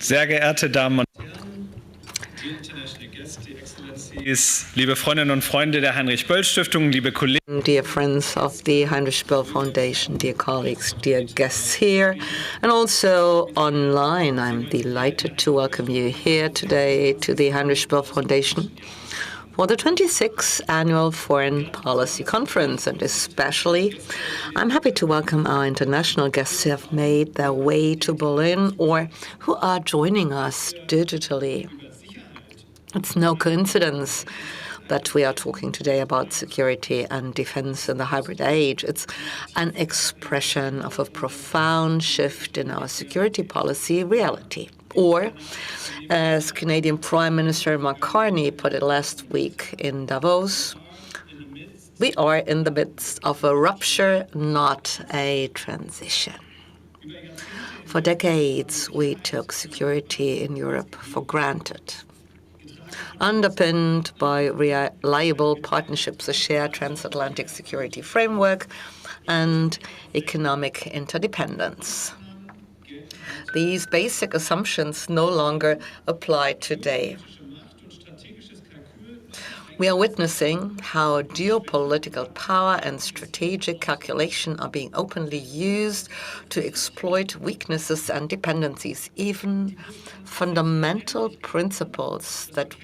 Sehr geehrte Damen und Herren, liebe Freundinnen und Freunde der Heinrich-Böll-Stiftung, liebe Kollegen. Dear friends of the Heinrich-Böll Foundation, dear colleagues, dear guests here, and also online, I'm delighted to welcome you here today to the Heinrich-Böll Foundation for the 26th Annual Foreign Policy Conference. And especially, I'm happy to welcome our international guests who have made their way to Berlin or who are joining us digitally. It's no coincidence that we are talking today about security and defense in the hybrid age. It's an expression of a profound shift in our security policy reality. Or, as Canadian Prime Minister Mark Carney put it last week in Davos, we are in the midst of a rupture, not a transition. For decades, we took security in Europe for granted, underpinned by reliable partnerships, a shared transatlantic security framework, and economic interdependence. These basic assumptions no longer apply today. We are witnessing how geopolitical power and strategic calculation are being openly used to exploit weaknesses and dependencies, even fundamental principles that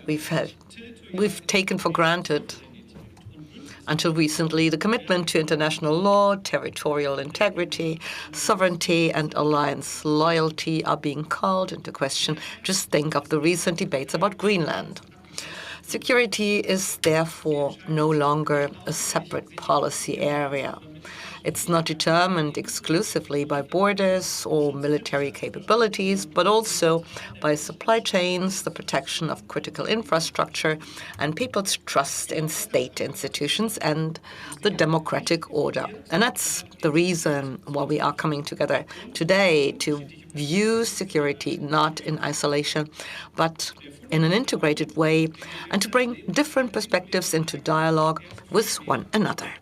we've taken for granted. Until recently, the commitment to international law, territorial integrity, sovereignty, and alliance loyalty are being called into question. Just think of the recent debates about Greenland. Security is therefore no longer a separate policy area. It's not determined exclusively by borders or military capabilities, but also by supply chains, the protection of critical infrastructure, and people's trust in state institutions and the democratic order. And that's the reason why we are coming together today to view security not in isolation, but in an integrated way, and to bring different perspectives into dialogue with one another.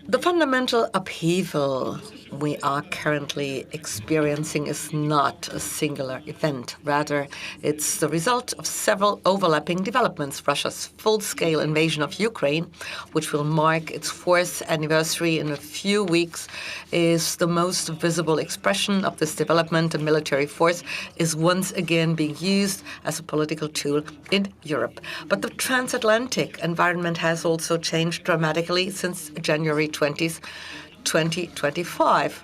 The fundamental upheaval we are currently experiencing is not a singular event. Rather, it's the result of several overlapping developments. Russia's full-scale invasion of Ukraine, which will mark its 4th anniversary in a few weeks, is the most visible expression of this development, and military force is once again being used as a political tool in Europe. But the transatlantic environment has also changed dramatically since January 20th, 2025.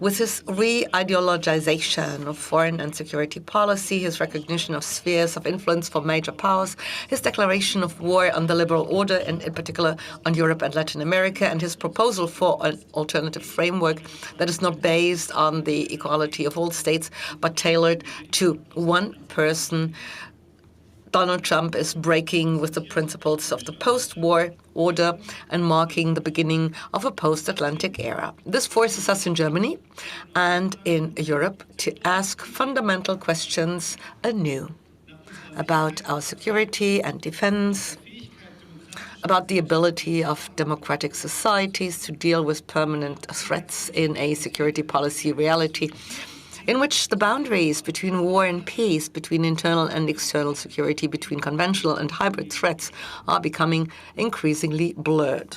With his re-ideologization of foreign and security policy, his recognition of spheres of influence for major powers, his declaration of war on the liberal order, and in particular on Europe and Latin America, and his proposal for an alternative framework that is not based on the equality of all states, but tailored to one person, Donald Trump is breaking with the principles of the post-war order and marking the beginning of a post-Atlantic era. This forces us in Germany and in Europe to ask fundamental questions anew about our security and defense, about the ability of democratic societies to deal with permanent threats in a security policy reality in which the boundaries between war and peace, between internal and external security, between conventional and hybrid threats are becoming increasingly blurred.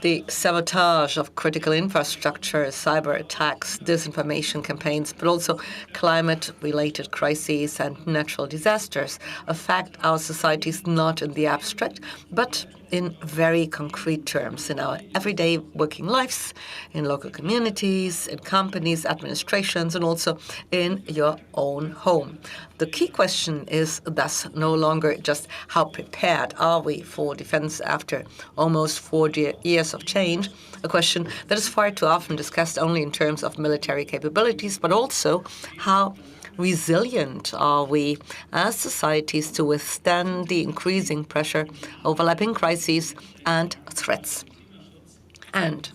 The sabotage of critical infrastructure, cyber attacks, disinformation campaigns, but also climate-related crises and natural disasters affect our societies not in the abstract, but in very concrete terms in our everyday working lives, in local communities, in companies, administrations, and also in your own home. The key question is thus no longer just how prepared are we for defense after almost 40 years of change, a question that is far too often discussed only in terms of military capabilities, but also how resilient are we as societies to withstand the increasing pressure, overlapping crises and threats? And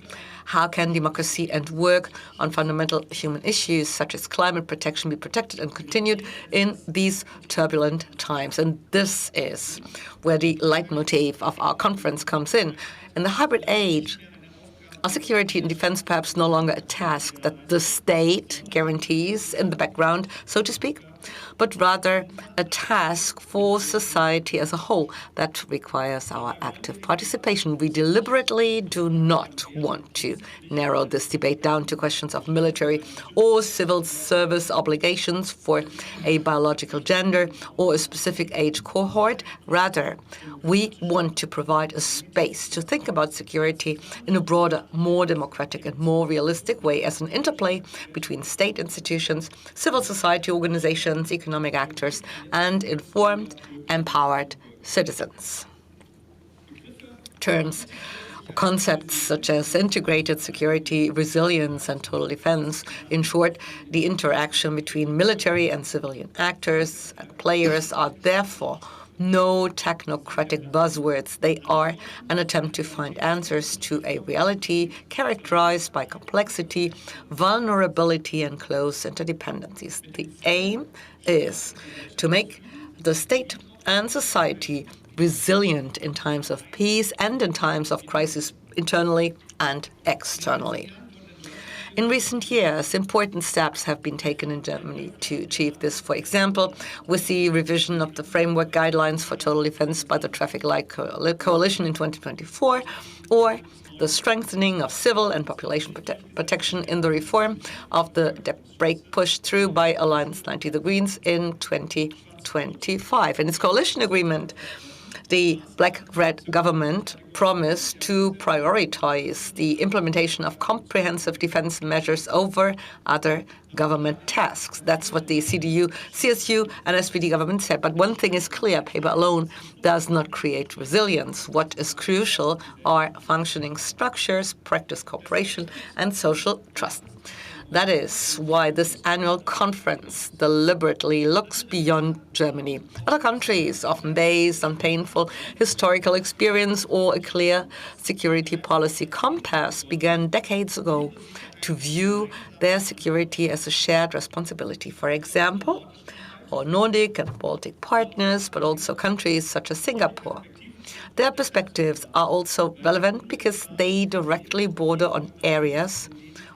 how can democracy and work on fundamental human issues such as climate protection be protected and continued in these turbulent times? And this is where the leitmotif of our conference comes in. In the hybrid age, Are security and defense perhaps no longer a task that the state guarantees in the background, so to speak, but rather a task for society as a whole that requires our active participation? We deliberately do not want to narrow this debate down to questions of military or civil service obligations for a biological gender or a specific age cohort. Rather, we want to provide a space to think about security in a broader, more democratic and more realistic way as an interplay between state institutions, civil society organizations, economic actors, and informed, empowered citizens. Terms or concepts such as integrated security, resilience, and total defense, in short, the interaction between military and civilian actors and players, are therefore no technocratic buzzwords. They are an attempt to find answers to a reality characterized by complexity, vulnerability, and close interdependencies. The aim is to make the state and society resilient in times of peace and in times of crisis, internally and externally. In recent years, important steps have been taken in Germany to achieve this. For example, with the revision of the framework guidelines for total defense by the Traffic Light Coalition in 2024, or the strengthening of civil and population protection in the reform of the debt brake pushed through by Alliance 90 the Greens in 2025. In its coalition agreement, the Black-Red government promised to prioritize the implementation of comprehensive defense measures over other government tasks. That's what the CDU, CSU, and SPD government said. But one thing is clear: paper alone does not create resilience. What is crucial are functioning structures, practice cooperation, and social trust. That is why this annual conference deliberately looks beyond Germany. Other countries, often based on painful historical experience or a clear security policy compass, began decades ago to view their security as a shared responsibility. For example, our Nordic and Baltic partners, but also countries such as Singapore. Their perspectives are also relevant because they directly border on areas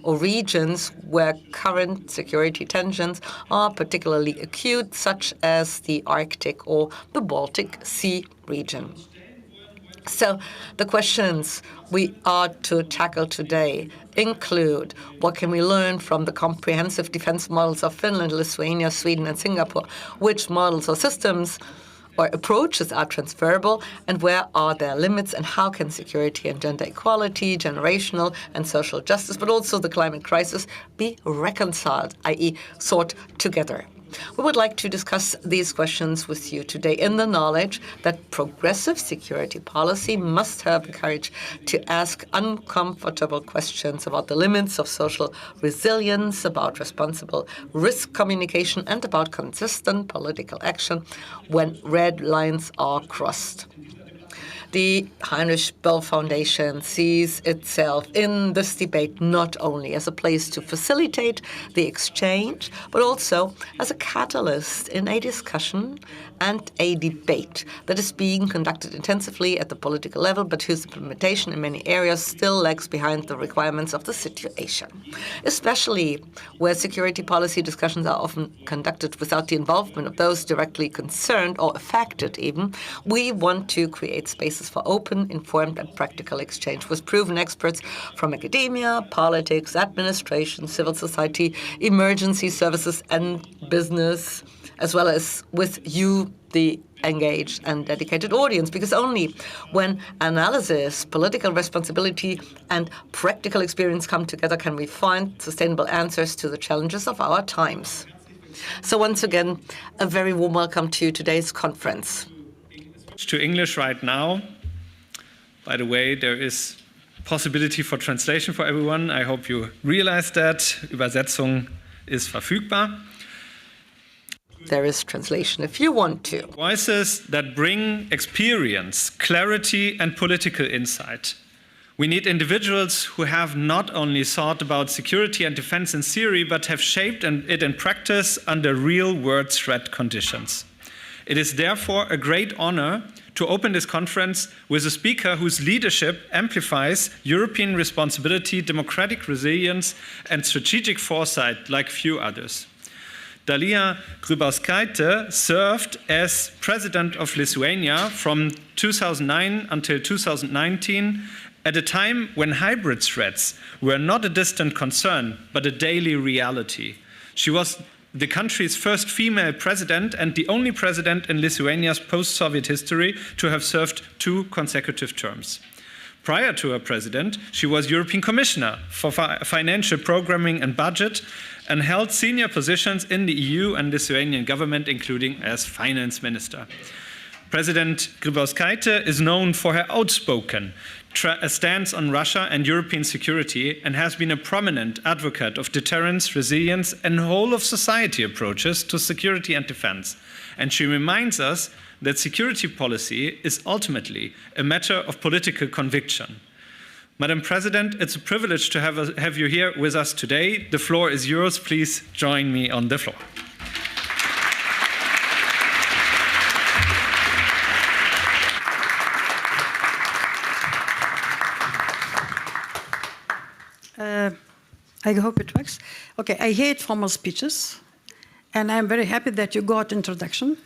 or regions where current security tensions are particularly acute, such as the Arctic or the Baltic Sea region. So the questions we ought to tackle today include: what can we learn from the comprehensive defense models of Finland, Lithuania, Sweden, and Singapore? Which models or systems or approaches are transferable, and where are their limits, and how can security and gender equality, generational and social justice, but also the climate crisis, be reconciled, i.e. thought together? We would like to discuss these questions with you today in the knowledge that progressive security policy must have the courage to ask uncomfortable questions about the limits of social resilience, about responsible risk communication, and about consistent political action when red lines are crossed. The Heinrich-Böll Foundation sees itself in this debate not only as a place to facilitate the exchange, but also as a catalyst in a discussion and a debate that is being conducted intensively at the political level, but whose implementation in many areas still lags behind the requirements of the situation. Especially where security policy discussions are often conducted without the involvement of those directly concerned or affected even, we want to create spaces for open, informed, and practical exchange with proven experts from academia, politics, administration, civil society, emergency services, and business, as well as with you, the engaged and dedicated audience, because only when analysis, political responsibility, and practical experience come together can we find sustainable answers to the challenges of our times. So once again, a very warm welcome to today's conference. To English right now. By the way, there is possibility for translation for everyone. I hope you realize that. Übersetzung ist verfügbar. There is translation if you want to. Voices that bring experience, clarity, and political insight. We need individuals who have not only thought about security and defense in theory, but have shaped it in practice under real-world threat conditions. It is therefore a great honor to open this conference with a speaker whose leadership amplifies European responsibility, democratic resilience, and strategic foresight like few others. Dalia Grybauskaite served as president of Lithuania from 2009 until 2019, at a time when hybrid threats were not a distant concern, but a daily reality. She was the country's first female president and the only president in Lithuania's post-Soviet history to have served 2 consecutive terms. Prior to her president, she was European Commissioner for Financial Programming and Budget and held senior positions in the EU and Lithuanian government, including as finance minister. President Grybauskaite is known for her outspoken stance on Russia and European security and has been a prominent advocate of deterrence, resilience, and whole-of-society approaches to security and defense. And she reminds us that security policy is ultimately a matter of political conviction. Madam President, it's a privilege to have you here with us today. The floor is yours. Please join me on the floor. I hope it works. Okay, I hate formal speeches, and I'm very happy that you got introduction.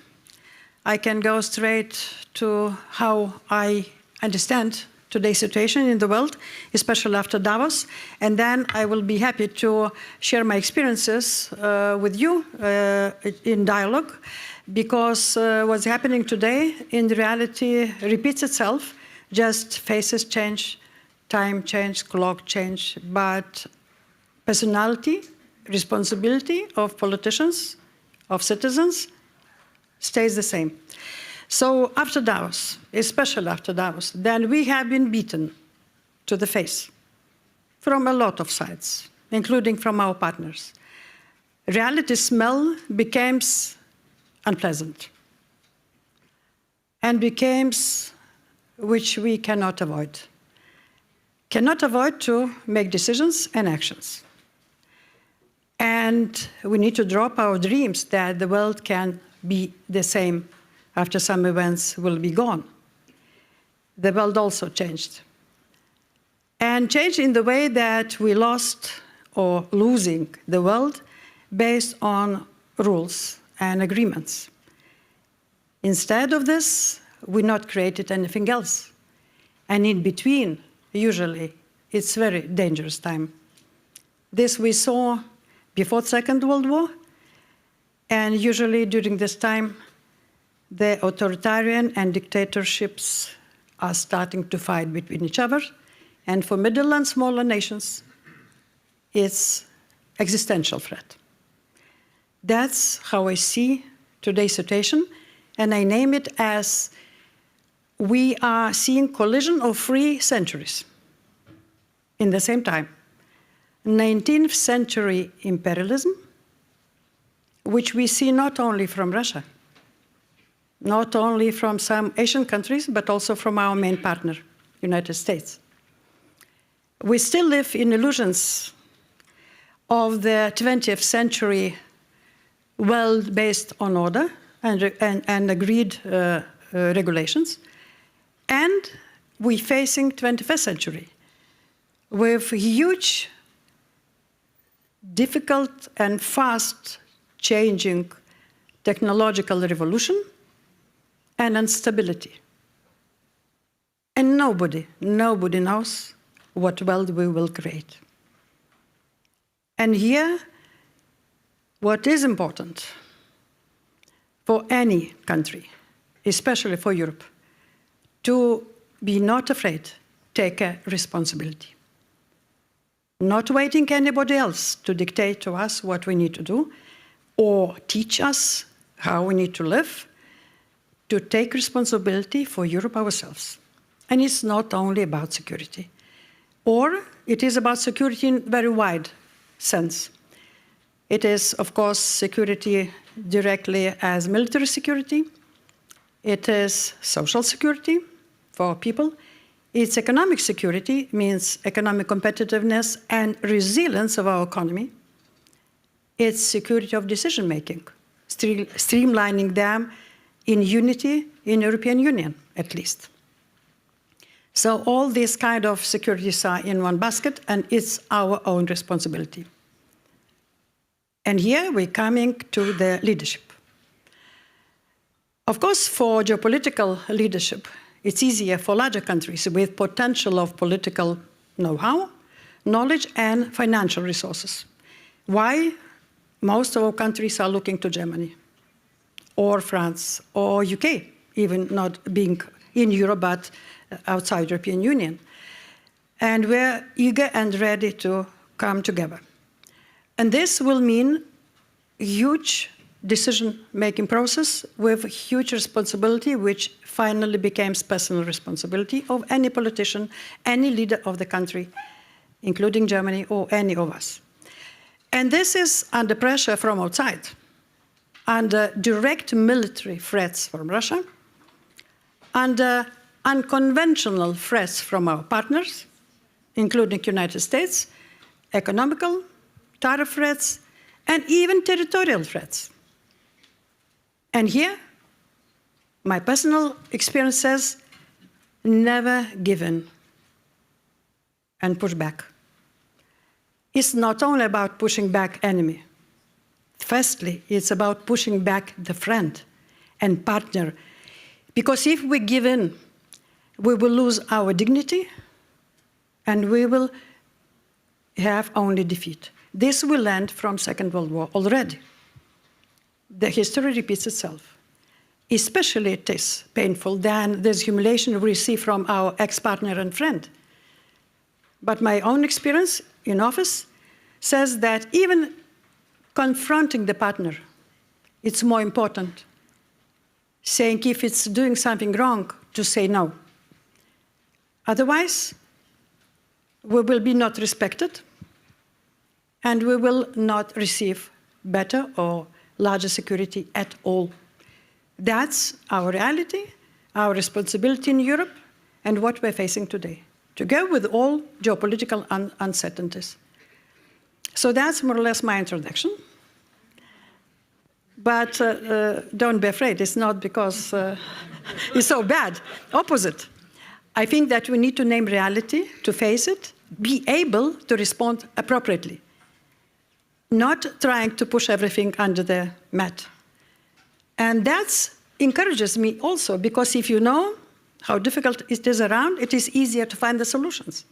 I can go straight to how I understand today's situation in the world, especially after Davos, and then I will be happy to share my experiences with you in dialogue, because what's happening today in reality repeats itself, just faces change, time change, clock change, but personality, responsibility of politicians, of citizens, stays the same. So after Davos, especially after Davos, then we have been beaten to the face from a lot of sides, including from our partners. Reality smell becomes unpleasant and becomes which we cannot avoid. Cannot avoid to make decisions and actions. And we need to drop our dreams that the world can be the same after some events will be gone. The world also changed. And changed in the way that we lost or losing the world based on rules and agreements. Instead of this, we not created anything else. And in between, usually, it's very dangerous time. This we saw before the Second World War, and usually during this time, the authoritarian and dictatorships are starting to fight between each other, and for middle and smaller nations, it's existential threat. That's how I see today's situation, and I name it as we are seeing collision of 3 centuries in the same time. 19th century imperialism, which we see not only from Russia, not only from some Asian countries, but also from our main partner, United States. We still live in illusions of the 20th century world based on order and agreed regulations, and we're facing 21st century with huge, difficult and fast changing technological revolution and instability. And nobody knows what world we will create. And here, what is important for any country, especially for Europe, to be not afraid, take a responsibility. Not waiting anybody else to dictate to us what we need to do or teach us how we need to live, to take responsibility for Europe ourselves. And it's not only about security. Or it is about security in very wide sense. It is, of course, security directly as military security. It is social security for people. It's economic security, means economic competitiveness and resilience of our economy. It's security of decision-making, streamlining them in unity in European Union, at least. So all these kind of securities are in one basket, and it's our own responsibility. And here we're coming to the leadership. Of course, for geopolitical leadership, it's easier for larger countries with potential of political know-how, knowledge, and financial resources. Why? Most of our countries are looking to Germany, or France, or UK, even not being in Europe, but outside European Union. And we're eager and ready to come together. And this will mean huge decision-making process with huge responsibility, which finally becomes personal responsibility of any politician, any leader of the country, including Germany or any of us. And this is under pressure from outside, under direct military threats from Russia, under unconventional threats from our partners, including the United States, economical, tariff threats, and even territorial threats. And here, my personal experience says, never give in and push back. It's not only about pushing back enemy. Firstly, it's about pushing back the friend and partner. Because if we give in, we will lose our dignity and we will have only defeat. This will end from Second World War already. The history repeats itself. Especially it is painful than this humiliation we receive from our ex-partner and friend. But my own experience in office says that even confronting the partner, it's more important. Saying if it's doing something wrong, to say no. Otherwise, we will be not respected, and we will not receive better or larger security at all. That's our reality, our responsibility in Europe, and what we're facing today, to go with all geopolitical uncertainties. So that's more or less my introduction. But don't be afraid, it's not because it's so bad. Opposite. I think that we need to name reality, to face it, be able to respond appropriately. Not trying to push everything under the mat. And that encourages me also, because if you know how difficult it is around, it is easier to find the solutions.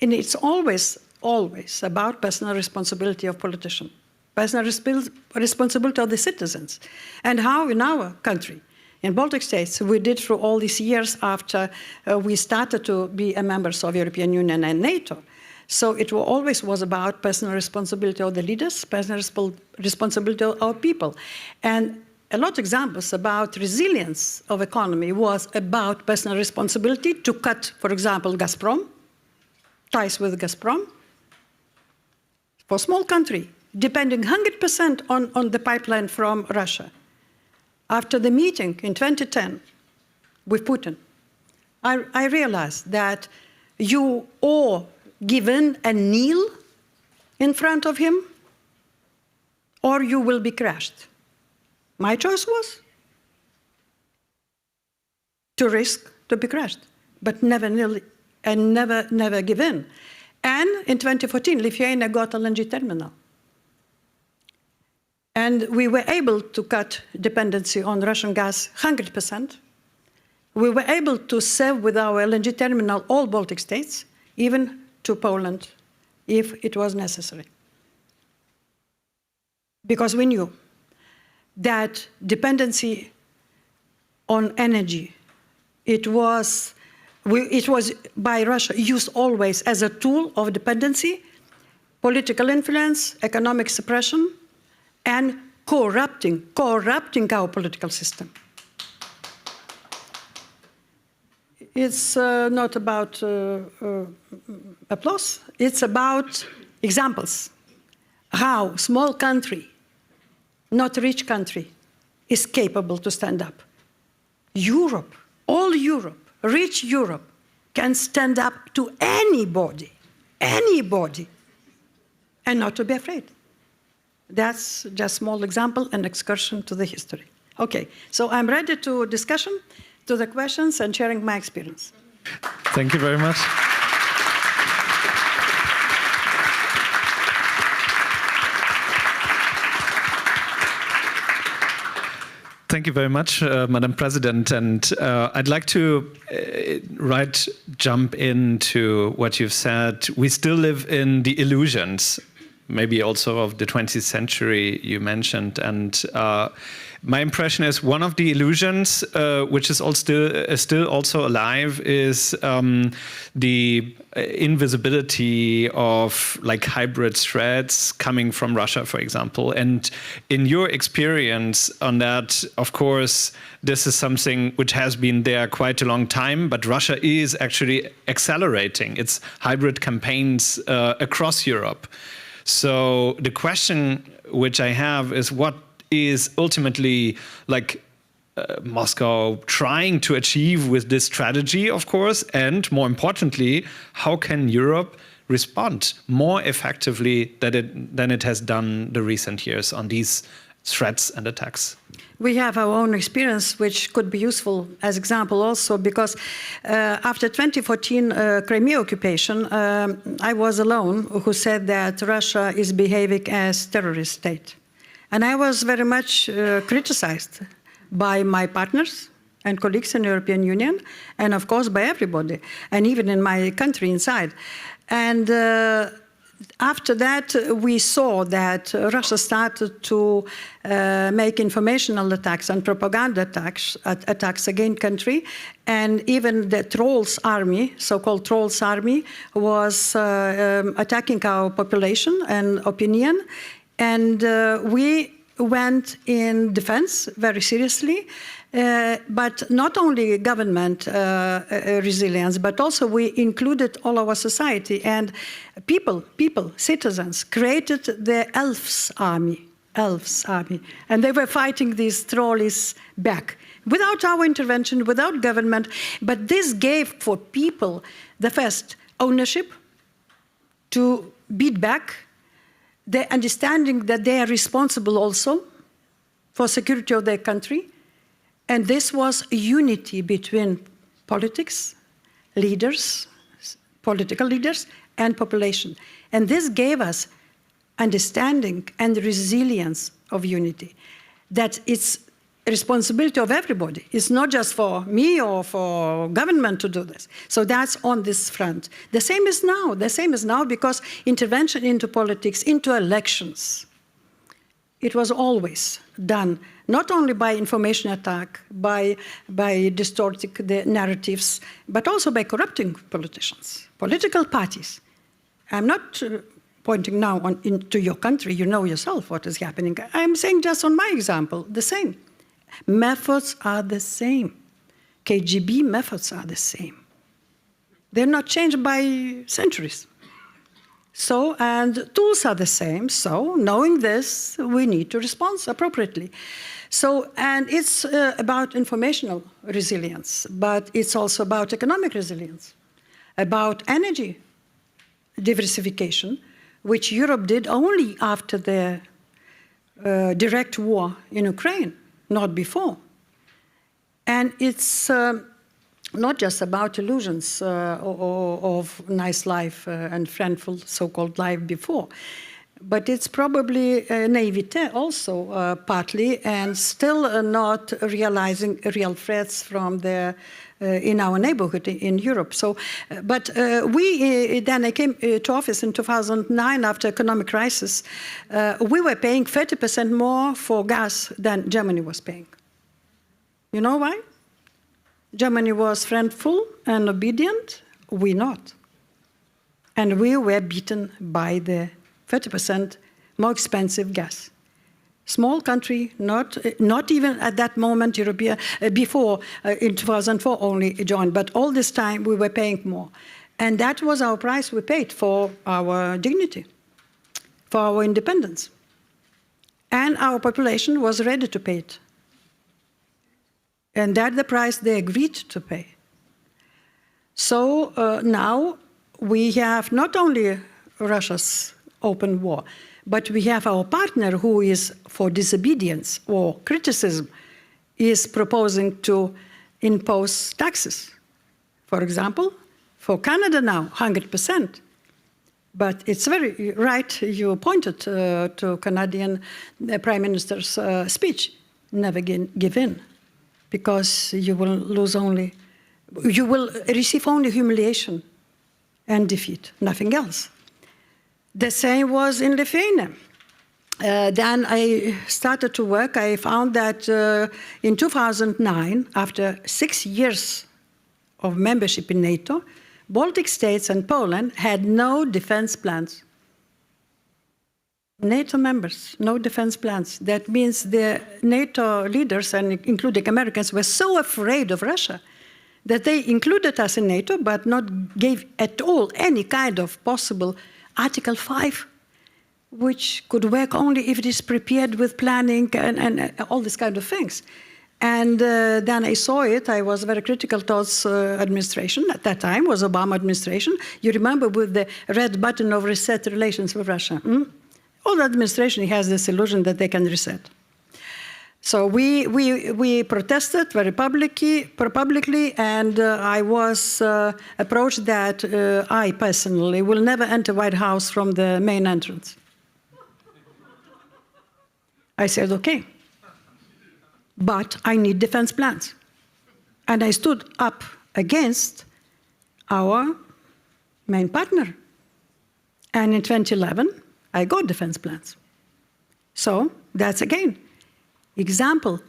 And it's always, always about personal responsibility of politicians, personal responsibility of the citizens, and how in our country, in Baltic states, we did through all these years after we started to be a members of European Union and NATO. So it always was about personal responsibility of the leaders, personal responsibility of our people. And a lot of examples about resilience of economy was about personal responsibility to cut, for example, Gazprom, ties with Gazprom. For a small country, depending 100% on the pipeline from Russia. After the meeting in 2010 with Putin, I realized that you all give in and kneel in front of him, or you will be crushed. My choice was to risk to be crushed, but never kneel and never give in. And in 2014, Lithuania got a LNG terminal. And we were able to cut dependency on Russian gas 100%. We were able to serve with our LNG terminal all Baltic states, even to Poland, if it was necessary. Because we knew that dependency on energy, it was by Russia used always as a tool of dependency, political influence, economic suppression, and corrupting our political system. It's not about applause, it's about examples. How small country, not rich country, is capable to stand up. Europe, all Europe, rich Europe, can stand up to anybody, and not to be afraid. That's just a small example, an excursion to the history. Okay, so I'm ready to discussion, to the questions, and sharing my experience. Thank you very much. Thank you very much, Madam President. And I'd like to jump into what you've said. We still live in the illusions, maybe also of the 20th century you mentioned. And my impression is one of the illusions, which is still also alive, is the invisibility of like hybrid threats coming from Russia, for example. And in your experience on that, of course, this is something which has been there quite a long time, but Russia is actually accelerating its hybrid campaigns across Europe. So the question which I have is, what is ultimately like Moscow trying to achieve with this strategy, of course, and more importantly, how can Europe respond more effectively than it has done the recent years on these threats and attacks? We have our own experience, which could be useful as example also, because after 2014 Crimea occupation, I was alone who said that Russia is behaving as a terrorist state. And I was very much criticized by my partners and colleagues in the European Union, and of course by everybody, and even in my country inside. And after that, we saw that Russia started to make informational attacks and propaganda attacks against country, and even the trolls army, so-called trolls army, was attacking our population and opinion. And we went in defense very seriously, but not only government resilience, but also we included all our society, and people, citizens, created the elves army, and they were fighting these trolls back without our intervention, without government. But this gave for people the first ownership to beat back, the understanding that they are responsible also for security of their country. And this was unity between politics, leaders, political leaders, and population. And this gave us understanding and resilience of unity, that it's a responsibility of everybody. It's not just for me or for government to do this. So that's on this front. The same is now, because intervention into politics, into elections, it was always done not only by information attack, by distorting the narratives, but also by corrupting politicians, political parties. I'm not pointing now into your country. You know yourself what is happening. I'm saying just on my example, the same. Methods are the same. KGB methods are the same. They're not changed by centuries. So, and tools are the same. So, knowing this, we need to respond appropriately. So, and it's about informational resilience, but it's also about economic resilience, about energy diversification, which Europe did only after the direct war in Ukraine, not before. And it's not just about illusions of nice life and friendful so-called life before, but it's probably naivete also, partly, and still not realizing real threats from the in our neighborhood in Europe. So, but then I came to office in 2009 after economic crisis. We were paying 30% more for gas than Germany was paying. You know why? Germany was friendful and obedient, we not. And we were beaten by the 30% more expensive gas. Small country, not even at that moment, European, before, in 2004 only joined, but all this time we were paying more. And that was our price we paid for our dignity, for our independence. And our population was ready to pay it. And that's the price they agreed to pay. So now we have not only Russia's open war, but we have our partner who is for disobedience or criticism is proposing to impose taxes. For example, for Canada now, 100%. But it's very right, you pointed to Canadian Prime Minister's speech. Never give in, because you will receive only humiliation and defeat, nothing else. The same was in Lithuania. Then I started to work. I found that in 2009, after 6 years of membership in NATO, Baltic states and Poland had no defense plans. NATO members, no defense plans. That means the NATO leaders, and including Americans, were so afraid of Russia that they included us in NATO, but not gave at all any kind of possible Article 5, which could work only if it is prepared with planning and all these kind of things. And then I saw it. I was very critical towards administration. At that time was Obama administration. You remember, with the red button of reset relations with Russia. All the administration has this illusion that they can reset. So we protested very publicly, and I was approached that I personally will never enter White House from the main entrance. I said, okay, but I need defense plans. And I stood up against our main partner. And in 2011, I got defense plans. So that's, again, example.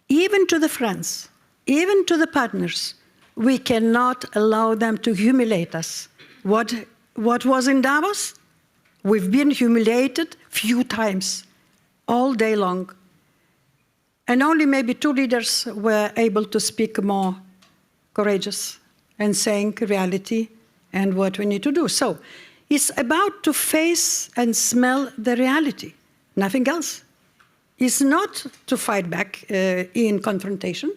Even to the friends, even to the partners, we cannot allow them to humiliate us. What was in Davos? We've been humiliated few times, all day long. And only maybe 2 leaders were able to speak more courageous and saying reality and what we need to do. So it's about to face and smell the reality, nothing else. It's not to fight back in confrontation,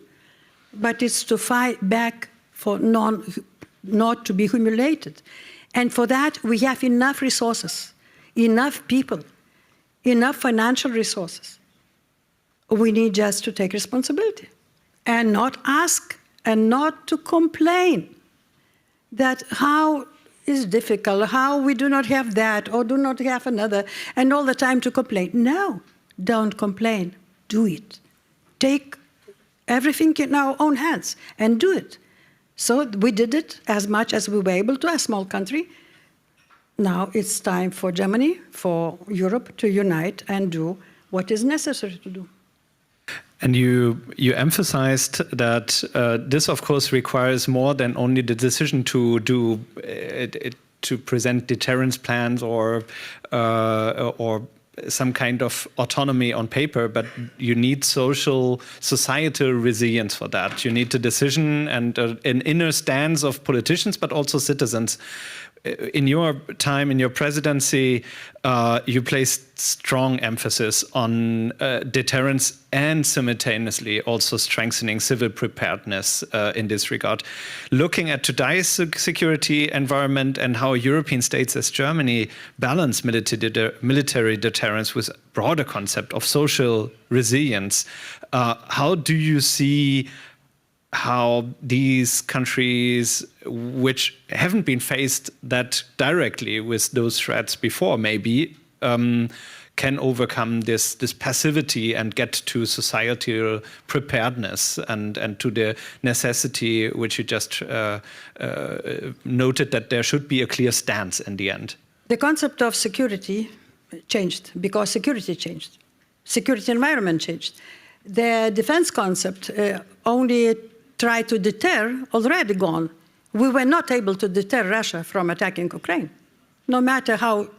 but it's to fight back for not to be humiliated. And for that, we have enough resources, enough people, enough financial resources. We need just to take responsibility and not ask and not to complain that how is difficult, how we do not have that or do not have another, and all the time to complain. No, don't complain, do it. Take everything in our own hands and do it. So we did it as much as we were able to, a small country. Now it's time for Germany, for Europe to unite and do what is necessary to do. And you emphasized that this, of course, requires more than only the decision to do to present deterrence plans or some kind of autonomy on paper, but you need societal resilience for that. You need the decision and an inner stance of politicians, but also citizens. In your time, in your presidency, you placed strong emphasis on deterrence and simultaneously also strengthening civil preparedness in this regard. Looking at today's security environment and how European states as Germany balance military deterrence with a broader concept of social resilience, how do you see how these countries, which haven't been faced that directly with those threats before, maybe, can overcome this passivity and get to societal preparedness and to the necessity, which you just noted, that there should be a clear stance in the end? The concept of security changed because security changed. Security environment changed. The defense concept only tried to deter, already gone. We were not able to deter Russia from attacking Ukraine, no matter how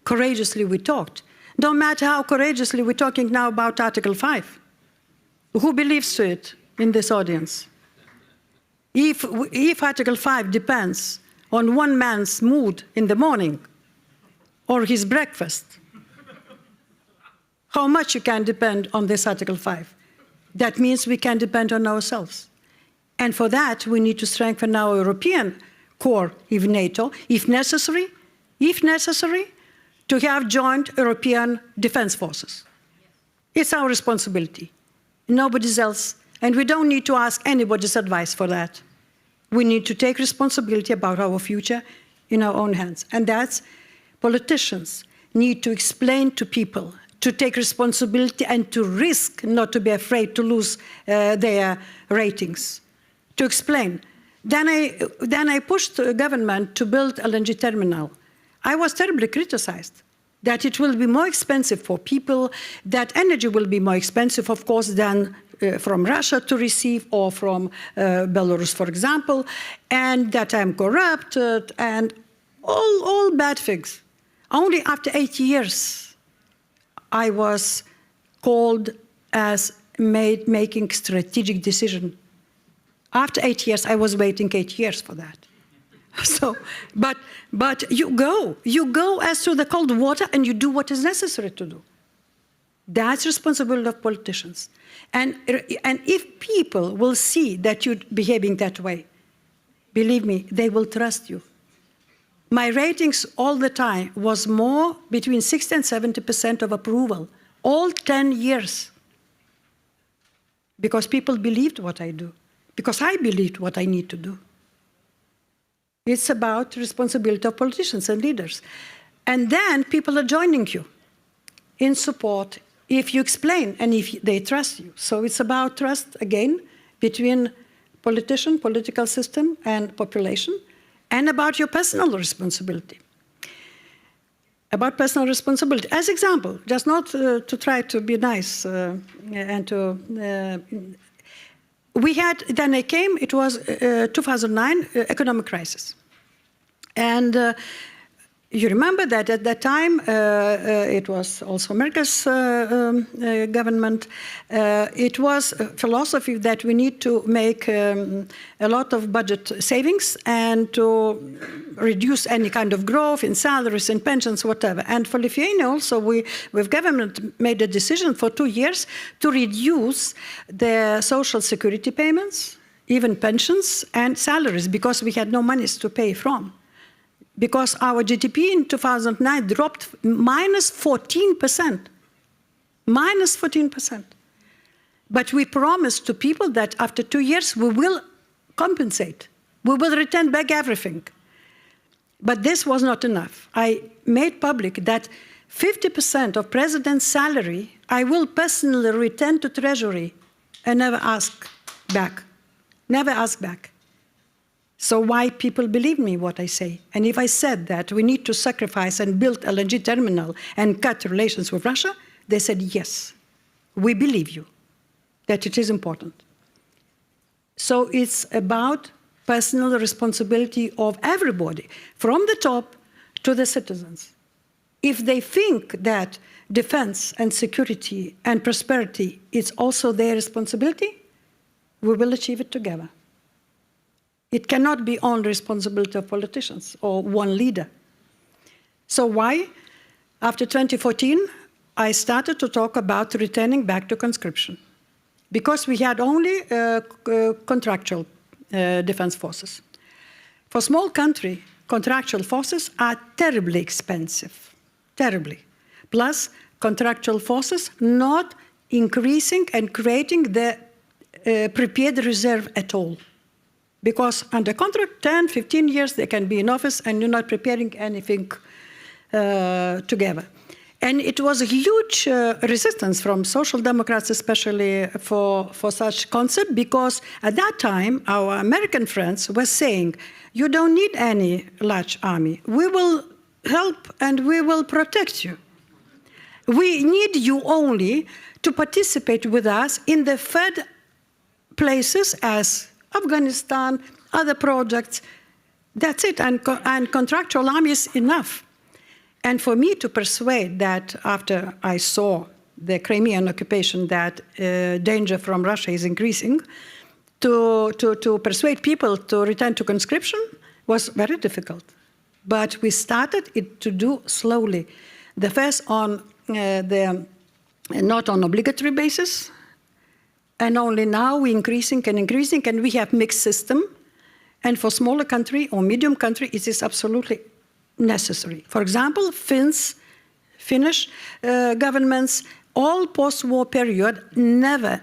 courageously we talked. No matter how courageously we're talking now about Article 5. Who believes to it in this audience? If Article 5 depends on one man's mood in the morning or his breakfast, how much you can depend on this Article 5? That means we can depend on ourselves. And for that, we need to strengthen our European core of NATO, if necessary, to have joint European defense forces. It's our responsibility. Nobody else. And we don't need to ask anybody's advice for that. We need to take responsibility about our future in our own hands. And that's politicians need to explain to people, to take responsibility and to risk, not to be afraid to lose their ratings, to explain. Then I pushed the government to build a LNG terminal. I was terribly criticized that it will be more expensive for people, that energy will be more expensive, of course, than from Russia to receive or from Belarus, for example, and that I'm corrupted and all bad things. Only after 8 years, I was called as making strategic decision. After 8 years, I was waiting 8 years for that. So, but you go as through the cold water and you do what is necessary to do. That's responsibility of politicians. And if people will see that you're behaving that way, believe me, they will trust you. My ratings all the time was more between 60 and 70% of approval, all 10 years. Because people believed what I do, because I believed what I need to do. It's about responsibility of politicians and leaders. And then people are joining you in support if you explain and if they trust you. So it's about trust, again, between politician, political system, and population, and about your personal responsibility. About personal responsibility. As example, just not to try to be nice and to... we had, then I came, it was 2009, economic crisis. And you remember that at that time, it was also America's government. It was a philosophy that we need to make a lot of budget savings and to reduce any kind of growth in salaries and pensions, whatever. And for Lithuania also, with government made a decision for 2 years to reduce the social security payments, even pensions and salaries, because we had no monies to pay from. Because our GDP in 2009 dropped minus 14%. Minus 14%. But we promised to people that after 2 years we will compensate. We will return back everything. But this was not enough. I made public that 50% of president's salary I will personally return to Treasury and never ask back. Never ask back. So why people believe me what I say? And if I said that we need to sacrifice and build a LNG terminal and cut relations with Russia, they said, yes, we believe you, that it is important. So it's about personal responsibility of everybody, from the top to the citizens. If they think that defense and security and prosperity is also their responsibility, we will achieve it together. It cannot be only responsibility of politicians or one leader. So why? After 2014, I started to talk about returning back to conscription. Because we had only contractual defense forces. For a small country, contractual forces are terribly expensive, terribly. Plus, contractual forces not increasing and creating the prepared reserve at all. Because under contract, 10, 15 years, they can be in office and you're not preparing anything together. And it was a huge resistance from social democrats, especially for such concept, because at that time, our American friends were saying, you don't need any large army. We will help and we will protect you. We need you only to participate with us in the third places as Afghanistan, other projects, that's it, and contractual army is enough. And for me to persuade that after I saw the Crimean occupation that danger from Russia is increasing, to persuade people to return to conscription was very difficult. But we started it to do slowly. The first on not on obligatory basis, and only now we're increasing, and we have mixed system. And for smaller country or medium country, it is absolutely necessary. For example, Finnish governments all post-war period, never,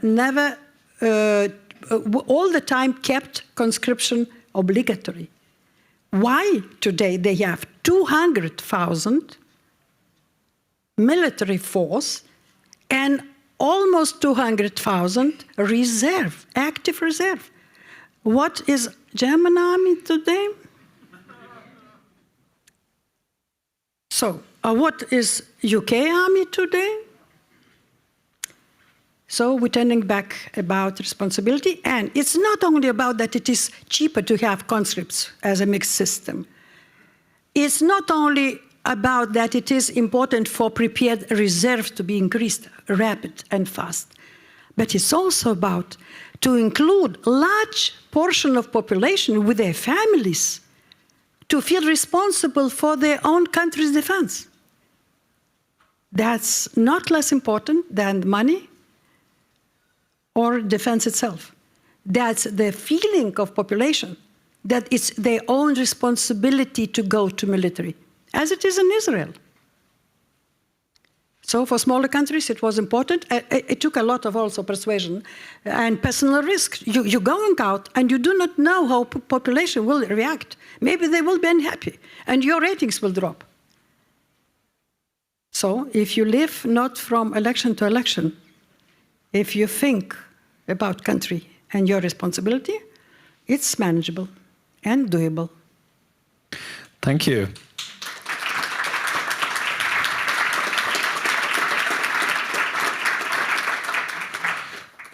all the time kept conscription obligatory. Why today they have 200,000 military force and almost 200,000 reserve, active reserve? What is German army today? So, what is UK army today? So we're turning back about responsibility, and it's not only about that it is cheaper to have conscripts as a mixed system. It's not only about that it is important for prepared reserves to be increased rapid and fast, but it's also about to include large portion of population with their families to feel responsible for their own country's defense. That's not less important than money or defense itself. That's the feeling of population that it's their own responsibility to go to military, as it is in Israel. So for smaller countries, it was important. It took a lot of also persuasion and personal risk. You're going out and you do not know how population will react. Maybe they will be unhappy and your ratings will drop. So if you live not from election to election, if you think about country and your responsibility, it's manageable and doable. Thank you.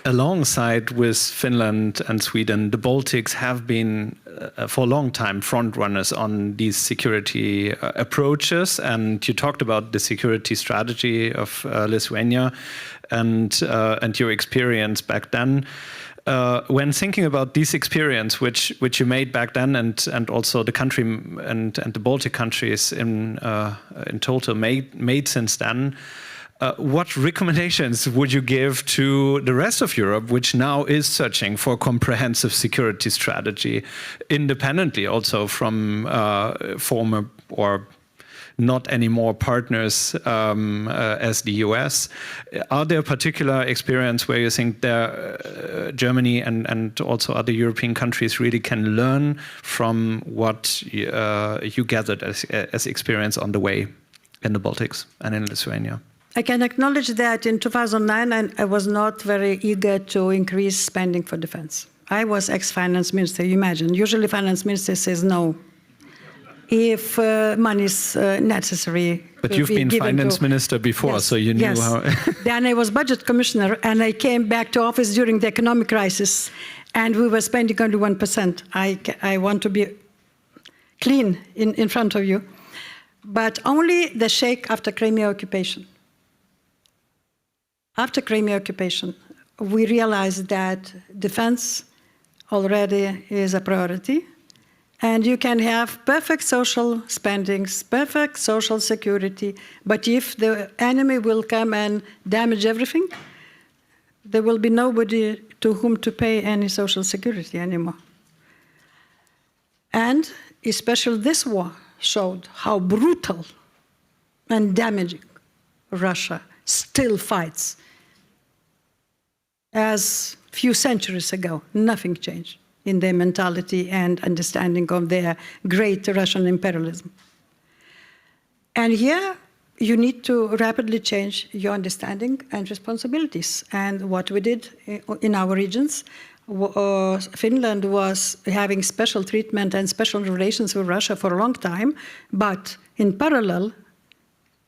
Alongside with Finland and Sweden, the Baltics have been, for a long time, front runners on these security approaches. And you talked about the security strategy of Lithuania and your experience back then. When thinking about this experience, which you made back then, and also the country and the Baltic countries in total made since then. What recommendations would you give to the rest of Europe, which now is searching for a comprehensive security strategy, independently also from former or not anymore partners as the US? Are there particular experience where you think Germany and also other European countries really can learn from what you gathered as experience on the way in the Baltics and in Lithuania? I can acknowledge that in 2009, I was not very eager to increase spending for defense. I was ex-finance minister, you imagine. Usually finance minister says no if money is necessary. But you've been finance minister before, yes, so you knew how... Then I was budget commissioner, and I came back to office during the economic crisis, and we were spending only 1%. I want to be clean in front of you. But only the shake after Crimea occupation. After Crimea occupation, we realized that defense already is a priority, and you can have perfect social spendings, perfect social security, but if the enemy will come and damage everything, there will be nobody to whom to pay any social security anymore. And especially this war showed how brutal and damaging Russia still fights. As a few centuries ago, nothing changed in their mentality and understanding of their great Russian imperialism. And here, you need to rapidly change your understanding and responsibilities. And what we did in our regions, Finland was having special treatment and special relations with Russia for a long time, but in parallel,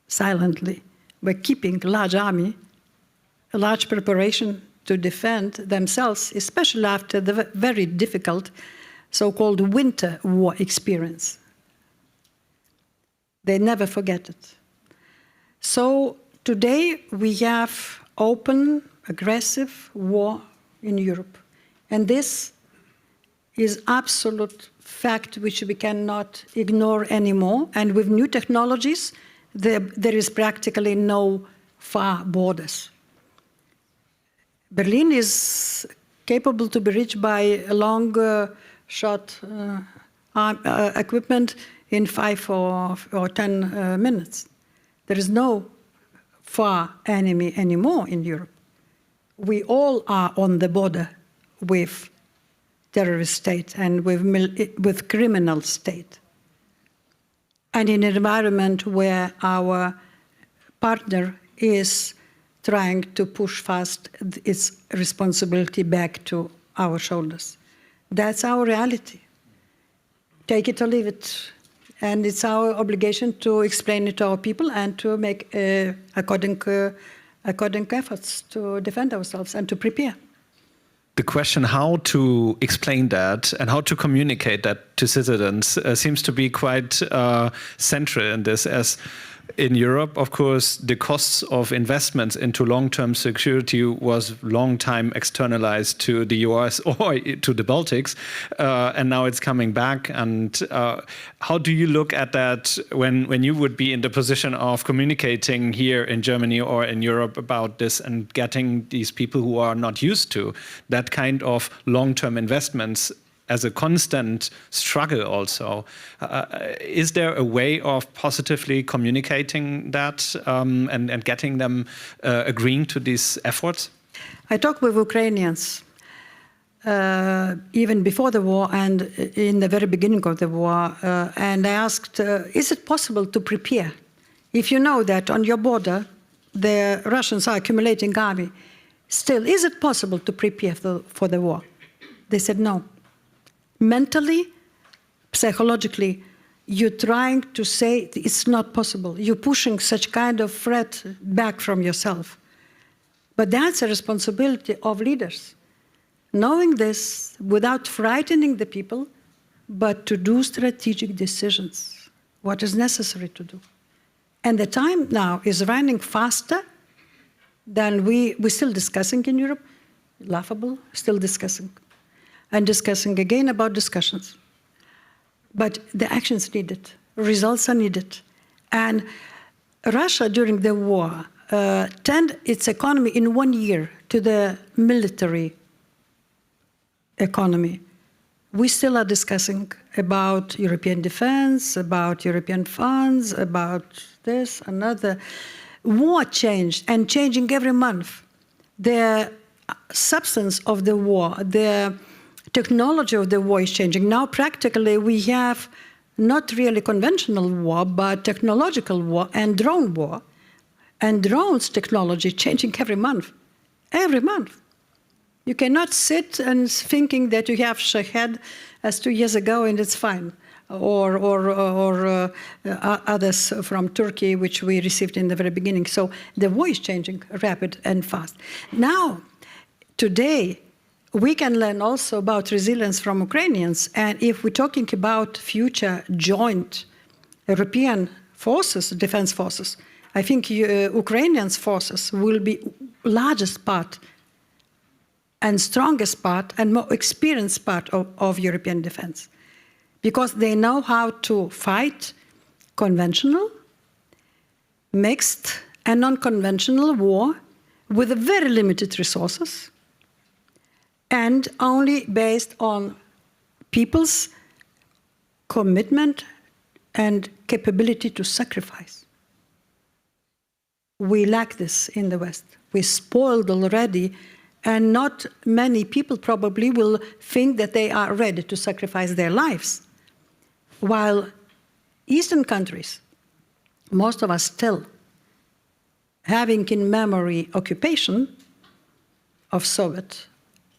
silently, we're keeping a large army, a large preparation to defend themselves, especially after the very difficult so-called winter war experience. They never forget it. So today we have open, aggressive war in Europe. And this is absolute fact which we cannot ignore anymore. And with new technologies, there is practically no far borders. Berlin is capable to be reached by a long shot equipment in 5 or 10 minutes. There is no far enemy anymore in Europe. We all are on the border with terrorist state and with criminal state. And in an environment where our partner is trying to push fast its responsibility back to our shoulders. That's our reality. Take it or leave it. And it's our obligation to explain it to our people and to make according efforts to defend ourselves and to prepare. The question how to explain that and how to communicate that to citizens seems to be quite central in this, as in Europe, of course, the costs of investments into long-term security was long time externalized to the US or to the Baltics, and now it's coming back. And how do you look at that when you would be in the position of communicating here in Germany or in Europe about this and getting these people who are not used to that kind of long-term investments as a constant struggle also? Is there a way of positively communicating that and getting them agreeing to these efforts? I talked with Ukrainians even before the war and in the very beginning of the war, and I asked, is it possible to prepare? If you know that on your border the Russians are accumulating army, still, is it possible to prepare for the war? They said no. Mentally, psychologically, you're trying to say it's not possible. You're pushing such kind of threat back from yourself. But that's a responsibility of leaders. Knowing this without frightening the people, but to do strategic decisions, what is necessary to do. And the time now is running faster than we're still discussing in Europe. Laughable, still discussing. And discussing again about discussions. But the actions needed, results are needed. And Russia, during the war, turned its economy in 1 year to the military economy. We still are discussing about European defense, about European funds, about this, another. War changed, and changing every month. The substance of the war, the technology of the war is changing. Now, practically, we have not really conventional war, but technological war and drone war. And drones technology changing every month. Every month. You cannot sit and thinking that you have Shahed as 2 years ago and it's fine. Or others from Turkey, which we received in the very beginning. So the war is changing rapid and fast. Now, today, we can learn also about resilience from Ukrainians. And if we're talking about future joint European forces, defense forces, I think Ukrainian forces will be largest part and strongest part and more experienced part of European defense. Because they know how to fight conventional, mixed, and non-conventional war with very limited resources, and only based on people's commitment and capability to sacrifice. We lack this in the West. We're spoiled already, and not many people probably will think that they are ready to sacrifice their lives. While Eastern countries, most of us still having in memory occupation of Soviet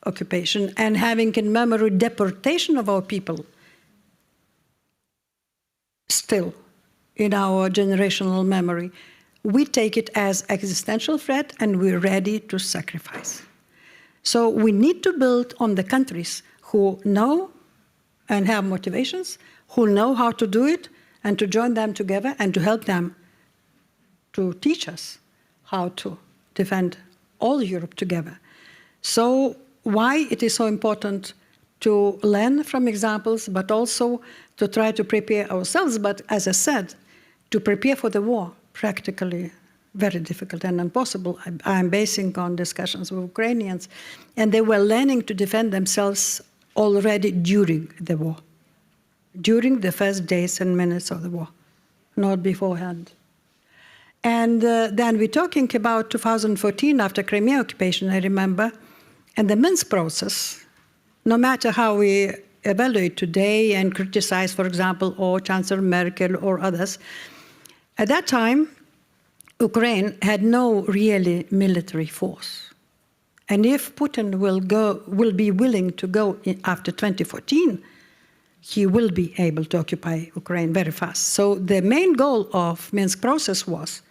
occupation and having in memory deportation of our people, still in our generational memory, we take it as existential threat and we're ready to sacrifice. So we need to build on the countries who know and have motivations, who know how to do it, and to join them together and to help them to teach us how to defend all Europe together. So why it is so important to learn from examples, but also to try to prepare ourselves. But as I said, to prepare for the war, practically very difficult and impossible. I'm basing on discussions with Ukrainians, and they were learning to defend themselves already during the war, during the first days and minutes of the war, not beforehand. And then we're talking about 2014, after Crimea occupation, I remember, and the Minsk process, no matter how we evaluate today and criticize, for example, or Chancellor Merkel or others, at that time, Ukraine had no really military force. And if Putin will be willing to go after 2014, he will be able to occupy Ukraine very fast. So the main goal of Minsk process was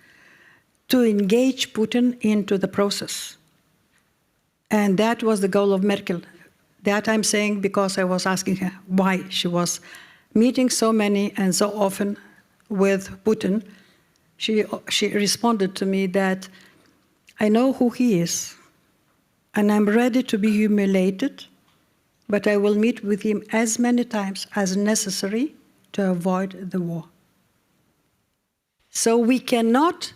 to engage Putin into the process. And that was the goal of Merkel. That I'm saying because I was asking her why she was meeting so many and so often with Putin. She responded to me that I know who he is, and I'm ready to be humiliated, but I will meet with him as many times as necessary to avoid the war. So we cannot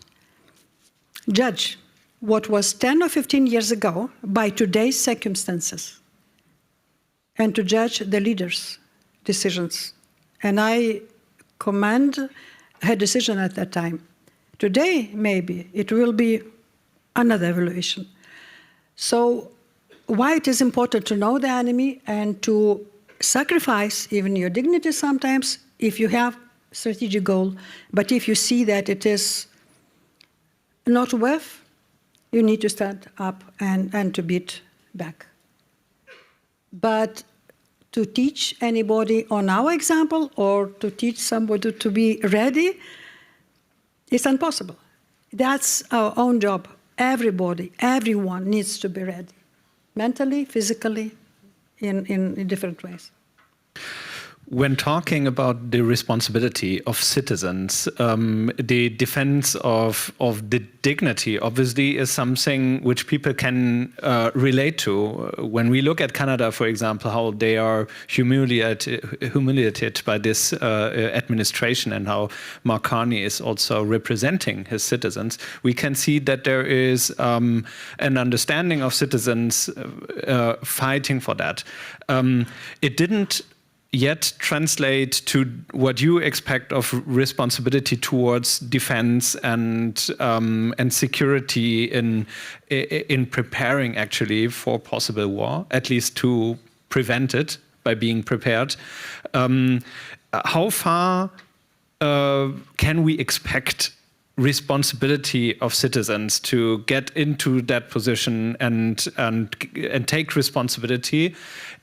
judge what was 10 or 15 years ago by today's circumstances and to judge the leaders' decisions. And I commend her decision at that time. Today, maybe, it will be another evaluation. So why it is important to know the enemy and to sacrifice even your dignity sometimes if you have a strategic goal, but if you see that it is not worth, you need to stand up and to beat back. But to teach anybody on our example or to teach somebody to be ready, it's impossible. That's our own job. Everybody, everyone needs to be ready, mentally, physically, in different ways. When talking about the responsibility of citizens, the defense of the dignity obviously is something which people can relate to. When we look at Canada, for example, how they are humiliated by this administration and how Mark Carney is also representing his citizens, we can see that there is an understanding of citizens fighting for that. It didn't yet translate to what you expect of responsibility towards defense and security in preparing actually for possible war, at least to prevent it by being prepared. How far can we expect responsibility of citizens to get into that position and take responsibility,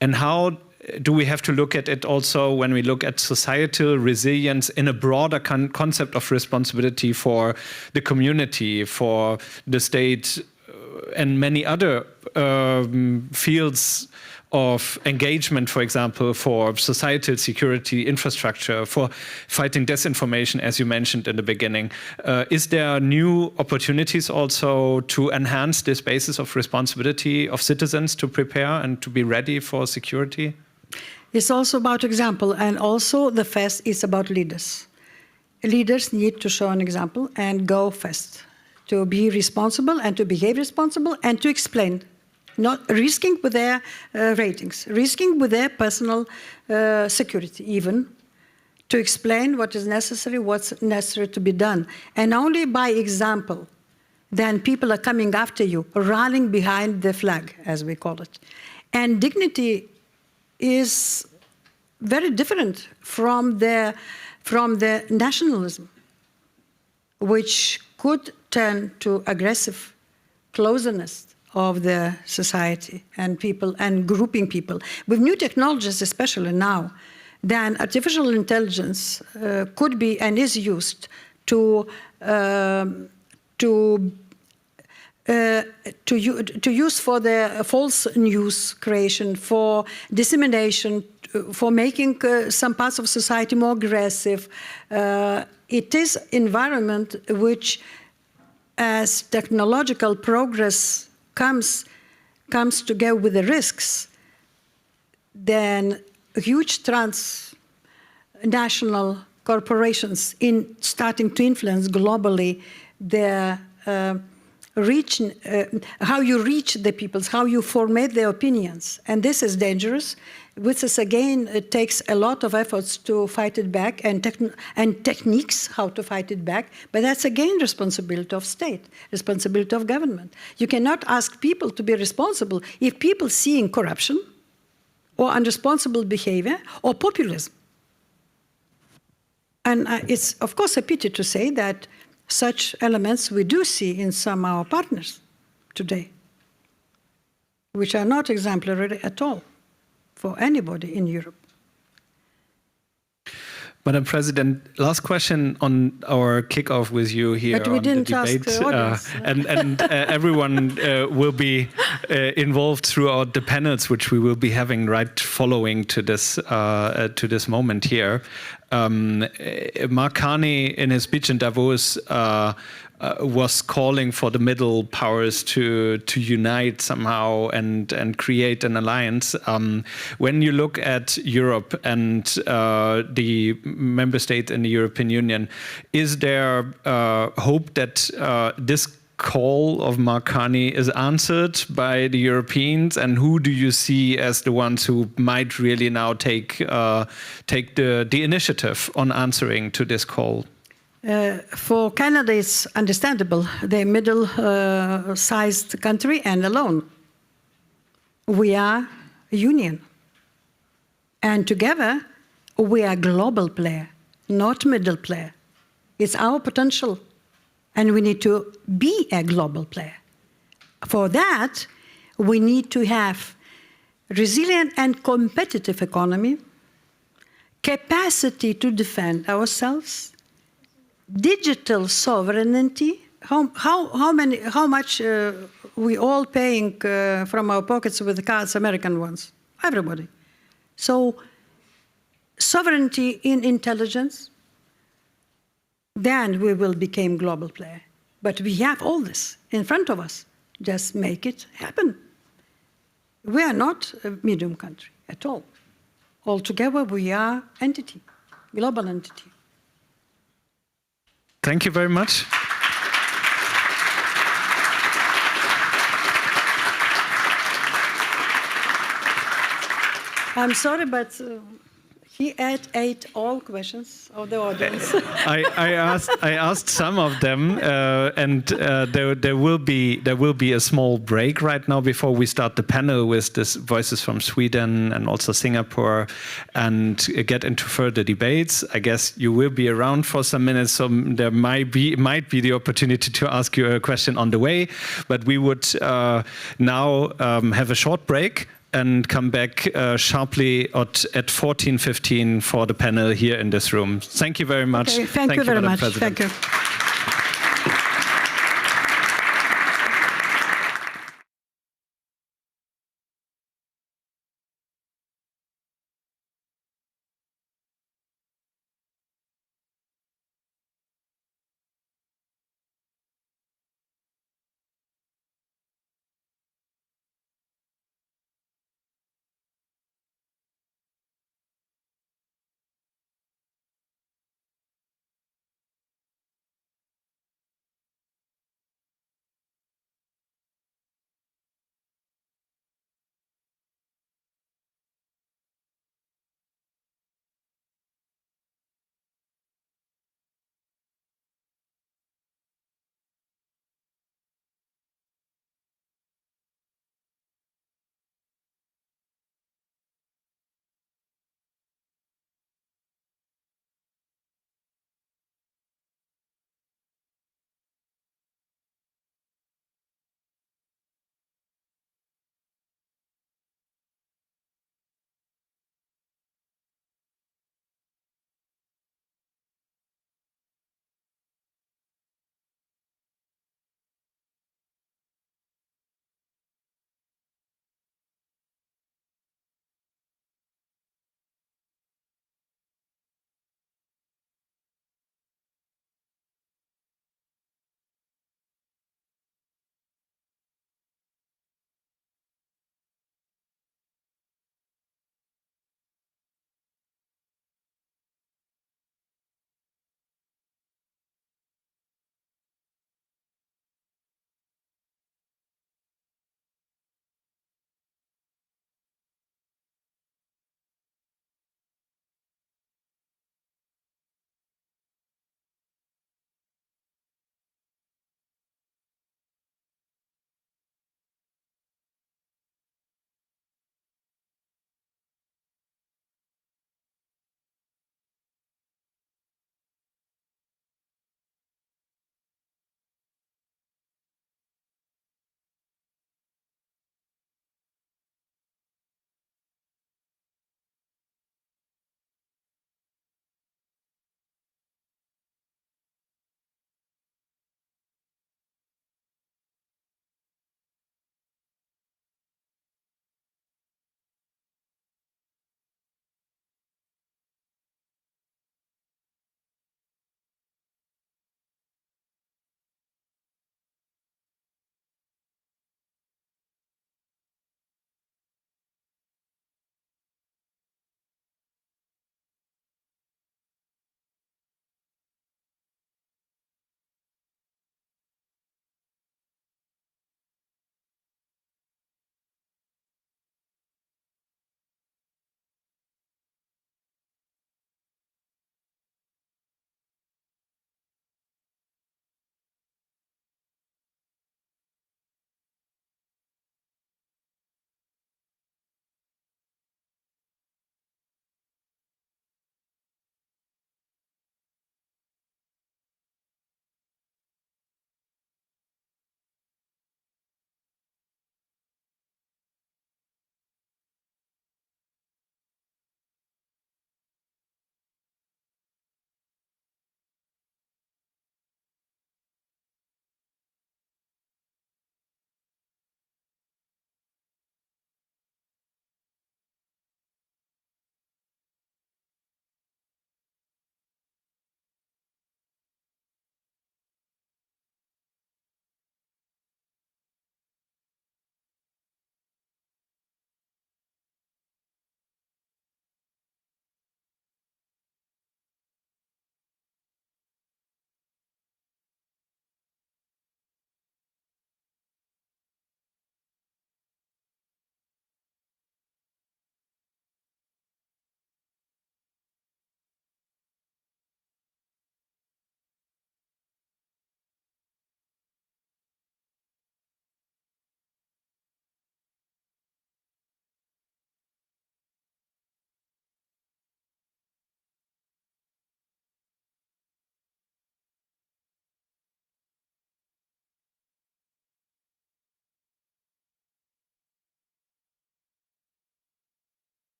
and how do we have to look at it also when we look at societal resilience in a broader concept of responsibility for the community, for the state, and many other fields of engagement, for example, for societal security infrastructure, for fighting disinformation, as you mentioned in the beginning. Is there new opportunities also to enhance this basis of responsibility of citizens to prepare and to be ready for security? It's also about example, and also the first is about leaders. Leaders need to show an example and go first, to be responsible and to behave responsible and to explain, not risking with their ratings, risking with their personal security even, to explain what is necessary, what's necessary to be done. And only by example, then people are coming after you, rallying behind the flag, as we call it. And dignity is very different from the nationalism, which could turn to aggressive closeness of the society and people and grouping people. With new technologies, especially now, then artificial intelligence could be and is used to use for the false news creation, for dissemination, for making some parts of society more aggressive. It is environment which, as technological progress comes together with the risks, then huge transnational corporations starting to influence globally their how you reach the peoples, how you formate their opinions. And this is dangerous which is again, it takes a lot of efforts to fight it back and techniques how to fight it back. But that's again responsibility of state, responsibility of government. You cannot ask people to be responsible if people seeing corruption or unresponsible behavior or populism. And it's, of course, a pity to say that such elements we do see in some of our partners today, which are not exemplary at all for anybody in Europe. Madam President, last question on our kickoff with you here But we on didn't the ask debate, the audience. and everyone will be involved throughout the panels, which we will be having right following to this moment here. Mark Carney, in his speech in Davos, was calling for the middle powers to unite somehow and create an alliance. When you look at Europe and the member states in the European Union, is there hope that this call of Mark Carney is answered by the Europeans, and who do you see as the ones who might really now take the initiative on answering to this call? For Canada, it's understandable. They're a middle-sized country and alone. We are a union. And together, we are a global player, not middle player. It's our potential, and we need to be a global player. For that, we need to have resilient and competitive economy, capacity to defend ourselves, digital sovereignty. How much we all paying from our pockets with the cards, American ones? Everybody. So sovereignty in intelligence, then we will become global player. But we have all this in front of us. Just make it happen. We are not a medium country at all. Altogether, we are entity, global entity. Thank you very much. I'm sorry, but he ate all questions of the audience. I asked some of them, and there will be a small break right now before we start the panel with this voices from Sweden and also Singapore, and get into further debates. I guess you will be around for some minutes, so there might be the opportunity to ask you a question on the way. But we would now have a short break and come back sharply at 14:15 for the panel here in this room. Thank you very much. Okay, thank you very Madam much. President. Thank you.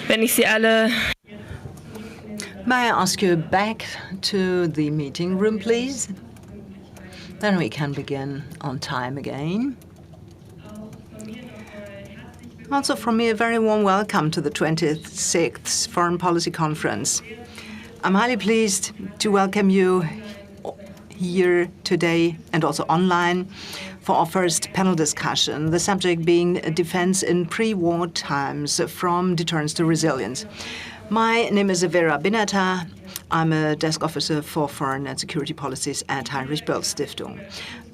Wenn ich Sie alle May I ask you back to the meeting room, please? Then we can begin on time again. Also from me, a very warm welcome to the 26th Foreign Policy Conference. I'm highly pleased to welcome you here today and also online for our first panel discussion, the subject being defense in pre-war times, from deterrence to resilience. My name is Vera Binata. I'm a desk officer for foreign and security policies at Heinrich-Böll-Stiftung.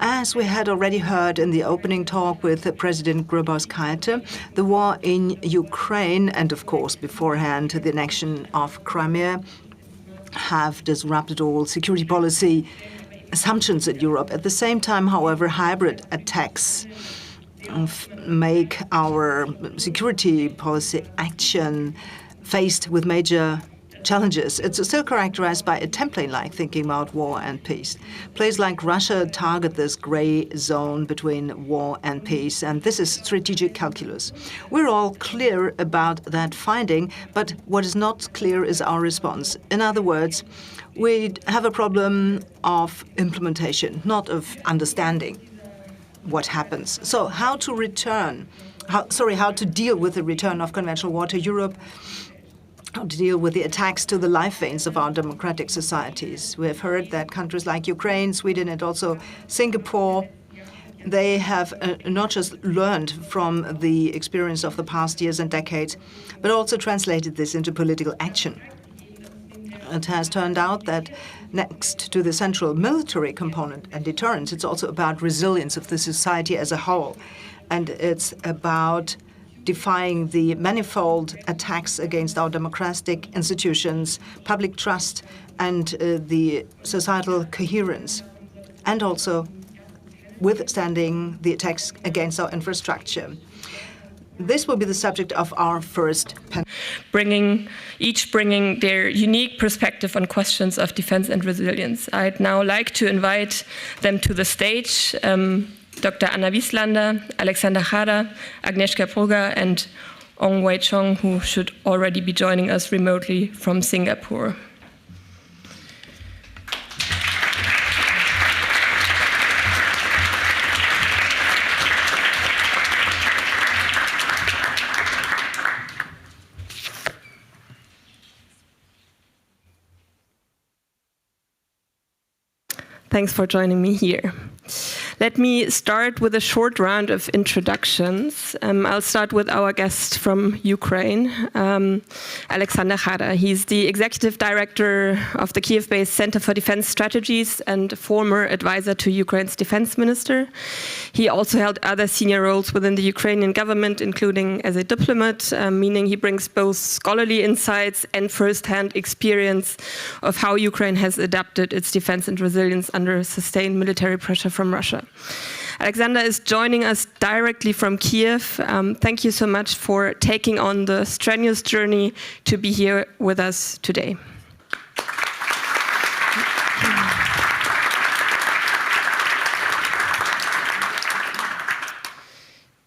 As we had already heard in the opening talk with President Grybauskaite, the war in Ukraine and, of course, beforehand, the annexion of Crimea have disrupted all security policy assumptions in Europe. At the same time, however, hybrid attacks make our security policy action faced with major challenges. It's still characterized by a template-like thinking about war and peace. Players like Russia target this gray zone between war and peace, and this is strategic calculus. We're all clear about that finding, but what is not clear is our response. In other words, we have a problem of implementation, not of understanding what happens. So how to deal with the return of conventional war to Europe, how to deal with the attacks to the life veins of our democratic societies. We have heard that countries like Ukraine, Sweden, and also Singapore, they have not just learned from the experience of the past years and decades, but also translated this into political action. It has turned out that next to the central military component and deterrence, it's also about resilience of the society as a whole. And it's about defying the manifold attacks against our democratic institutions, public trust, and the societal coherence, and also withstanding the attacks against our infrastructure. This will be the subject of our first panel. bringing their unique perspective on questions of defense and resilience. I'd now like to invite them to the stage. Dr. Anna Wieslander, Alexander Chada, Agnieszka Pruga, and Ong Wei Chong, who should already be joining us remotely from Singapore. Thanks for joining me here. Let me start with a short round of introductions. I'll start with our guest from Ukraine, Alexander Chada. He's the executive director of the Kiev-based Center for Defense Strategies and former advisor to Ukraine's defense minister. He also held other senior roles within the Ukrainian government, including as a diplomat, meaning he brings both scholarly insights and first-hand experience of how Ukraine has adapted its defense and resilience under sustained military pressure from Russia. Alexander is joining us directly from Kiev. Thank you so much for taking on the strenuous journey to be here with us today.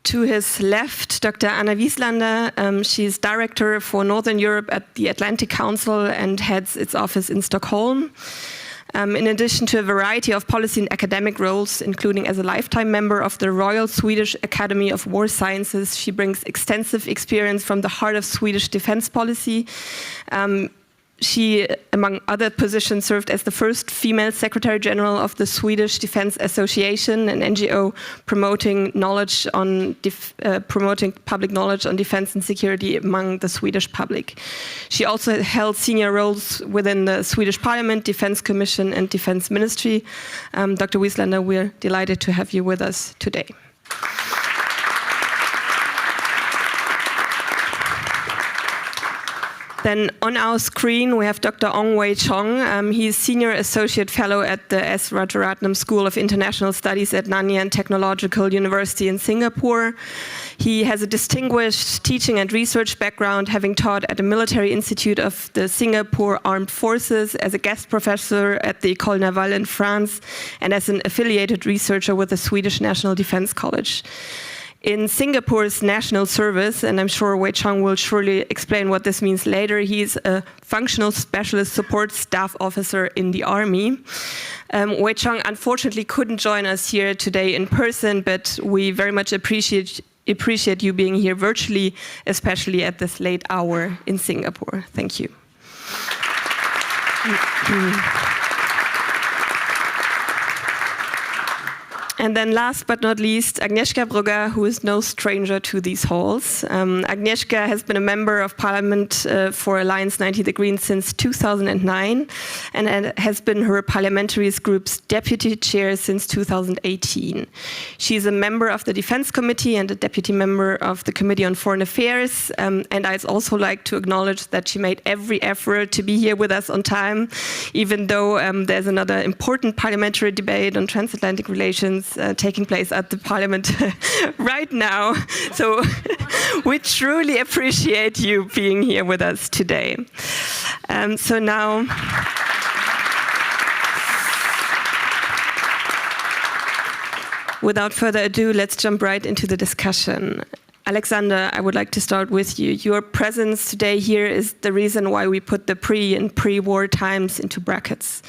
To his left, Dr. Anna Wieslander. She's director for Northern Europe at the Atlantic Council and heads its office in Stockholm. In addition to a variety of policy and academic roles, including as a lifetime member of the Royal Swedish Academy of War Sciences, she brings extensive experience from the heart of Swedish defense policy. She, among other positions, served as the first female Secretary General of the Swedish Defense Association, an NGO promoting public knowledge on defense and security among the Swedish public. She also held senior roles within the Swedish Parliament, Defense Commission, and Defense Ministry. Dr. Wieslander, we're delighted to have you with us today. Then on our screen, we have Dr. Ong Wei Chong. He's Senior Associate Fellow at the S. Rajaratnam School of International Studies at Nanyang Technological University in Singapore. He has a distinguished teaching and research background, having taught at the Military Institute of the Singapore Armed Forces, as a guest professor at the École Navale in France, and as an affiliated researcher with the Swedish National Defense College. In Singapore's national service, and I'm sure Wei Chong will surely explain what this means later, he's a functional specialist support staff officer in the army. Wei Chong unfortunately couldn't join us here today in person, but we very much appreciate you being here virtually, especially at this late hour in Singapore. Thank you. And then last but not least, Agnieszka Brugger, who is no stranger to these halls. Agnieszka has been a member of Parliament for Alliance 90 the Greens since 2009 and has been her parliamentary group's deputy chair since 2018. She's a member of the Defense Committee and a deputy member of the Committee on Foreign Affairs. And I'd also like to acknowledge that she made every effort to be here with us on time, even though there's another important parliamentary debate on transatlantic relations taking place at the Parliament right now. So we truly appreciate you being here with us today. So now, without further ado, let's jump right into the discussion. Alexander, I would like to start with you. Your presence today here is the reason why we put the pre and pre-war times into brackets.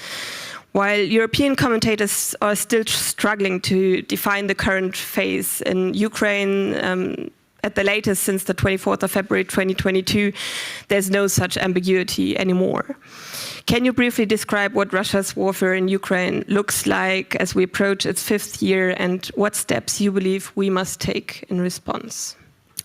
While European commentators are still struggling to define the current phase in Ukraine, at the latest since the 24th of February 2022, there's no such ambiguity anymore. Can you briefly describe what Russia's warfare in Ukraine looks like as we approach its 5th year and what steps you believe we must take in response?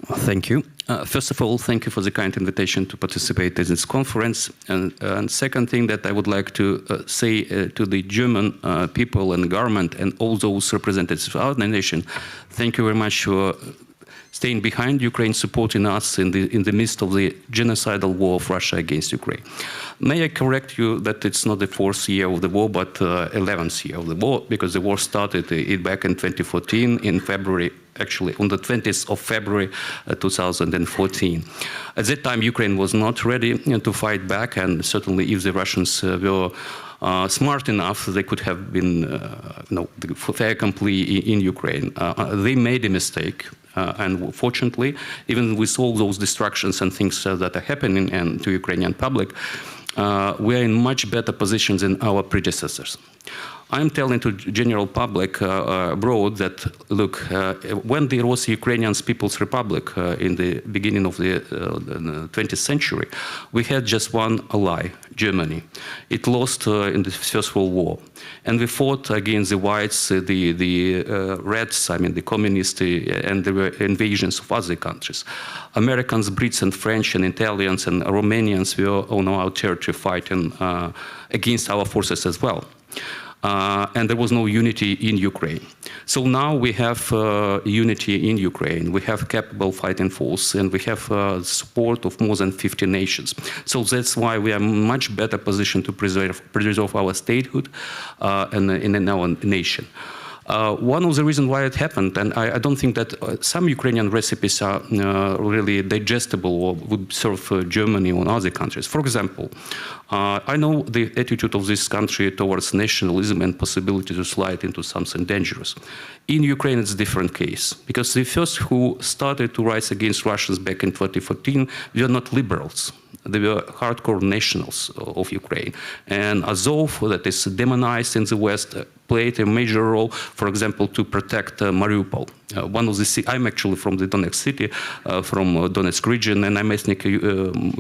Thank you. First of all, thank you for the kind invitation to participate in this conference. And second thing that I would like to say to the German people and government and all those representatives of our nation, thank you very much for staying behind Ukraine, supporting us in the midst of the genocidal war of Russia against Ukraine. May I correct you that it's not the 4th year of the war, but 11th year of the war, because the war started back in 2014 in February. Actually, on the 20th of February 2014. At that time, Ukraine was not ready to fight back, and certainly if the Russians were smart enough, they could have been fait accompli in Ukraine. They made a mistake, and fortunately, even with all those destructions and things that are happening to Ukrainian public, we are in much better position than our predecessors. I'm telling to general public abroad that, look, when there was Ukrainian People's Republic in the beginning of the 20th century, we had just one ally, Germany. It lost in the First World War. And we fought against the whites, the Reds, I mean the communists, and there were invasions of other countries. Americans, Brits, and French, and Italians, and Romanians were on our territory fighting against our forces as well. And there was no unity in Ukraine. So now we have unity in Ukraine. We have capable fighting force, and we have support of more than 50 nations. So that's why we are in much better position to preserve our statehood and in our nation. One of the reasons why it happened, and I don't think that some Ukrainian recipes are really digestible or would serve Germany or other countries. For example, I know the attitude of this country towards nationalism and possibility to slide into something dangerous. In Ukraine, it's a different case, because the first who started to rise against Russians back in 2014 were not liberals. They were hardcore nationals of Ukraine. And Azov, that is demonized in the West, played a major role, for example, to protect Mariupol. One of the I'm actually from the Donetsk city, from Donetsk region, and I'm ethnic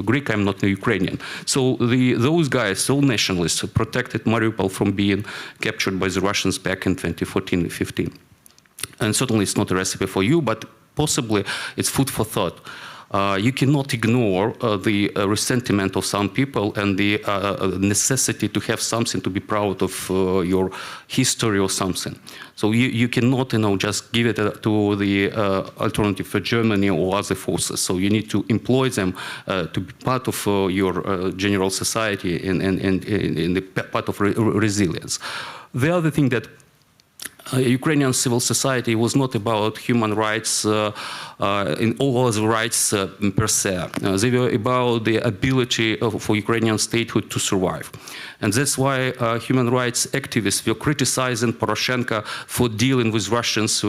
Greek, I'm not Ukrainian. So those guys, all nationalists, protected Mariupol from being captured by the Russians back in 2014-15. And certainly it's not a recipe for you, but possibly it's food for thought. You cannot ignore the resentment of some people and the necessity to have something to be proud of your history or something. So you cannot, just give it to the alternative for Germany or other forces. So you need to employ them to be part of your general society and the part of resilience. The other thing that Ukrainian civil society was not about human rights in all other rights per se. They were about the ability for Ukrainian statehood to survive. And that's why human rights activists were criticizing Poroshenko for dealing with Russians.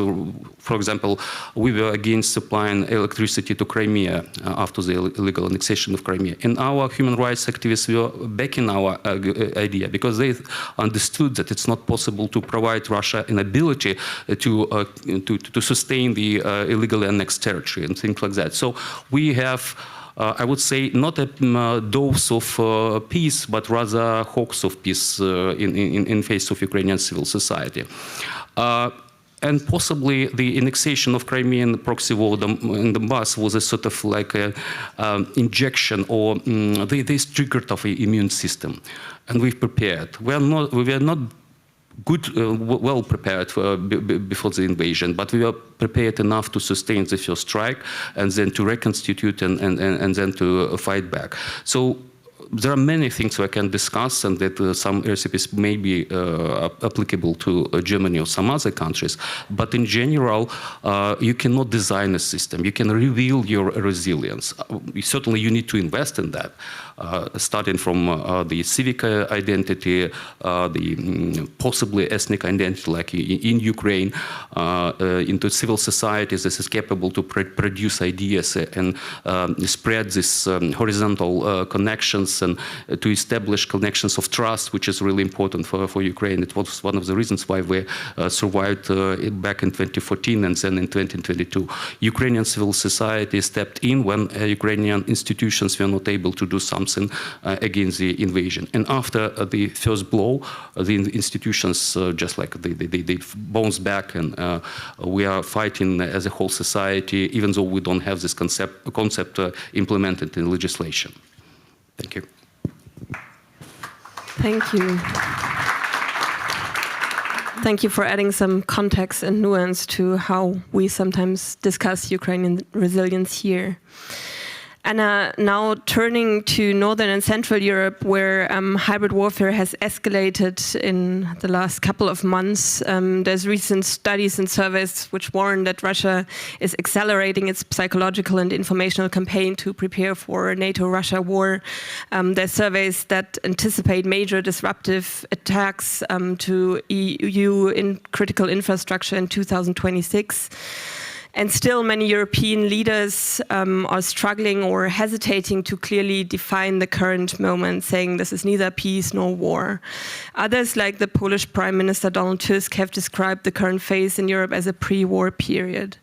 For example, we were against supplying electricity to Crimea after the illegal annexation of Crimea. And our human rights activists were backing our idea because they understood that it's not possible to provide Russia an ability to sustain the illegally annexed territory and things like that. So we have, I would say, not a dose of peace, but rather hawks of peace in face of Ukrainian civil society. And possibly the annexation of Crimean proxy war in Donbass was a sort of like an injection or this triggered of an immune system. And we've prepared. We were not well prepared before the invasion, but we were prepared enough to sustain the first strike and then to reconstitute and then to fight back. So there are many things we can discuss, and that some recipes may be applicable to Germany or some other countries. But in general, you cannot design a system. You can reveal your resilience. Certainly, you need to invest in that, starting from the civic identity, the possibly ethnic identity, like in Ukraine, into civil societies that is capable to produce ideas and spread these horizontal connections and to establish connections of trust, which is really important for Ukraine. It was one of the reasons why we survived back in 2014 and then in 2022. Ukrainian civil society stepped in when Ukrainian institutions were not able to do something against the invasion. And after the first blow, the institutions just like they bounce back, and we are fighting as a whole society, even though we don't have this concept implemented in legislation. Thank you. Thank you. Thank you for adding some context and nuance to how we sometimes discuss Ukrainian resilience here. And now turning to Northern and Central Europe, where hybrid warfare has escalated in the last couple of months. There's recent studies and surveys which warn that Russia is accelerating its psychological and informational campaign to prepare for a NATO-Russia war. There's surveys that anticipate major disruptive attacks to EU in critical infrastructure in 2026. And still many European leaders are struggling or hesitating to clearly define the current moment, saying this is neither peace nor war. Others, like the Polish Prime Minister Donald Tusk, have described the current phase in Europe as a pre-war period.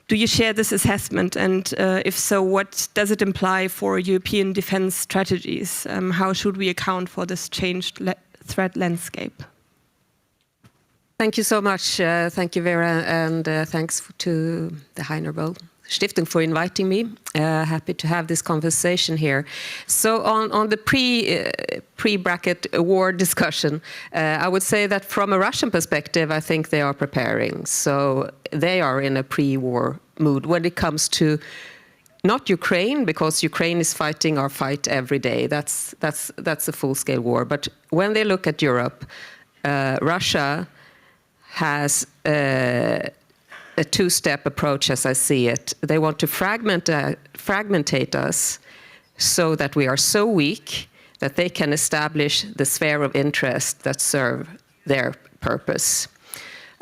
Do you share this assessment? And if so, what does it imply for European defense strategies? How should we account for this changed threat landscape? Thank you so much. Thank you, Vera, and thanks to the Heinrich-Böll-Stiftung for inviting me. Happy to have this conversation here. So on the pre-bracket war discussion, I would say that from a Russian perspective, I think they are preparing. So they are in a pre-war mood when it comes to not Ukraine, because Ukraine is fighting our fight every day. That's a full-scale war. But when they look at Europe, Russia has a two-step approach, as I see it. They want to fragmentate us so that we are so weak that they can establish the sphere of interest that serve their purpose.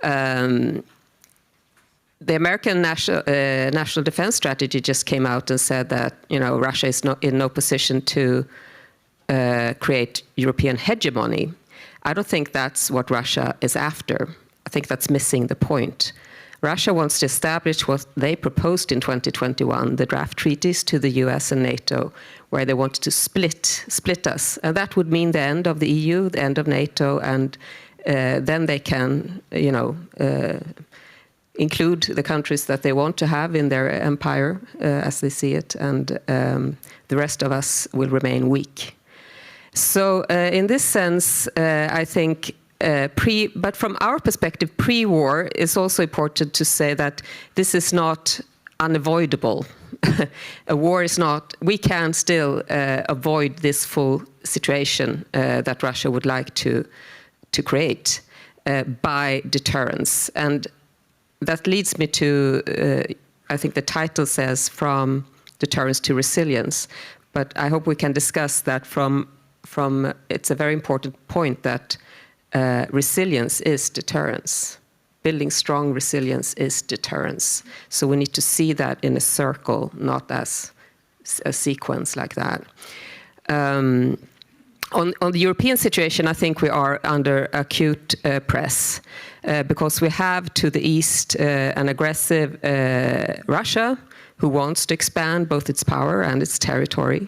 The American National Defense Strategy just came out and said that, you know, Russia is in no position to create European hegemony. I don't think that's what Russia is after. I think that's missing the point. Russia wants to establish what they proposed in 2021, the draft treaties to the US and NATO, where they wanted to split us. And that would mean the end of the EU, the end of NATO, and then they can, you know, include the countries that they want to have in their empire, as they see it, and the rest of us will remain weak. So in this sense, I think but from our perspective, pre-war is also important to say that this is not unavoidable. A war is not, we can still avoid this full situation that Russia would like to create. by deterrence. And that leads me to, I think the title says, from deterrence to resilience. But I hope we can discuss that from it's a very important point that resilience is deterrence. Building strong resilience is deterrence. So we need to see that in a circle, not as a sequence like that. On the European situation, I think we are under acute press because we have to the east an aggressive Russia who wants to expand both its power and its territory.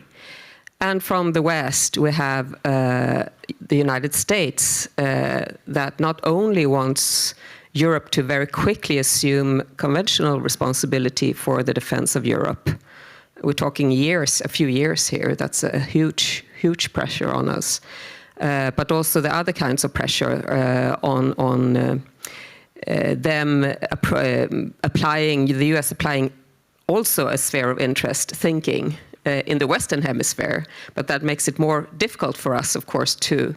And from the west, we have the United States that not only wants Europe to very quickly assume conventional responsibility for the defense of Europe. We're talking years, a few years here. That's a huge, huge pressure on us. But also the other kinds of pressure on them applying, the US applying also a sphere of interest thinking in the Western Hemisphere, but that makes it more difficult for us, of course, to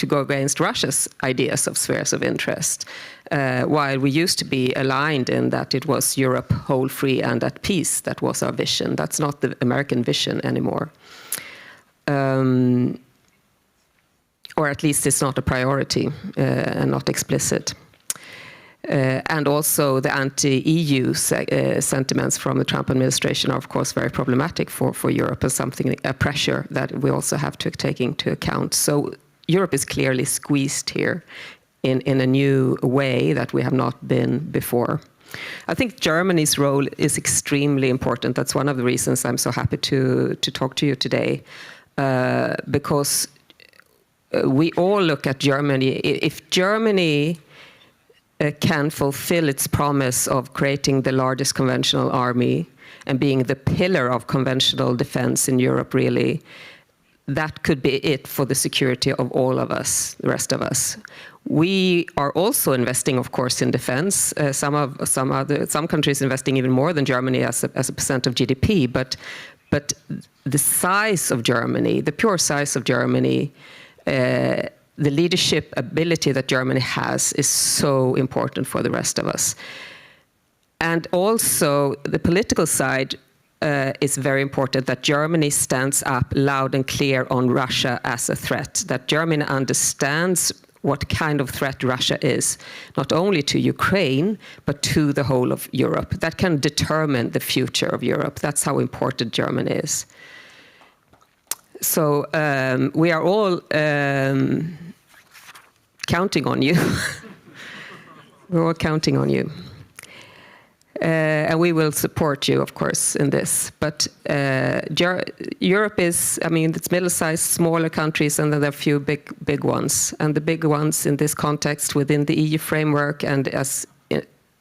go against Russia's ideas of spheres of interest, while we used to be aligned in that it was Europe whole, free, and at peace. That was our vision. That's not the American vision anymore. Or at least it's not a priority and not explicit. And also the anti-EU sentiments from the Trump administration are, of course, very problematic for Europe and a pressure that we also have to take into account. So Europe is clearly squeezed here in a new way that we have not been before. I think Germany's role is extremely important. That's one of the reasons I'm so happy to talk to you today, because we all look at Germany. If Germany can fulfill its promise of creating the largest conventional army and being the pillar of conventional defense in Europe, really, that could be it for the security of all of us, the rest of us. We are also investing, of course, in defense. Some countries investing even more than Germany as a percent of GDP. But the size of Germany, the pure size of Germany, the leadership ability that Germany has is so important for the rest of us. And also the political side is very important, that Germany stands up loud and clear on Russia as a threat, that Germany understands what kind of threat Russia is, not only to Ukraine, but to the whole of Europe. That can determine the future of Europe. That's how important Germany is. So we are all counting on you. We're all counting on you. And we will support you, of course, in this. But Europe is, I mean, it's middle-sized, smaller countries, and then there are a few big ones. And the big ones in this context, within the EU framework and as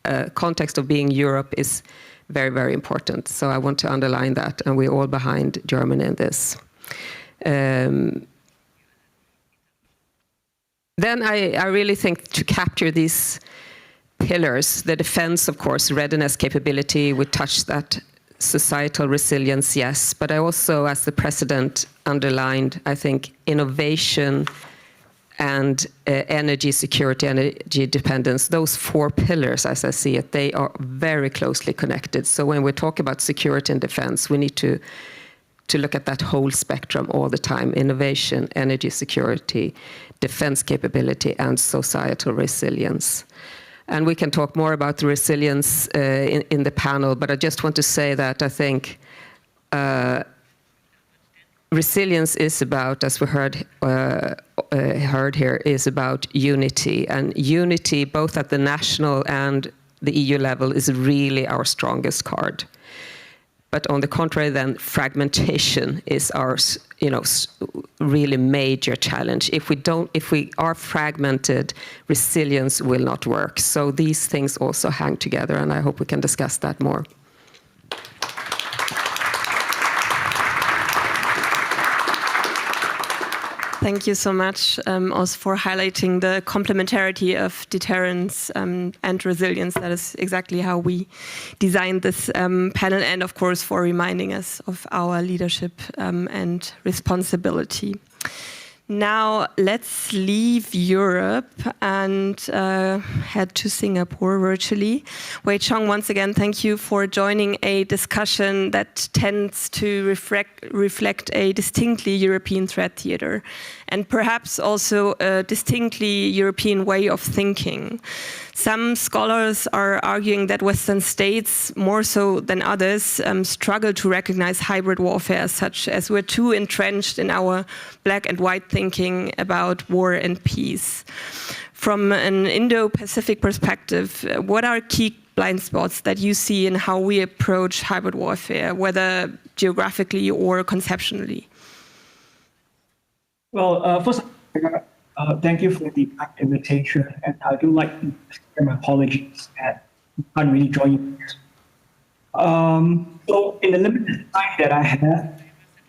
a context of being Europe, is very, very important. So I want to underline that, and we're all behind Germany in this. Then I really think to capture these pillars, the defense, of course, readiness, capability, we touched that, societal resilience, yes, but I also, as the president underlined, I think innovation and energy security, energy dependence, those four pillars, as I see it, they are very closely connected. So when we talk about security and defense, we need to look at that whole spectrum all the time: innovation, energy security, defense capability, and societal resilience. And we can talk more about the resilience in the panel, but I just want to say that I think resilience is about, as we heard here, is about unity. And unity, both at the national and the EU level, is really our strongest card. But on the contrary, then fragmentation is our, really major challenge. If we are fragmented, resilience will not work. So these things also hang together, and I hope we can discuss that more. Thank you so much also for highlighting the complementarity of deterrence and resilience. That is exactly how we designed this panel, and of course for reminding us of our leadership and responsibility. Now let's leave Europe and head to Singapore virtually. Wei Chong, once again, thank you for joining a discussion that tends to reflect a distinctly European threat theater and perhaps also a distinctly European way of thinking. Some scholars are arguing that Western states, more so than others, struggle to recognize hybrid warfare as such, as we're too entrenched in our black and white thinking about war and peace. From an Indo-Pacific perspective, what are key blind spots that you see in how we approach hybrid warfare, whether geographically or conceptually? Well, first, thank you for the invitation, and I do like to extend my apologies that I can't really join you. So, in the limited time that I have,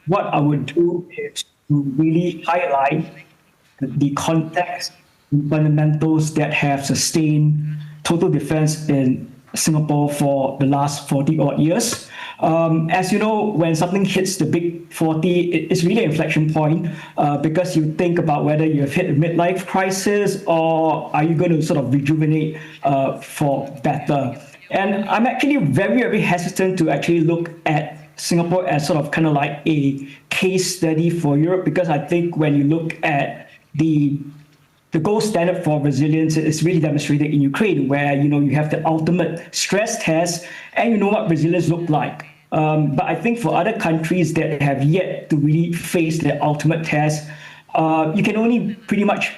what I would do is to really highlight the context and fundamentals that have sustained total defense in Singapore for the last 40-odd years. As you know, when something hits the big 40, it's really an inflection point because you think about whether you have hit a midlife crisis or are you going to sort of rejuvenate for better. And I'm actually very, very hesitant to actually look at Singapore as sort of kind of like a case study for Europe, because I think when you look at the gold standard for resilience is really demonstrated in Ukraine, where you have the ultimate stress test, and you know what resilience looked like. But I think for other countries that have yet to really face the ultimate test, you can only pretty much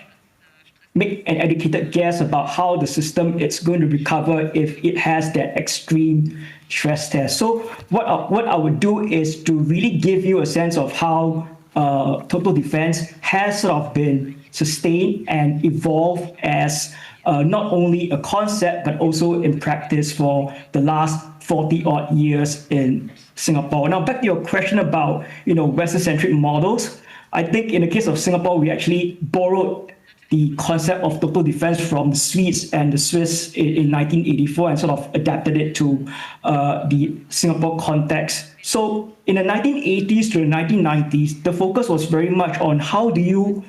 make an educated guess about how the system is going to recover if it has that extreme stress test. So what I would do is to really give you a sense of how total defense has sort of been sustained and evolved as not only a concept, but also in practice for the last 40-odd years in Singapore. Now, back to your question about Western-centric models. I think in the case of Singapore, we actually borrowed the concept of total defense from the Swedes and the Swiss in 1984 and sort of adapted it to the Singapore context. So in the 1980s to the 1990s, the focus was very much on how do you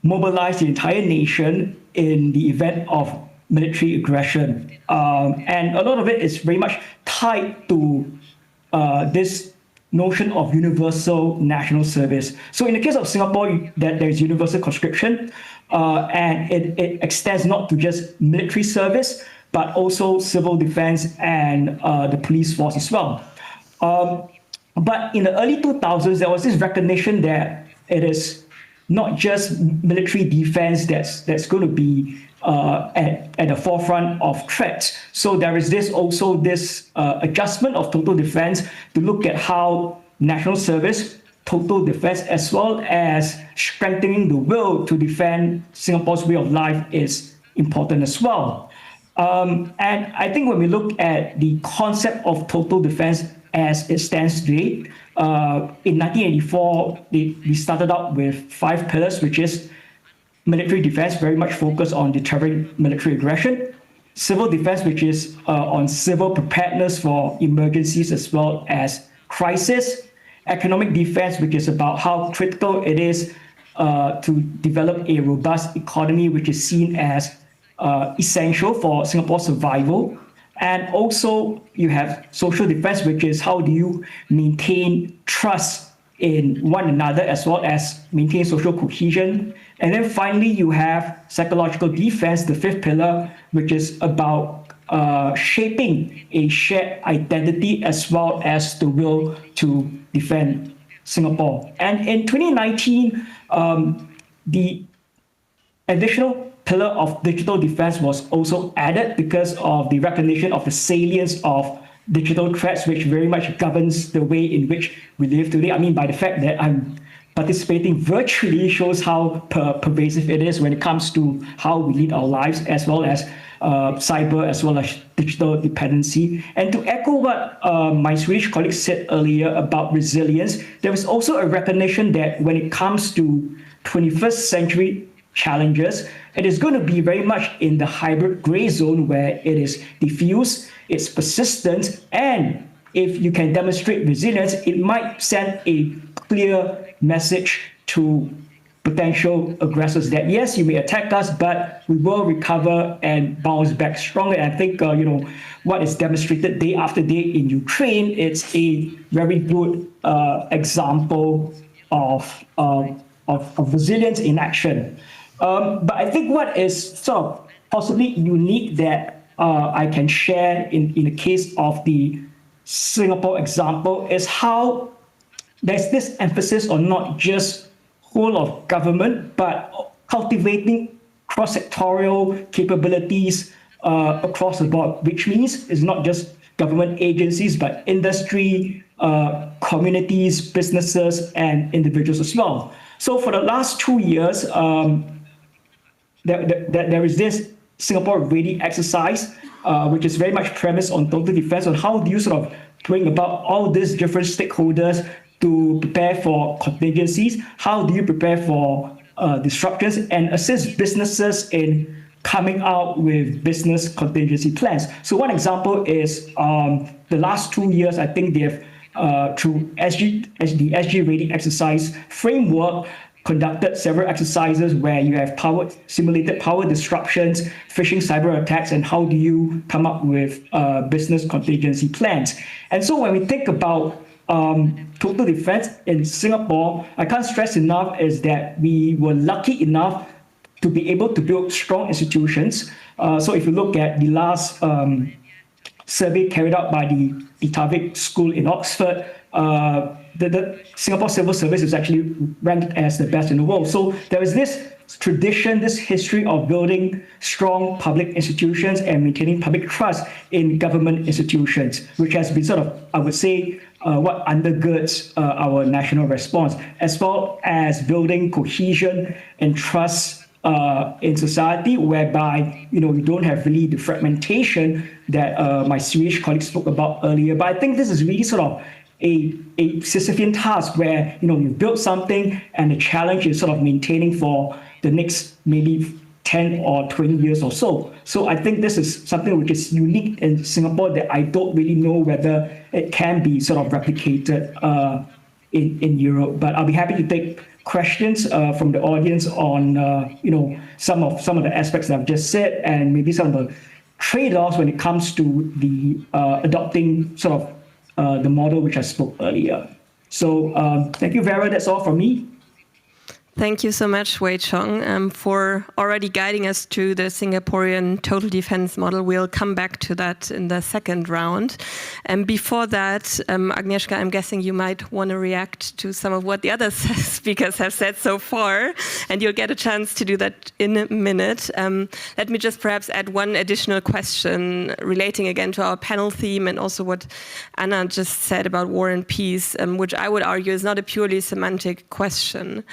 mobilize the entire nation in the event of military aggression. And a lot of it is very much tied to this notion of universal national service. So in the case of Singapore, there's universal conscription, and it extends not to just military service, but also civil defense and the police force as well. But in the early 2000s, there was this recognition that it is not just military defense that's going to be at the forefront of threats. So there is this adjustment of total defense to look at how national service, total defense, as well as strengthening the will to defend Singapore's way of life is important as well. And I think when we look at the concept of total defense as it stands today, in 1984, we started out with 5 pillars, which is military defense, very much focused on deterring military aggression. Civil defense, which is on civil preparedness for emergencies as well as crisis. Economic defense, which is about how critical it is to develop a robust economy, which is seen as essential for Singapore's survival. And also you have social defense, which is how do you maintain trust in one another as well as maintain social cohesion. And then finally, you have psychological defense, the 5th pillar, which is about shaping a shared identity as well as the will to defend Singapore. And in 2019, the additional pillar of digital defense was also added because of the recognition of the salience of digital threats, which very much governs the way in which we live today. I mean, by the fact that I'm participating virtually shows how pervasive it is when it comes to how we lead our lives, as well as cyber, as well as digital dependency. And to echo what my Swedish colleague said earlier about resilience, there is also a recognition that when it comes to 21st century challenges, it is going to be very much in the hybrid gray zone where it is diffuse, it's persistent, and if you can demonstrate resilience, it might send a clear message to potential aggressors that, yes, you may attack us, but we will recover and bounce back stronger. And I think, what is demonstrated day after day in Ukraine, it's a very good example of resilience in action. But I think what is sort of possibly unique that I can share in the case of the Singapore example is how there's this emphasis on not just whole of government, but cultivating cross-sectorial capabilities across the board, which means it's not just government agencies, but industry, communities, businesses, and individuals as well. So for the last 2 years, there is this Singapore Ready exercise, which is very much premised on total defense, on how do you sort of bring about all these different stakeholders to prepare for contingencies, how do you prepare for disruptions, and assist businesses in coming out with business contingency plans. So one example is the last 2 years, I think they have, through the SG Ready exercise framework, conducted several exercises where you have simulated power disruptions, phishing cyber attacks, and how do you come up with business contingency plans. And so when we think about total defense in Singapore, I can't stress enough is that we were lucky enough to be able to build strong institutions. So if you look at the last survey carried out by the Itavik School in Oxford, the Singapore Civil Service is actually ranked as the best in the world. So there is this tradition, this history of building strong public institutions and maintaining public trust in government institutions, which has been sort of, I would say, what undergirds our national response, as well as building cohesion and trust in society, whereby you don't have really the fragmentation that my Swedish colleagues spoke about earlier. But I think this is really sort of a Sisyphean task where you build something and the challenge is sort of maintaining for the next maybe 10 or 20 years or so. So I think this is something which is unique in Singapore that I don't really know whether it can be sort of replicated in Europe. But I'll be happy to take questions from the audience on some of the aspects that I've just said, and maybe some of the trade-offs when it comes to the adopting sort of the model which I spoke earlier. So thank you, Vera. That's all from me. Thank you so much, Wei Chong, for already guiding us to the Singaporean total defense model. We'll come back to that in the second round. And before that, Agnieszka, I'm guessing you might want to react to some of what the other speakers have said so far, and you'll get a chance to do that in a minute. Let me just perhaps add one additional question relating again to our panel theme and also what Anna just said about war and peace, which I would argue is not a purely semantic question.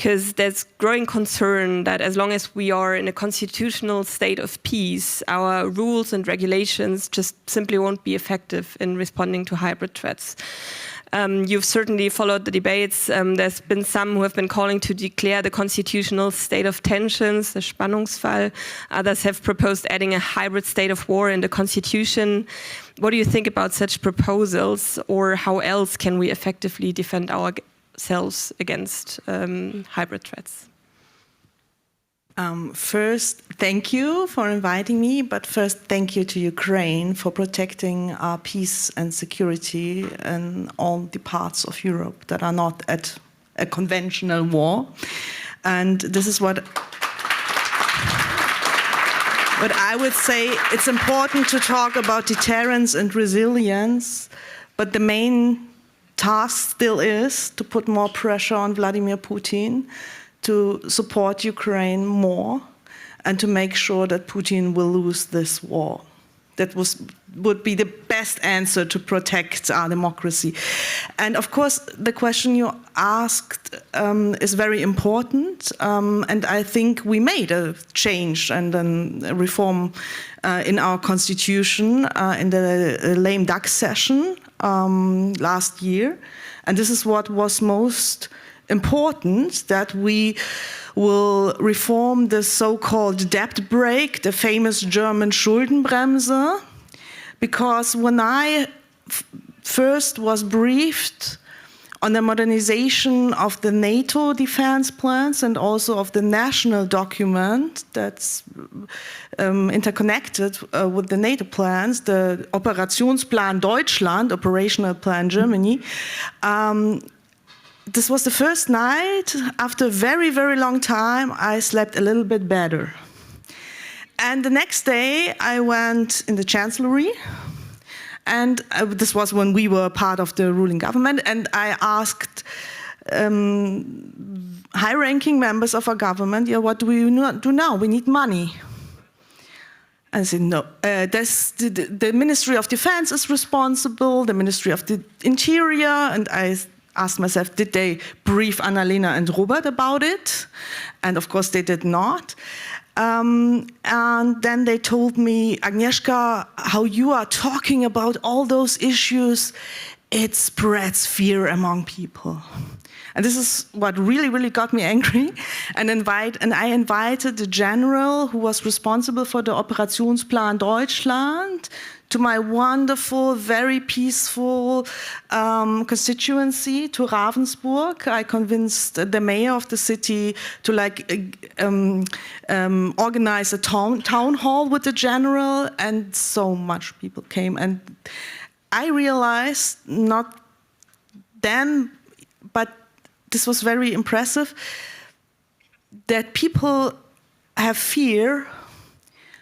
Because there's growing concern that as long as we are in a constitutional state of peace, our rules and regulations just simply won't be effective in responding to hybrid threats. You've certainly followed the debates. There's been some who have been calling to declare the constitutional state of tensions, the Spannungsfall. Others have proposed adding a hybrid state of war in the constitution. What do you think about such proposals, or how else can we effectively defend ourselves against hybrid threats? First, thank you for inviting me, but first, thank you to Ukraine for protecting our peace and security in all the parts of Europe that are not at a conventional war. And this is what I would say. It's important to talk about deterrence and resilience, but the main task still is to put more pressure on Vladimir Putin to support Ukraine more and to make sure that Putin will lose this war. That would be the best answer to protect our democracy. And of course, the question you asked is very important. And I think we made a change and a reform in our constitution in the lame duck session last year. And this is what was most important, that we will reform the so-called debt brake, the famous German Schuldenbremse, because when I first was briefed on the modernization of the NATO defense plans and also of the national document that's interconnected with the NATO plans, the Operationsplan Deutschland, Operational Plan Germany. This was the first night, after a very, very long time, I slept a little bit better. And the next day, I went in the Chancellery, and this was when we were part of the ruling government, and I asked high-ranking members of our government, yeah, what do we do now? We need money. I said, no, the Ministry of Defense is responsible, the Ministry of the Interior, and I asked myself, did they brief Annalena and Robert about it? And of course they did not. And then they told me, Agnieszka, how you are talking about all those issues, it spreads fear among people. And this is what really, really got me angry. And I invited the general who was responsible for the Operationsplan Deutschland to my wonderful, very peaceful constituency, to Ravensburg. I convinced the mayor of the city to organize a town hall with the general, and so much people came. And I realized, not then, but this was very impressive, that people have fear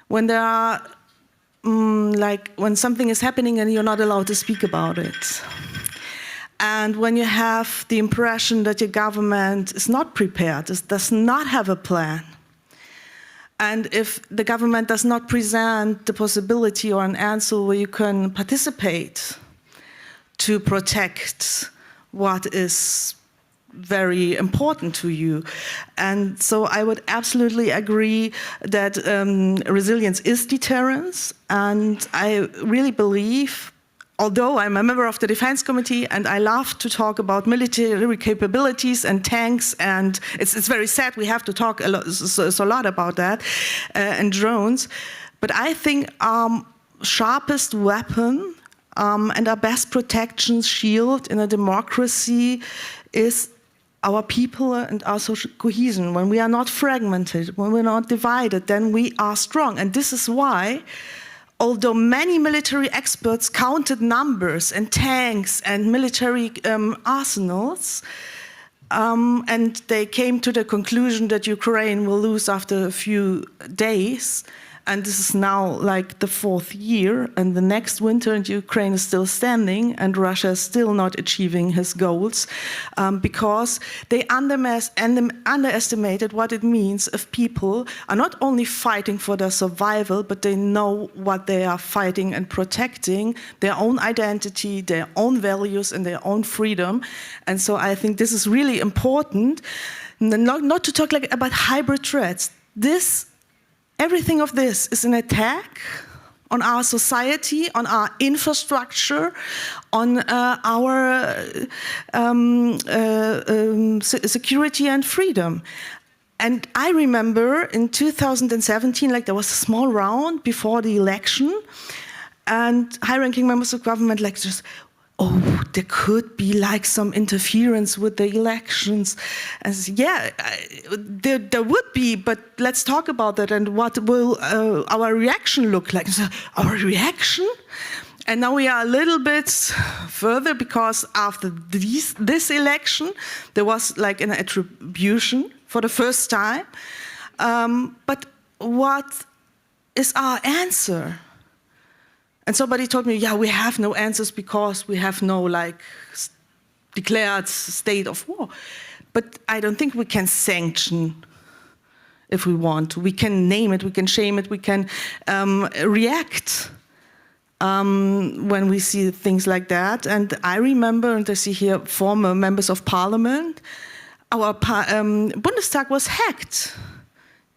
when there are when something is happening and you're not allowed to speak about it. And when you have the impression that your government is not prepared, does not have a plan, and if the government does not present the possibility or an answer where you can participate to protect what is very important to you. And so I would absolutely agree that resilience is deterrence, and I really believe, although I'm a member of the Defense Committee and I love to talk about military capabilities and tanks, and it's very sad we have to talk a lot about that, and drones, but I think our sharpest weapon and our best protection shield in a democracy is our people and our social cohesion. When we are not fragmented, when we're not divided, then we are strong. And this is why, although many military experts counted numbers and tanks and military arsenals, and they came to the conclusion that Ukraine will lose after a few days, and this is now like the 4th year, and the next winter, and Ukraine is still standing, and Russia is still not achieving his goals, because they underestimated what it means if people are not only fighting for their survival, but they know what they are fighting and protecting, their own identity, their own values, and their own freedom. And so I think this is really important, not to talk about hybrid threats. Everything of this is an attack on our society, on our infrastructure, on our security and freedom. And I remember in 2017, there was a small round before the election, and high-ranking members of government just, oh, there could be some interference with the elections. And yeah, there would be, but let's talk about that, and what will our reaction look like? So, our reaction? And now we are a little bit further, because after this election, there was an attribution for the first time. But what is our answer? And somebody told me, yeah, we have no answers because we have no declared state of war. But I don't think we can sanction if we want to. We can name it, we can shame it, we can react when we see things like that. And I remember, and I see here former members of parliament, our Bundestag was hacked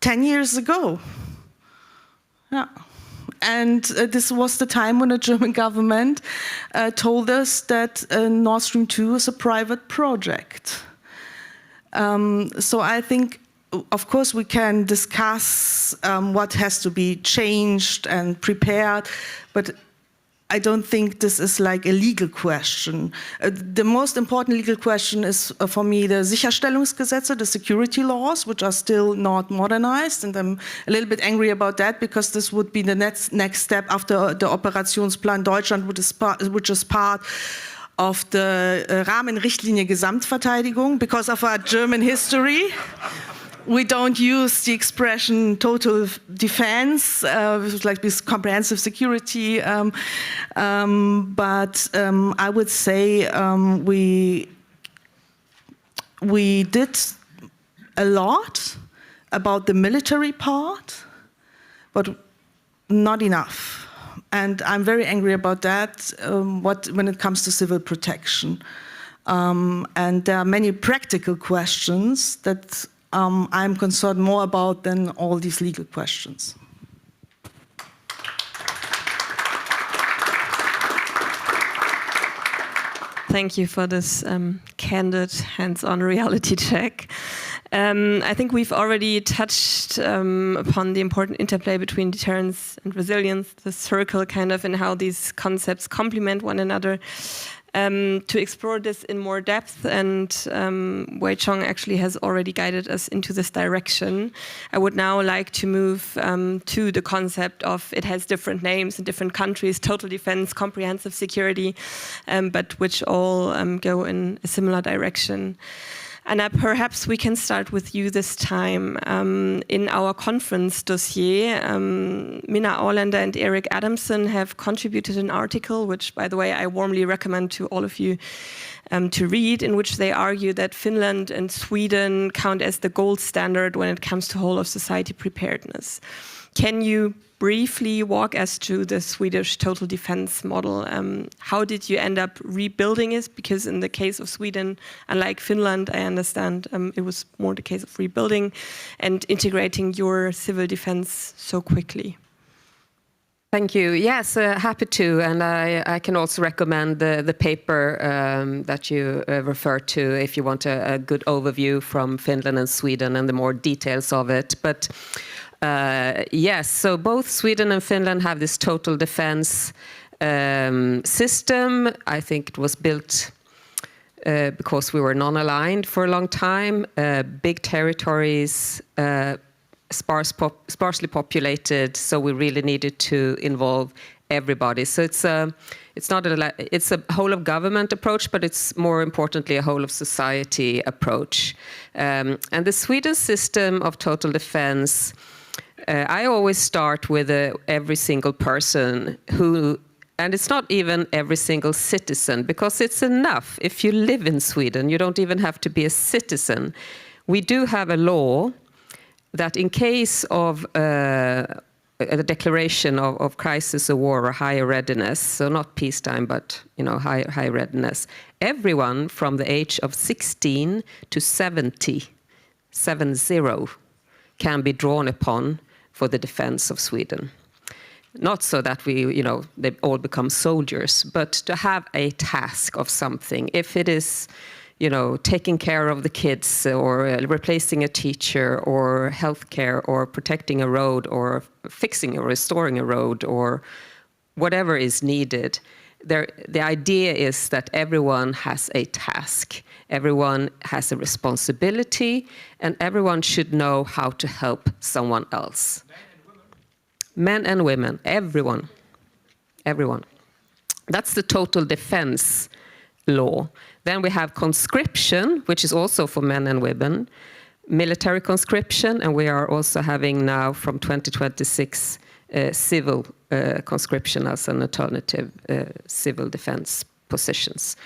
10 years ago. Yeah. And this was the time when the German government told us that Nord Stream 2 is a private project. So I think, of course, we can discuss what has to be changed and prepared, but I don't think this is like a legal question. The most important legal question is for me the Sicherstellungsgesetze, the security laws, which are still not modernized, and I'm a little bit angry about that because this would be the next step after the Operationsplan Deutschland, which is part of the Rahmenrichtlinie Gesamtverteidigung. Because of our German history, we don't use the expression total defense, like this comprehensive security, but I would say we did a lot about the military part, but not enough. And I'm very angry about that when it comes to civil protection. And there are many practical questions that I'm concerned more about than all these legal questions. Thank you for this candid, hands-on reality check. I think we've already touched upon the important interplay between deterrence and resilience, the circle kind of, and how these concepts complement one another. To explore this in more depth, and Wei Chong actually has already guided us into this direction. I would now like to move to the concept of it has different names in different countries, total defense, comprehensive security, but which all go in a similar direction. Anna, perhaps we can start with you this time. In our conference dossier, Minna Auländer and Eric Adamson have contributed an article, which, by the way, I warmly recommend to all of you to read, in which they argue that Finland and Sweden count as the gold standard when it comes to whole of society preparedness. Can you briefly walk us through the Swedish total defense model? How did you end up rebuilding it? Because in the case of Sweden, unlike Finland, I understand it was more the case of rebuilding and integrating your civil defense so quickly. Thank you. Yes, happy to. And I can also recommend the paper that you referred to if you want a good overview from Finland and Sweden and the more details of it. But yes, so both Sweden and Finland have this total defense system. I think it was built because we were non-aligned for a long time, big territories, sparsely populated, so we really needed to involve everybody. So it's a whole of government approach, but it's more importantly a whole of society approach. And the Sweden system of total defense, I always start with every single person who, and it's not even every single citizen, because it's enough if you live in Sweden. You don't even have to be a citizen. We do have a law that in case of a declaration of crisis or war or high readiness, so not peacetime, but high readiness, everyone from the age of 16 to 70 can be drawn upon for the defense of Sweden. Not so that they all become soldiers, but to have a task of something. If it is, taking care of the kids or replacing a teacher or healthcare or protecting a road or fixing or restoring a road or whatever is needed, the idea is that everyone has a task. Everyone has a responsibility, and everyone should know how to help someone else. Men and women, everyone. That's the total defense law. Then we have conscription, which is also for men and women, military conscription, and we are also having now from 2026 civil conscription as an alternative civil defense positions.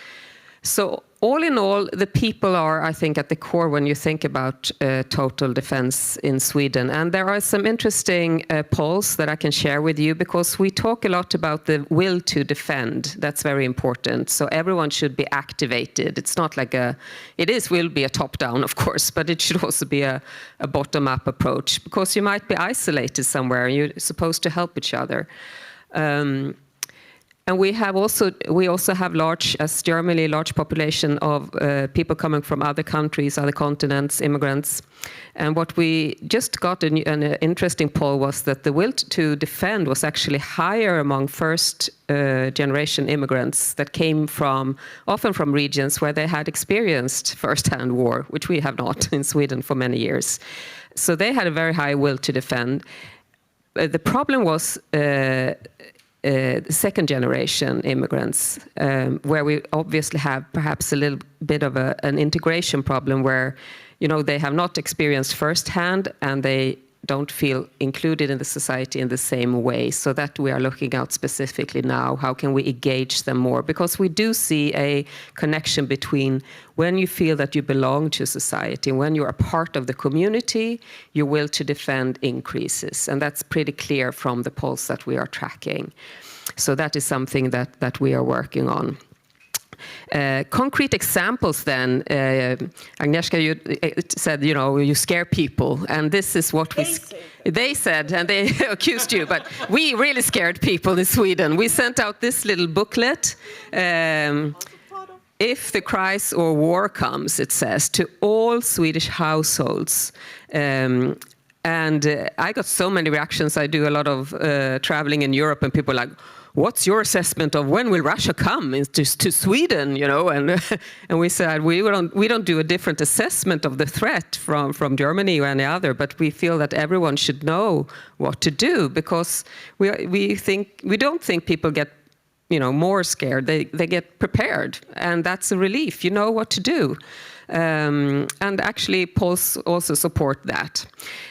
So all in all, the people are, I think, at the core when you think about total defense in Sweden. And there are some interesting polls that I can share with you, because we talk a lot about the will to defend. That's very important. So everyone should be activated. It's not like will be a top-down, of course, but it should also be a bottom-up approach, because you might be isolated somewhere and you're supposed to help each other. And we also have large, as Germany, large population of people coming from other countries, other continents, immigrants. And what we just got an interesting poll was that the will to defend was actually higher among first generation immigrants that came often from regions where they had experienced first-hand war, which we have not in Sweden for many years. So they had a very high will to defend. The problem was second generation immigrants, where we obviously have perhaps a little bit of an integration problem where, they have not experienced firsthand and they don't feel included in the society in the same way. So that we are looking at specifically now. How can we engage them more? Because we do see a connection between when you feel that you belong to society, when you are part of the community, your will to defend increases. And that's pretty clear from the polls that we are tracking. So that is something that we are working on. Concrete examples then, Agnieszka, you said, you scare people, and this is what they said, and they accused you, but we really scared people in Sweden. We sent out this little booklet, if the crisis or war comes, it says, to all Swedish households. And I got so many reactions. I do a lot of traveling in Europe, and people are like, what's your assessment of when will Russia come to Sweden, And we said, we don't do a different assessment of the threat from Germany or any other, but we feel that everyone should know what to do, because we don't think people get more scared. They get prepared, and that's a relief. You know what to do. And actually polls also support that.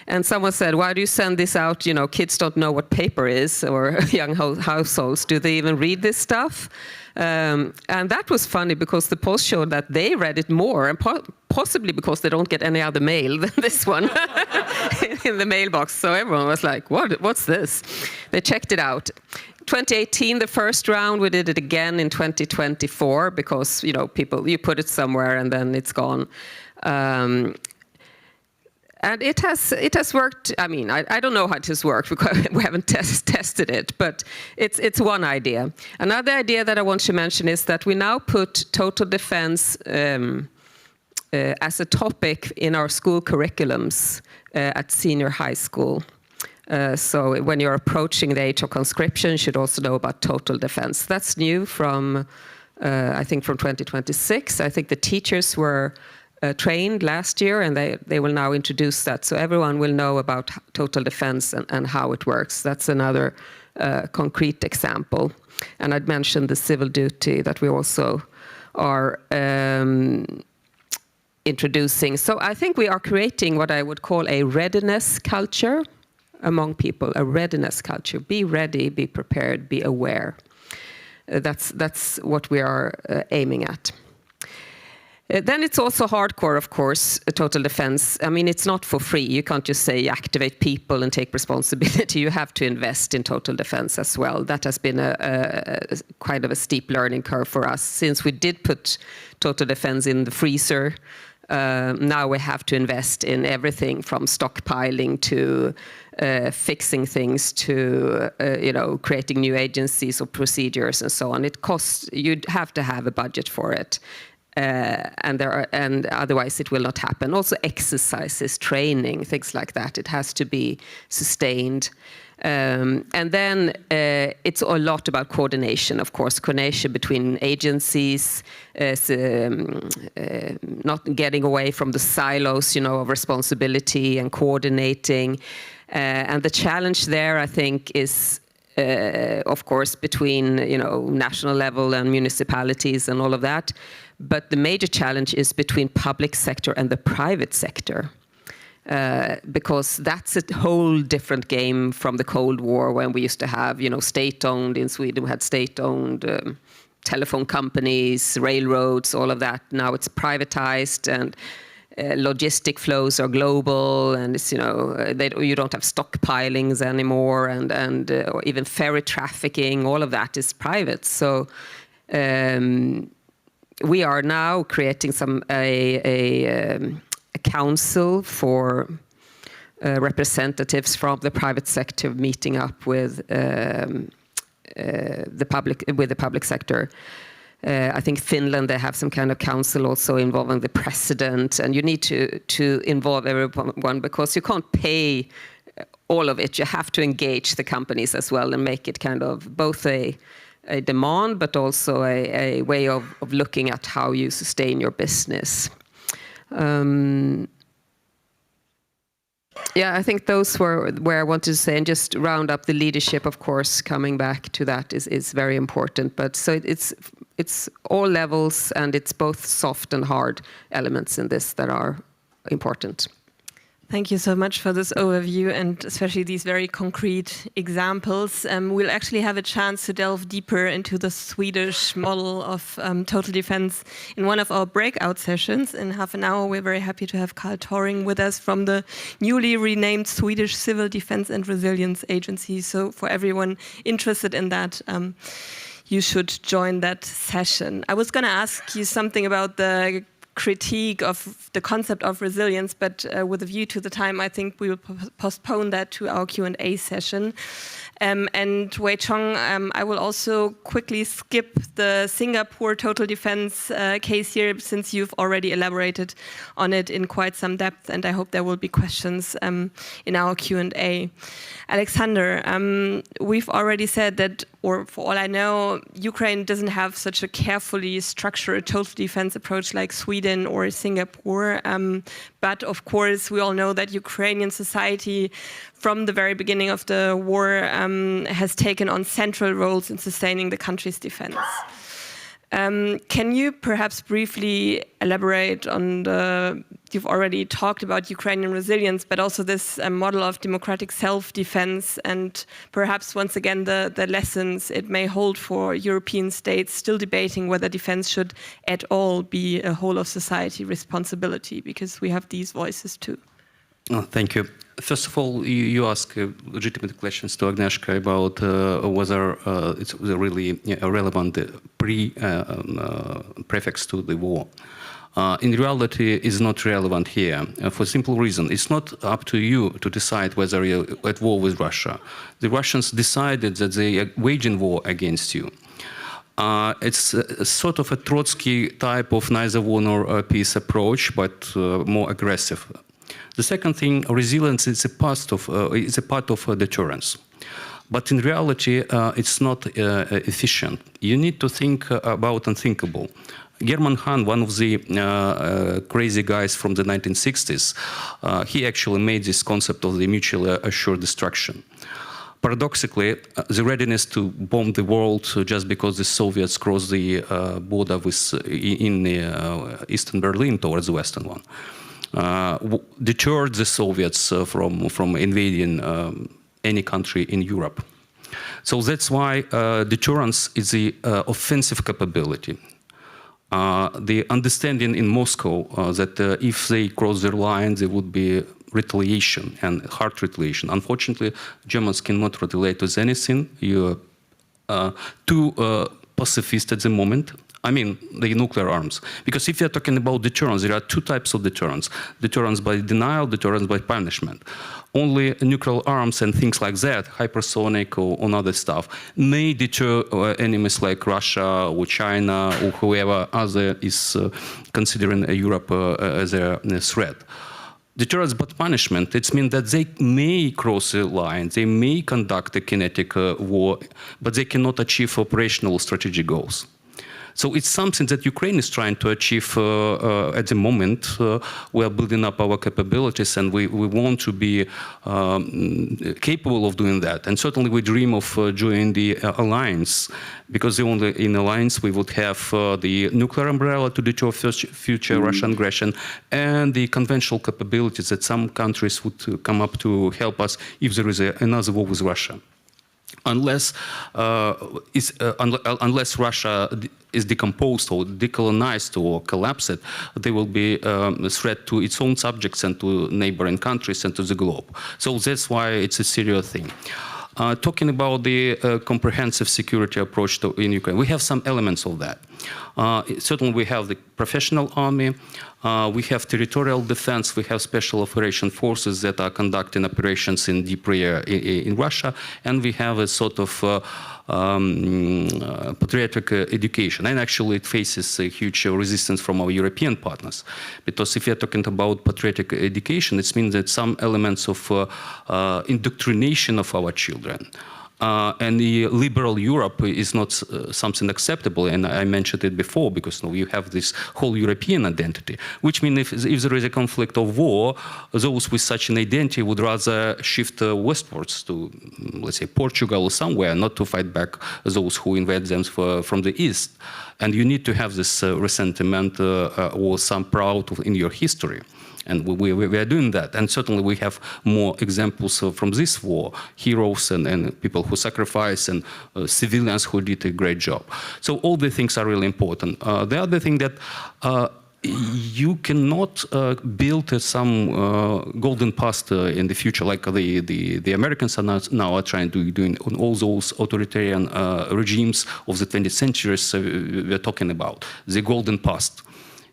And someone said, why do you send this out? Kids don't know what paper is, or young households. Do they even read this stuff? And that was funny, because the polls showed that they read it more, and possibly because they don't get any other mail than this one in the mailbox. So everyone was like, what's this? They checked it out. 2018, the first round, we did it again in 2024, because you put it somewhere and then it's gone. And it has worked. I mean, I don't know how it has worked because we haven't tested it, but it's one idea. Another idea that I want to mention is that we now put total defense as a topic in our school curriculums at senior high school. So when you're approaching the age of conscription, you should also know about total defense. That's new from, I think, from 2026. I think the teachers were trained last year, and they will now introduce that. So everyone will know about total defense and how it works. That's another concrete example. And I'd mentioned the civil duty that we also are introducing. So I think we are creating what I would call a readiness culture among people, a readiness culture. Be ready, be prepared, be aware. That's what we are aiming at. Then it's also hardcore, of course, total defense. I mean, it's not for free. You can't just say activate people and take responsibility. You have to invest in total defense as well. That has been a kind of a steep learning curve for us. Since we did put total defense in the freezer, now we have to invest in everything from stockpiling to fixing things to creating new agencies or procedures and so on. It costs. You'd have to have a budget for it, and otherwise it will not happen. Also, exercises, training, things like that. It has to be sustained. And then it's a lot about coordination, of course, coordination between agencies, not getting away from the silos, of responsibility and coordinating. And the challenge there, I think, is, of course, between, national level and municipalities and all of that. But the major challenge is between public sector and the private sector. Because that's a whole different game from the Cold War, when we used to have, state-owned. In Sweden, we had state-owned telephone companies, railroads, all of that. Now it's privatized, and logistic flows are global, and it's, you don't have stockpilings anymore, and or even ferry trafficking. All of that is private. So we are now creating a council for representatives from the private sector, meeting up with the public sector. I think Finland, they have some kind of council also involving the president, and you need to involve everyone because you can't pay all of it. You have to engage the companies as well and make it kind of both a demand, but also a way of looking at how you sustain your business. Yeah, I think those were where I wanted to say, and just round up the leadership, of course, coming back to that is very important. But so it's all levels, and it's both soft and hard elements in this that are important. Thank you so much for this overview and especially these very concrete examples. We'll actually have a chance to delve deeper into the Swedish model of total defense in one of our breakout sessions in half an hour. We're very happy to have Carl Thoring with us from the newly renamed Swedish Civil Defense and Resilience Agency. So for everyone interested in that, you should join that session. I was going to ask you something about the critique of the concept of resilience, but with a view to the time, I think we will postpone that to our Q&A session. And Wei Chong, I will also quickly skip the Singapore total defense case here, since you've already elaborated on it in quite some depth, and I hope there will be questions in our Q&A. Alexander, we've already said that, or for all I know, Ukraine doesn't have such a carefully structured total defense approach like Sweden or Singapore. But of course, we all know that Ukrainian society, from the very beginning of the war, has taken on central roles in sustaining the country's defense. Can you perhaps briefly elaborate on you've already talked about Ukrainian resilience, but also this model of democratic self-defense, and perhaps once again the lessons it may hold for European states still debating whether defense should at all be a whole of society responsibility, because we have these voices too. Oh, thank you. First of all, you ask legitimate questions to Agnieszka about whether it's really relevant prefix to the war. In reality, it's not relevant here for a simple reason. It's not up to you to decide whether you're at war with Russia. The Russians decided that they are waging war against you. It's sort of a Trotsky type of neither war nor peace approach, but more aggressive. The second thing, resilience is a part of deterrence. But in reality, it's not efficient. You need to think about unthinkable. German Hahn, one of the crazy guys from the 1960s, he actually made this concept of the mutually assured destruction. Paradoxically, the readiness to bomb the world just because the Soviets crossed the border in Eastern Berlin towards the Western one deterred the Soviets from invading any country in Europe. So that's why deterrence is the offensive capability. The understanding in Moscow that if they cross their line, there would be retaliation, and hard retaliation. Unfortunately, Germans cannot retaliate with anything. You're too pacifist at the moment. I mean, the nuclear arms. Because if you're talking about deterrence, there are two types of deterrence. Deterrence by denial, deterrence by punishment. Only nuclear arms and things like that, hypersonic or other stuff, may deter enemies like Russia or China or whoever other is considering Europe as a threat. Deterrence but punishment, it means that they may cross a line, they may conduct a kinetic war, but they cannot achieve operational strategic goals. So it's something that Ukraine is trying to achieve at the moment. We are building up our capabilities, and we want to be capable of doing that. And certainly we dream of joining the alliance, because only in alliance we would have the nuclear umbrella to deter future Russian aggression, and the conventional capabilities that some countries would come up to help us if there is another war with Russia. Unless Russia is decomposed or decolonized or collapsed, there will be a threat to its own subjects and to neighboring countries and to the globe. So that's why it's a serious thing. Talking about the comprehensive security approach in Ukraine, we have some elements of that. Certainly we have the professional army. We have territorial defense. We have special operation forces that are conducting operations in deep area in Russia. And we have a sort of patriotic education. And actually it faces a huge resistance from our European partners. Because if you're talking about patriotic education, it means that some elements of indoctrination of our children. And the liberal Europe is not something acceptable, and I mentioned it before, because you have this whole European identity, which means if there is a conflict or war, those with such an identity would rather shift westwards to, let's say, Portugal or somewhere, not to fight back those who invade them from the east. And you need to have this resentment or some pride in your history. And we are doing that. And certainly we have more examples from this war, heroes and people who sacrifice and civilians who did a great job. So all the things are really important. The other thing that you cannot build some golden past in the future, like the Americans are now trying to do on all those authoritarian regimes of the 20th century we're talking about, the golden past.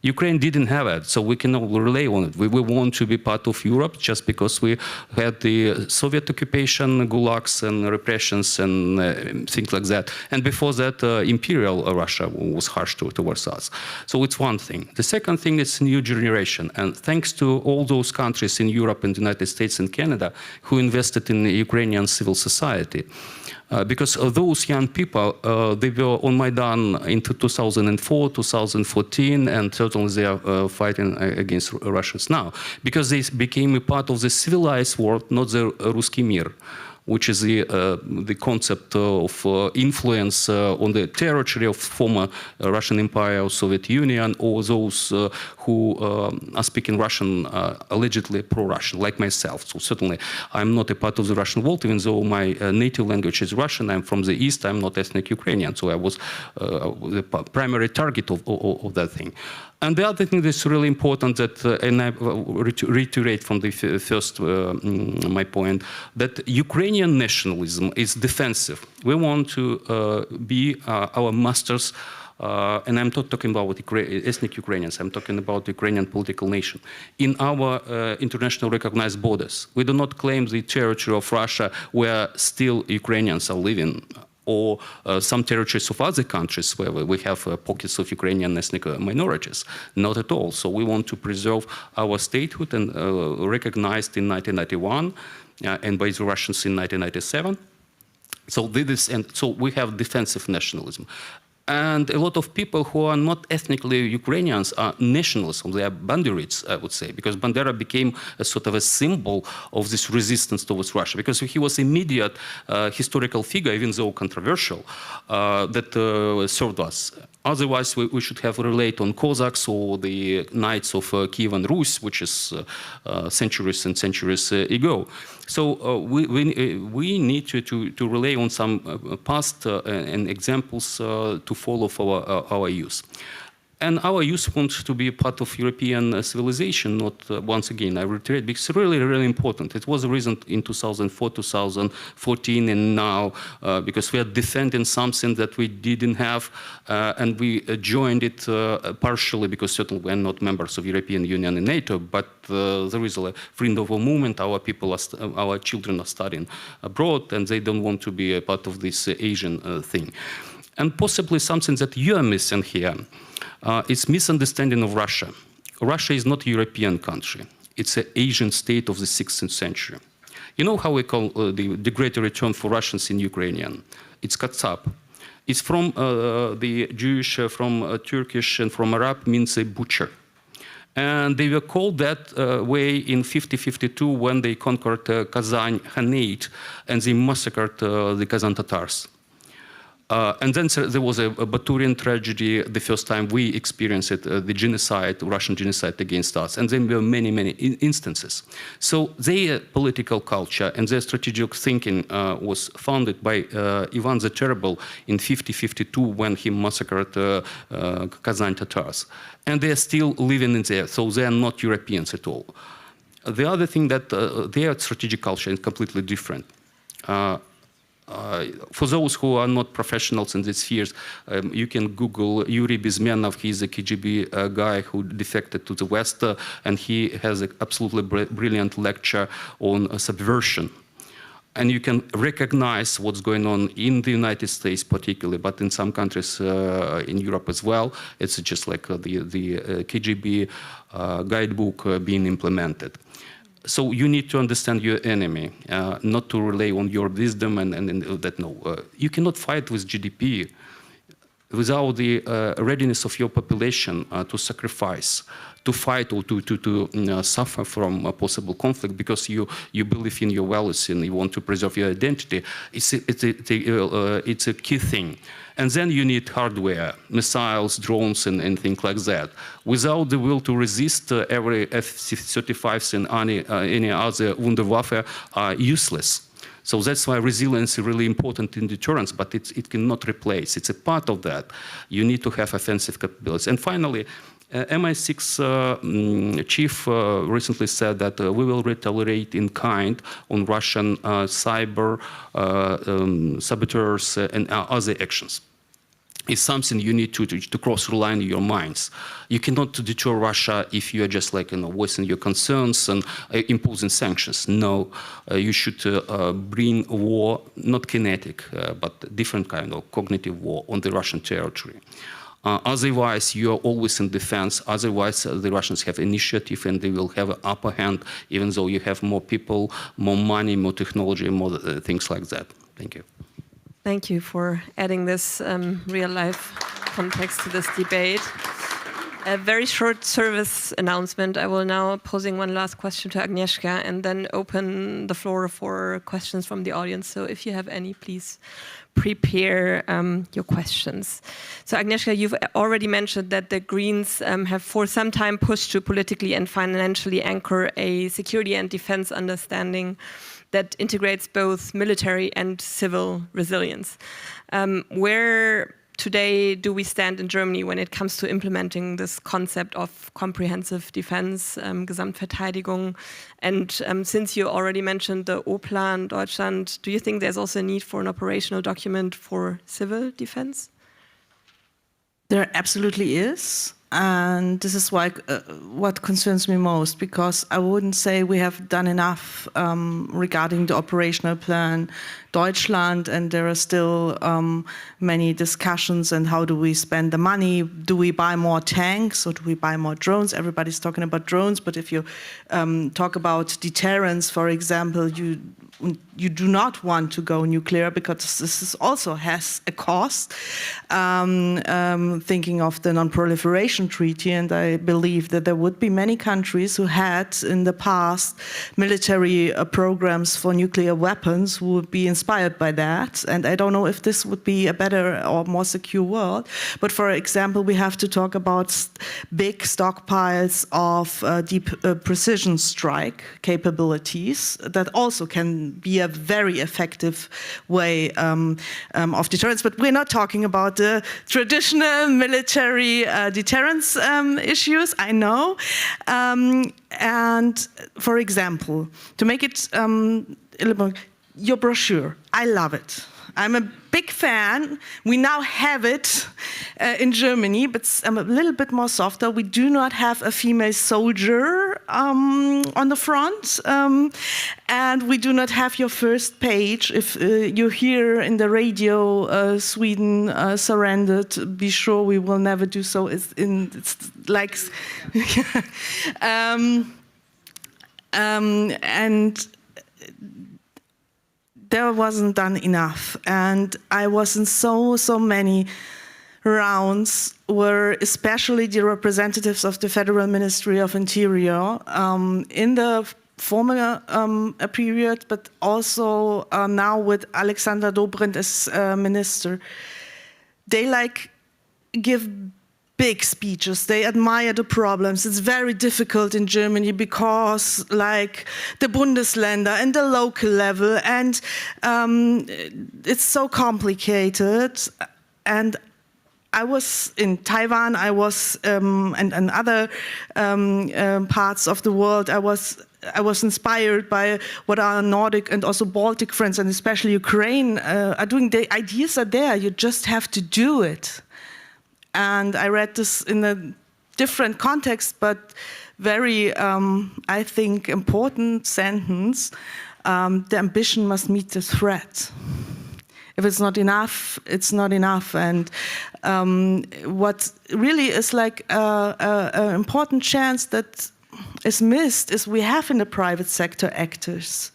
Ukraine didn't have it, so we cannot rely on it. We want to be part of Europe just because we had the Soviet occupation, gulags and repressions and things like that. And before that, imperial Russia was harsh towards us. So it's one thing. The second thing is new generation. And thanks to all those countries in Europe and the United States and Canada who invested in the Ukrainian civil society. Because those young people, they were on Maidan in 2004, 2014, and certainly they are fighting against Russians now. Because they became a part of the civilized world, not the Ruski Mir, which is the concept of influence on the territory of former Russian Empire or Soviet Union, or those who are speaking Russian, allegedly pro-Russian, like myself. So certainly I'm not a part of the Russian world, even though my native language is Russian. I'm from the East, I'm not ethnic Ukrainian, so I was the primary target of that thing. And the other thing that's really important, that, and I reiterate from the first my point, that Ukrainian nationalism is defensive. We want to be our masters, and I'm not talking about ethnic Ukrainians, I'm talking about the Ukrainian political nation, in our international recognized borders. We do not claim the territory of Russia where still Ukrainians are living, or some territories of other countries where we have pockets of Ukrainian ethnic minorities. Not at all. So we want to preserve our statehood, and recognized in 1991 and by the Russians in 1997. So so we have defensive nationalism. And a lot of people who are not ethnically Ukrainians are nationalists. They are Banderists, I would say, because Bandera became a sort of a symbol of this resistance towards Russia, because he was an immediate historical figure, even though controversial, that served us. Otherwise, we should have relied on Cossacks or the Knights of Kievan Rus, which is centuries and centuries ago. So we need to rely on some past and examples to follow for our youth. And our youth wants to be part of European civilization, not, once again, I reiterate, because it's really, really important. It was a reason in 2004, 2014, and now, because we are defending something that we didn't have, and we joined it partially because certainly we are not members of European Union and NATO, but there is a freedom of movement. Our people, our children are studying abroad, and they don't want to be a part of this Asian thing. And possibly something that you are missing here, it's misunderstanding of Russia. Russia is not a European country. It's an Asian state of the 16th century. You know how we call the greater return for Russians in Ukrainian? It's Katsap. It's from the Jewish, from Turkish, and from Arab, means a butcher. And they were called that way in 50-52 when they conquered Kazan Khanate and they massacred the Kazan Tatars. And then there was a Baturian tragedy, the first time we experienced it, the genocide, Russian genocide against us. And there were many, many instances. So their political culture and their strategic thinking was founded by Ivan the Terrible in 50-52 when he massacred Kazan Tatars. And they are still living in there, so they are not Europeans at all. The other thing that their strategic culture is completely different. For those who are not professionals in these spheres, you can Google Yuri Bezmenov. He's a KGB guy who defected to the West, and he has an absolutely brilliant lecture on subversion. And you can recognize what's going on in the United States particularly, but in some countries in Europe as well. It's just like the KGB guidebook being implemented. So you need to understand your enemy, not to rely on your wisdom and that no. You cannot fight with GDP without the readiness of your population to sacrifice, to fight or to suffer from a possible conflict because you believe in your values and you want to preserve your identity. It's a key thing. And then you need hardware, missiles, drones, and things like that. Without the will to resist, every F-35s and any other Wunderwaffe are useless. So that's why resilience is really important in deterrence, but it cannot replace. It's a part of that. You need to have offensive capabilities. And finally, MI6 chief recently said that we will retaliate in kind on Russian cyber saboteurs and other actions. It's something you need to cross the line in your minds. You cannot deter Russia if you are just like voicing your concerns and imposing sanctions. No, you should bring war, not kinetic, but different kind of cognitive war on the Russian territory. Otherwise, you are always in defense. Otherwise, the Russians have initiative and they will have an upper hand, even though you have more people, more money, more technology, more things like that. Thank you. Thank you for adding this real-life context to this debate. A very short service announcement. I will now posing one last question to Agnieszka and then open the floor for questions from the audience. So if you have any, please prepare your questions. So Agnieszka, you've already mentioned that the Greens have for some time pushed to politically and financially anchor a security and defense understanding that integrates both military and civil resilience. Where today do we stand in Germany when it comes to implementing this concept of comprehensive defense, Gesamtverteidigung? And since you already mentioned the O-Plan Deutschland, do you think there's also a need for an operational document for civil defense? There absolutely is. And this is why what concerns me most, because I wouldn't say we have done enough regarding the operational plan Deutschland, and there are still many discussions and how do we spend the money? Do we buy more tanks or do we buy more drones? Everybody's talking about drones, but if you talk about deterrence, for example, you do not want to go nuclear because this also has a cost. Thinking of the non-proliferation treaty, and I believe that there would be many countries who had in the past military programs for nuclear weapons who would be inspired by that. And I don't know if this would be a better or more secure world. But for example, we have to talk about big stockpiles of deep precision strike capabilities that also can be a very effective way of deterrence. But we're not talking about the traditional military deterrence issues, I know. And for example, to make it your brochure, I love it. I'm a big fan. We now have it in Germany, but I'm a little bit more softer. We do not have a female soldier on the front, and we do not have your first page. If you hear in the radio Sweden surrendered, be sure we will never do so. It's like, and there wasn't done enough, and I was in so many rounds where especially the representatives of the Federal Ministry of Interior in the former period, but also now with Alexander Dobrindt as minister, they give big speeches. They admire the problems. It's very difficult in Germany because the Bundesländer and the local level, and it's so complicated. And I was in Taiwan, I was and other parts of the world, I was I was inspired by what our Nordic and also Baltic friends, and especially Ukraine, are doing. The ideas are there. You just have to do it. And I read this in a different context, but very, I think, important sentence. The ambition must meet the threat. If it's not enough, it's not enough. And what really is like an important chance that is missed is we have in the private sector actors.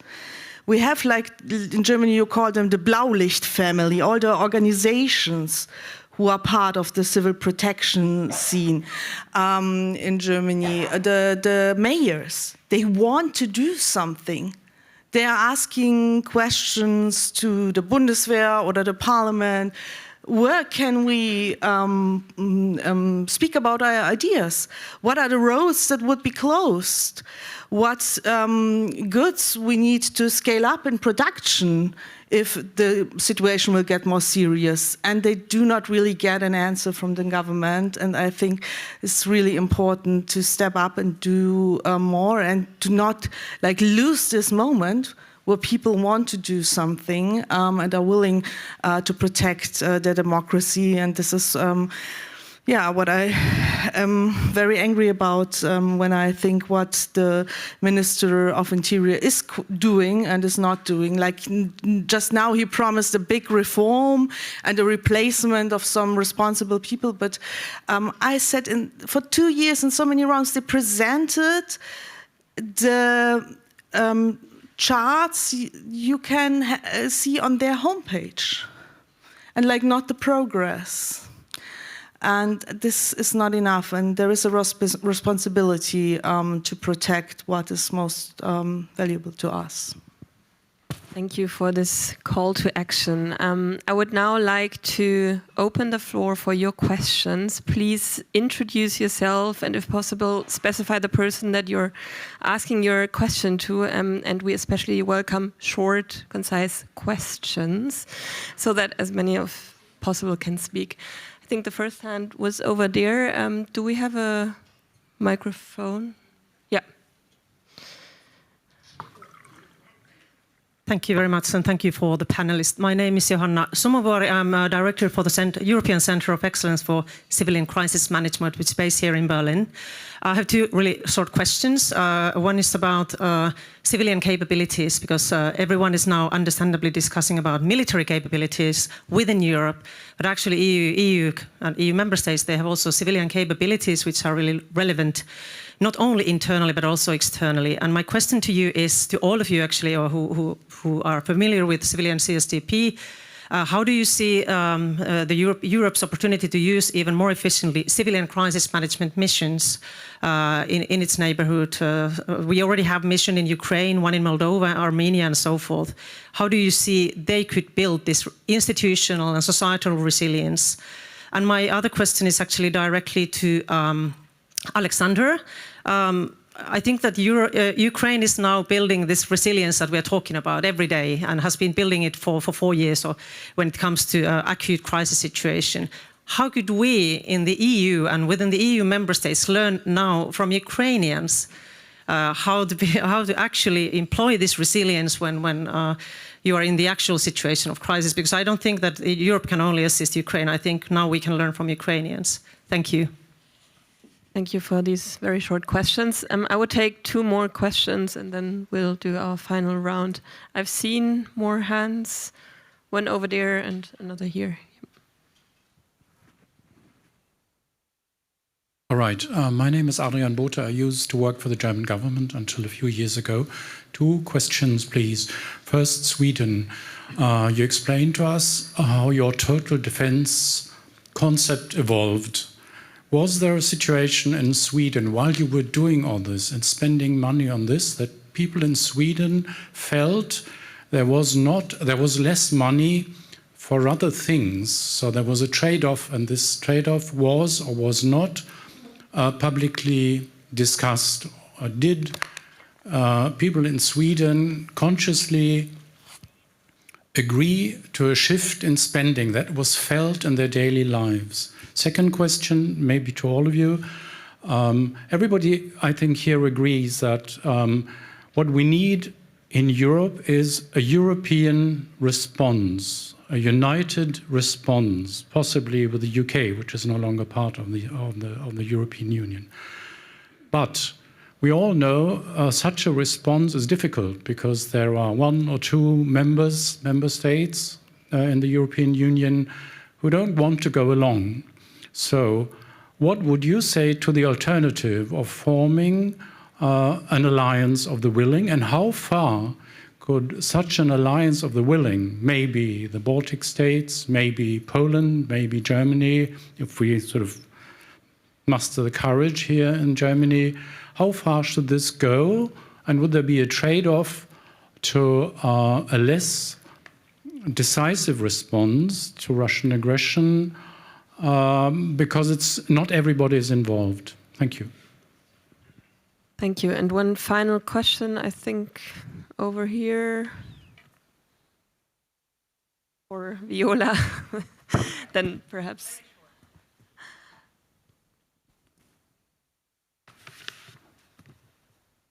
We have, like in Germany, you call them the Blaulicht family, all the organizations who are part of the civil protection scene in Germany. The mayors, they want to do something. They are asking questions to the Bundeswehr or the parliament. Where can we speak about our ideas? What are the roads that would be closed? What goods we need to scale up in production if the situation will get more serious? And they do not really get an answer from the government. And I think it's really important to step up and do more, and to not like lose this moment where people want to do something and are willing to protect their democracy. And this is what I am very angry about when I think what the Minister of Interior is doing and is not doing. Like just now he promised a big reform and a replacement of some responsible people, but I said for 2 years in so many rounds they presented the charts you can see on their homepage, and like not the progress. And this is not enough, and there is a responsibility to protect what is most valuable to us. Thank you for this call to action. I would now like to open the floor for your questions. Please introduce yourself and, if possible, specify the person that you're asking your question to. And we especially welcome short, concise questions so that as many as possible can speak. I think the first hand was over there. Do we have a microphone? Yeah. Thank you very much, and thank you for the panelists. My name is Johanna Sumovuori. I'm a director for the European Centre of Excellence for Civilian Crisis Management, which is based here in Berlin. I have two really short questions. One is about civilian capabilities, because everyone is now understandably discussing about military capabilities within Europe, but actually EU and EU member states, they have also civilian capabilities which are really relevant, not only internally but also externally. And my question to you is, to all of you actually, or who are familiar with civilian CSDP, how do you see Europe's opportunity to use even more efficiently civilian crisis management missions in its neighborhood? We already have a mission in Ukraine, one in Moldova, Armenia, and so forth. How do you see they could build this institutional and societal resilience? And my other question is actually directly to Alexander. I think that Ukraine is now building this resilience that we're talking about every day, and has been building it for 4 years, or when it comes to acute crisis situation. How could we in the EU and within the EU member states learn now from Ukrainians how to actually employ this resilience when you are in the actual situation of crisis? Because I don't think that Europe can only assist Ukraine. I think now we can learn from Ukrainians. Thank you. Thank you for these very short questions. I would take 2 more questions and then we'll do our final round. I've seen more hands, one over there and another here. All right, my name is Adrian Bothe. I used to work for the German government until a few years ago. 2 questions, please. First, Sweden. You explained to us how your total defense concept evolved. Was there a situation in Sweden while you were doing all this and spending money on this that people in Sweden felt there was less money for other things? So there was a trade-off, and this trade-off was or was not publicly discussed? Or did people in Sweden consciously agree to a shift in spending that was felt in their daily lives? Second question, maybe to all of you. Everybody, I think, here agrees that what we need in Europe is a European response, a united response, possibly with the UK, which is no longer part of the European Union. But we all know such a response is difficult because there are one or two member states in the European Union who don't want to go along. So what would you say to the alternative of forming an alliance of the willing, and how far could such an alliance of the willing, maybe the Baltic states, maybe Poland, maybe Germany, if we sort of muster the courage here in Germany, how far should this go? And would there be a trade-off to a less decisive response to Russian aggression? Because it's not everybody is involved. Thank you. Thank you. And one final question, I think, over here. Or Viola, then perhaps.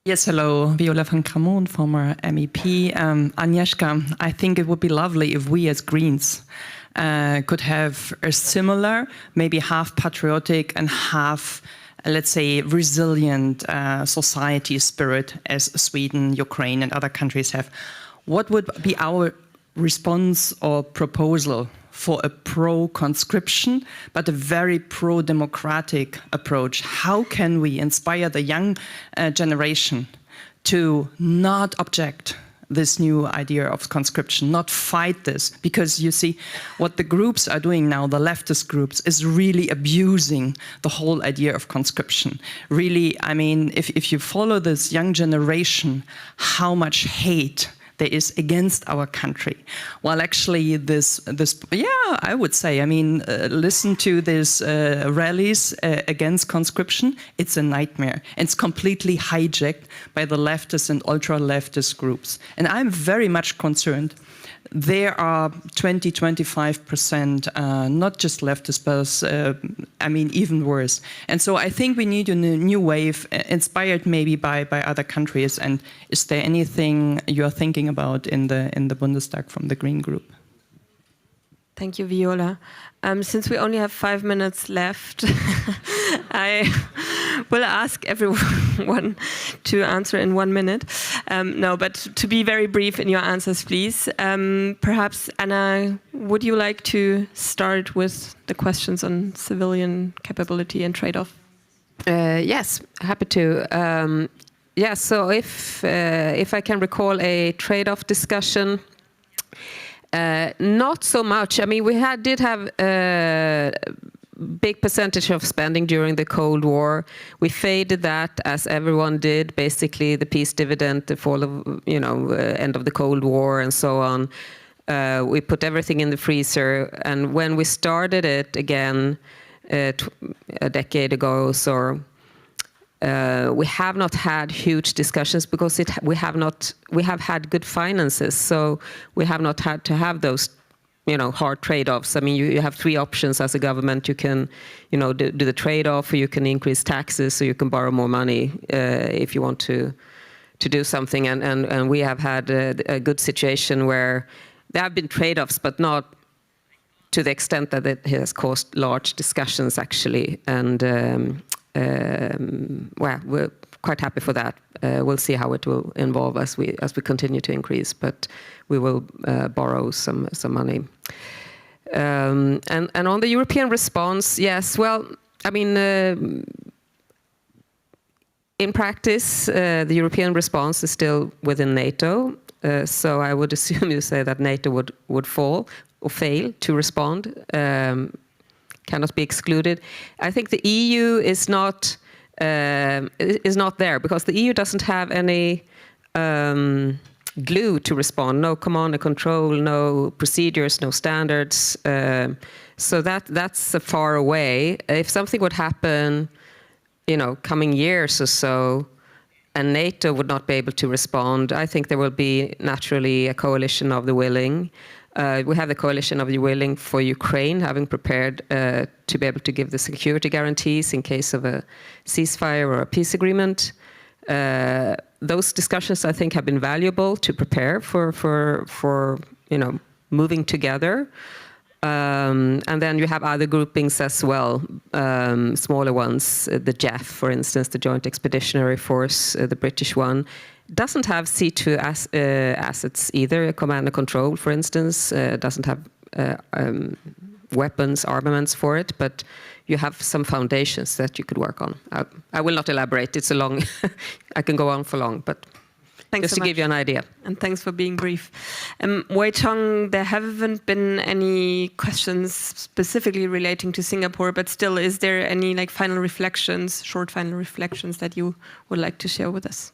Yes, hello, Viola van Cramon, former MEP. Agnieszka, I think it would be lovely if we as Greens could have a similar, maybe half patriotic and half, let's say, resilient society spirit as Sweden, Ukraine and other countries have. What would be our response or proposal for a pro-conscription, but a very pro-democratic approach? How can we inspire the young generation to not object this new idea of conscription, not fight this? Because you see, what the groups are doing now, the leftist groups, is really abusing the whole idea of conscription. Really, I mean, if you follow this young generation, how much hate there is against our country. While actually this, yeah, I would say, I mean, listen to these rallies against conscription, it's a nightmare. And it's completely hijacked by the leftist and ultra-leftist groups. And I'm very much concerned. There are 20–25%, not just leftists, but I mean, even worse. And so I think we need a new wave, inspired maybe by other countries. And is there anything you're thinking about in the Bundestag from the Green Group? Thank you, Viola. Since we only have 5 minutes left, I will ask everyone to answer in 1 minute. No, but to be very brief in your answers, please. Perhaps, Anna, would you like to start with the questions on civilian capability and trade-off? Yes, happy to. Yeah, so if I can recall a trade-off discussion, not so much. I mean, we did have a big percentage of spending during the Cold War. We faded that, as everyone did, basically the peace dividend, the fall of, end of the Cold War and so on. We put everything in the freezer. And when we started it again a decade ago or so, we have not had huge discussions because we have had good finances, so we have not had to have those, hard trade-offs. I mean, you have three options as a government. You can, do the trade-off, or you can increase taxes, or you can borrow more money if you want to do something. And we have had a good situation where there have been trade-offs, but not to the extent that it has caused large discussions, actually. And well, we're quite happy for that. We'll see how it will evolve as we continue to increase, but we will borrow some money. And on the European response, yes. Well, I mean, in practice, the European response is still within NATO. So I would assume you say that NATO would fall or fail to respond. Cannot be excluded. I think the EU is not there because the EU doesn't have any glue to respond. No command and control, no procedures, no standards. So that's far away. If something would happen, coming years or so, and NATO would not be able to respond, I think there will be naturally a coalition of the willing. We have the coalition of the willing for Ukraine, having prepared to be able to give the security guarantees in case of a ceasefire or a peace agreement. those discussions, I think, have been valuable to prepare for moving together. And then you have other groupings as well, smaller ones. The JEF, for instance, the Joint Expeditionary Force, the British one, doesn't have C2 assets either. Command and control, for instance, doesn't have weapons, armaments for it, but you have some foundations that you could work on. I will not elaborate. It's a long, I can go on for long, but Thanks just so to give you an idea. And thanks for being brief. Wei-Chong, there haven't been any questions specifically relating to Singapore, but still, is there any final reflections, short final reflections that you would like to share with us?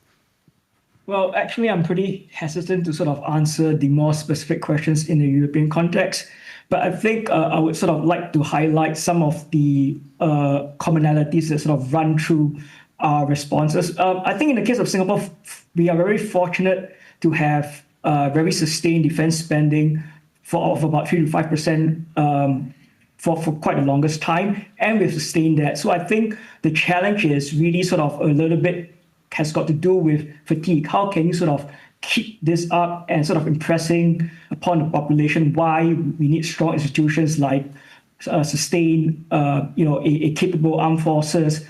Well, actually, I'm pretty hesitant to sort of answer the more specific questions in the European context. But I think I would sort of like to highlight some of the commonalities that sort of run through our responses. I think in the case of Singapore, we are very fortunate to have very sustained defense spending of about 3 to 5% for quite the longest time, and we've sustained that. So I think the challenge is really sort of a little bit has got to do with fatigue. How can you sort of keep this up and sort of impressing upon the population why we need strong institutions like sustain, a capable armed forces,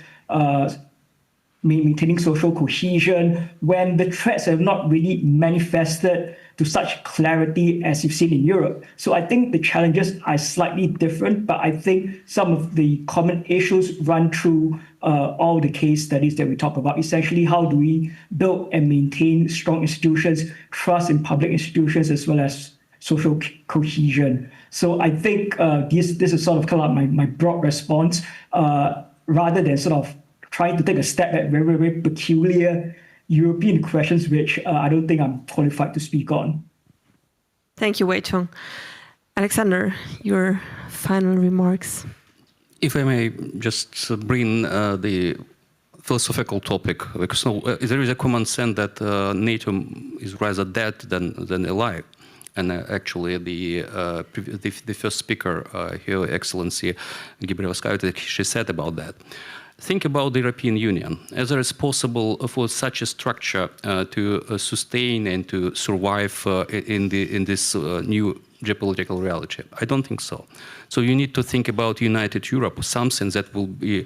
maintaining social cohesion, when the threats have not really manifested to such clarity as you've seen in Europe. So I think the challenges are slightly different, but I think some of the common issues run through all the case studies that we talk about. Essentially, how do we build and maintain strong institutions, trust in public institutions, as well as social cohesion. So I think this is sort of kind of my broad response, rather than sort of trying to take a step at very, very peculiar European questions, which I don't think I'm qualified to speak on. Thank you, Wei-Chong. Alexander, your final remarks. If I may just bring the philosophical topic, because there is a common sense that NATO is rather dead than alive. And actually, the first speaker, Her Excellency Gebrevskaya, she said about that. Think about the European Union. Is it possible for such a structure to sustain and to survive in this new geopolitical reality? I don't think so. So you need to think about United Europe, something that will be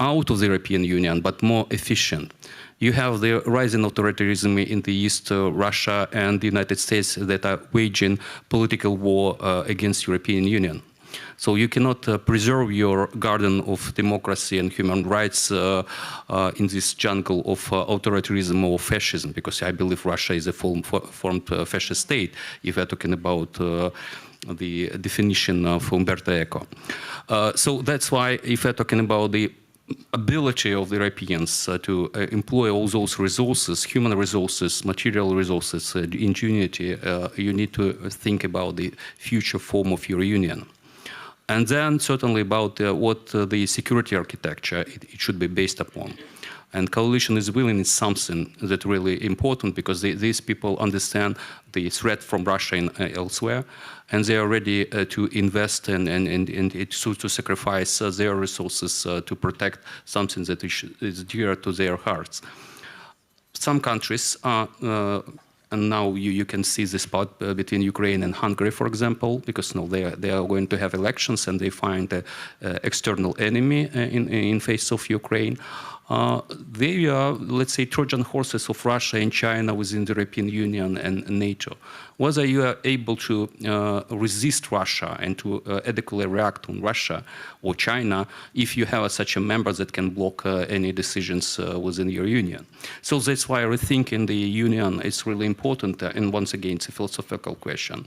out of the European Union, but more efficient. You have the rising authoritarianism in the East, Russia and the United States that are waging political war against European Union. So you cannot preserve your garden of democracy and human rights in this jungle of authoritarianism or fascism, because I believe Russia is a formed fascist state, if we're talking about the definition of Umberto Eco. So that's why, if we're talking about the ability of the Europeans to employ all those resources, human resources, material resources, ingenuity, you need to think about the future form of your union. And then certainly about what the security architecture it should be based upon. And coalition is willing is something that's really important, because these people understand the threat from Russia and elsewhere, and they are ready to invest and to sacrifice their resources to protect something that is dear to their hearts. Some countries are and now you can see the spot between Ukraine and Hungary, for example, because they are going to have elections and they find an external enemy in face of Ukraine. They are, let's say, Trojan horses of Russia and China within the European Union and NATO. Whether you are able to resist Russia and to adequately react on Russia or China, if you have such a member that can block any decisions within your union. So that's why rethinking the union is really important, and once again, it's a philosophical question.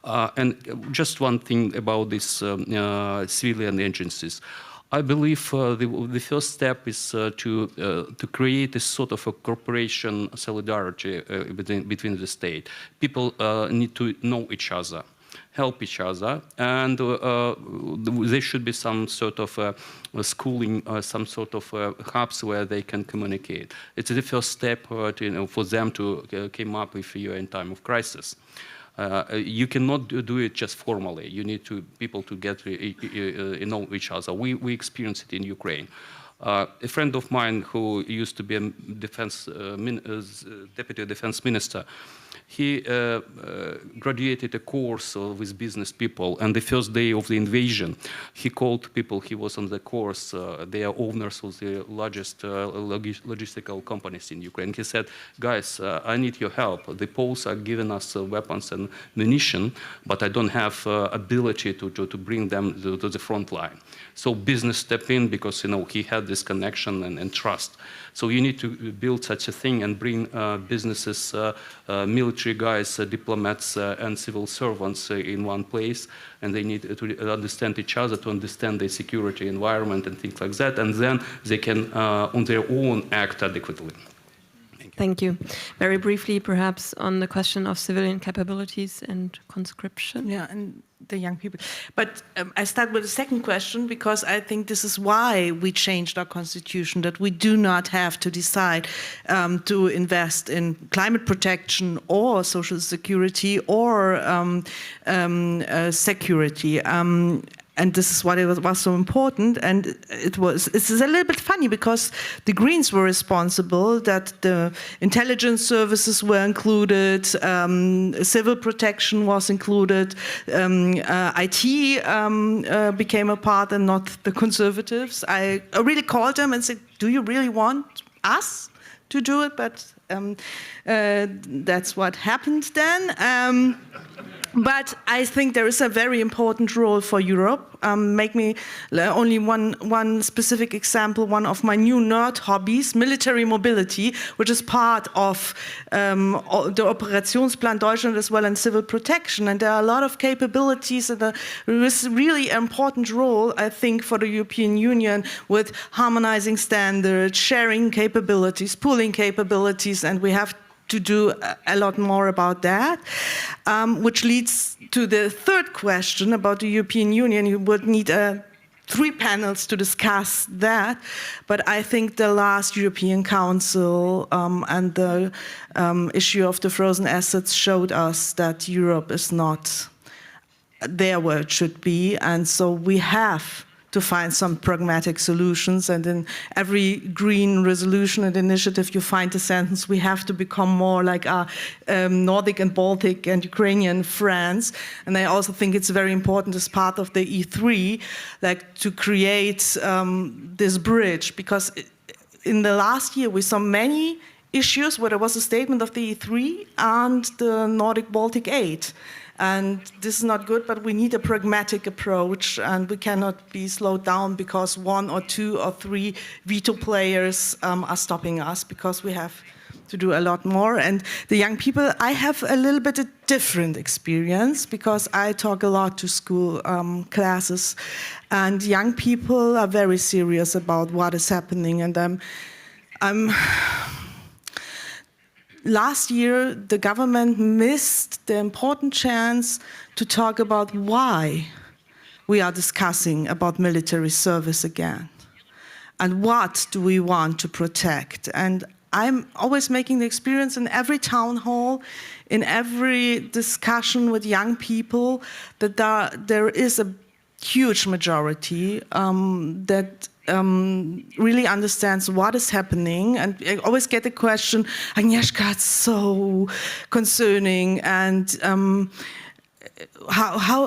And just one thing about these civilian agencies. I believe the first step is to create a sort of a cooperation solidarity between the state. People need to know each other, help each other, and there should be some sort of schooling, some sort of hubs where they can communicate. It's the first step for them to come up if you're in time of crisis. You cannot do it just formally. You need people to get know each other. We experience it in Ukraine. A friend of mine who used to be a deputy defense minister, he graduated a course with business people, and the first day of the invasion, he called people he was on the course, they are owners of the largest logistical companies in Ukraine. He said, guys, I need your help. The Poles are giving us weapons and munition, but I don't have ability to bring them to the front line. So business stepped in because he had this connection and trust. So you need to build such a thing and bring businesses, military guys, diplomats, and civil servants in one place, and they need to understand each other, to understand the security environment and things like that, and then they can, on their own, act adequately. Thank you. Very briefly, perhaps, on the question of civilian capabilities and conscription. Yeah, and the young people. But I start with the second question because I think this is why we changed our constitution, that we do not have to decide to invest in climate protection or social security or security. And this is why it was so important. And it's a little bit funny because the Greens were responsible that the intelligence services were included, civil protection was included, IT became a part and not the Conservatives. I really called them and said, do you really want us to do it? But that's what happened then. But I think there is a very important role for Europe. Make me only one specific example, one of my new nerd hobbies, military mobility, which is part of the Operationsplan Deutschland as well and civil protection. And there are a lot of capabilities and there is really an important role, I think, for the European Union with harmonizing standards, sharing capabilities, pooling capabilities, and we have to do a lot more about that, which leads to the third question about the European Union. You would need 3 panels to discuss that, but I think the last European Council and the issue of the frozen assets showed us that Europe is not there where it should be, and so we have to find some pragmatic solutions. And in every green resolution and initiative, you find the sentence, we have to become more like our Nordic and Baltic and Ukrainian friends. And I also think it's very important as part of the E3, like to create this bridge, because in the last year we saw many issues where there was a statement of the E3 and the Nordic-Baltic 8. And this is not good, but we need a pragmatic approach, and we cannot be slowed down because 1 or 2 or 3 veto players are stopping us, because we have to do a lot more. And the young people, I have a little bit a different experience because I talk a lot to school classes, and young people are very serious about what is happening. And last year, the government missed the important chance to talk about why we are discussing about military service again and what do we want to protect. And I'm always making the experience in every town hall, in every discussion with young people, that there is a huge majority that really understands what is happening. And I always get the question, Agnieszka, it's so concerning, and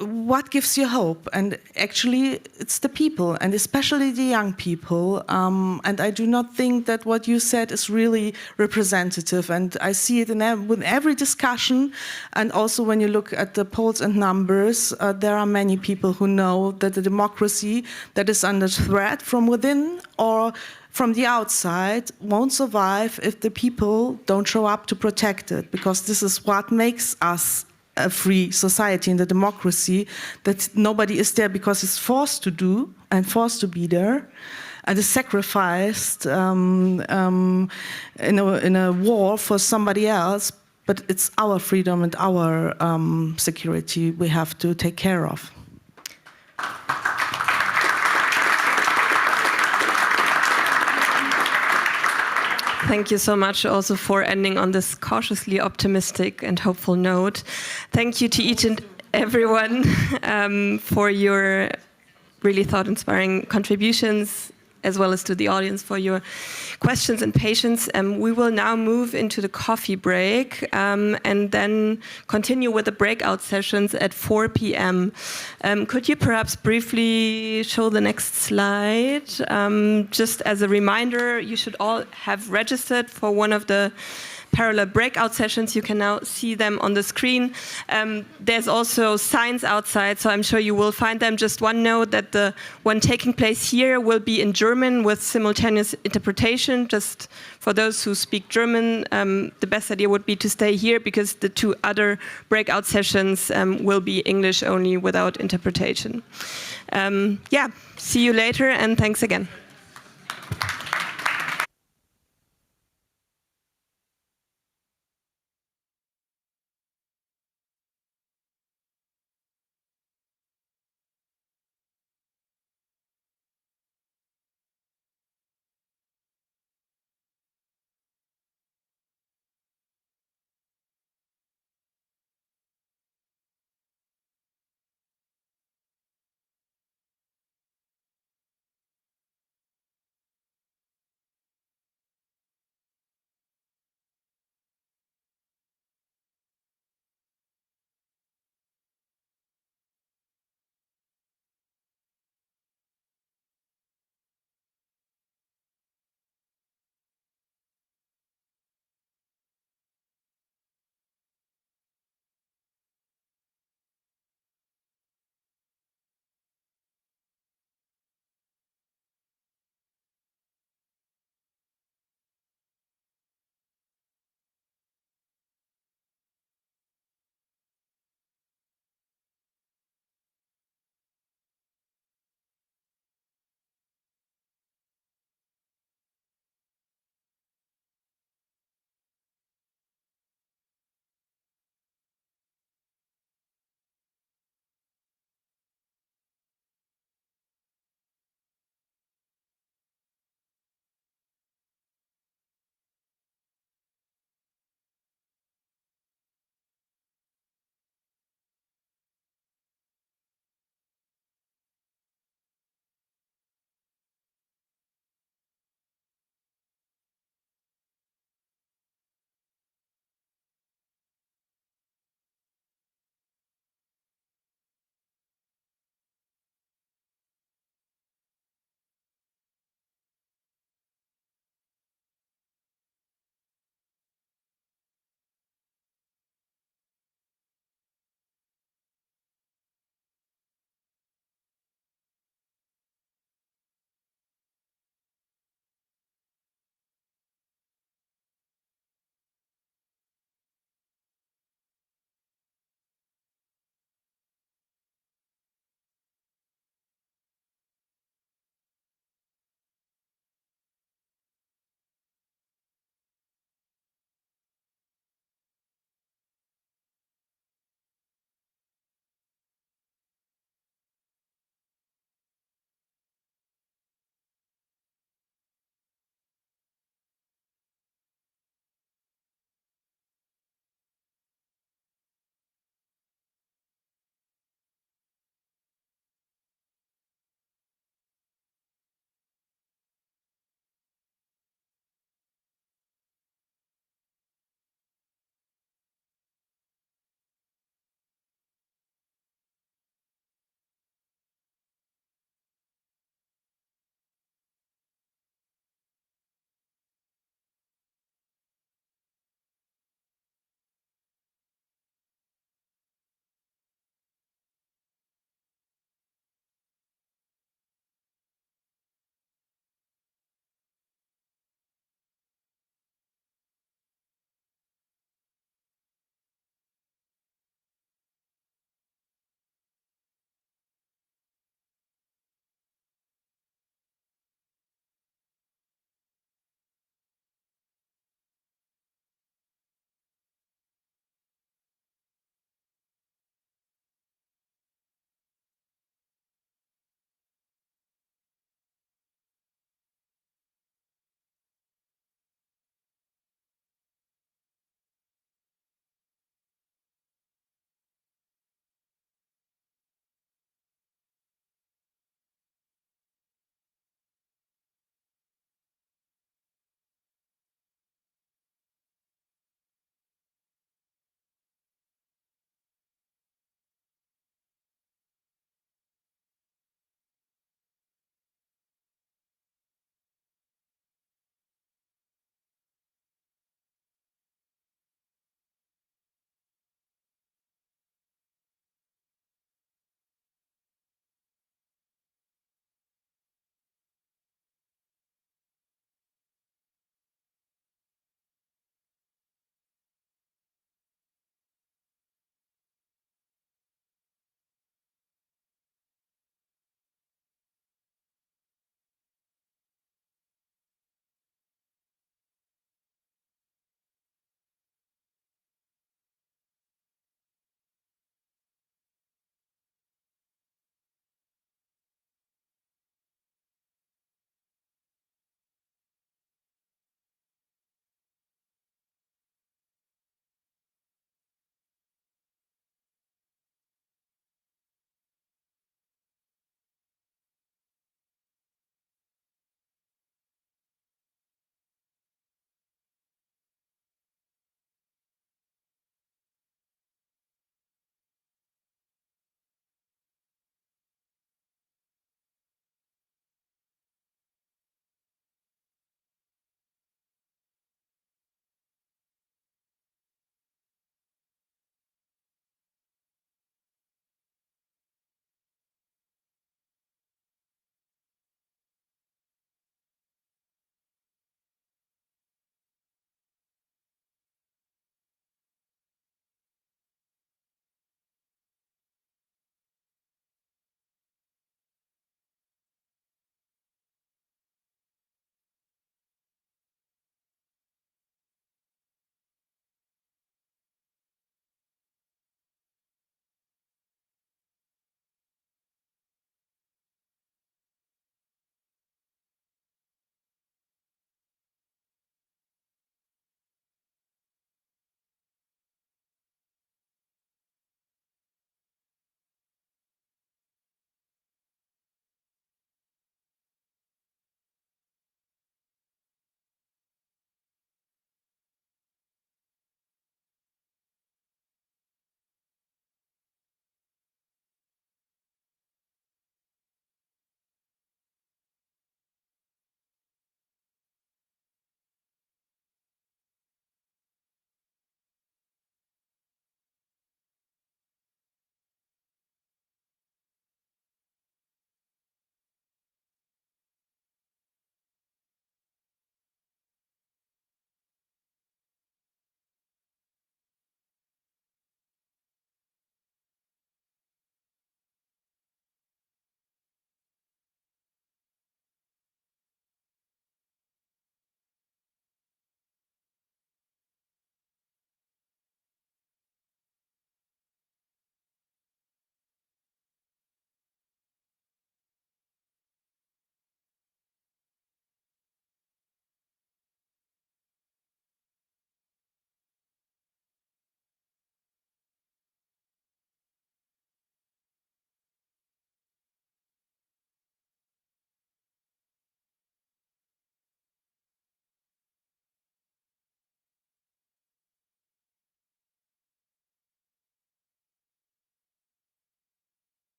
what gives you hope? And actually, it's the people, and especially the young people. And I do not think that what you said is really representative. And I see it with every discussion. And also when you look at the polls and numbers, there are many people who know that the democracy that is under threat from within or from the outside won't survive if the people don't show up to protect it. Because this is what makes us a free society in the democracy, that nobody is there because it's forced to do and forced to be there and is sacrificed in a war for somebody else, but it's our freedom and our security we have to take care of. Thank you so much also for ending on this cautiously optimistic and hopeful note. Thank you to each and everyone for your really thought-inspiring contributions. as well as to the audience for your questions and patience. We will now move into the coffee break and then continue with the breakout sessions at 4 p.m. Could you perhaps briefly show the next slide? Just as a reminder, you should all have registered for one of the parallel breakout sessions. You can now see them on the screen. There's also signs outside, so I'm sure you will find them. Just one note that the one taking place here will be in German with simultaneous interpretation. Just for those who speak German, the best idea would be to stay here because the two other breakout sessions will be English only without interpretation. Yeah, see you later and thanks again.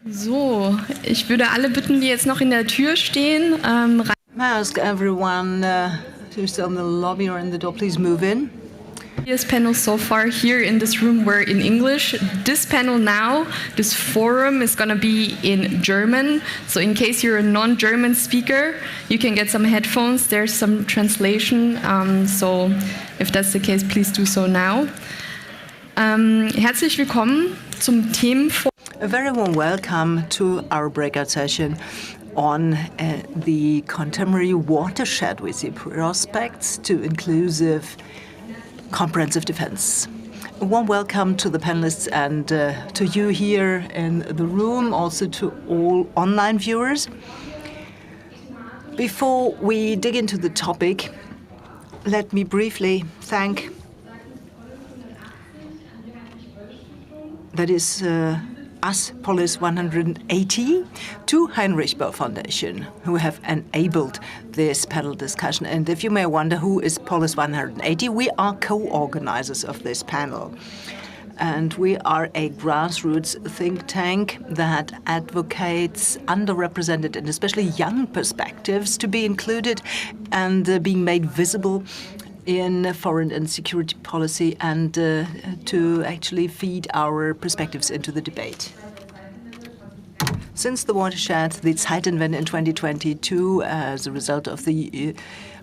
So, ich würde alle bitten, die jetzt noch in der Tür stehen, May I ask everyone who's on the lobby or in the door, please move in. Previous panels so far here in this room were in English. This panel now, this forum is going to be in German. So in case you're a non-German speaker, you can get some headphones. There's some translation. So if that's the case, please do so now. Herzlich willkommen zum Themenforum. A very warm welcome to our breakout session on the contemporary watershed. We see prospects to inclusive comprehensive defense. A warm welcome to the panelists and to you here in the room, also to all online viewers. Before we dig into the topic, let me briefly thank us, Polis 180, to Heinrich-Böll Foundation, who have enabled this panel discussion. And if you may wonder who is Polis 180, we are co-organizers of this panel. And we are a grassroots think tank that advocates underrepresented and especially young perspectives to be included and being made visible in foreign and security policy and to actually feed our perspectives into the debate. Since the watershed, the Zeitenwende in 2022, as a result of the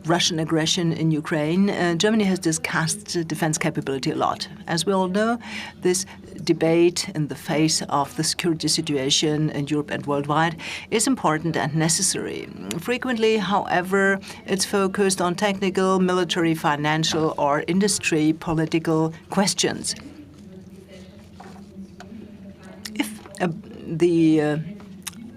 Russian aggression in Ukraine, Germany has discussed defense capability a lot. As we all know, this debate in the face of the security situation in Europe and worldwide is important and necessary. Frequently, however, it's focused on technical, military, financial, or industry political questions. If the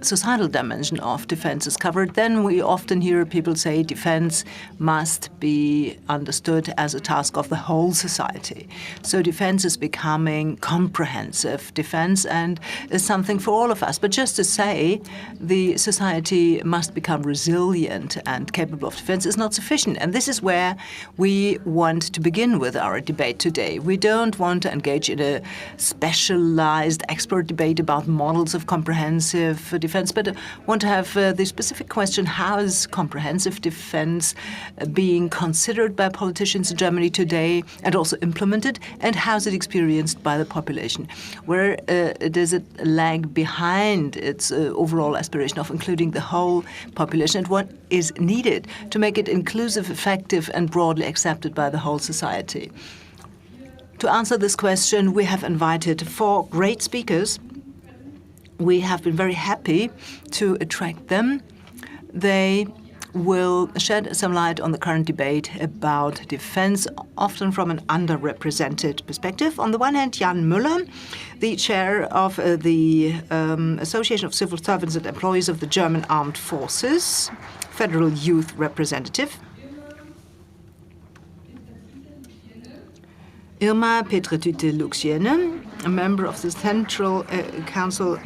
societal dimension of defense is covered, then we often hear people say defense must be understood as a task of the whole society. So defense is becoming comprehensive defense and is something for all of us. But just to say the society must become resilient and capable of defense is not sufficient. And this is where we want to begin with our debate today. We don't want to engage in a specialized expert debate about models of comprehensive defense, but want to have the specific question: how is comprehensive defense being considered by politicians in Germany today and also implemented, and how is it experienced by the population? Where does it lag behind its overall aspiration of including the whole population, and what is needed to make it inclusive, effective, and broadly accepted by the whole society? To answer this question, we have invited 4 great speakers. We have been very happy to attract them. They will shed some light on the current debate about defense, often from an underrepresented perspective. On the one hand, Jan Müller, the chair of the Association of Civil Servants and Employees of the German Armed Forces, Federal Youth Representative. Irma Petretüte-Luxiene, a member of the Central Council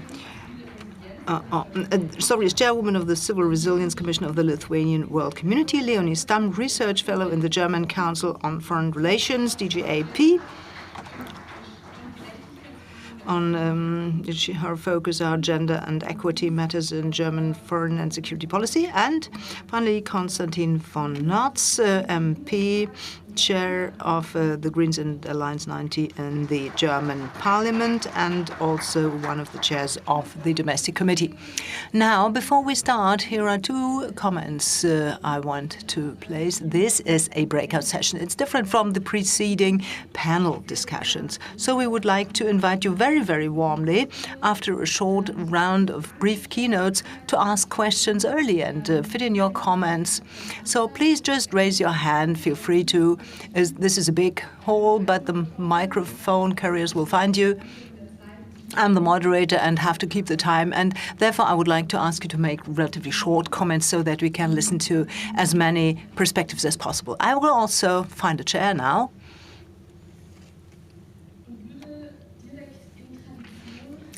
is chairwoman of the Civil Resilience Commission of the Lithuanian World Community. Leonie Stamm, research fellow in the German Council on Foreign Relations, DGAP. On her focus are gender and equity matters in German foreign and security policy. And finally, Konstantin von Notz, MP, chair of the Greens and Alliance 90 in the German Parliament, and also one of the chairs of the Domestic Committee. Now, before we start, here are 2 comments I want to place. This is a breakout session. It's different from the preceding panel discussions. So we would like to invite you very, very warmly, after a short round of brief keynotes, to ask questions early and fit in your comments. So please just raise your hand. Feel free to. This is a big hall, but the microphone carriers will find you. I'm the moderator and have to keep the time, and therefore I would like to ask you to make relatively short comments so that we can listen to as many perspectives as possible. I will also find a chair now.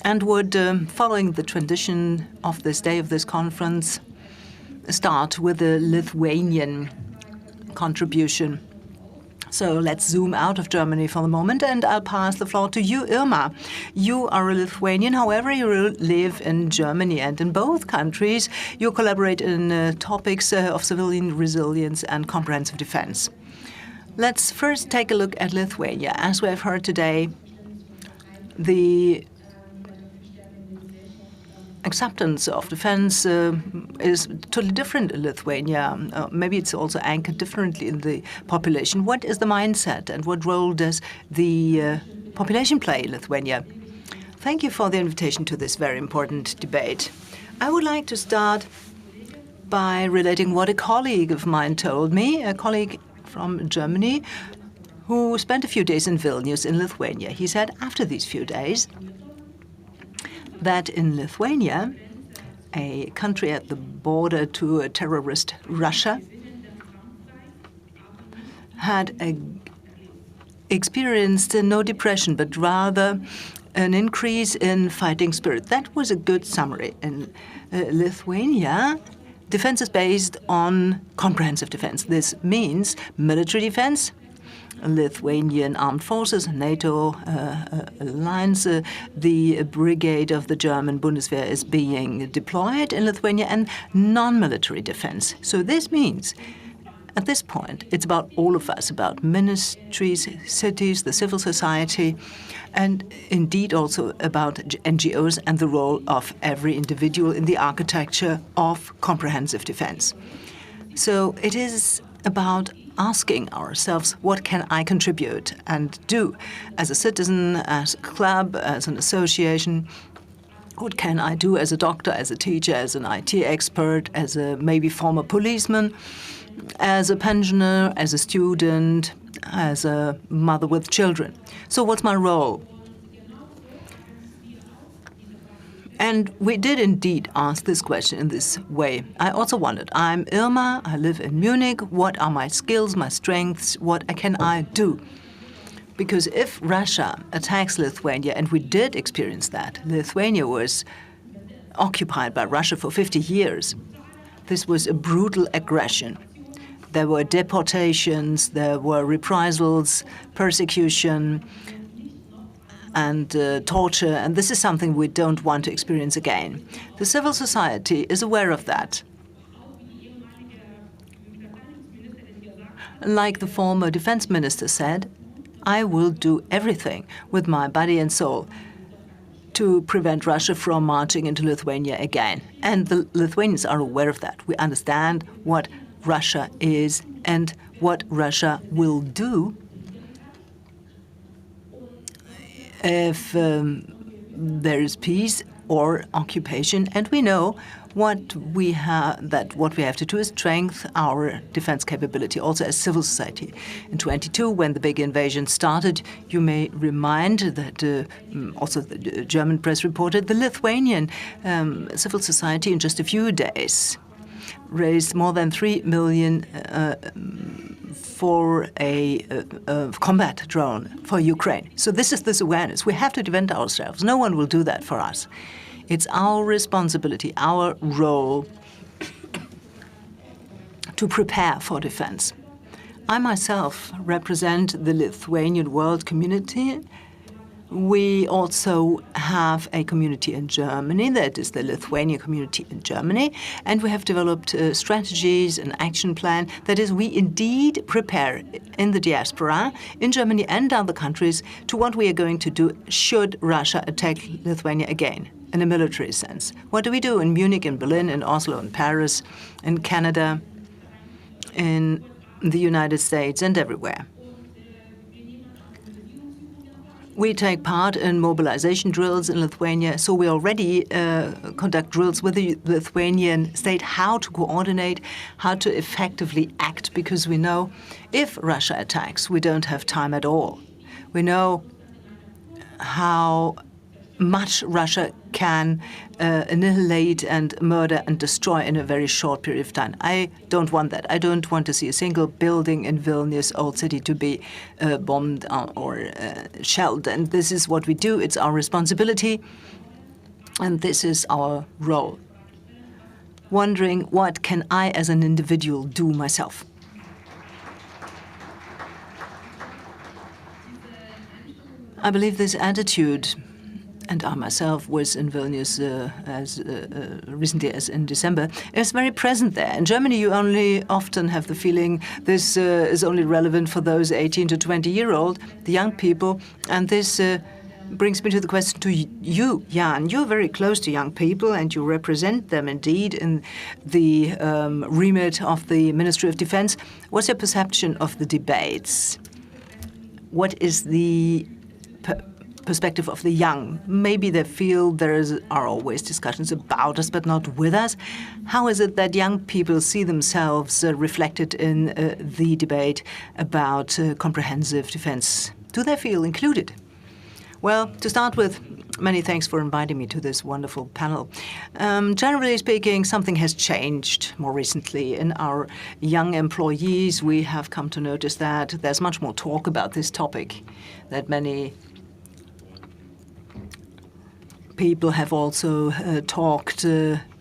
And would, following the tradition of this day, of this conference, start with a Lithuanian contribution. So let's zoom out of Germany for the moment, and I'll pass the floor to you, Irma. You are a Lithuanian, however, you live in Germany, and in both countries you collaborate in topics of civilian resilience and comprehensive defense. Let's first take a look at Lithuania. As we have heard today, the acceptance of defense is totally different in Lithuania. Maybe it's also anchored differently in the population. What is the mindset and what role does the population play in Lithuania? Thank you for the invitation to this very important debate. I would like to start by relating what a colleague of mine told me, a colleague from Germany who spent a few days in Vilnius in Lithuania. He said after these few days that in Lithuania, a country at the border to a terrorist Russia, had experienced no depression, but rather an increase in fighting spirit. That was a good summary. In Lithuania, defense is based on comprehensive defense. This means military defense, Lithuanian armed forces, NATO alliance, the brigade of the German Bundeswehr is being deployed in Lithuania, and non-military defense. So this means, at this point, it's about all of us, about ministries, cities, the civil society, and indeed also about NGOs and the role of every individual in the architecture of comprehensive defense. So it is about asking ourselves, what can I contribute and do as a citizen, as a club, as an association? What can I do as a doctor, as a teacher, as an IT expert, as a maybe former policeman, as a pensioner, as a student, as a mother with children? So what's my role? And we did indeed ask this question in this way. I also wondered, I'm Irma, I live in Munich, what are my skills, my strengths, what can I do? Because if Russia attacks Lithuania, and we did experience that, Lithuania was occupied by Russia for 50 years. This was a brutal aggression. There were deportations, there were reprisals, persecution, and torture, and this is something we don't want to experience again. The civil society is aware of that. Like the former defense minister said, I will do everything with my body and soul to prevent Russia from marching into Lithuania again. And the Lithuanians are aware of that. We understand what Russia is and what Russia will do if there is peace or occupation, and we know what we have to do is strengthen our defense capability, also as civil society. In 22, when the big invasion started, you may remind that also the German press reported the Lithuanian civil society in just a few days raised more than 3 million for a combat drone for Ukraine. So this is this awareness. We have to defend ourselves. No one will do that for us. It's our responsibility, our role to prepare for defense. I myself represent the Lithuanian world community. We also have a community in Germany, that is the Lithuanian community in Germany, and we have developed strategies, an action plan. That is, we indeed prepare in the diaspora, in Germany and other countries, to what we are going to do should Russia attack Lithuania again, in a military sense. What do we do in Munich, in Berlin, in Oslo, in Paris, in Canada, in the United States, and everywhere? We take part in mobilization drills in Lithuania, so we already conduct drills with the Lithuanian state, how to coordinate, how to effectively act, because we know if Russia attacks, we don't have time at all. We know how much Russia can annihilate and murder and destroy in a very short period of time. I don't want that. I don't want to see a single building in Vilnius, old city, to be bombed or shelled. And this is what we do. It's our responsibility. And this is our role. Wondering, what can I as an individual do myself? I believe this attitude, and I myself was in Vilnius as recently as in December, is very present there. In Germany, you only often have the feeling this is only relevant for those 18 to 20-year-old, the young people, and this brings me to the question to you, Jan. You're very close to young people, and you represent them indeed in the remit of the Ministry of Defense. What's your perception of the debates? What is the perspective of the young? Maybe they feel are always discussions about us, but not with us. How is it that young people see themselves reflected in the debate about comprehensive defense? Do they feel included? Well, to start with, many thanks for inviting me to this wonderful panel. Generally speaking, something has changed more recently. In our young employees, we have come to notice that there's much more talk about this topic, that many people have also talked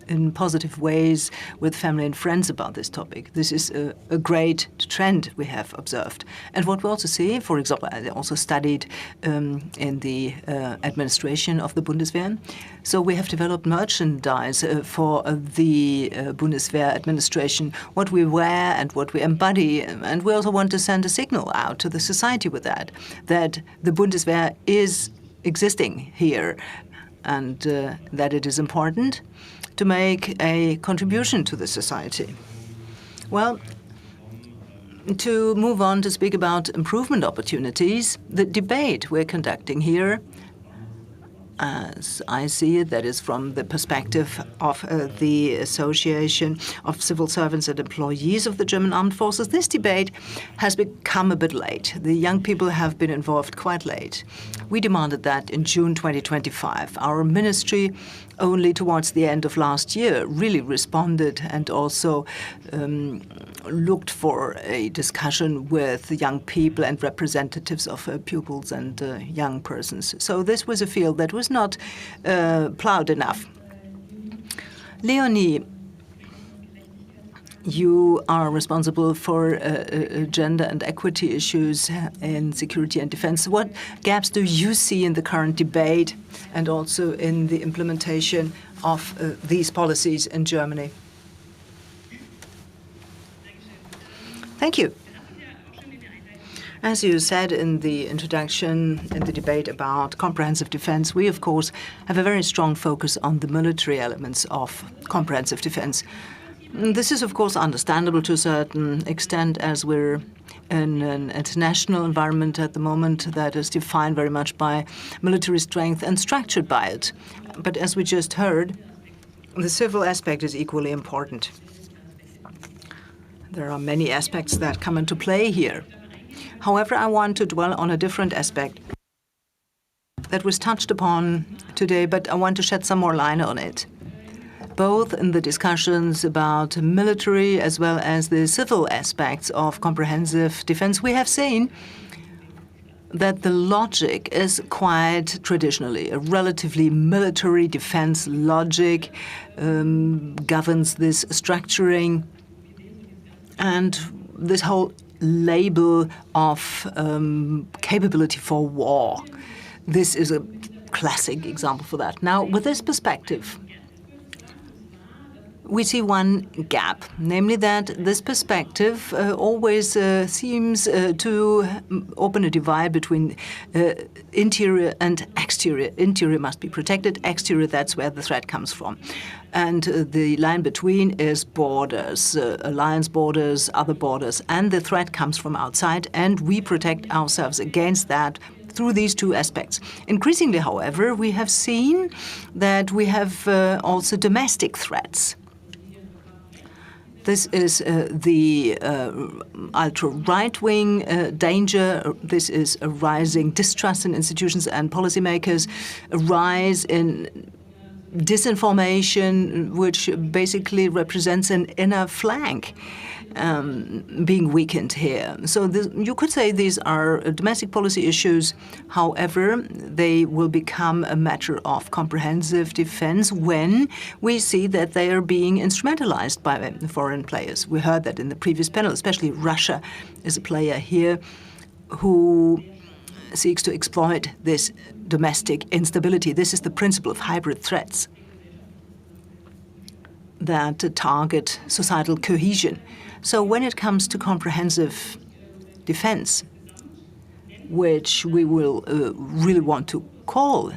in positive ways with family and friends about this topic. This is a great trend we have observed. And what we also see, for example, I also studied in the administration of the Bundeswehr. So we have developed merchandise for the Bundeswehr administration, what we wear and what we embody. And we also want to send a signal out to the society with that the Bundeswehr is existing here, and that it is important to make a contribution to the society. Well, to move on to speak about improvement opportunities, the debate we're conducting here, as I see it, that is from the perspective of the Association of Civil Servants and Employees of the German Armed Forces, this debate has become a bit late. The young people have been involved quite late. We demanded that in June 2025. Our ministry only towards the end of last year really responded and also looked for a discussion with young people and representatives of pupils and young persons. So this was a field that was not plowed enough. Leonie, you are responsible for gender and equity issues in security and defense. What gaps do you see in the current debate and also in the implementation of these policies in Germany? Thank you. As you said in the introduction, in the debate about comprehensive defense, we, of course, have a very strong focus on the military elements of comprehensive defense. This is, of course, understandable to a certain extent, as we're in an international environment at the moment that is defined very much by military strength and structured by it. But as we just heard, the civil aspect is equally important. There are many aspects that come into play here. However, I want to dwell on a different aspect that was touched upon today, but I want to shed some more light on it, both in the discussions about military as well as the civil aspects of comprehensive defense. We have seen that the logic is quite traditionally a relatively military defense logic, governs this structuring, and this whole label of capability for war. This is a classic example for that. Now, with this perspective, we see one gap, namely that this perspective always seems to open a divide between interior and exterior. Interior must be protected, exterior, that's where the threat comes from. And the line between is borders, alliance borders, other borders, and the threat comes from outside, and we protect ourselves against that through these two aspects. Increasingly, however, we have seen that we have also domestic threats. This is the ultra-right-wing danger. This is a rising distrust in institutions and policymakers, a rise in disinformation, which basically represents an inner flank being weakened here. So you could say these are domestic policy issues. However, they will become a matter of comprehensive defense when we see that they are being instrumentalized by foreign players. We heard that in the previous panel, especially Russia is a player here who seeks to exploit this domestic instability. This is the principle of hybrid threats that target societal cohesion. So when it comes to comprehensive defense, which we will really want to call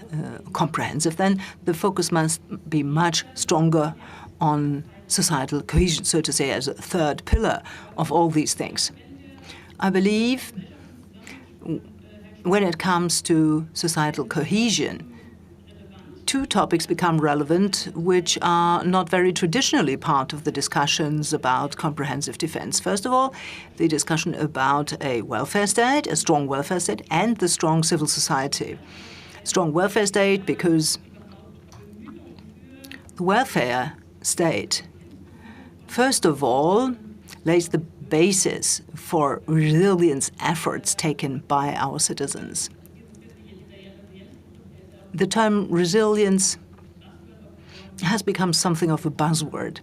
comprehensive, then the focus must be much stronger on societal cohesion, so to say, as a third pillar of all these things. I believe when it comes to societal cohesion, two topics become relevant which are not very traditionally part of the discussions about comprehensive defense. First of all, the discussion about a welfare state, a strong welfare state, and the strong civil society. Strong welfare state because the welfare state, first of all, lays the basis for resilience efforts taken by our citizens. The term resilience has become something of a buzzword.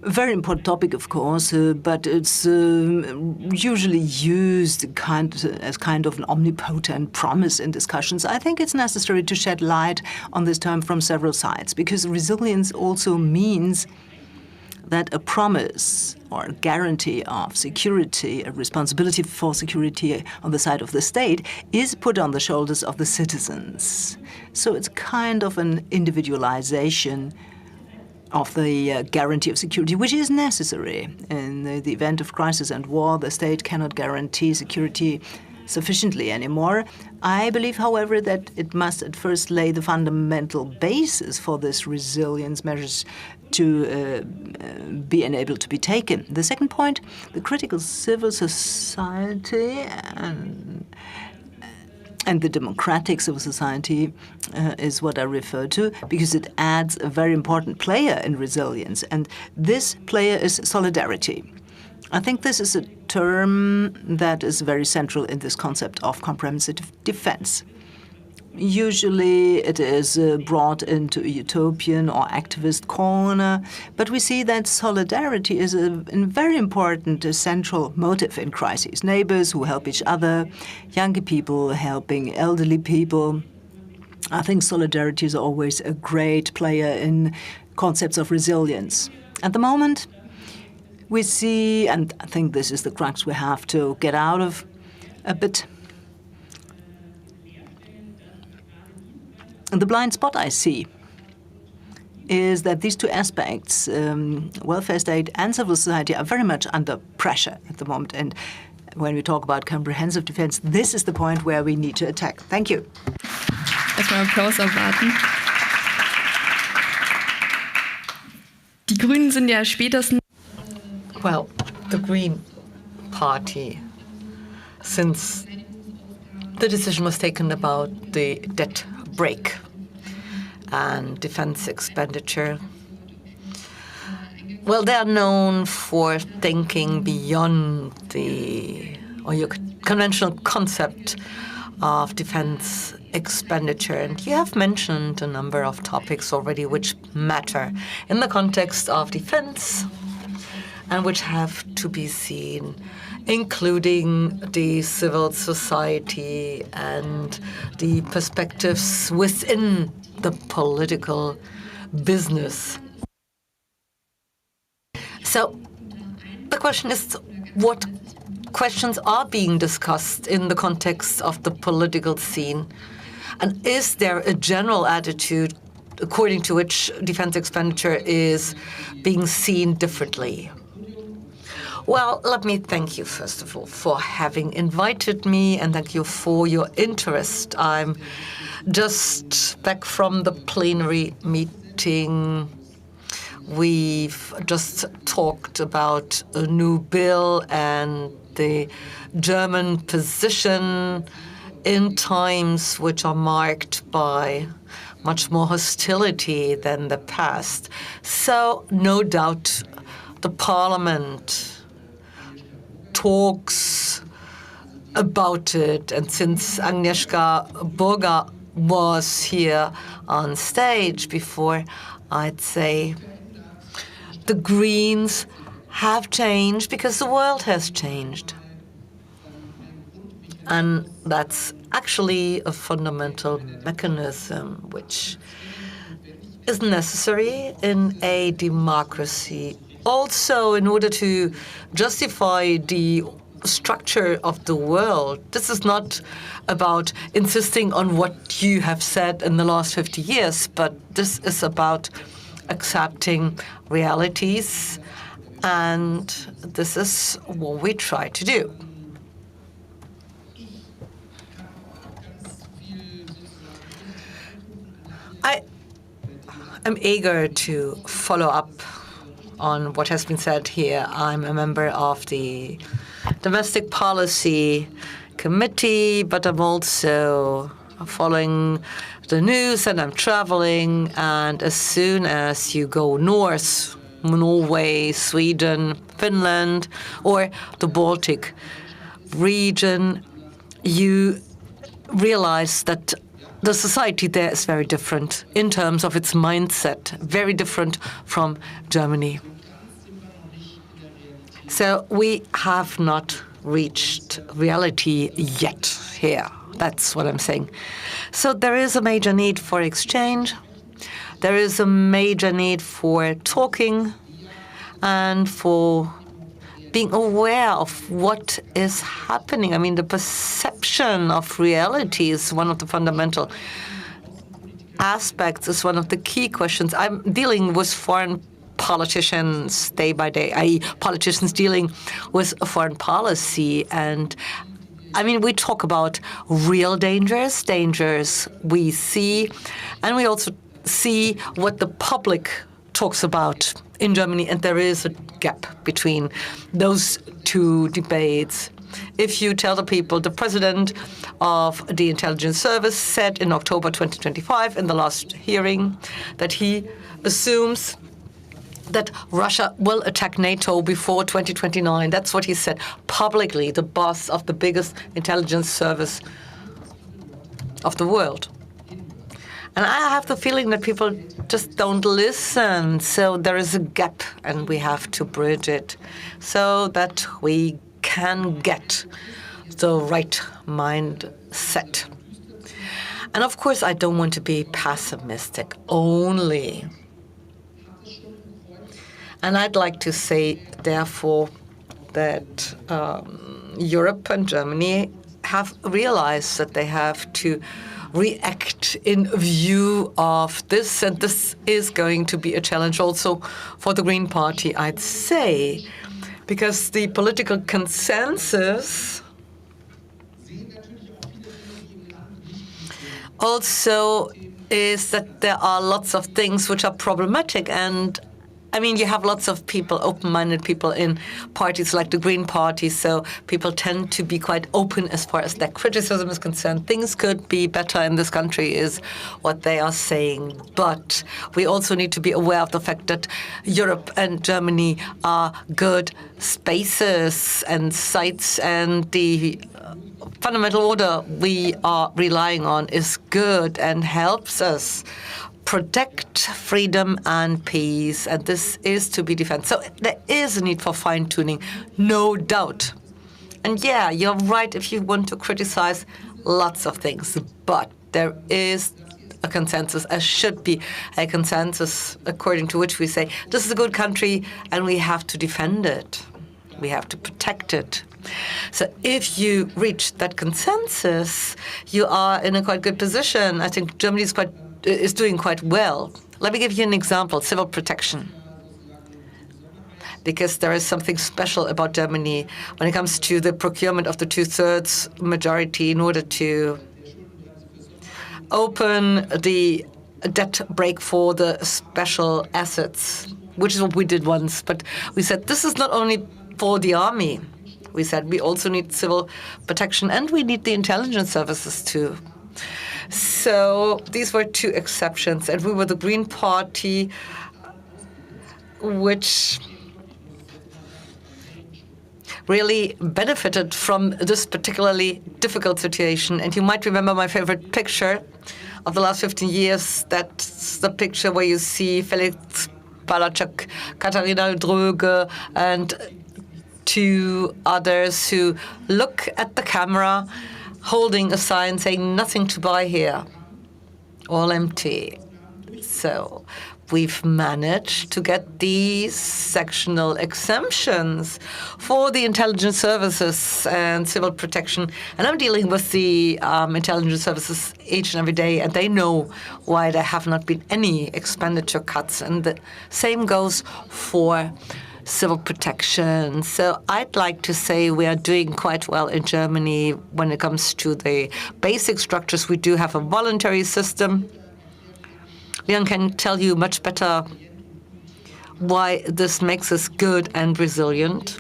A very important topic, of course, but it's usually used as kind of an omnipotent promise in discussions. I think it's necessary to shed light on this term from several sides, because resilience also means that a promise or a guarantee of security, a responsibility for security on the side of the state, is put on the shoulders of the citizens. So it's kind of an individualization of the guarantee of security, which is necessary. In the event of crisis and war, the state cannot guarantee security sufficiently anymore. I believe, however, that it must at first lay the fundamental basis for this resilience measures to be enabled to be taken. The second point, the critical civil society and the democratic civil society is what I refer to, because it adds a very important player in resilience, and this player is solidarity. I think this is a term that is very central in this concept of comprehensive defense. Usually it is brought into a utopian or activist corner, but we see that solidarity is a very important central motive in crises. Neighbors who help each other, younger people helping elderly people. I think solidarity is always a great player in concepts of resilience. At the moment, we see, and I think this is the crux we have to get out of a bit, the blind spot I see is that these two aspects, welfare state and civil society, are very much under pressure at the moment. And when we talk about comprehensive defense, this is the point where we need to attack. Thank you. Erstmal Applaus erwarten. Die Grünen sind ja spätestens. Well, the Green Party, since the decision was taken about the debt break and defense expenditure, well, they are known for thinking beyond your conventional concept of defense expenditure. And you have mentioned a number of topics already which matter in the context of defense and which have to be seen, including the civil society and the perspectives within the political business. So the question is, what questions are being discussed in the context of the political scene? And is there a general attitude according to which defense expenditure is being seen differently? Well, let me thank you, first of all, for having invited me, and thank you for your interest. I'm just back from the plenary meeting. We've just talked about a new bill and the German position in times which are marked by much more hostility than the past. So, no doubt, the parliament talks about it, and since Agnieszka Burger was here on stage before, I'd say the Greens have changed because the world has changed. And that's actually a fundamental mechanism which is necessary in a democracy. Also, in order to justify the structure of the world, this is not about insisting on what you have said in the last 50 years, but this is about accepting realities, and this is what we try to do. I'm eager to follow up on what has been said here. I'm a member of the Domestic Policy Committee, but I'm also following the news and I'm traveling. And as soon as you go north, Norway, Sweden, Finland, or the Baltic region, you realize that the society there is very different in terms of its mindset, very different from Germany. So we have not reached reality yet here. That's what I'm saying. So there is a major need for exchange. There is a major need for talking and for being aware of what is happening. I mean, the perception of reality is one of the fundamental aspects, is one of the key questions. I'm dealing with foreign politicians day by day, i.e. politicians dealing with foreign policy. And I mean, we talk about real dangers we see, and we also see what the public talks about in Germany, and there is a gap between those two debates. If you tell the people, the president of the intelligence service said in October 2025 in the last hearing that he assumes that Russia will attack NATO before 2029. That's what he said publicly, the boss of the biggest intelligence service of the world. And I have the feeling that people just don't listen. So there is a gap, and we have to bridge it so that we can get the right mindset. And of course, I don't want to be pessimistic only. And I'd like to say, therefore, that Europe and Germany have realized that they have to react in view of this, and this is going to be a challenge also for the Green Party, I'd say, because the political consensus also is that there are lots of things which are problematic. And I mean, you have lots of people, open-minded people in parties like the Green Party, so people tend to be quite open as far as their criticism is concerned. Things could be better in this country is what they are saying. But we also need to be aware of the fact that Europe and Germany are good spaces and sites, and the fundamental order we are relying on is good and helps us protect freedom and peace, and this is to be defended. So there is a need for fine-tuning, no doubt. And yeah, you're right if you want to criticize lots of things, but there is a consensus, there should be a consensus according to which we say, this is a good country and we have to defend it. We have to protect it. So if you reach that consensus, you are in a quite good position. I think Germany is doing quite well. Let me give you an example, civil protection. Because there is something special about Germany when it comes to the procurement of the two-thirds majority in order to open the debt break for the special assets, which is what we did once. But we said this is not only for the army. We said we also need civil protection and we need the intelligence services too. So these were two exceptions, and we were the Green Party, which really benefited from this particularly difficult situation. And you might remember my favorite picture of the last 15 years. That's the picture where you see Felix Palachuk, Katharina Dröge, and two others who look at the camera holding a sign saying nothing to buy here, all empty. So we've managed to get these sectional exemptions for the intelligence services and civil protection. And I'm dealing with the intelligence services each and every day, and they know why there have not been any expenditure cuts. And the same goes for civil protection. So I'd like to say we are doing quite well in Germany when it comes to the basic structures. We do have a voluntary system. Leon can tell you much better why this makes us good and resilient.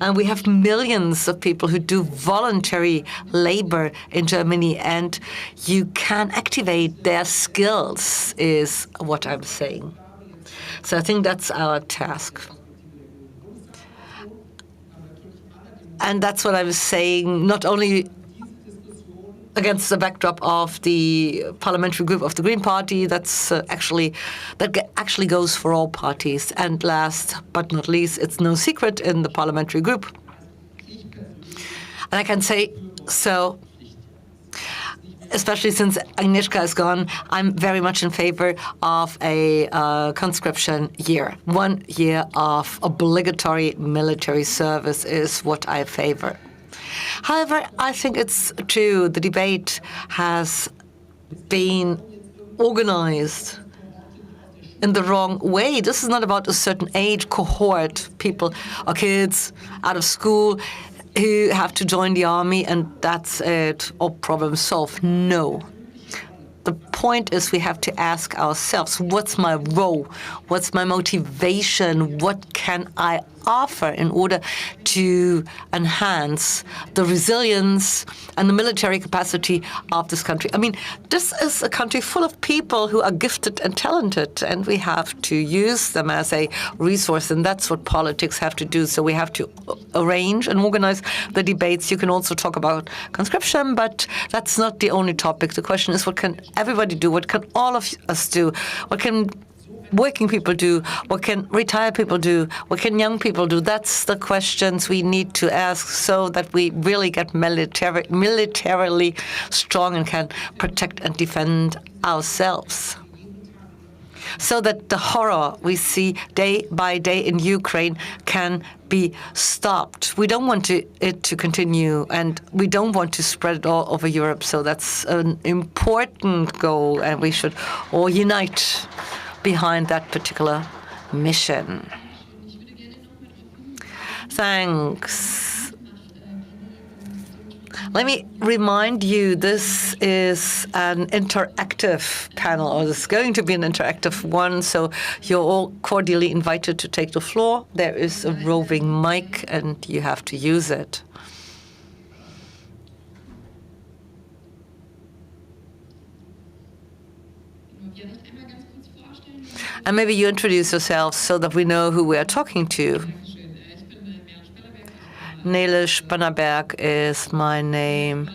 And we have millions of people who do voluntary labor in Germany, and you can activate their skills, is what I'm saying. So I think that's our task. And that's what I was saying, not only against the backdrop of the parliamentary group of the Green Party, that actually goes for all parties. And last but not least, it's no secret in the parliamentary group. And I can say so, especially since Agnieszka is gone, I'm very much in favor of a conscription year. 1 year of obligatory military service is what I favor. However, I think it's true, the debate has been organized in the wrong way. This is not about a certain age cohort, people or kids out of school who have to join the army and that's it, or problem solved. No. The point is we have to ask ourselves, what's my role? What's my motivation? What can I offer in order to enhance the resilience and the military capacity of this country? I mean, this is a country full of people who are gifted and talented, and we have to use them as a resource, and that's what politics have to do. So we have to arrange and organize the debates. You can also talk about conscription, but that's not the only topic. The question is, what can everybody do? What can all of us do? What can working people do? What can retired people do? What can young people do? That's the questions we need to ask so that we really get militarily strong and can protect and defend ourselves. So that the horror we see day by day in Ukraine can be stopped. We don't want it to continue, and we don't want to spread it all over Europe. So that's an important goal, and we should all unite behind that particular mission. Thanks. Let me remind you, this is an interactive panel, or this is going to be an interactive one, so you're all cordially invited to take the floor. There is a roving mic, and you have to use it. And maybe you introduce yourself so that we know who we are talking to. Nele Spannerberg is my name.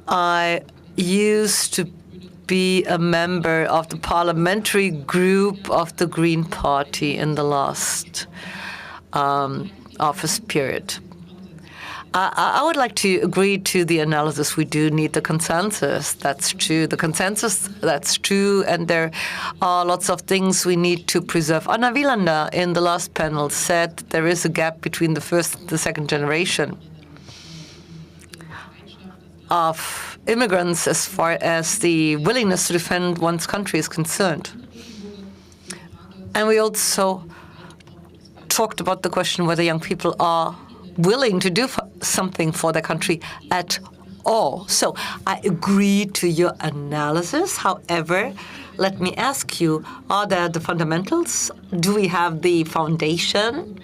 I used to be a member of the parliamentary group of the Green Party in the last office period. I would like to agree to the analysis. We do need the consensus. That's true. The consensus, that's true. And there are lots of things we need to preserve. Anna Wielander in the last panel said there is a gap between the first and the second generation of immigrants as far as the willingness to defend one's country is concerned. And we also talked about the question whether young people are willing to do something for their country at all. So I agree to your analysis. However, let me ask you, are there the fundamentals? Do we have the foundation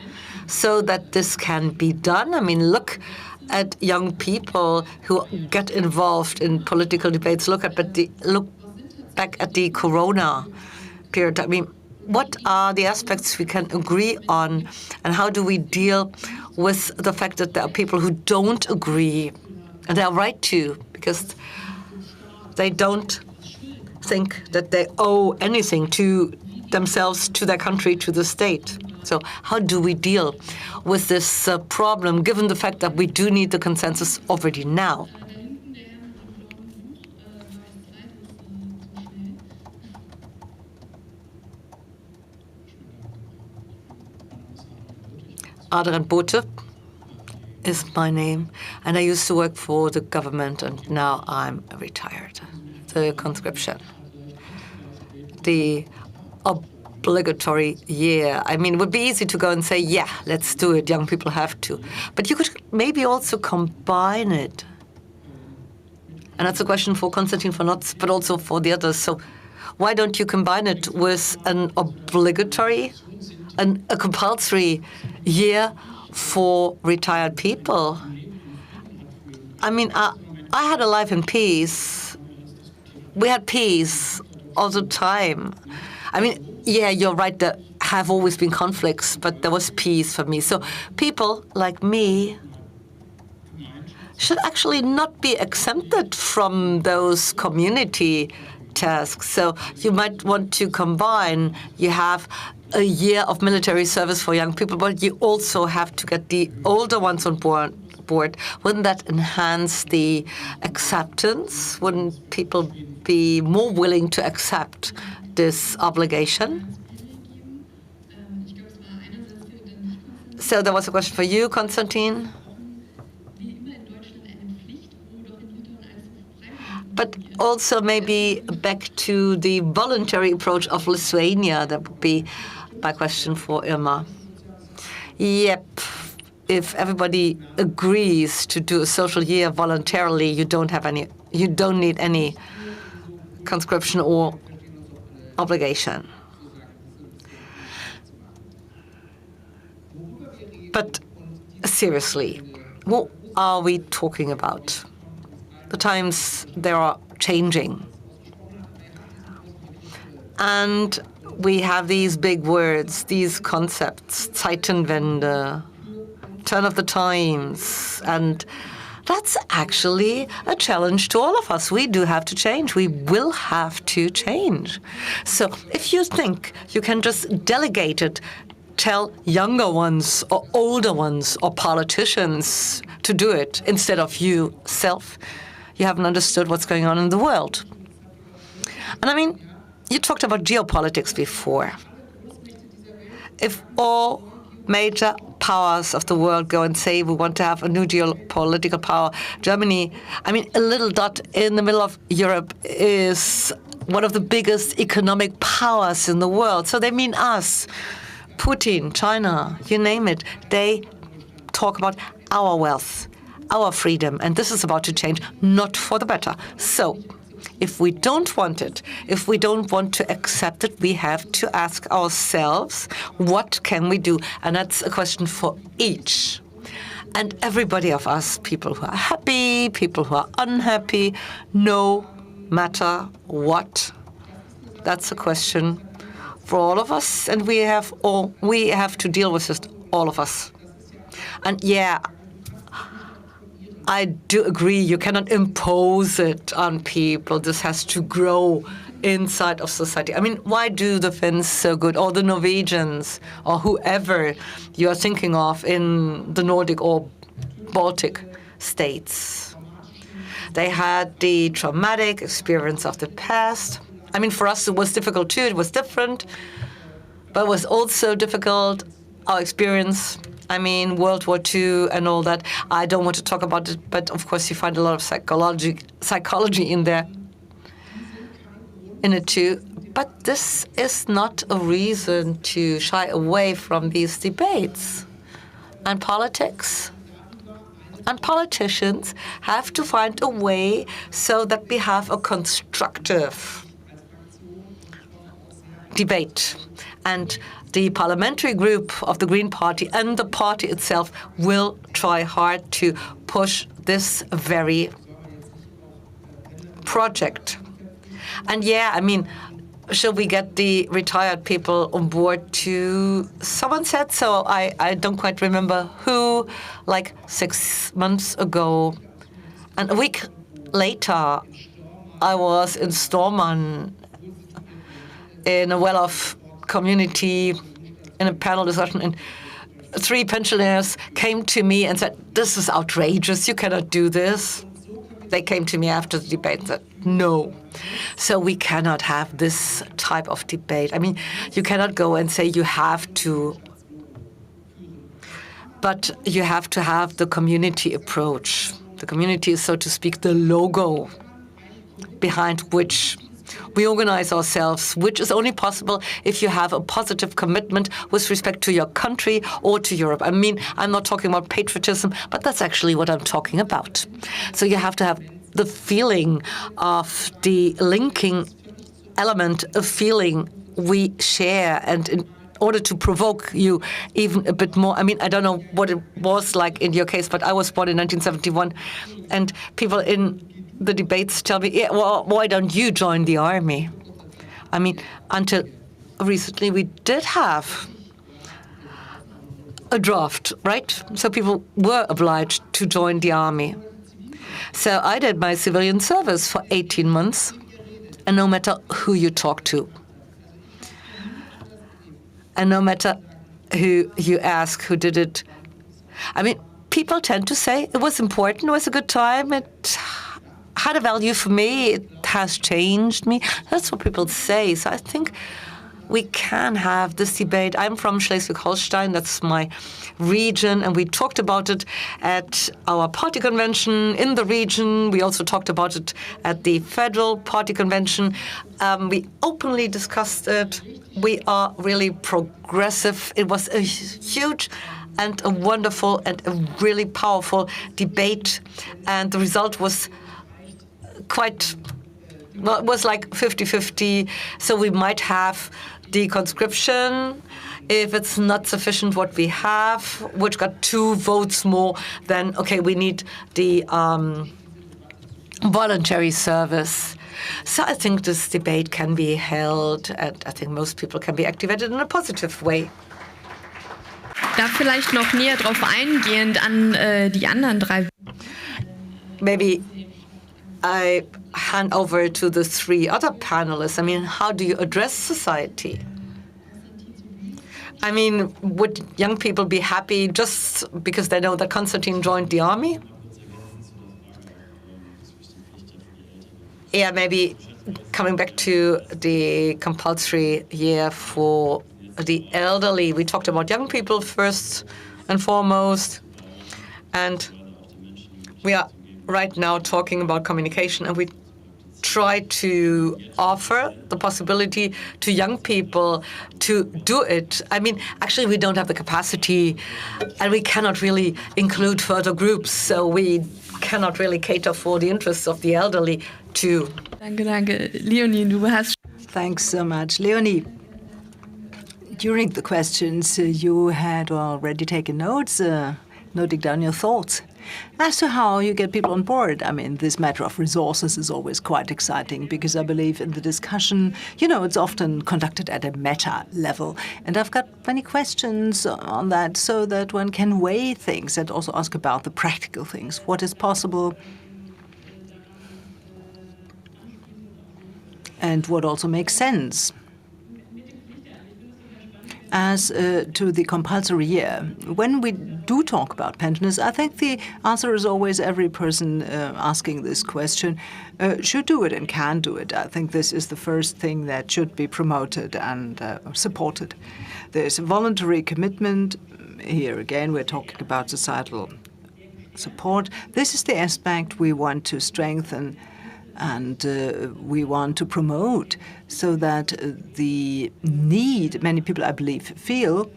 so that this can be done? I mean, look at young people who get involved in political debates. Look back at the Corona period. I mean, what are the aspects we can agree on, and how do we deal with the fact that there are people who don't agree, and they are right to, because they don't think that they owe anything to themselves, to their country, to the state. So how do we deal with this problem, given the fact that we do need the consensus already now? Adrian Bothe is my name, and I used to work for the government, and now I'm retired. The conscription. The obligatory year. I mean, it would be easy to go and say, yeah, let's do it, young people have to. But you could maybe also combine it. And that's a question for Konstantin von Notz, but also for the others. So why don't you combine it with an obligatory, a compulsory year for retired people? I mean, I had a life in peace. We had peace all the time. I mean, yeah, you're right, there have always been conflicts, but there was peace for me. So people like me should actually not be exempted from those community tasks. So you might want to combine, you have a year of military service for young people, but you also have to get the older ones on board. Wouldn't that enhance the acceptance? Wouldn't people be more willing to accept this obligation? So there was a question for you, Konstantin. But also maybe back to the voluntary approach of Lithuania. That would be my question for Irma. Yep. If everybody agrees to do a social year voluntarily, you don't need any conscription or obligation. But seriously, what are we talking about? The times, they are changing. And we have these big words, these concepts, Zeitenwende, turn of the times, and that's actually a challenge to all of us. We do have to change. We will have to change. So if you think you can just delegate it, tell younger ones or older ones or politicians to do it instead of yourself, you haven't understood what's going on in the world. And I mean, you talked about geopolitics before. If all major powers of the world go and say we want to have a new geopolitical power, Germany, I mean, a little dot in the middle of Europe is one of the biggest economic powers in the world. So they mean us, Putin, China, you name it. They talk about our wealth, our freedom, and this is about to change, not for the better. So if we don't want it, if we don't want to accept it, we have to ask ourselves, what can we do? And that's a question for each. And everybody of us, people who are happy, people who are unhappy, no matter what. That's a question for all of us, and we have to deal with it, all of us. And yeah, I do agree, you cannot impose it on people. This has to grow inside of society. I mean, why do the Finns so good, or the Norwegians, or whoever you are thinking of in the Nordic or Baltic states? They had the traumatic experience of the past. I mean, for us it was difficult too, it was different, but it was also difficult, our experience. I mean, World War II and all that. I don't want to talk about it, but of course you find a lot of psychology in there, in it too. But this is not a reason to shy away from these debates. And politics and politicians have to find a way so that we have a constructive debate. And the parliamentary group of the Green Party and the party itself will try hard to push this very project. And yeah, I mean, should we get the retired people on board too? Someone said so, I don't quite remember who, like 6 months ago. And a week later, I was in Stormann in a well-off community in a panel discussion, and 3 pensioners came to me and said, this is outrageous, you cannot do this. They came to me after the debate and said, no. So we cannot have this type of debate. I mean, you cannot go and say you have to But you have to have the community approach. The community is, so to speak, the logo behind which we organize ourselves, which is only possible if you have a positive commitment with respect to your country or to Europe. I mean, I'm not talking about patriotism, but that's actually what I'm talking about. So you have to have the feeling of the linking element, a feeling we share, and in order to provoke you even a bit more. I mean, I don't know what it was like in your case, but I was born in 1971, and people in the debates tell me, yeah, well, why don't you join the army? I mean, until recently we did have a draft, right? So people were obliged to join the army. So I did my civilian service for 18 months, and no matter who you talk to, and no matter who you ask who did it, I mean, people tend to say it was important, it was a good time, it had a value for me, it has changed me. That's what people say. So I think we can have this debate. I'm from Schleswig-Holstein, that's my region, and we talked about it at our party convention in the region. We also talked about it at the federal party convention. We openly discussed it. We are really progressive. It was a huge and a wonderful and a really powerful debate, and the result was quite, well, it was like 50-50. So we might have the conscription if it's not sufficient what we have, which got 2 votes more, then, okay, we need the voluntary service. So I think this debate can be held, and I think most people can be activated in a positive way. Da vielleicht noch näher drauf eingehend an die anderen 3. Maybe I hand over to the 3 other panelists. I mean, how do you address society? I mean, would young people be happy just because they know that Konstantin joined the army? Yeah, maybe coming back to the compulsory year for the elderly. We talked about young people first and foremost, and we are right now talking about communication, and we try to offer the possibility to young people to do it. I mean, actually, we don't have the capacity, and we cannot really include further groups, so we cannot really cater for the interests of the elderly too. Danke. Leonie, du hast... Thanks so much. Leonie, during the questions, you had already taken notes, noting down your thoughts. As to how you get people on board, I mean, this matter of resources is always quite exciting because I believe in the discussion, you know, it's often conducted at a meta level. And I've got many questions on that so that one can weigh things and also ask about the practical things. What is possible? And what also makes sense. As to the compulsory year, when we do talk about pensioners, I think the answer is always every person asking this question should do it and can do it. I think this is the first thing that should be promoted and supported. There's a voluntary commitment. Here again, we're talking about societal support. This is the aspect we want to strengthen and we want to promote so that the need many people, I believe, feel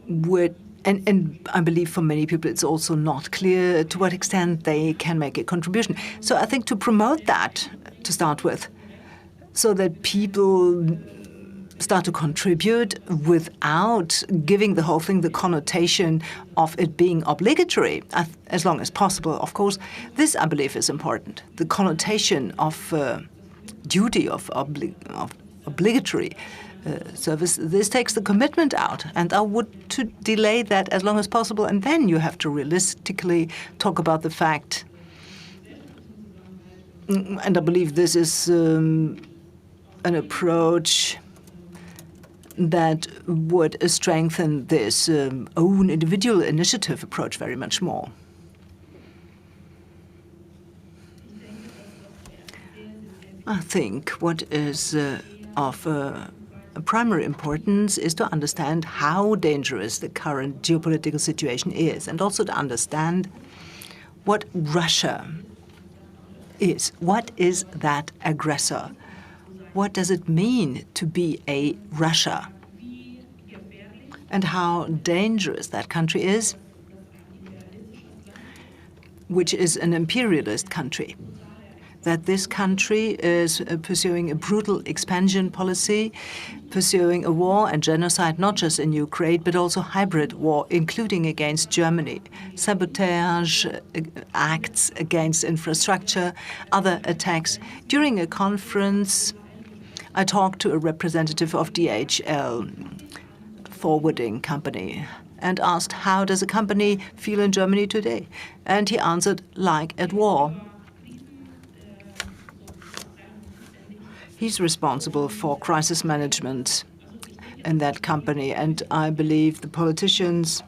would, and I believe for many people it's also not clear to what extent they can make a contribution. So I think to promote that to start with, so that people start to contribute without giving the whole thing the connotation of it being obligatory, as long as possible, of course. This, I believe, is important. The connotation of duty, of obligatory service, this takes the commitment out. And I would to delay that as long as possible. And then you have to realistically talk about the fact, and I believe this is an approach that would strengthen this own individual initiative approach very much more. I think what is of primary importance is to understand how dangerous the current geopolitical situation is, and also to understand what Russia is. What is that aggressor? What does it mean to be a Russia? And how dangerous that country is, which is an imperialist country. That this country is pursuing a brutal expansion policy, pursuing a war and genocide, not just in Ukraine, but also hybrid war, including against Germany, sabotage acts against infrastructure, other attacks. During a conference, I talked to a representative of DHL, forwarding company, and asked, how does a company feel in Germany today? And he answered, like at war. He's responsible for crisis management in that company, and I believe the politicians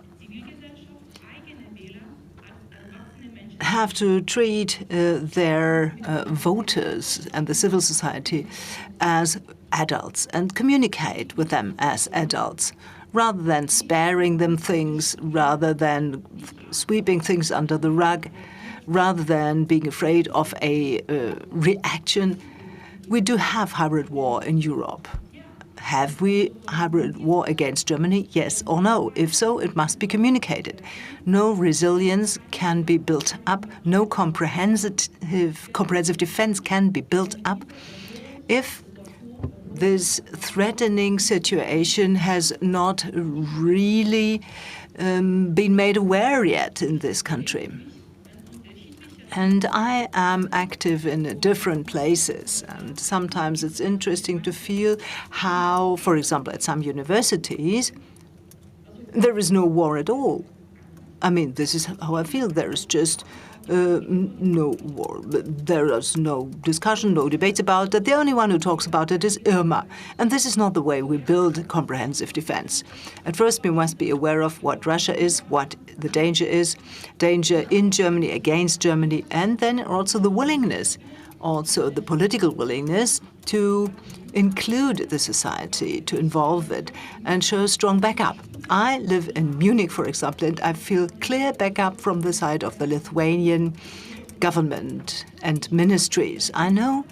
have to treat their voters and the civil society as adults and communicate with them as adults, rather than sparing them things, rather than sweeping things under the rug, rather than being afraid of a reaction. We do have hybrid war in Europe. Have we hybrid war against Germany? Yes or no? If so, it must be communicated. No resilience can be built up. No comprehensive defense can be built up if this threatening situation has not really been made aware yet in this country. And I am active in different places, and sometimes it's interesting to feel how, for example, at some universities, there is no war at all. I mean, this is how I feel. There is just no war. There is no discussion, no debates about it. The only one who talks about it is Irma. And this is not the way we build comprehensive defense. At first, we must be aware of what Russia is, what the danger is, danger in Germany, against Germany, and then also the willingness, also the political willingness to include the society, to involve it, and show strong backup. I live in Munich, for example, and I feel clear backup from the side of the Lithuanian government and ministries. I know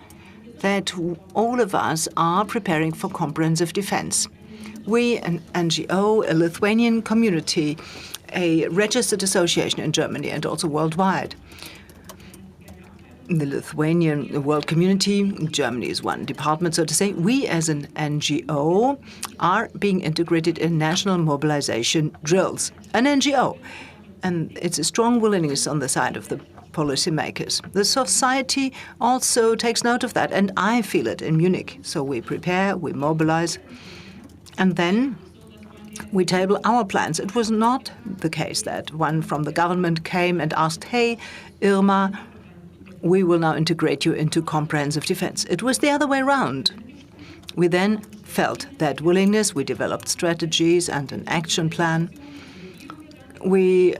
that all of us are preparing for comprehensive defense. We, an NGO, a Lithuanian community, a registered association in Germany and also worldwide. The Lithuanian world community, Germany is one department, so to say. We as an NGO are being integrated in national mobilization drills. An NGO. And it's a strong willingness on the side of the policymakers. The society also takes note of that, and I feel it in Munich. So we prepare, we mobilize, and then we table our plans. It was not the case that one from the government came and asked, hey, Irma, we will now integrate you into comprehensive defense. It was the other way around. We then felt that willingness. We developed strategies and an action plan. We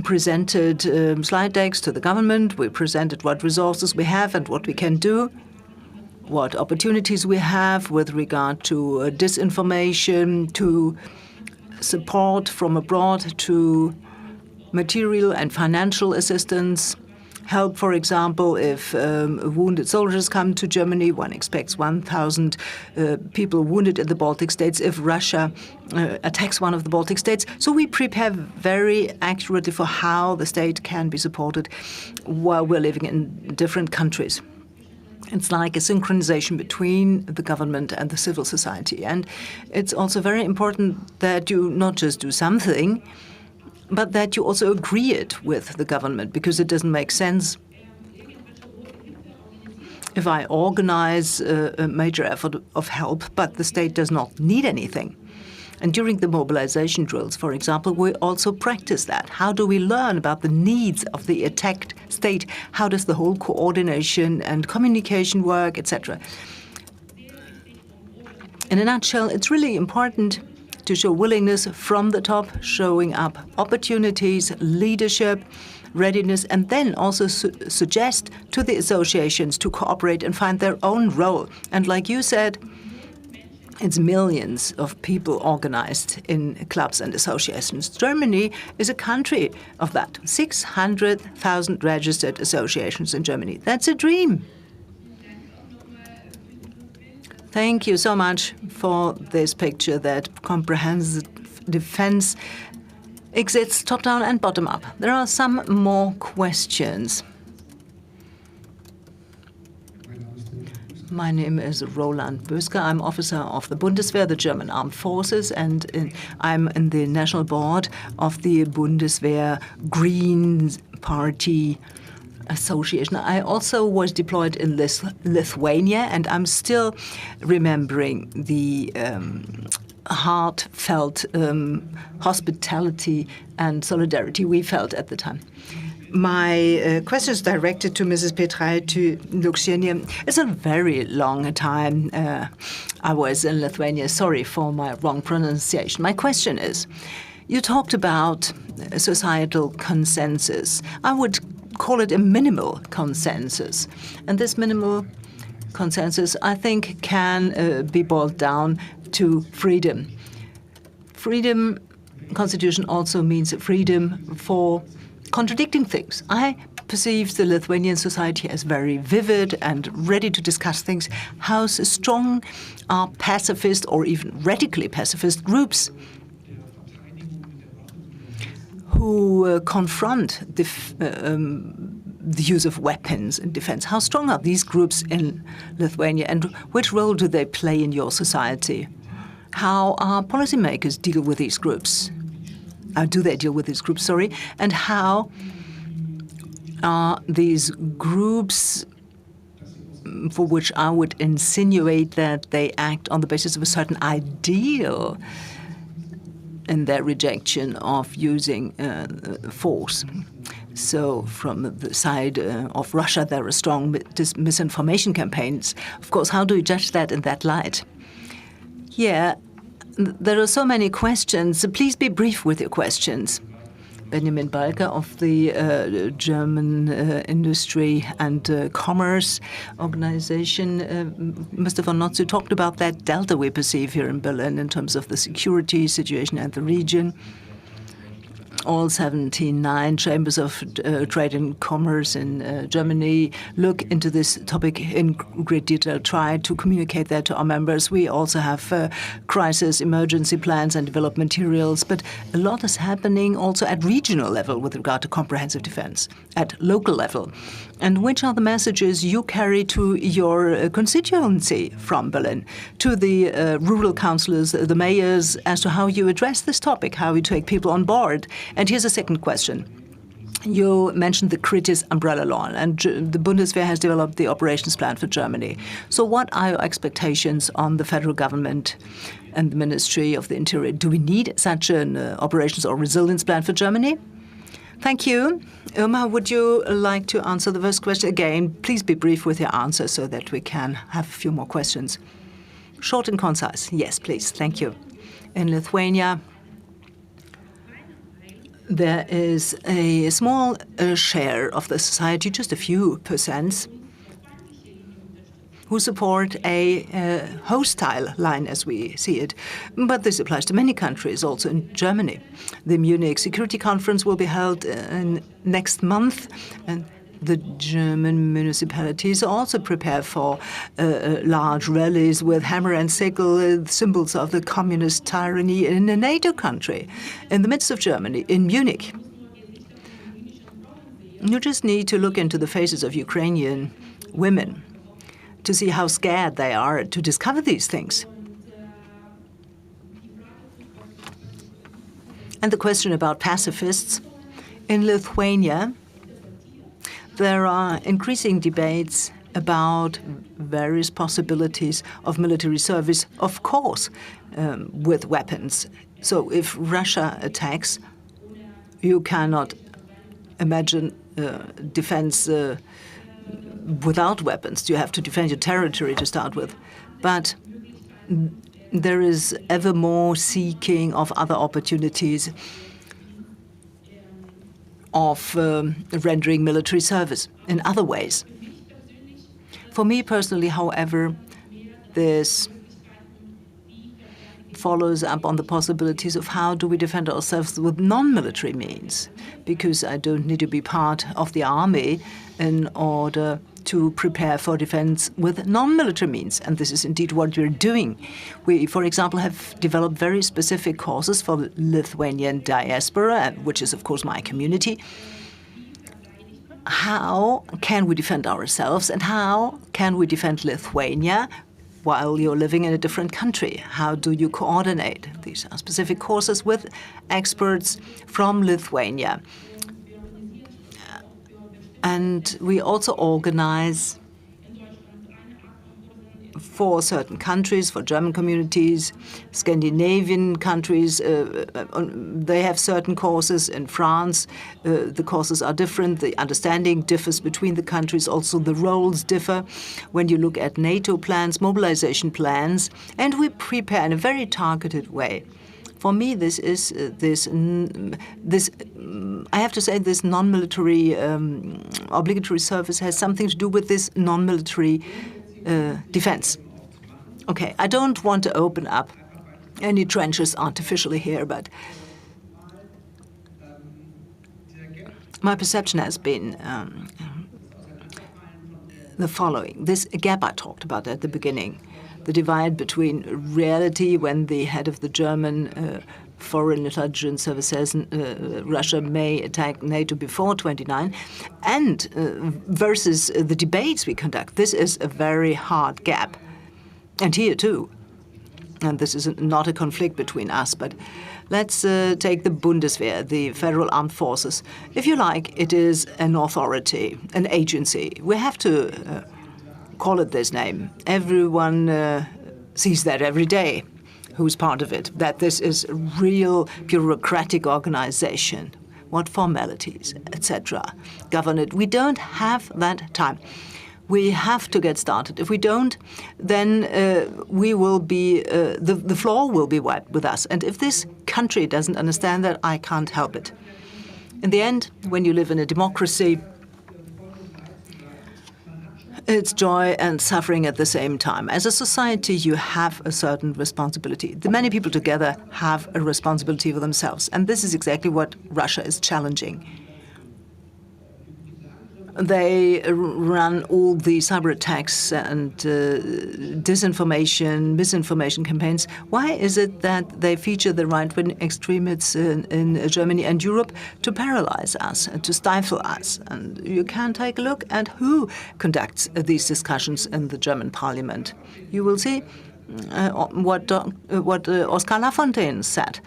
presented slide decks to the government. We presented what resources we have and what we can do, what opportunities we have with regard to disinformation, to support from abroad, to material and financial assistance, help, for example, if wounded soldiers come to Germany. One expects 1,000 people wounded in the Baltic states if Russia attacks one of the Baltic states. So we prepare very accurately for how the state can be supported while we're living in different countries. It's like a synchronization between the government and the civil society. And it's also very important that you not just do something, but that you also agree it with the government, because it doesn't make sense if I organize a major effort of help, but the state does not need anything. And during the mobilization drills, for example, we also practice that. How do we learn about the needs of the attacked state? How does the whole coordination and communication work, etc.? In a nutshell, it's really important to show willingness from the top, showing up opportunities, leadership, readiness, and then also suggest to the associations to cooperate and find their own role. And like you said, It's millions of people organized in clubs and associations. Germany is a country of that. 600,000 registered associations in Germany. That's a dream. Thank you so much for this picture that comprehensive defense exists top-down and bottom-up. There are some more questions. My name is Roland Bösker. I'm officer of the Bundeswehr, the German Armed Forces, and I'm in the national board of the Bundeswehr Green Party Association. I also was deployed in Lithuania, and I'm still remembering the heartfelt hospitality and solidarity we felt at the time. My question is directed to Mrs. Petraitu-Luxenia. It's a very long time I was in Lithuania. Sorry for my wrong pronunciation. My question is, you talked about societal consensus. I would call it a minimal consensus. And this minimal consensus, I think, can be boiled down to freedom. Freedom, Constitution also means freedom for contradicting things. I perceive the Lithuanian society as very vivid and ready to discuss things. How strong are pacifist or even radically pacifist groups who confront the use of weapons in defense? How strong are these groups in Lithuania, and which role do they play in your society? How are policymakers deal with these groups? Do they deal with these groups, sorry? And how are these groups, for which I would insinuate that they act on the basis of a certain ideal in their rejection of using force? So from the side of Russia, there are strong misinformation campaigns. Of course, how do you judge that in that light? Yeah, there are so many questions. Please be brief with your questions. Benjamin Balker of the German Industry and Commerce Organization. Mr. von Notzu talked about that delta we perceive here in Berlin in terms of the security situation and the region. All 79 chambers of trade and commerce in Germany look into this topic in great detail, try to communicate that to our members. We also have crisis emergency plans and develop materials, but a lot is happening also at regional level with regard to comprehensive defense, at local level. And which are the messages you carry to your constituency from Berlin, to the rural councillors, the mayors, as to how you address this topic, how you take people on board? And here's a second question. You mentioned the Kritis umbrella law, and the Bundeswehr has developed the operations plan for Germany. So what are your expectations on the federal government and the Ministry of the Interior? Do we need such an operations or resilience plan for Germany? Thank you. Irma, would you like to answer the first question? Again, please be brief with your answer so that we can have a few more questions. Short and concise. Yes, please. Thank you. In Lithuania, there is a small share of the society, just a few percent, who support a hostile line as we see it. But this applies to many countries, also in Germany. The Munich Security Conference will be held next month, and the German municipalities also prepare for large rallies with hammer and sickle, symbols of the communist tyranny in a NATO country, in the midst of Germany, in Munich. You just need to look into the faces of Ukrainian women to see how scared they are to discover these things. And the question about pacifists. In Lithuania, there are increasing debates about various possibilities of military service, of course, with weapons. So if Russia attacks, you cannot imagine defense without weapons. You have to defend your territory to start with. But there is ever more seeking of other opportunities of rendering military service in other ways. For me personally, however, there's follows up on the possibilities of how do we defend ourselves with non-military means, because I don't need to be part of the army in order to prepare for defense with non-military means. And this is indeed what we're doing. We, for example, have developed very specific courses for the Lithuanian diaspora, which is, of course, my community. How can we defend ourselves, and how can we defend Lithuania while you're living in a different country? How do you coordinate? These are specific courses with experts from Lithuania. And we also organize for certain countries, for German communities, Scandinavian countries, they have certain courses. In France, the courses are different. The understanding differs between the countries. Also, the roles differ. When you look at NATO plans, mobilization plans, and we prepare in a very targeted way. For me, this is I have to say, this non-military obligatory service has something to do with this non-military defense. Okay, I don't want to open up any trenches artificially here, but my perception has been the following. This gap I talked about at the beginning, the divide between reality when the head of the German Foreign Intelligence Service says Russia may attack NATO before 29, and versus the debates we conduct. This is a very hard gap. And here too. And this is not a conflict between us, but let's take the Bundeswehr, the Federal Armed Forces. If you like, it is an authority, an agency. We have to call it this name. Everyone sees that every day, who's part of it, that this is a real bureaucratic organization. What formalities, etc., govern it. We don't have that time. We have to get started. If we don't, then we will be the floor will be wiped with us. And if this country doesn't understand that, I can't help it. In the end, when you live in a democracy, it's joy and suffering at the same time. As a society, you have a certain responsibility. The many people together have a responsibility for themselves. And this is exactly what Russia is challenging. They run all the cyber attacks and disinformation, misinformation campaigns. Why is it that they feature the right-wing extremists in Germany and Europe to paralyze us and to stifle us? And you can take a look at who conducts these discussions in the German parliament. You will see what Oskar Lafontaine said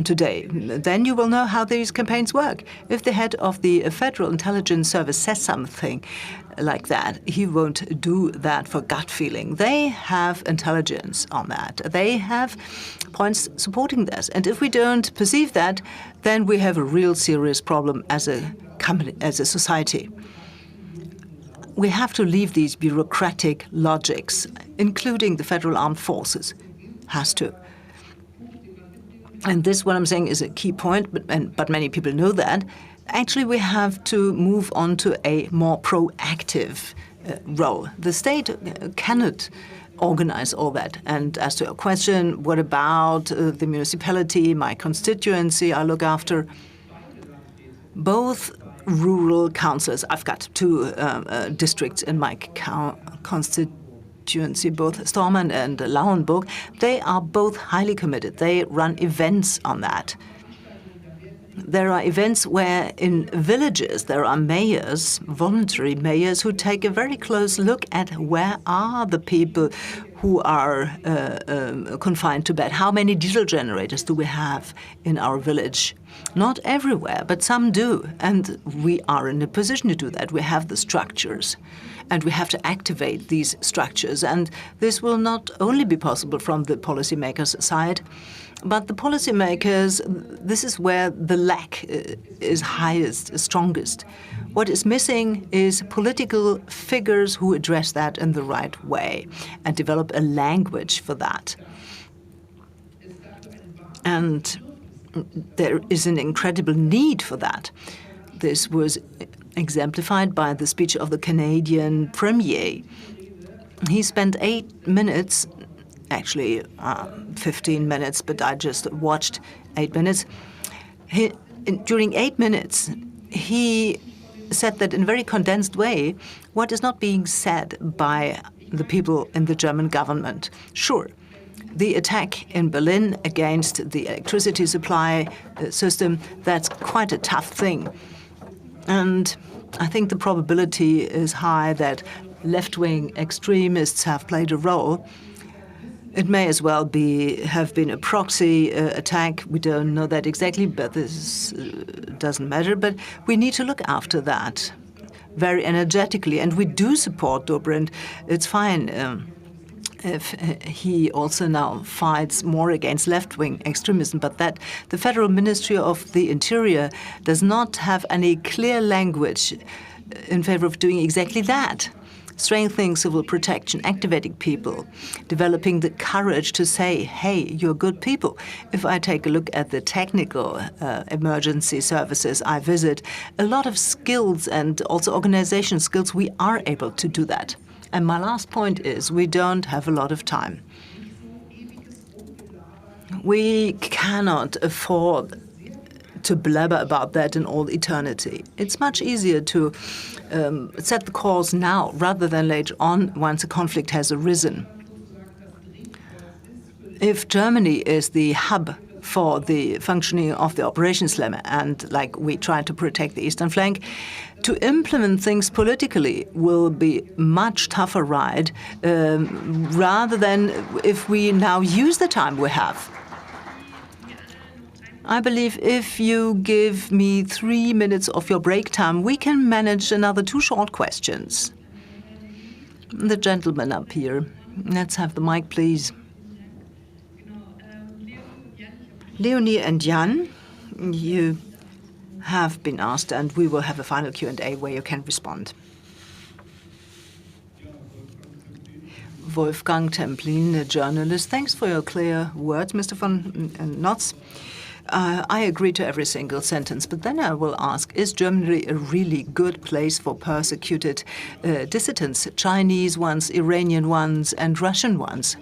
today. Then you will know how these campaigns work. If the head of the Federal Intelligence Service says something like that, he won't do that for gut feeling. They have intelligence on that. They have points supporting this. And if we don't perceive that, then we have a real serious problem as a company, as a society. We have to leave these bureaucratic logics, including the Federal Armed Forces. Has to. And this, what I'm saying, is a key point, but many people know that. Actually, we have to move on to a more proactive role. The state cannot organize all that. And as to your question, what about the municipality, my constituency I look after? Both rural councils, I've got two districts in my constituency, both Stormann and Lauenburg, they are both highly committed. They run events on that. There are events where in villages there are mayors, voluntary mayors, who take a very close look at where are the people who are confined to bed. How many diesel generators do we have in our village? Not everywhere, but some do. And we are in a position to do that. We have the structures. And we have to activate these structures. And this will not only be possible from the policymakers' side, but the policymakers, this is where the lack is highest, strongest. What is missing is political figures who address that in the right way and develop a language for that. And there is an incredible need for that. This was exemplified by the speech of the Canadian Premier. He spent 8 minutes actually 15 minutes, but I just watched 8 minutes. During 8 minutes, he said that in a very condensed way, what is not being said by the people in the German government. Sure, the attack in Berlin against the electricity supply system, that's quite a tough thing. And I think the probability is high that left-wing extremists have played a role. It may as well have been a proxy attack. We don't know that exactly, but this doesn't matter. But we need to look after that very energetically, and we do support Dobrindt. It's fine if he also now fights more against left-wing extremism, but that the Federal Ministry of the Interior does not have any clear language in favor of doing exactly that. Strengthening civil protection, activating people, developing the courage to say, hey, you're good people. If I take a look at the technical emergency services I visit, a lot of skills and also organization skills, we are able to do that. And my last point is we don't have a lot of time. We cannot afford to blabber about that in all eternity. It's much easier to set the course now rather than later on once a conflict has arisen. If Germany is the hub for the functioning of the operations lemma, and like we try to protect the eastern flank, to implement things politically will be much tougher ride rather than if we now use the time we have. I believe if you give me 3 minutes of your break time, we can manage another 2 short questions. The gentleman up here. Let's have the mic, please. Leonie and Jan, you have been asked, and we will have a final Q&A where you can respond. Wolfgang Templin, a journalist. Thanks for your clear words, Mr. von Notz. I agree to every single sentence, but then I will ask, is Germany a really good place for persecuted dissidents, Chinese ones, Iranian ones, and Russian ones?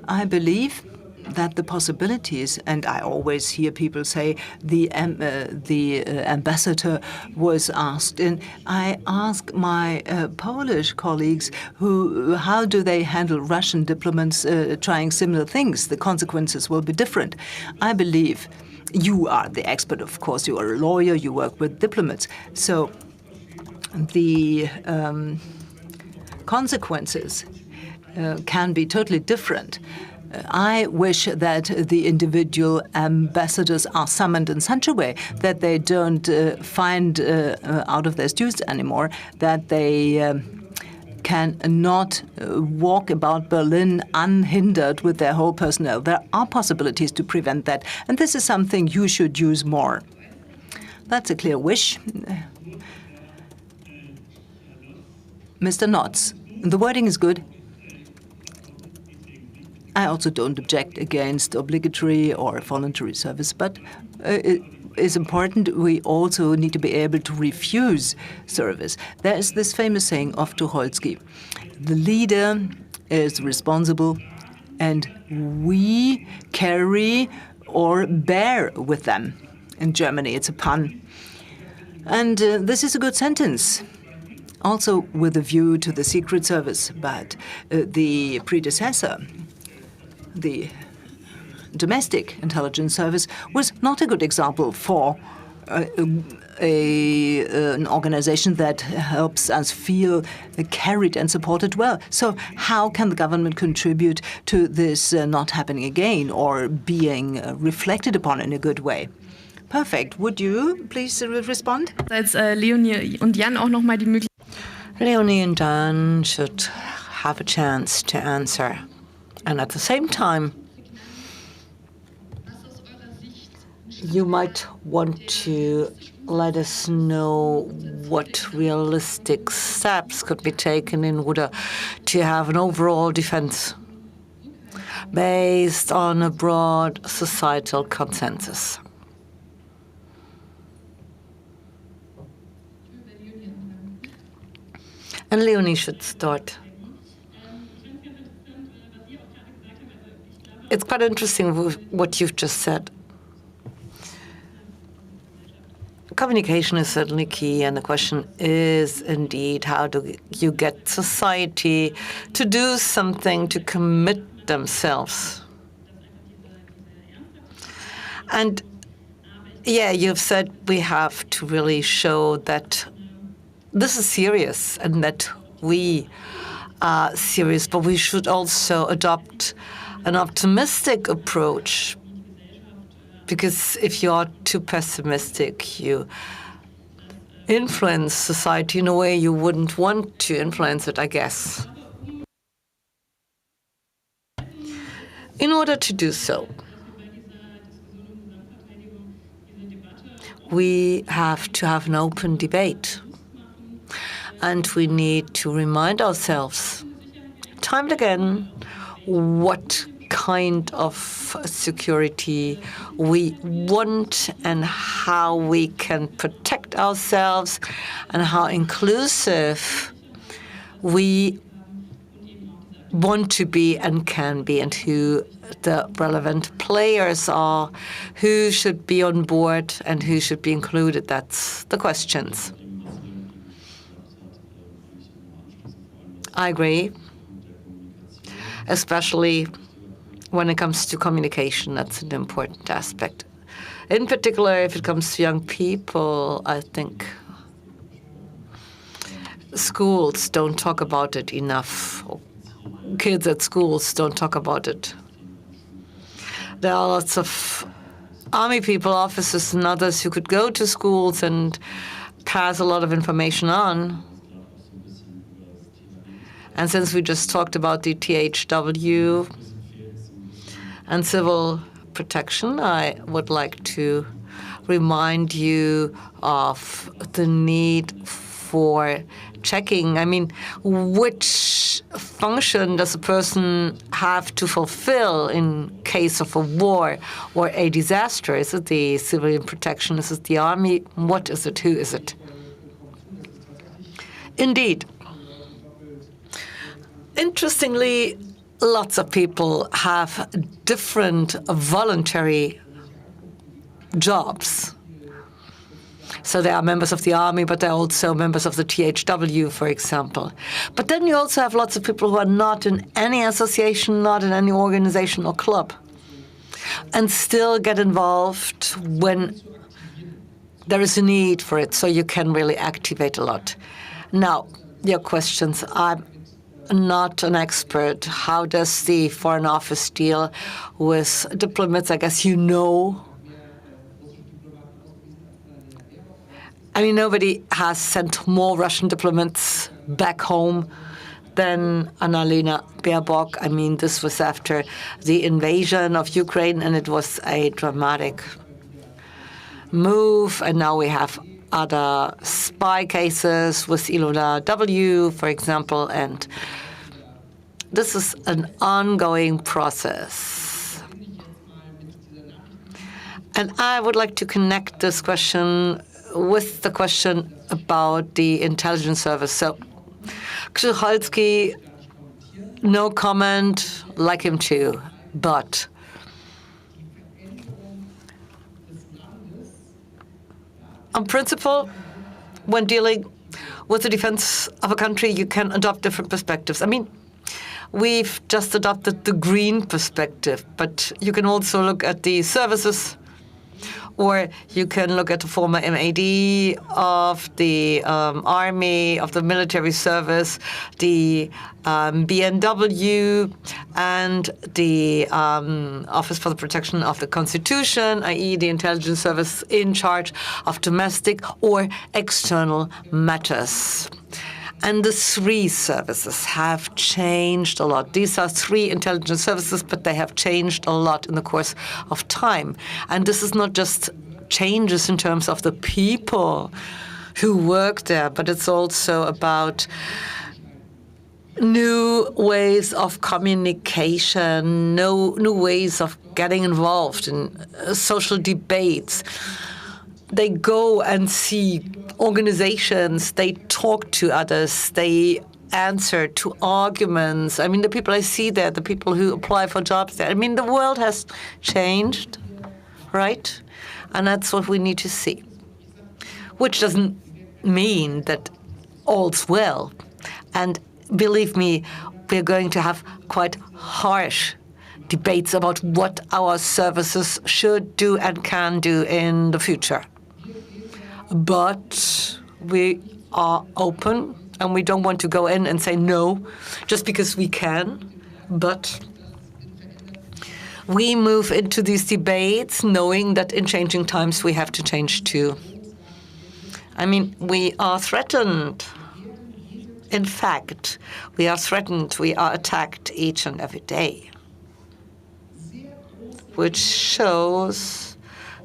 I believe that the possibilities, and I always hear people say the ambassador was asked, and I ask my Polish colleagues how do they handle Russian diplomats trying similar things? The consequences will be different. I believe you are the expert, of course. You are a lawyer. You work with diplomats. So the consequences can be totally different. I wish that the individual ambassadors are summoned in such a way that they don't find out of their stews anymore, that they can not walk about Berlin unhindered with their whole personnel. There are possibilities to prevent that, and this is something you should use more. That's a clear wish. Mr. Notz, the wording is good. I also don't object against obligatory or voluntary service, but it is important we also need to be able to refuse service. There is this famous saying of Tucholsky, the leader is responsible and we carry or bear with them. In Germany, it's a pun. And this is a good sentence. Also with a view to the Secret Service, but the predecessor, the domestic intelligence service, was not a good example for an organization that helps us feel carried and supported well. So how can the government contribute to this not happening again or being reflected upon in a good way? Perfect. Would you please respond? Leonie und Jan auch noch mal die Möglichkeit. Leonie and Jan should have a chance to answer. And at the same time, you might want to let us know what realistic steps could be taken in order to have an overall defense based on a broad societal consensus. And Leonie should start. it's quite interesting what you've just said. Communication is certainly key, and the question is indeed, how do you get society to do something, to commit themselves? And yeah, you've said we have to really show that this is serious and that we are serious, but we should also adopt an optimistic approach, because if you are too pessimistic, you influence society in a way you wouldn't want to influence it, I guess. In order to do so, we have to have an open debate. And we need to remind ourselves, time and again, what kind of security we want and how we can protect ourselves and how inclusive we want to be and can be, and who the relevant players are, who should be on board and who should be included. That's the questions. I agree, especially when it comes to communication. That's an important aspect. In particular, if it comes to young people, I think schools don't talk about it enough. Kids at schools don't talk about it. There are lots of army people, officers and others who could go to schools and pass a lot of information on. And since we just talked about the THW and civil protection, I would like to remind you of the need for checking. I mean, which function does a person have to fulfill in case of a war or a disaster? Is it the civilian protection? Is it the army? What is it? Who is it? Indeed. Interestingly, lots of people have different voluntary jobs. So they are members of the army, but they're also members of the THW, for example. But then you also have lots of people who are not in any association, not in any organization or club, and still get involved when there is a need for it, so you can really activate a lot. Now, your questions. I'm not an expert. How does the Foreign Office deal with diplomats? I guess you know. I mean, nobody has sent more Russian diplomats back home than Annalena Baerbock. I mean, this was after the invasion of Ukraine, and it was a dramatic move. And now we have other spy cases with Ilona W., for example, and this is an ongoing process. And I would like to connect this question with the question about the intelligence service. So, Krzycholski, no comment, like him too, but on principle, when dealing with the defense of a country, you can adopt different perspectives. I mean, we've just adopted the green perspective, but you can also look at the services, or you can look at the former MAD of the army, of the military service, the BNW, and the Office for the Protection of the Constitution, i.e. the intelligence service in charge of domestic or external matters. And the three services have changed a lot. These are three intelligence services, but they have changed a lot in the course of time. And this is not just changes in terms of the people who work there, but it's also about new ways of communication, new ways of getting involved in social debates. They go and see organizations, they talk to others, they answer to arguments. I mean, the people I see there, the people who apply for jobs there, I mean, the world has changed, right? And that's what we need to see. Which doesn't mean that all's well. And believe me, we're going to have quite harsh debates about what our services should do and can do in the future. But we are open, and we don't want to go in and say no just because we can. But we move into these debates knowing that in changing times we have to change too. I mean, we are threatened. In fact, we are threatened, we are attacked each and every day, which shows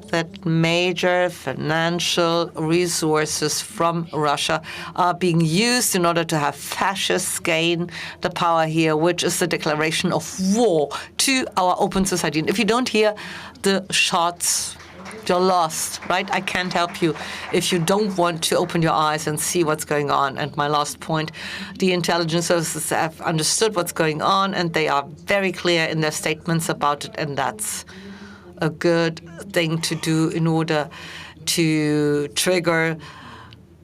that major financial resources from Russia are being used in order to have fascists gain the power here, which is the declaration of war to our open society. And if you don't hear the shots, you're lost, right? I can't help you if you don't want to open your eyes and see what's going on. And my last point, the intelligence services have understood what's going on, and they are very clear in their statements about it, and that's a good thing to do in order to trigger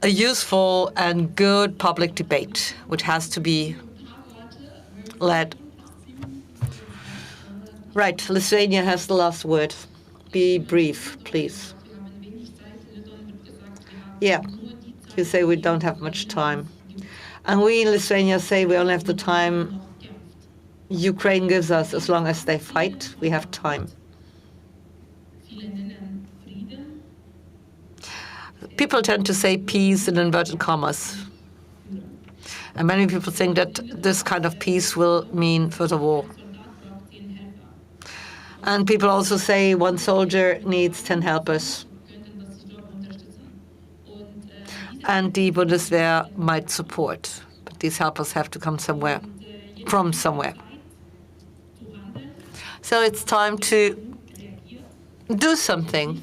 a useful and good public debate, which has to be led. Right, Lithuania has the last word. Be brief, please. Yeah, you say we don't have much time. And we in Lithuania say we only have the time Ukraine gives us. As long as they fight, we have time. People tend to say peace in inverted commas. And many people think that this kind of peace will mean further war. And people also say one soldier needs 10 helpers. And the Bundeswehr might support. But these helpers have to come somewhere, from somewhere. So it's time to do something.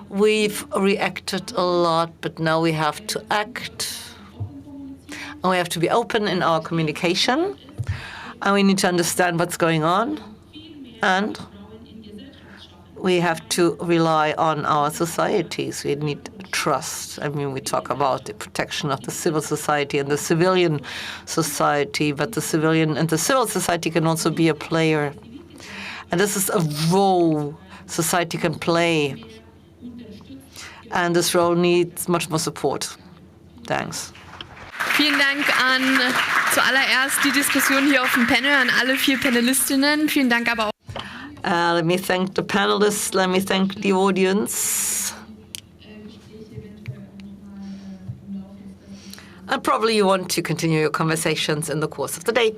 We've reacted a lot, but now we have to act. And we have to be open in our communication. And we need to understand what's going on. And we have to rely on our societies. We need trust. I mean, we talk about the protection of the civil society and the civilian society, but the civilian and the civil society can also be a player. And this is a role society can play. And this role needs much more support. Thanks. Vielen Dank an zuallererst die Diskussion hier auf dem Panel, an alle 4 Panelistinnen. Vielen Dank aber auch. Let me thank the panelists. Let me thank the audience. And probably you want to continue your conversations in the course of the day.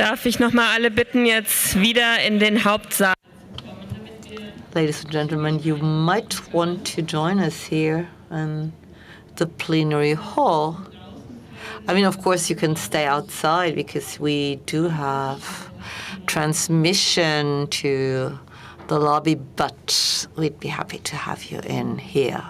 Darf ich noch mal alle bitten, jetzt wieder in den Hauptsaal. Ladies and gentlemen, you might want to join us here in the plenary hall. I mean, of course, you can stay outside because we do have transmission to the lobby, but we'd be happy to have you in here.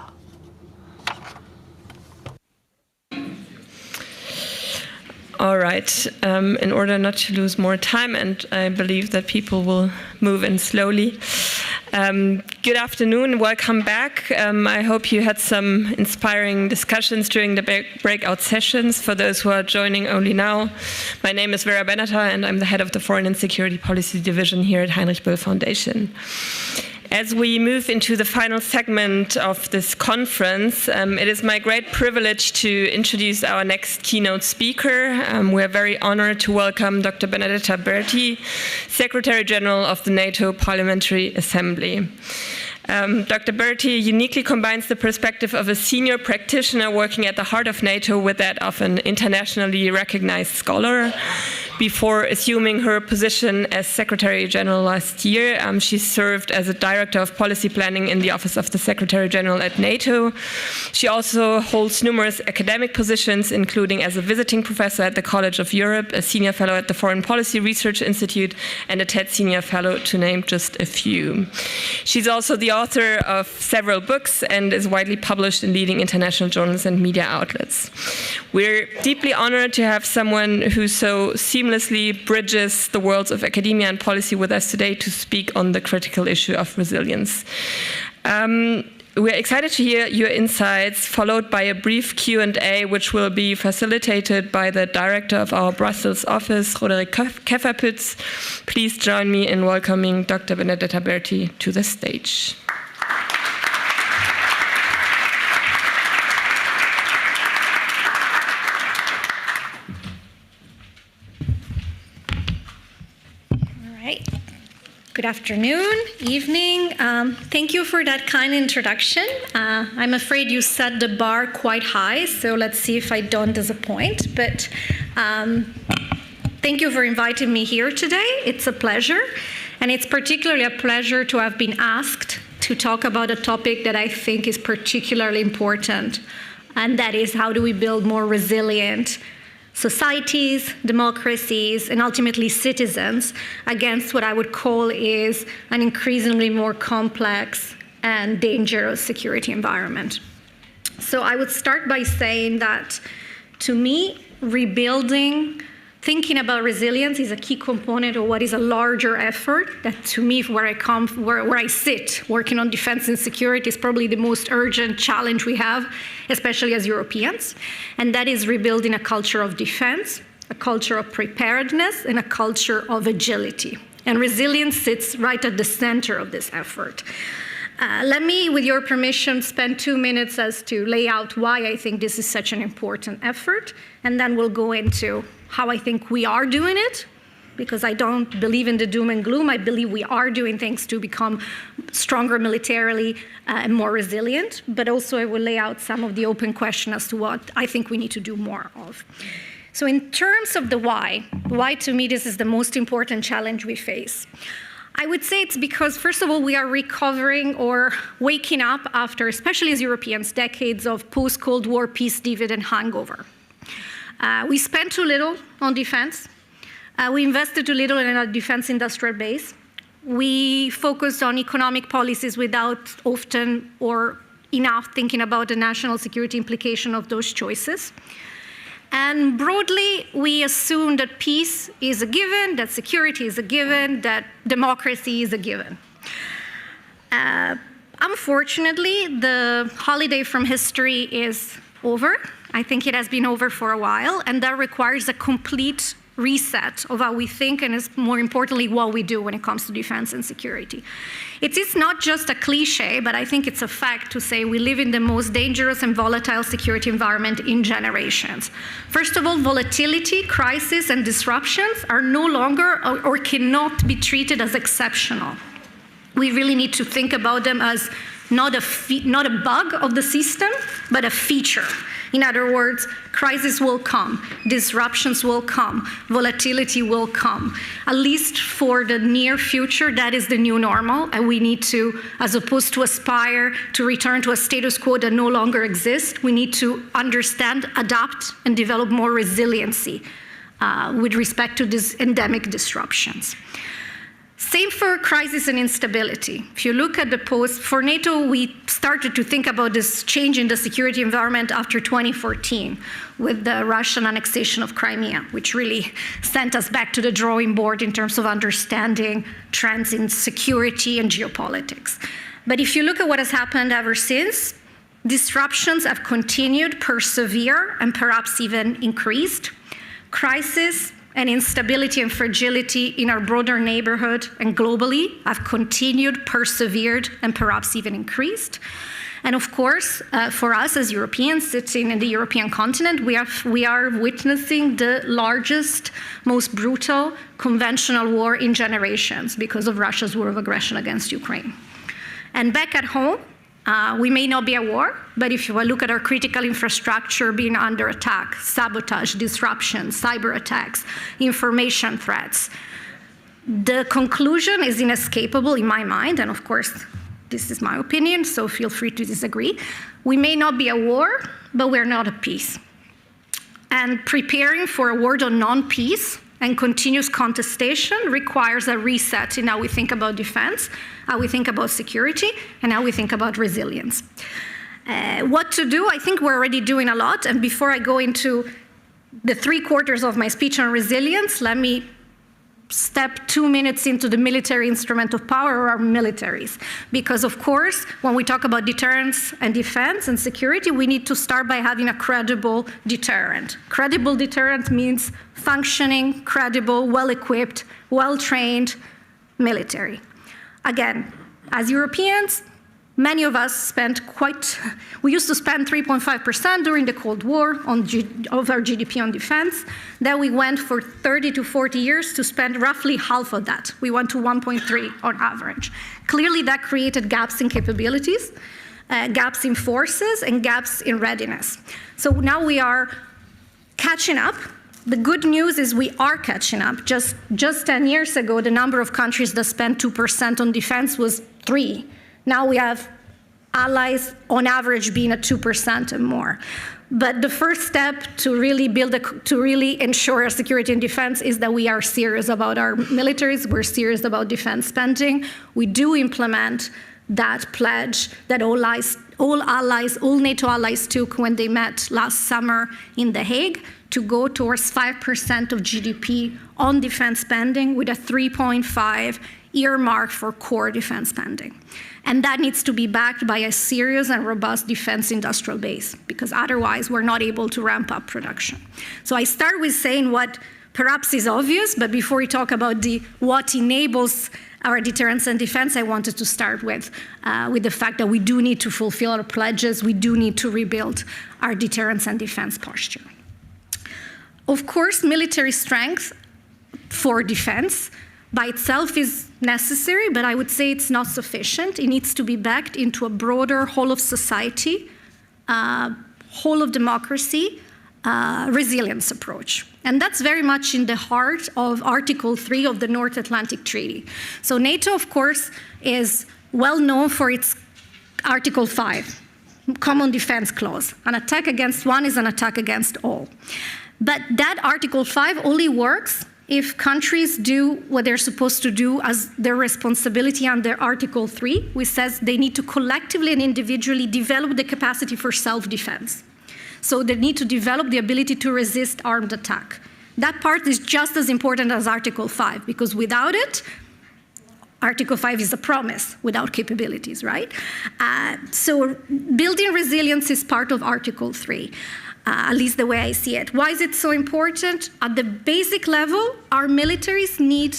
All right. In order not to lose more time, and I believe that people will move in slowly. Good afternoon. Welcome back. I hope you had some inspiring discussions during the breakout sessions. For those who are joining only now, my name is Vera Beneta, and I'm the head of the Foreign and Security Policy Division here at Heinrich-Böll Foundation. As we move into the final segment of this conference, it is my great privilege to introduce our next keynote speaker. We're very honored to welcome Dr. Benedetta Berti, Secretary General of the NATO Parliamentary Assembly. Dr. Berti uniquely combines the perspective of a senior practitioner working at the heart of NATO with that of an internationally recognized scholar. Before assuming her position as Secretary General last year, she served as a Director of Policy Planning in the Office of the Secretary General at NATO. She also holds numerous academic positions, including as a visiting professor at the College of Europe, a senior fellow at the Foreign Policy Research Institute, and a TED Senior Fellow, to name just a few. She's also the author of several books and is widely published in leading international journals and media outlets. We're deeply honored to have someone who so seamlessly bridges the worlds of academia and policy with us today to speak on the critical issue of resilience. We're excited to hear your insights, followed by a brief Q&A, which will be facilitated by the director of our Brussels office, Roderick Kefferpütz. Please join me in welcoming Dr. Benedetta Berti to the stage. Good afternoon, evening. Thank you for that kind introduction. I'm afraid you set the bar quite high, so let's see if I don't disappoint. But thank you for inviting me here today. It's a pleasure. And it's particularly a pleasure to have been asked to talk about a topic that I think is particularly important. And that is, how do we build more resilient societies, democracies, and ultimately citizens against what I would call is an increasingly more complex and dangerous security environment. So I would start by saying that, to me, rebuilding, thinking about resilience is a key component of what is a larger effort that, to me, where I sit, working on defense and security, is probably the most urgent challenge we have, especially as Europeans. And that is rebuilding a culture of defense, a culture of preparedness, and a culture of agility. And resilience sits right at the center of this effort. Let me, with your permission, spend 2 minutes as to lay out why I think this is such an important effort, and then we'll go into how I think we are doing it, because I don't believe in the doom and gloom. I believe we are doing things to become stronger militarily and more resilient, but also I will lay out some of the open questions as to what I think we need to do more of. So in terms of the why to me this is the most important challenge we face. I would say it's because, first of all, we are recovering or waking up after, especially as Europeans, decades of post-Cold War peace dividend hangover. We spent too little on defense. We invested too little in our defense industrial base. We focused on economic policies without often or enough thinking about the national security implication of those choices. And broadly, we assume that peace is a given, that security is a given, that democracy is a given. Unfortunately, the holiday from history is over. I think it has been over for a while, and that requires a complete reset of how we think and, more importantly, what we do when it comes to defense and security. It is not just a cliche, but I think it's a fact to say we live in the most dangerous and volatile security environment in generations. First of all, volatility, crisis, and disruptions are no longer or cannot be treated as exceptional. We really need to think about them as not a bug of the system, but a feature. In other words, crises will come, disruptions will come, volatility will come. At least for the near future, that is the new normal, and we need to, as opposed to aspire to return to a status quo that no longer exists, we need to understand, adapt, and develop more resiliency with respect to these endemic disruptions. Same for crisis and instability. If you look at the post, for NATO, we started to think about this change in the security environment after 2014 with the Russian annexation of Crimea, which really sent us back to the drawing board in terms of understanding trends in security and geopolitics. But if you look at what has happened ever since, disruptions have continued, persevere, and perhaps even increased. Crisis and instability and fragility in our broader neighborhood and globally have continued, persevered, and perhaps even increased. And of course, for us as Europeans sitting in the European continent, we are witnessing the largest, most brutal conventional war in generations because of Russia's war of aggression against Ukraine. And back at home, we may not be at war, but if you look at our critical infrastructure being under attack, sabotage, disruption, cyber attacks, information threats, the conclusion is inescapable in my mind, and of course, this is my opinion, so feel free to disagree. We may not be at war, but we're not at peace. And preparing for a world of non-peace and continuous contestation requires a reset in how we think about defense, how we think about security, and how we think about resilience. What to do? I think we're already doing a lot. And before I go into the 3/4 of my speech on resilience, let me step 2 minutes into the military instrument of power, or our militaries. Because of course, when we talk about deterrence and defense and security, we need to start by having a credible deterrent. Credible deterrent means functioning, credible, well-equipped, well-trained military. Again, as Europeans, many of us we used to spend 3.5% during the Cold War of our GDP on defense. Then we went for 30 to 40 years to spend roughly half of that. We went to 1.3 on average. Clearly that created gaps in capabilities, gaps in forces, and gaps in readiness. So now we are catching up. The good news is we are catching up. Just 10 years ago, the number of countries that spent 2% on defense was 3. Now we have allies on average being at 2% and more. But the first step to really ensure our security and defense is that we are serious about our militaries, we're serious about defense spending. We do implement that pledge that all NATO allies took when they met last summer in The Hague, to go towards 5% of GDP on defense spending, with a 3.5 earmark for core defense spending. And that needs to be backed by a serious and robust defense industrial base, because otherwise we're not able to ramp up production. So I start with saying what perhaps is obvious, but before we talk about what enables our deterrence and defense, I wanted to start with the fact that we do need to fulfill our pledges, we do need to rebuild our deterrence and defense posture. Of course, military strength for defense by itself is necessary, but I would say it's not sufficient. It needs to be backed into a broader whole of society, whole of democracy, resilience approach. And that's very much in the heart of Article 3 of the North Atlantic Treaty. So NATO, of course, is well known for its Article 5, Common Defense Clause. An attack against one is an attack against all. But that Article 5 only works if countries do what they're supposed to do as their responsibility under Article 3, which says they need to collectively and individually develop the capacity for self-defense. So they need to develop the ability to resist armed attack. That part is just as important as Article 5, because without it, Article 5 is a promise without capabilities, right? So building resilience is part of Article 3. At least the way I see it. Why is it so important? At the basic level, our militaries need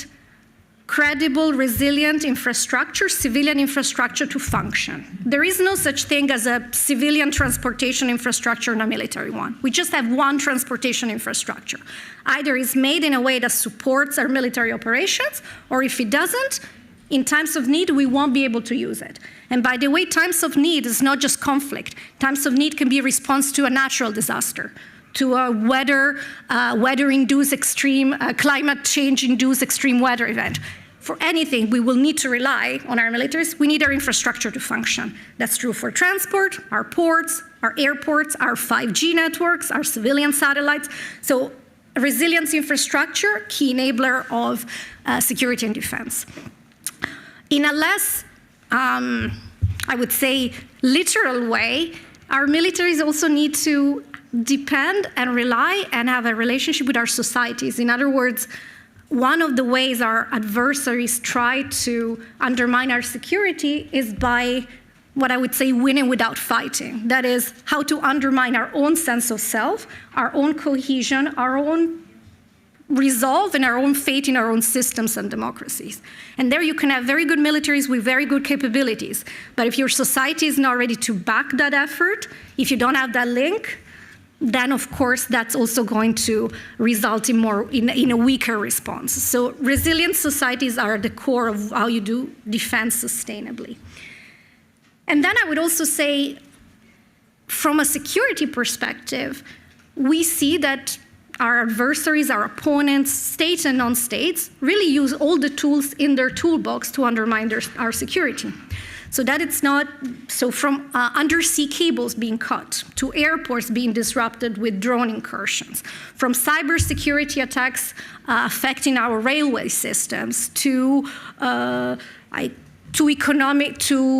credible, resilient infrastructure, civilian infrastructure to function. There is no such thing as a civilian transportation infrastructure and a military one. We just have one transportation infrastructure. Either it's made in a way that supports our military operations, or if it doesn't, in times of need, we won't be able to use it. And by the way, times of need is not just conflict. Times of need can be a response to a natural disaster, to a weather-induced extreme, climate change-induced extreme weather event. For anything, we will need to rely on our militaries. We need our infrastructure to function. That's true for transport, our ports, our airports, our 5G networks, our civilian satellites. So resilience infrastructure, key enabler of security and defense. In a less, I would say, literal way, our militaries also need to depend and rely and have a relationship with our societies. In other words, one of the ways our adversaries try to undermine our security is by what I would say winning without fighting. That is, how to undermine our own sense of self, our own cohesion, our own resolve, and our own fate in our own systems and democracies. And there you can have very good militaries with very good capabilities. But if your society is not ready to back that effort, if you don't have that link, then of course that's also going to result in a weaker response. So resilient societies are at the core of how you do defense sustainably. And then I would also say, from a security perspective, we see that our adversaries, our opponents, states and non-states, really use all the tools in their toolbox to undermine our security. So that it's not, so from undersea cables being cut, to airports being disrupted with drone incursions, from cybersecurity attacks affecting our railway systems, to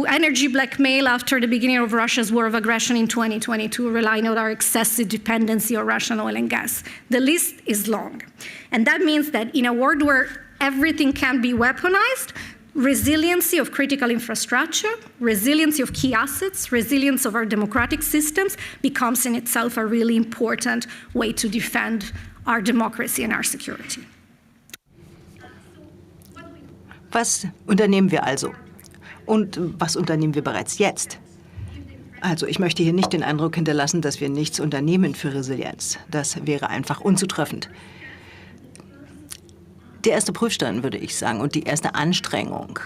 energy blackmail after the beginning of Russia's war of aggression in 2022, relying on our excessive dependency on Russian oil and gas. The list is long. And that means that in a world where everything can be weaponized, resiliency of critical infrastructure, resiliency of key assets, resilience of our democratic systems becomes in itself a really important way to defend our democracy and our security. Was unternehmen wir also? Und was unternehmen wir bereits jetzt? Also ich möchte hier nicht den Eindruck hinterlassen, dass wir nichts unternehmen für Resilienz. Das wäre einfach unzutreffend. Der erste Prüfstein, würde ich sagen, und die erste Anstrengung,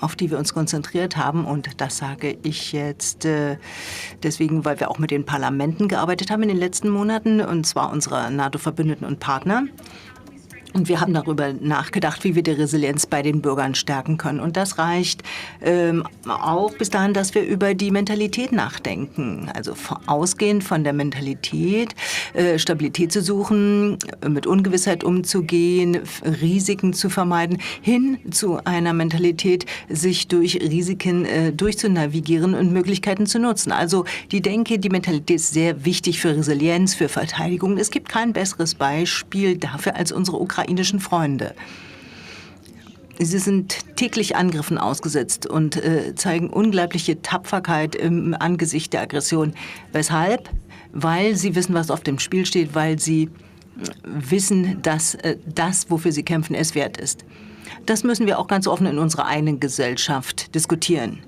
auf die wir uns konzentriert haben, und das sage ich jetzt deswegen, weil wir auch mit den Parlamenten gearbeitet haben in den letzten Monaten, und zwar unserer NATO-Verbündeten und Partner. Und wir haben darüber nachgedacht, wie wir die Resilienz bei den Bürgern stärken können. Und das reicht auch bis dahin, dass wir über die Mentalität nachdenken. Also ausgehend von der Mentalität, Stabilität zu suchen, mit Ungewissheit umzugehen, Risiken zu vermeiden, hin zu einer Mentalität, sich durch Risiken durchzunavigieren und Möglichkeiten zu nutzen. Also die Denke, die Mentalität ist sehr wichtig für Resilienz, für Verteidigung. Es gibt kein besseres Beispiel dafür als unsere ukrainischen Freunde. Sie sind täglich Angriffen ausgesetzt und zeigen unglaubliche Tapferkeit im Angesicht der Aggression. Weshalb? Weil sie wissen, was auf dem Spiel steht, weil sie wissen, dass das, wofür sie kämpfen, es wert ist. Das müssen wir auch ganz offen in unserer eigenen Gesellschaft diskutieren.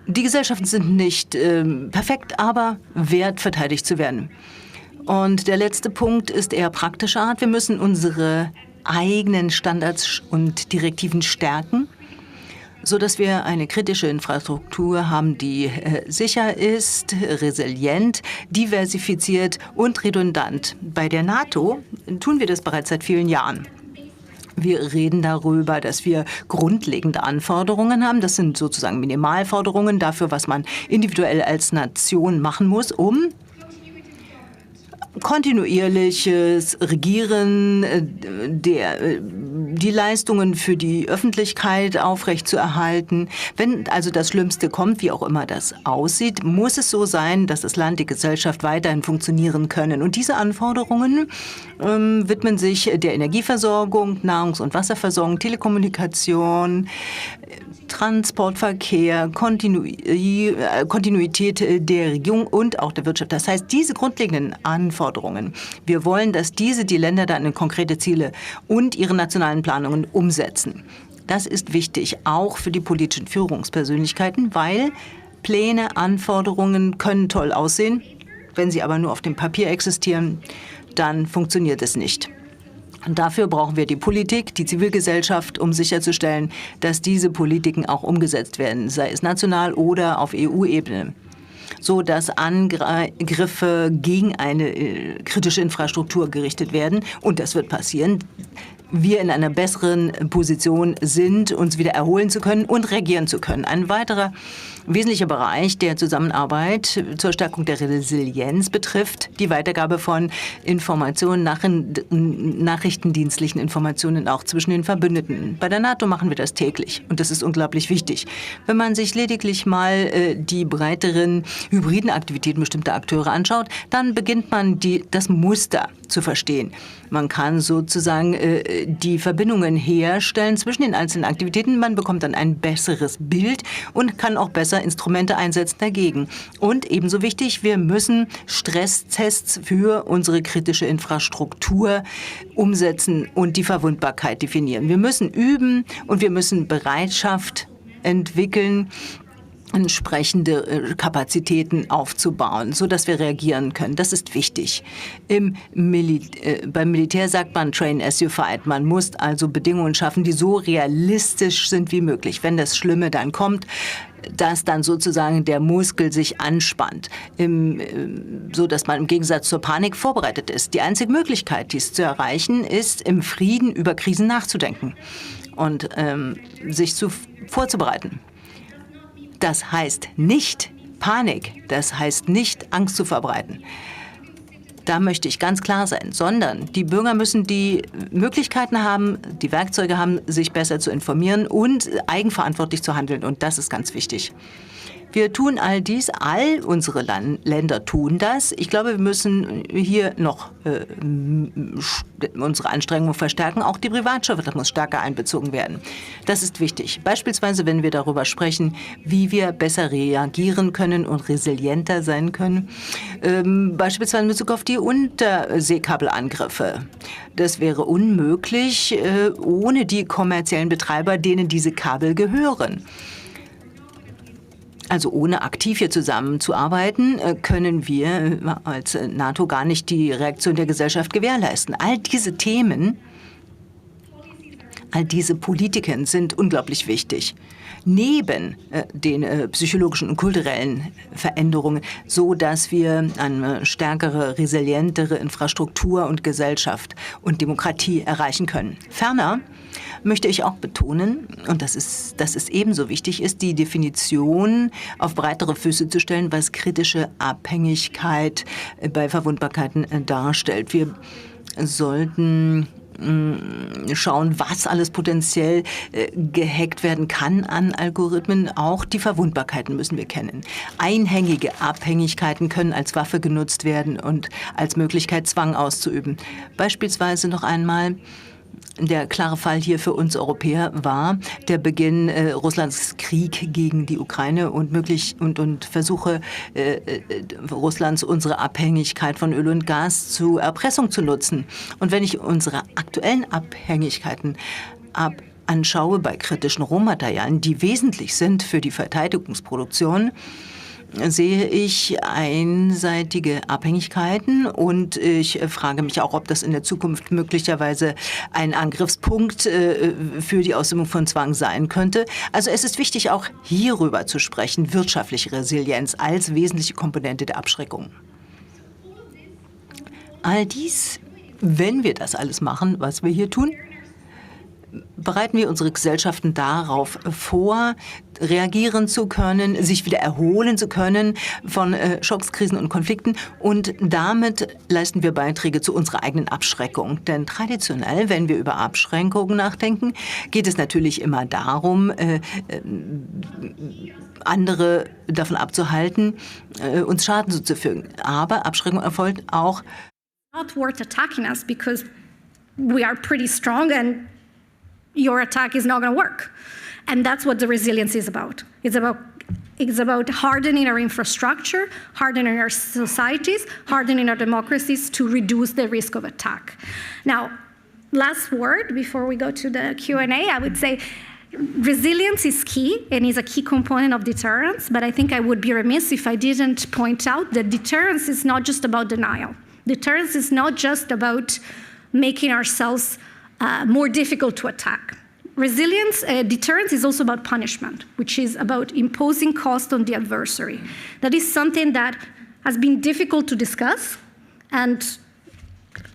Die Gesellschaften sind nicht perfekt, aber wert, verteidigt zu werden. Und der letzte Punkt ist eher praktischer Art. Wir müssen unsere eigenen Standards und Direktiven stärken, sodass wir eine kritische Infrastruktur haben, die sicher ist, resilient, diversifiziert und redundant. Bei der NATO tun wir das bereits seit vielen Jahren. Wir reden darüber, dass wir grundlegende Anforderungen haben. Das sind sozusagen Minimalforderungen dafür, was man individuell als Nation machen muss, um kontinuierliches Regieren, die Leistungen für die Öffentlichkeit aufrechtzuerhalten. Wenn also das Schlimmste kommt, wie auch immer das aussieht, muss es so sein, dass das Land, die Gesellschaft weiterhin funktionieren können. Und diese Anforderungen widmen sich der Energieversorgung, Nahrungs- und Wasserversorgung, Telekommunikation, Transportverkehr, Kontinuität der Regierung und auch der Wirtschaft. Das heißt, diese grundlegenden Anforderungen, wir wollen, dass diese die Länder dann in konkrete Ziele und ihre nationalen Planungen umsetzen. Das ist wichtig, auch für die politischen Führungspersönlichkeiten, weil Pläne, Anforderungen können toll aussehen. Wenn sie aber nur auf dem Papier existieren, dann funktioniert es nicht. Und dafür brauchen wir die Politik, die Zivilgesellschaft, um sicherzustellen, dass diese Politiken auch umgesetzt werden, sei es national oder auf EU-Ebene, so dass Angriffe gegen eine kritische Infrastruktur gerichtet werden. Und das wird passieren. Wir in einer besseren Position sind, uns wieder erholen zu können und reagieren zu können. Ein weiterer wesentlicher Bereich der Zusammenarbeit zur Stärkung der Resilienz betrifft die Weitergabe von Informationen, nachrichtendienstlichen Informationen auch zwischen den Verbündeten. Bei der NATO machen wir das täglich und das ist unglaublich wichtig. Wenn man sich lediglich mal die breiteren hybriden Aktivitäten bestimmter Akteure anschaut, dann beginnt man das Muster zu verstehen. Man kann sozusagen die Verbindungen herstellen zwischen den einzelnen Aktivitäten. Man bekommt dann ein besseres Bild und kann auch besser Instrumente einsetzen dagegen. Und ebenso wichtig, wir müssen Stresstests für unsere kritische Infrastruktur umsetzen und die Verwundbarkeit definieren. Wir müssen üben und wir müssen Bereitschaft entwickeln, entsprechende Kapazitäten aufzubauen, sodass wir reagieren können. Das ist wichtig. Beim Militär sagt man, train as you fight. Man muss also Bedingungen schaffen, die so realistisch sind wie möglich. Wenn das Schlimme dann kommt, dass dann sozusagen der Muskel sich anspannt, so dass man im Gegensatz zur Panik vorbereitet ist. Die einzige Möglichkeit, dies zu erreichen, ist, im Frieden über Krisen nachzudenken und sich vorzubereiten. Das heißt nicht Panik, das heißt nicht Angst zu verbreiten. Da möchte ich ganz klar sein, sondern die Bürger müssen die Möglichkeiten haben, die Werkzeuge haben, sich besser zu informieren und eigenverantwortlich zu handeln. Und das ist ganz wichtig. Wir tun all dies, all unsere Länder tun das. Ich glaube, wir müssen hier noch unsere Anstrengungen verstärken. Auch die Privatwirtschaft muss stärker einbezogen werden. Das ist wichtig. Beispielsweise, wenn wir darüber sprechen, wie wir besser reagieren können und resilienter sein können. Beispielsweise in Bezug auf die Unterseekabelangriffe. Das wäre unmöglich ohne die kommerziellen Betreiber, denen diese Kabel gehören. Also ohne aktiv hier zusammenzuarbeiten, können wir als NATO gar nicht die Reaktion der Gesellschaft gewährleisten. All diese Themen, all diese Politiken sind unglaublich wichtig. Neben den psychologischen und kulturellen Veränderungen, so dass wir eine stärkere, resilientere Infrastruktur und Gesellschaft und Demokratie erreichen können. Ferner möchte ich auch betonen, und das ist ebenso wichtig, ist die Definition auf breitere Füße zu stellen, was kritische Abhängigkeit bei Verwundbarkeiten darstellt. Wir sollten schauen, was alles potenziell gehackt werden kann an Algorithmen. Auch die Verwundbarkeiten müssen wir kennen. Einhängige Abhängigkeiten können als Waffe genutzt werden und als Möglichkeit, Zwang auszuüben. Beispielsweise noch einmal, der klare Fall hier für uns Europäer war der Beginn Russlands Krieg gegen die Ukraine und Versuche Russlands, unsere Abhängigkeit von Öl und Gas zur Erpressung zu nutzen. Und wenn ich unsere aktuellen Abhängigkeiten anschaue bei kritischen Rohmaterialien, die wesentlich sind für die Verteidigungsproduktion, sehe ich einseitige Abhängigkeiten und ich frage mich auch, ob das in der Zukunft möglicherweise ein Angriffspunkt für die Ausübung von Zwang sein könnte. Also es ist wichtig, auch hierüber zu sprechen, wirtschaftliche Resilienz als wesentliche Komponente der Abschreckung. All dies, wenn wir das alles machen, was wir hier tun, bereiten wir unsere Gesellschaften darauf vor, reagieren zu können, sich wieder erholen zu können von Schocks, Krisen und Konflikten. Und damit leisten wir Beiträge zu unserer eigenen Abschreckung. Denn traditionell, wenn wir über Abschränkungen nachdenken, geht es natürlich immer darum, andere davon abzuhalten, uns Schaden zuzufügen. Aber Abschreckung erfolgt auch. Not worth attacking us because we are pretty strong and your attack is not going to work. And that's what the resilience is about. It's about hardening our infrastructure, hardening our societies, hardening our democracies to reduce the risk of attack. Now, last word before we go to the Q&A, I would say resilience is key and is a key component of deterrence, but I think I would be remiss if I didn't point out that deterrence is not just about denial. Deterrence is not just about making ourselves more difficult to attack. Resilience, deterrence is also about punishment, which is about imposing cost on the adversary. That is something that has been difficult to discuss, and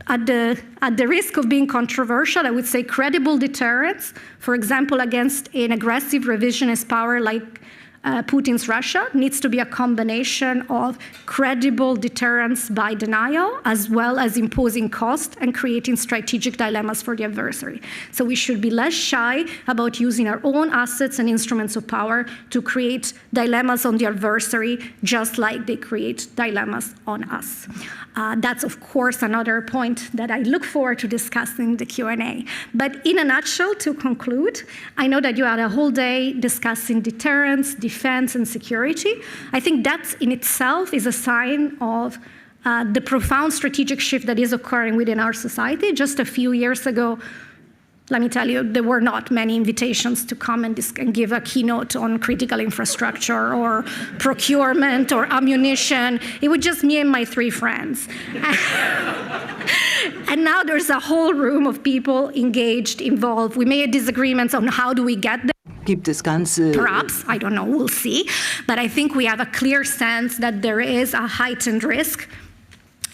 at the risk of being controversial, I would say credible deterrence, for example, against an aggressive revisionist power like Putin's Russia, needs to be a combination of credible deterrence by denial, as well as imposing cost and creating strategic dilemmas for the adversary. So we should be less shy about using our own assets and instruments of power to create dilemmas on the adversary, just like they create dilemmas on us. That's, of course, another point that I look forward to discussing in the Q&A. But in a nutshell, to conclude, I know that you had a whole day discussing deterrence, defense, and security. I think that in itself is a sign of the profound strategic shift that is occurring within our society. Just a few years ago, let me tell you, there were not many invitations to come and give a keynote on critical infrastructure or procurement or ammunition. It was just me and my 3 friends. And now there's a whole room of people engaged, involved. We may have disagreements on how do we get there. Gibt das Ganze. Perhaps, I don't know, we'll see. But I think we have a clear sense that there is a heightened risk.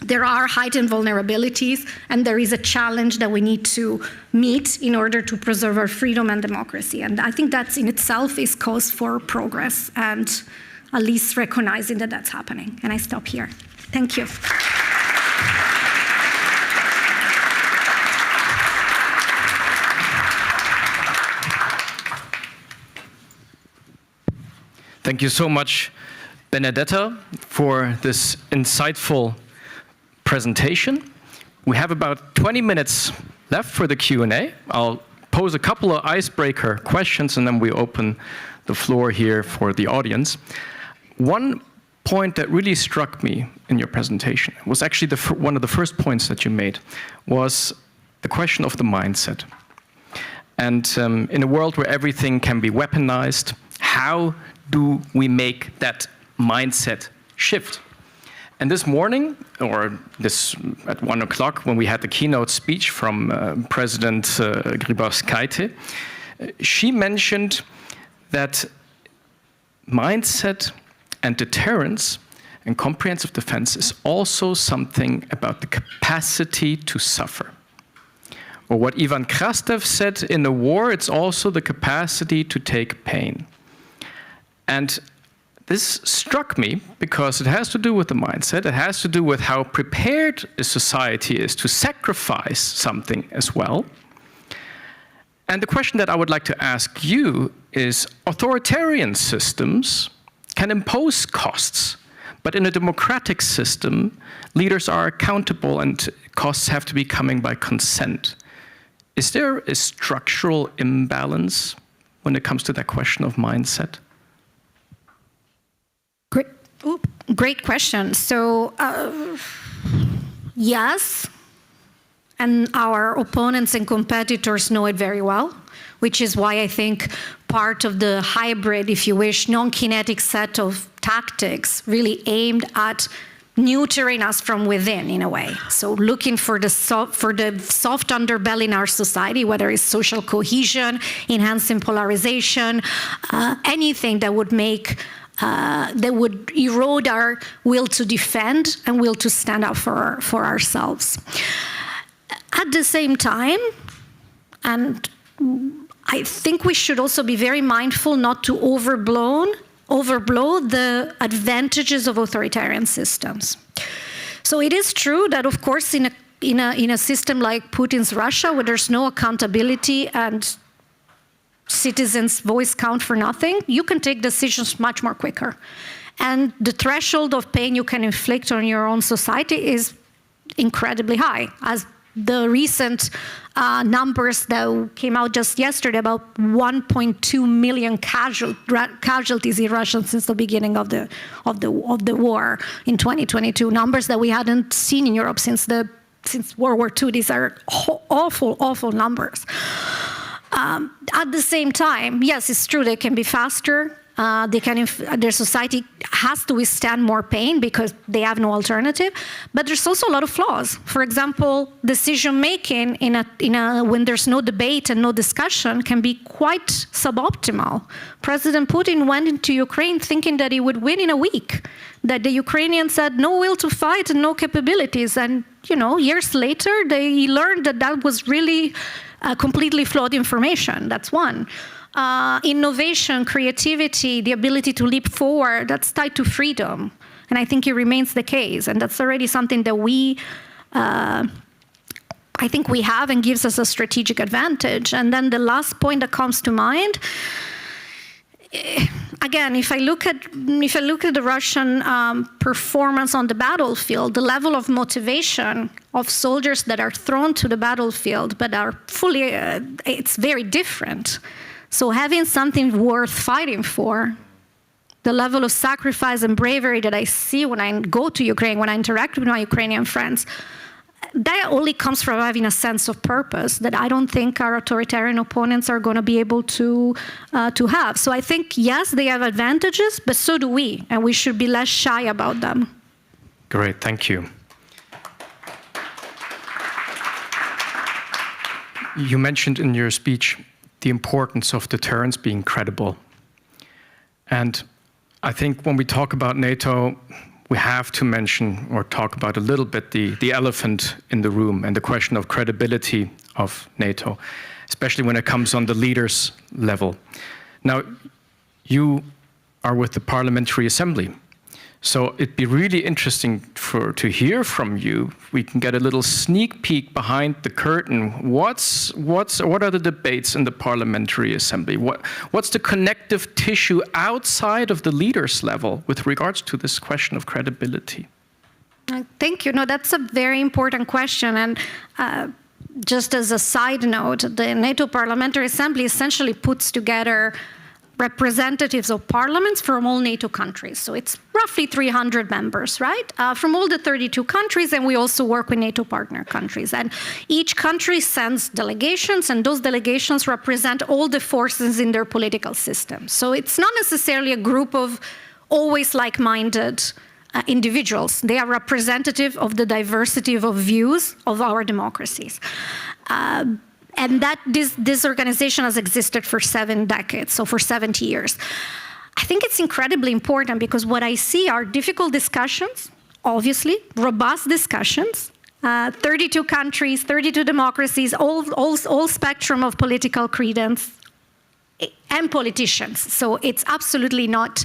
There are heightened vulnerabilities, and there is a challenge that we need to meet in order to preserve our freedom and democracy. And I think that in itself is cause for progress and at least recognizing that that's happening. And I stop here. Thank you. Thank you so much, Benedetta, for this insightful presentation. We have about 20 minutes left for the Q&A. I'll pose a couple of icebreaker questions, and then we open the floor here for the audience. One point that really struck me in your presentation was actually one of the first points that you made, was the question of the mindset. And in a world where everything can be weaponized, how do we make that mindset shift? And this morning, or at 1 o'clock, when we had the keynote speech from President Grybauskaite, she mentioned that mindset and deterrence and comprehensive defense is also something about the capacity to suffer. Or what Ivan Krastev said, in a war, it's also the capacity to take pain. And this struck me because it has to do with the mindset. It has to do with how prepared a society is to sacrifice something as well. And the question that I would like to ask you is, authoritarian systems can impose costs, but in a democratic system, leaders are accountable and costs have to be coming by consent. Is there a structural imbalance when it comes to that question of mindset? Great question. So, yes, and our opponents and competitors know it very well, which is why I think part of the hybrid, if you wish, non-kinetic set of tactics really aimed at neutering us from within, in a way. So looking for the soft underbelly in our society, whether it's social cohesion, enhancing polarization, anything that would make that would erode our will to defend and will to stand up for ourselves. At the same time, and I think we should also be very mindful not to overblow the advantages of authoritarian systems. So it is true that, of course, in a system like Putin's Russia, where there's no accountability and citizens' voice count for nothing, you can take decisions much more quicker. And the threshold of pain you can inflict on your own society is incredibly high. As the recent numbers that came out just yesterday, about 1.2 million casualties in Russia since the beginning of the war in 2022, numbers that we hadn't seen in Europe since World War II. These are awful, awful numbers. At the same time, yes, it's true they can be faster. Their society has to withstand more pain because they have no alternative. But there's also a lot of flaws. For example, decision-making when there's no debate and no discussion can be quite suboptimal. President Putin went into Ukraine thinking that he would win in a week, that the Ukrainians had no will to fight and no capabilities. And, years later, they learned that that was really completely flawed information. That's one. Innovation, creativity, the ability to leap forward, that's tied to freedom. And I think it remains the case. And that's already something that I think we have and gives us a strategic advantage. And then the last point that comes to mind, again, if I look at the Russian performance on the battlefield, the level of motivation of soldiers that are thrown to the battlefield but are fully, it's very different. So having something worth fighting for, the level of sacrifice and bravery that I see when I go to Ukraine, when I interact with my Ukrainian friends, that only comes from having a sense of purpose that I don't think our authoritarian opponents are going to be able to have. So I think, yes, they have advantages, but so do we, and we should be less shy about them. Great, thank you. You mentioned in your speech the importance of deterrence being credible. And I think when we talk about NATO, we have to mention or talk about a little bit the elephant in the room and the question of credibility of NATO, especially when it comes on the leaders level. Now, you are with the Parliamentary Assembly, so it'd be really interesting to hear from you. We can get a little sneak peek behind the curtain. What are the debates in the Parliamentary Assembly? What's the connective tissue outside of the leaders level with regards to this question of credibility? Thank you. No, that's a very important question. And just as a side note, the NATO Parliamentary Assembly essentially puts together representatives of parliaments from all NATO countries. So it's roughly 300 members, right? From all the 32 countries, and we also work with NATO partner countries. And each country sends delegations, and those delegations represent all the forces in their political system. So it's not necessarily a group of always like-minded individuals. They are representative of the diversity of views of our democracies. And that this organization has existed for 7 decades, so for 70 years. I think it's incredibly important because what I see are difficult discussions, obviously, robust discussions, 32 countries, 32 democracies, all spectrum of political credence, and politicians. So it's absolutely not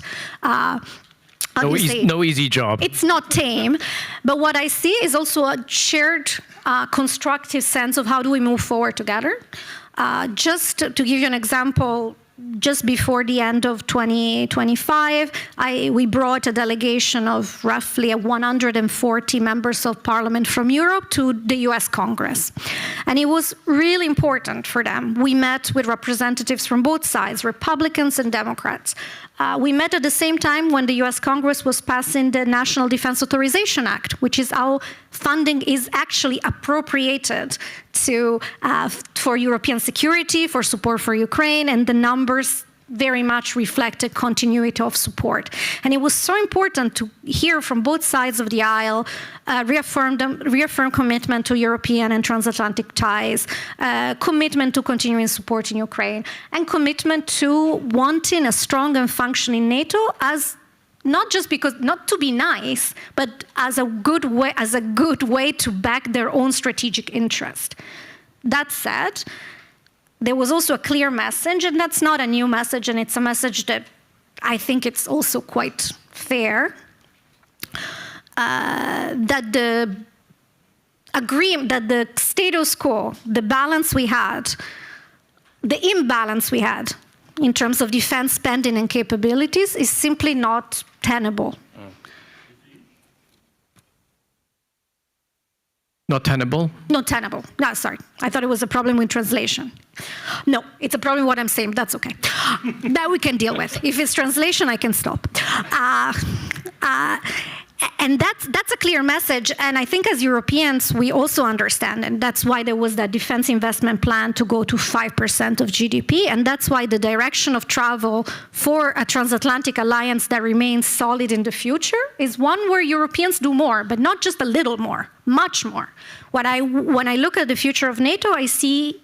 no easy job. It's not tame, but what I see is also a shared constructive sense of how do we move forward together. Just to give you an example, just before the end of 2025, we brought a delegation of roughly 140 members of parliament from Europe to the US Congress. And it was really important for them. We met with representatives from both sides, Republicans and Democrats. We met at the same time when the US Congress was passing the National Defense Authorization Act, which is how funding is actually appropriated for European security, for support for Ukraine, and the numbers very much reflected continuity of support. And it was so important to hear from both sides of the aisle, reaffirm commitment to European and transatlantic ties, commitment to continuing support in Ukraine, and commitment to wanting a strong and functioning NATO as not just because, not to be nice, but as a good way to back their own strategic interest. That said, there was also a clear message, and that's not a new message, and it's a message that I think it's also quite fair, that the status quo, the balance we had, the imbalance we had in terms of defense spending and capabilities is simply not tenable. Not tenable? Not tenable. No, sorry. I thought it was a problem with translation. No, it's a problem with what I'm saying, but that's okay. That we can deal with. If it's translation, I can stop. And that's a clear message. And I think as Europeans, we also understand. And that's why there was that defense investment plan to go to 5% of GDP. And that's why the direction of travel for a transatlantic alliance that remains solid in the future is one where Europeans do more, but not just a little more, much more. When I look at the future of NATO, I see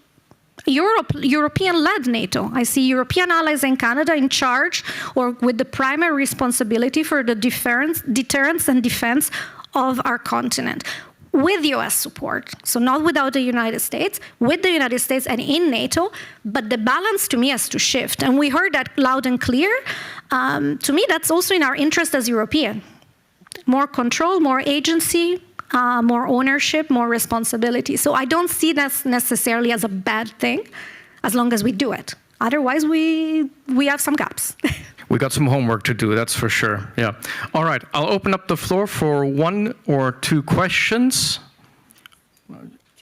European-led NATO. I see European allies in Canada in charge or with the primary responsibility for the deterrence and defense of our continent, with US support. So not without the United States, with the United States and in NATO, but the balance to me has to shift. And we heard that loud and clear. To me, that's also in our interest as European. More control, more agency, more ownership, more responsibility. So I don't see that necessarily as a bad thing, as long as we do it. Otherwise, we have some gaps. We got some homework to do, that's for sure. Yeah. All right, I'll open up the floor for 1 or 2 questions.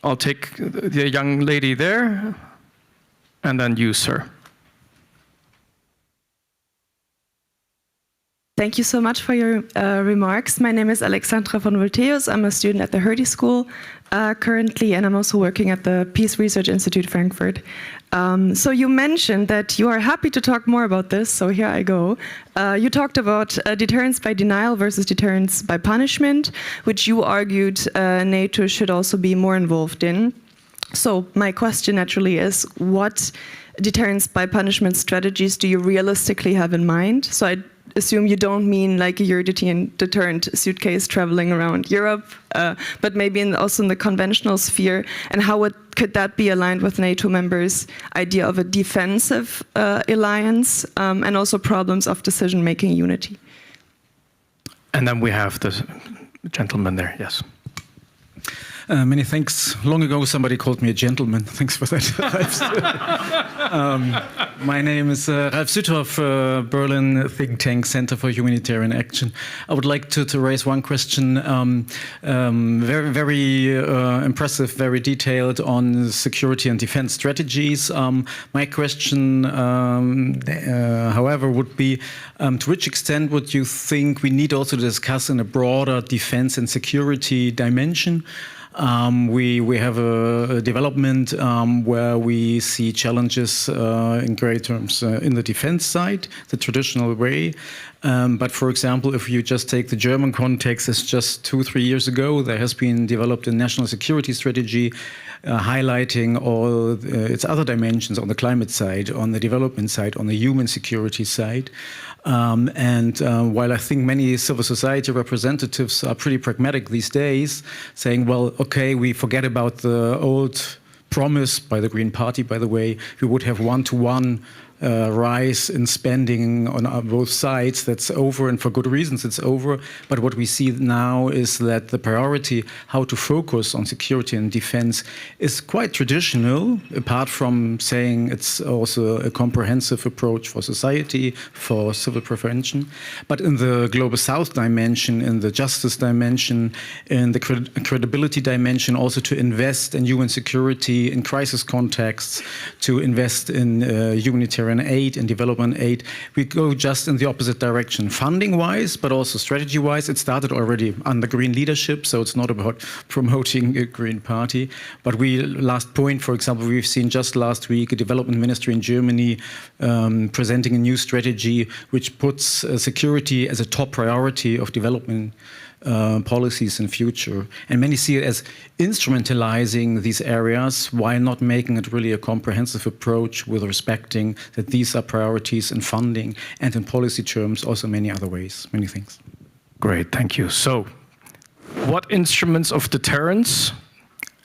I'll take the young lady there, and then you, sir. Thank you so much for your remarks. My name is Alexandra von Volteus. I'm a student at the Hertie School currently, and I'm also working at the Peace Research Institute Frankfurt. So you mentioned that you are happy to talk more about this, so here I go. You talked about deterrence by denial versus deterrence by punishment, which you argued NATO should also be more involved in. So my question naturally is, what deterrence by punishment strategies do you realistically have in mind? So I assume you don't mean like a European deterrent suitcase traveling around Europe, but maybe also in the conventional sphere, and how could that be aligned with NATO members' idea of a defensive alliance, and also problems of decision-making unity? And then we have the gentleman there, yes. Many thanks. Long ago, somebody called me a gentleman. Thanks for that. My name is Ralf Süthoff, Berlin think tank Center for Humanitarian Action. I would like to raise one question, very impressive, very detailed on security and defense strategies. My question, however, would be, to which extent would you think we need also to discuss in a broader defense and security dimension? We have a development where we see challenges in great terms in the defense side, the traditional way. But for example, if you just take the German context, it's just 2-3 years ago, there has been developed a national security strategy highlighting all its other dimensions on the climate side, on the development side, on the human security side. While I think many civil society representatives are pretty pragmatic these days, saying, well, okay, we forget about the old promise by the Green Party, by the way, we would have one-to-one rise in spending on both sides. That's over, and for good reasons it's over. But what we see now is that the priority, how to focus on security and defense, is quite traditional, apart from saying it's also a comprehensive approach for society, for civil prevention. But in the global south dimension, in the justice dimension, in the credibility dimension, also to invest in human security, in crisis contexts, to invest in humanitarian aid and development aid, we go just in the opposite direction. Funding-wise, but also strategy-wise, it started already under green leadership, so it's not about promoting a green party. But last point, for example, we've seen just last week a development ministry in Germany presenting a new strategy which puts security as a top priority of development policies in future. And many see it as instrumentalizing these areas while not making it really a comprehensive approach with respecting that these are priorities in funding and in policy terms, also many other ways. Many things. Great, thank you. So, what instruments of deterrence?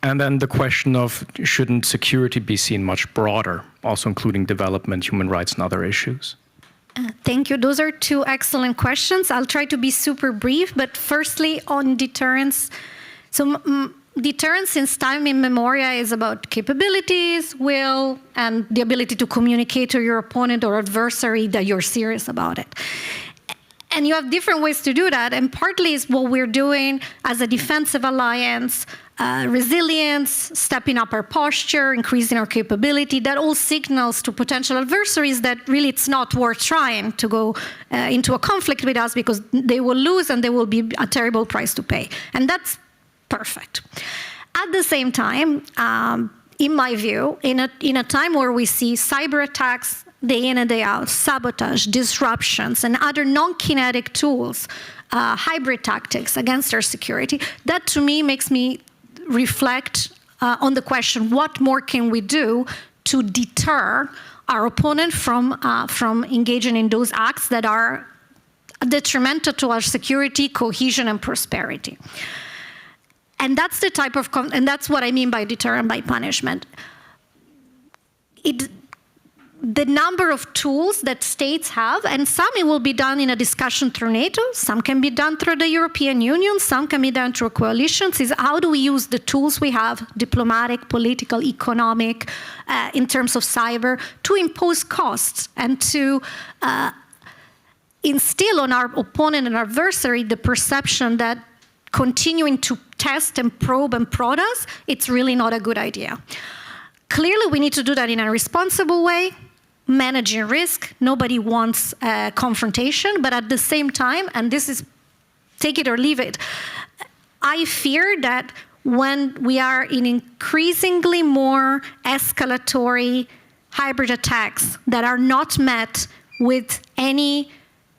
And then the question of, shouldn't security be seen much broader, also including development, human rights, and other issues? Thank you. Those are 2 excellent questions. I'll try to be super brief, but firstly on deterrence. So deterrence since time immemorial is about capabilities, will, and the ability to communicate to your opponent or adversary that you're serious about it. And you have different ways to do that, and partly is what we're doing as a defensive alliance resilience, stepping up our posture, increasing our capability. That all signals to potential adversaries that really it's not worth trying to go into a conflict with us because they will lose and there will be a terrible price to pay. And that's perfect. At the same time, in my view, in a time where we see cyber attacks day in and day out, sabotage, disruptions, and other non-kinetic tools, hybrid tactics against our security, that to me makes me reflect on the question, what more can we do to deter our opponent from engaging in those acts that are detrimental to our security, cohesion, and prosperity. And that's the type of, and that's what I mean by deterrent by punishment. The number of tools that states have, and some it will be done in a discussion through NATO, some can be done through the European Union, some can be done through coalitions, is how do we use the tools we have, diplomatic, political, economic, in terms of cyber, to impose costs and to instill on our opponent and adversary the perception that continuing to test and probe and prod us, it's really not a good idea. Clearly, we need to do that in a responsible way, managing risk. Nobody wants confrontation, but at the same time, and this is take it or leave it, I fear that when we are in increasingly more escalatory hybrid attacks that are not met with any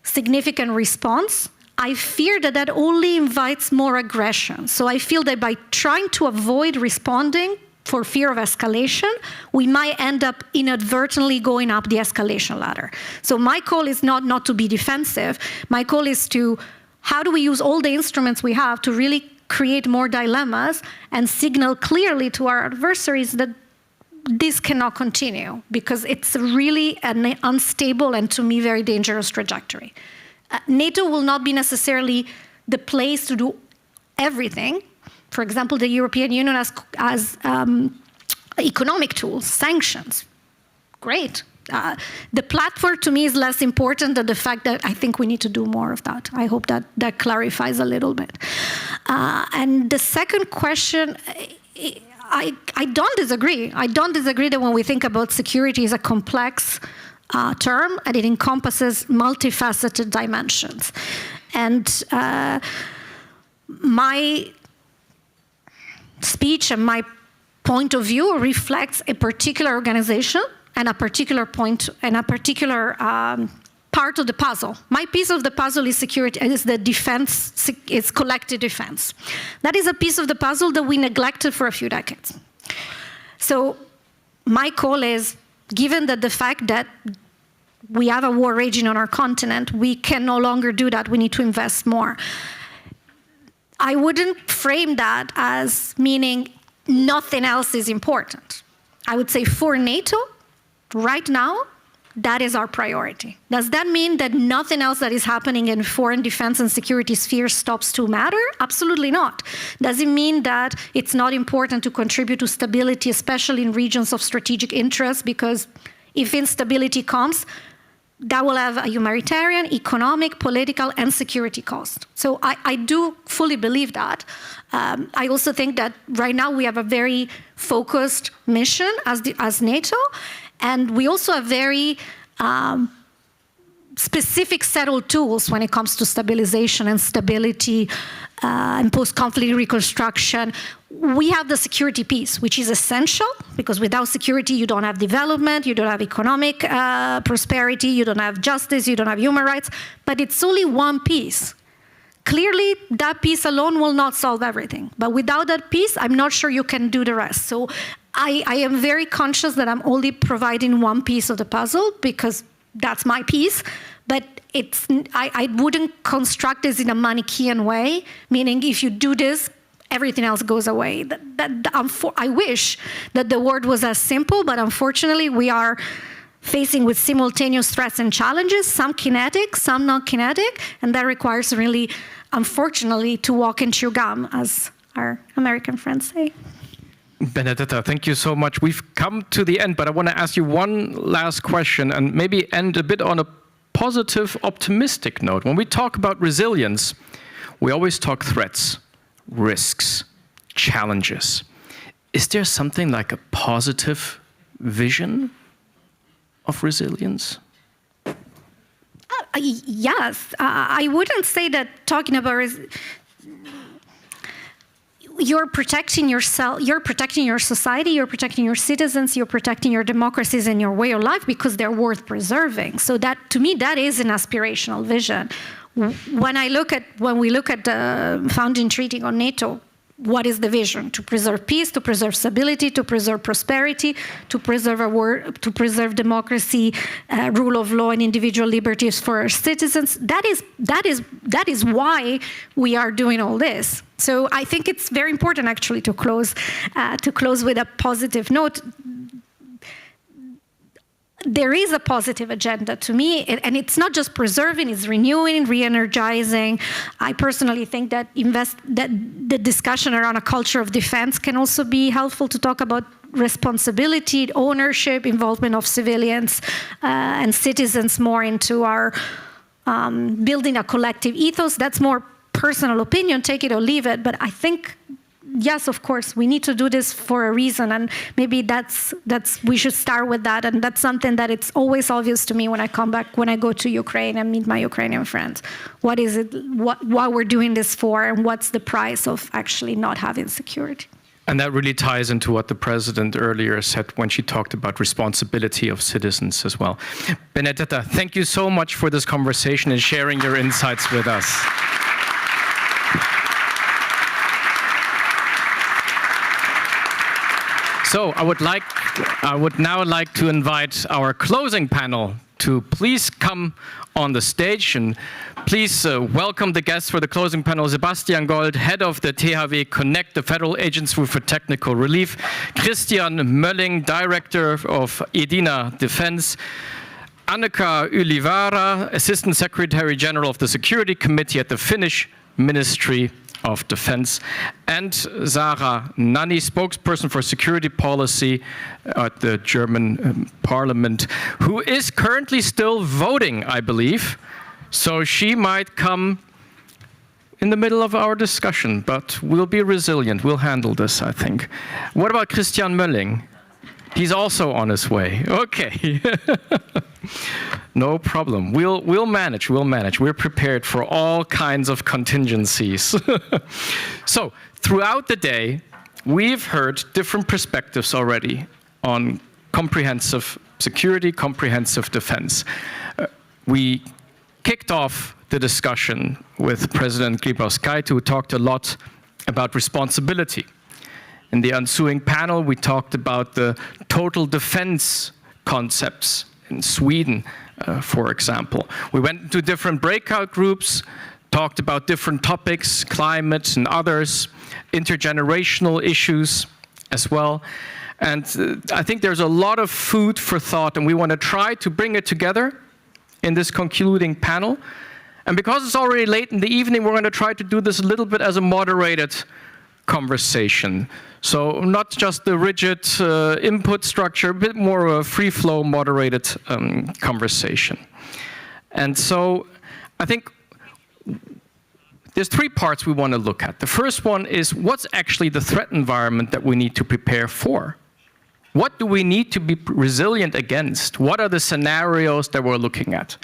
significant response, I fear that that only invites more aggression. So I feel that by trying to avoid responding for fear of escalation, we might end up inadvertently going up the escalation ladder. So my call is not to be defensive. My call is to, how do we use all the instruments we have to really create more dilemmas and signal clearly to our adversaries that this cannot continue, because it's really an unstable and, to me, very dangerous trajectory. NATO will not be necessarily the place to do everything. For example, the European Union has economic tools, sanctions. Great. The platform to me is less important than the fact that I think we need to do more of that. I hope that that clarifies a little bit. And the second question, I don't disagree. I don't disagree that when we think about security is a complex term and it encompasses multifaceted dimensions. And my speech and my point of view reflects a particular organization and a particular point and a particular part of the puzzle. My piece of the puzzle is security, is the defense, is collective defense. That is a piece of the puzzle that we neglected for a few decades. So my call is, given that the fact that we have a war raging on our continent, we can no longer do that, we need to invest more. I wouldn't frame that as meaning nothing else is important. I would say for NATO, right now, that is our priority. Does that mean that nothing else that is happening in foreign defense and security sphere stops to matter? Absolutely not. Does it mean that it's not important to contribute to stability, especially in regions of strategic interest? Because if instability comes, that will have a humanitarian, economic, political, and security cost. So I do fully believe that. I also think that right now we have a very focused mission as NATO, and we also have very specific set of tools when it comes to stabilization and stability and post-conflict reconstruction. We have the security piece, which is essential, because without security, you don't have development, you don't have economic prosperity, you don't have justice, you don't have human rights, but it's only one piece. Clearly, that piece alone will not solve everything, but without that piece, I'm not sure you can do the rest. So I am very conscious that I'm only providing one piece of the puzzle, because that's my piece, but I wouldn't construct this in a Manichaean way, meaning if you do this, everything else goes away. I wish that the world was as simple, but unfortunately we are facing with simultaneous threats and challenges, some kinetic, some not kinetic, and that requires really, unfortunately, to walk and chew gum, as our American friends say. Benedetta, thank you so much. We've come to the end, but I want to ask you one last question and maybe end a bit on a positive, optimistic note. When we talk about resilience, we always talk threats, risks, challenges. Is there something like a positive vision of resilience? Yes, I wouldn't say that talking about you're protecting yourself, you're protecting your society, you're protecting your citizens, you're protecting your democracies and your way of life because they're worth preserving. So that, to me, that is an aspirational vision. When we look at the founding treaty on NATO, what is the vision? To preserve peace, to preserve stability, to preserve prosperity, to preserve democracy, rule of law, and individual liberties for our citizens. That is why we are doing all this. So I think it's very important, actually, to close with a positive note. There is a positive agenda to me, and it's not just preserving, it's renewing, re-energizing. I personally think that the discussion around a culture of defense can also be helpful to talk about responsibility, ownership, involvement of civilians and citizens more into our building a collective ethos. That's more personal opinion, take it or leave it, but I think, yes, of course, we need to do this for a reason, and maybe we should start with that, and that's something that it's always obvious to me when I come back, when I go to Ukraine and meet my Ukrainian friends. What is it, what we're doing this for, and what's the price of actually not having security? And that really ties into what the president earlier said when she talked about responsibility of citizens as well. Benedetta, thank you so much for this conversation and sharing your insights with us. So I would now like to invite our closing panel to please come on the stage, and please welcome the guests for the closing panel: Sebastian Gold, head of the THW Connect, the Federal Agency for Technical Relief; Christian Mölling, director of EDINA Defense; Annika Ylivara, Assistant Secretary General of the Security Committee at the Finnish Ministry of Defense; and Sarah Nanni, spokesperson for security policy at the German Parliament, who is currently still voting, I believe. So she might come in the middle of our discussion, but we'll be resilient. We'll handle this, I think. What about Christian Mölling? He's also on his way. Okay. No problem. We'll manage. We'll manage. We're prepared for all kinds of contingencies. So, throughout the day, we've heard different perspectives already on comprehensive security, comprehensive defense. We kicked off the discussion with President Grybauskaite, who talked a lot about responsibility. In the ensuing panel, we talked about the total defense concepts in Sweden, for example. We went into different breakout groups, talked about different topics, climate and others, intergenerational issues as well. And I think there's a lot of food for thought, and we want to try to bring it together in this concluding panel. And because it's already late in the evening, we're going to try to do this a little bit as a moderated conversation. So not just the rigid input structure, a bit more of a free-flow, moderated conversation. And so I think there's three parts we want to look at. The first one is, what's actually the threat environment that we need to prepare for? What do we need to be resilient against? What are the scenarios that we're looking at?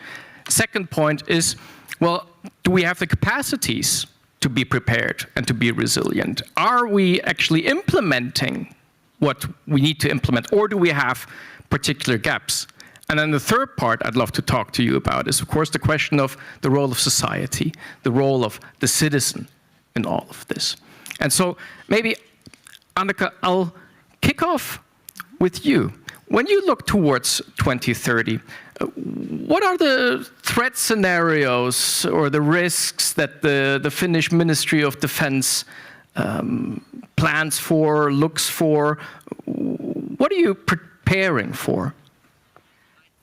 Second point is, well, do we have the capacities to be prepared and to be resilient? Are we actually implementing what we need to implement, or do we have particular gaps? And then the third part I'd love to talk to you about is, of course, the question of the role of society, the role of the citizen in all of this. And so maybe, Annika, I'll kick off with you. When you look towards 2030, what are the threat scenarios or the risks that the Finnish Ministry of Defense plans for, looks for? What are you preparing for?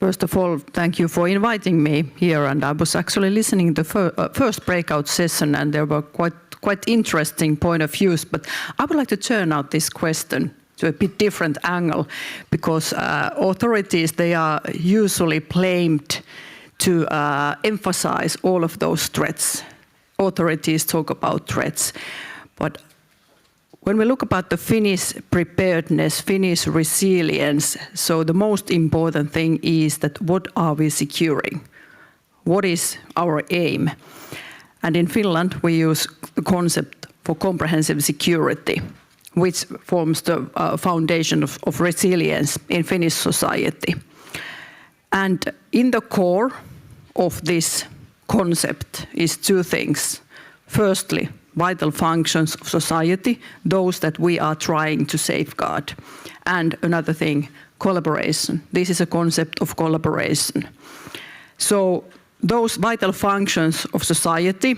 First of all, thank you for inviting me here. And I was actually listening to the first breakout session, and there were quite interesting point of views. But I would like to turn out this question to a bit different angle, because authorities, they are usually blamed to emphasize all of those threats. Authorities talk about threats, but when we look about the Finnish preparedness, Finnish resilience, so the most important thing is that what are we securing? What is our aim? And in Finland, we use the concept for comprehensive security, which forms the foundation of resilience in Finnish society. And in the core of this concept is two things. Firstly, vital functions of society, those that we are trying to safeguard. And another thing, collaboration. This is a concept of collaboration. So those vital functions of society,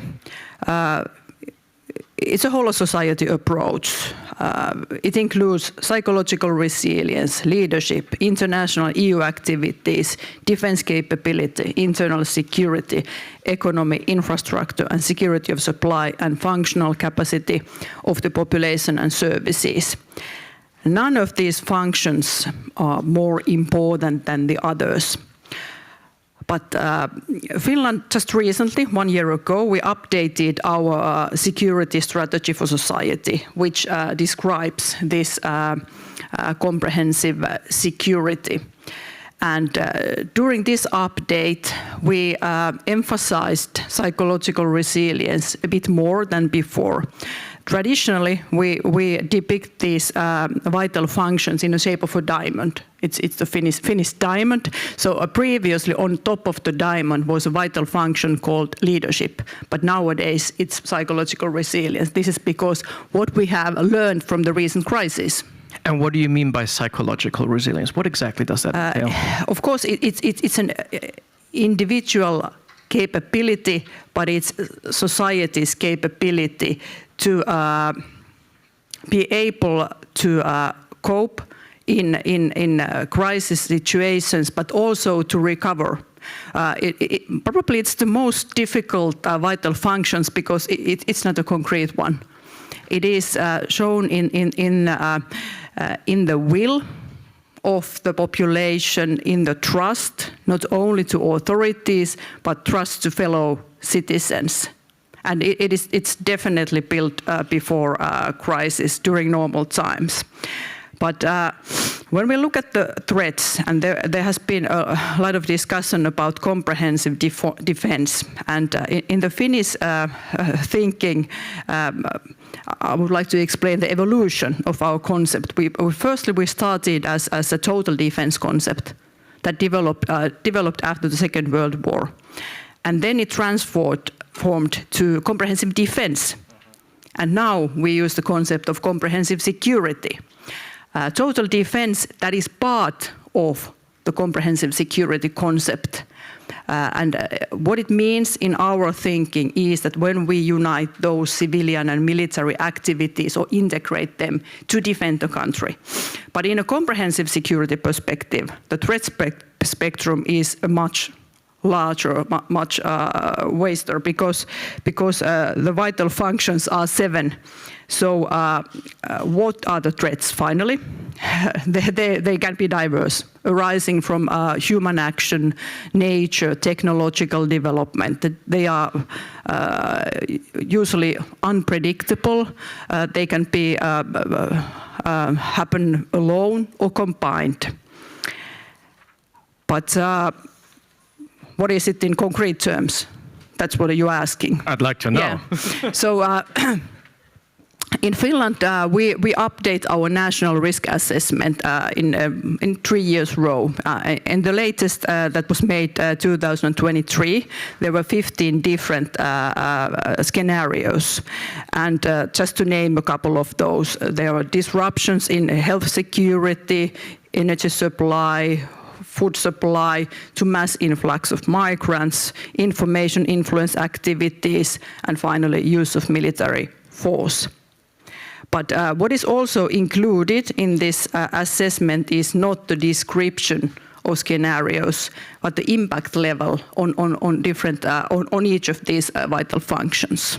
it's a whole of society approach. It includes psychological resilience, leadership, international EU activities, defense capability, internal security, economy, infrastructure, and security of supply and functional capacity of the population and services. None of these functions are more important than the others. But Finland, just recently, 1 year ago, we updated our security strategy for society, which describes this comprehensive security. And during this update, we emphasized psychological resilience a bit more than before. Traditionally, we depict these vital functions in the shape of a diamond. It's the Finnish diamond. So previously, on top of the diamond was a vital function called leadership. But nowadays, it's psychological resilience. This is because what we have learned from the recent crisis. And what do you mean by psychological resilience? What exactly does that entail? Of course, it's an individual capability, but it's society's capability to be able to cope in crisis situations, but also to recover. Probably it's the most difficult vital functions because it's not a concrete one. It is shown in the will of the population, in the trust, not only to authorities, but trust to fellow citizens. And it's definitely built before crisis, during normal times. But when we look at the threats, and there has been a lot of discussion about comprehensive defense, and in the Finnish thinking, I would like to explain the evolution of our concept. Firstly, we started as a total defense concept that developed after the Second World War. And then it transformed to comprehensive defense. And now we use the concept of comprehensive security. Total defense, that is part of the comprehensive security concept. And what it means in our thinking is that when we unite those civilian and military activities or integrate them to defend the country. But in a comprehensive security perspective, the threat spectrum is a much larger, much vaster because the vital functions are 7. So what are the threats finally? They can be diverse, arising from human action, nature, technological development. They are usually unpredictable. They can be happen alone or combined. But what is it in concrete terms? That's what you're asking. I'd like to know. Yeah. So in Finland, we update our national risk assessment in 3 years row. And the latest that was made 2023, there were 15 different scenarios. And just to name a couple of those, there are disruptions in health security, energy supply, food supply, to mass influx of migrants, information influence activities, and finally use of military force. But what is also included in this assessment is not the description of scenarios, but the impact level on different on each of these vital functions.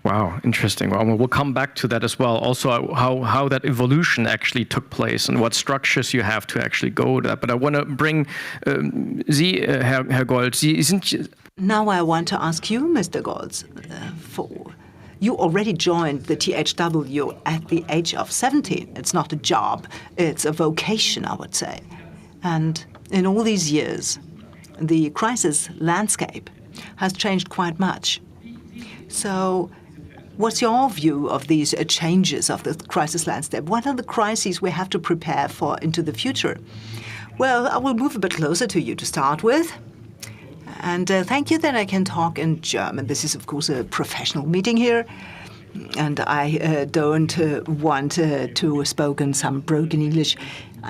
Wow, interesting. Well, we'll come back to that as well. Also, how that evolution actually took place and what structures you have to actually go to that. But I want to bring Sie, Herr Gold. Now I want to ask you, Mr. Goltz, for You already joined the THW at the age of 17. It's not a job, it's a vocation, I would say. And in all these years, the crisis landscape has changed quite much. So what's your view of these changes of the crisis landscape? What are the crises we have to prepare for into the future? Well, I will move a bit closer to you to start with. And thank you that I can talk in German. This is, of course, a professional meeting here. And I don't want to speak in some broken English.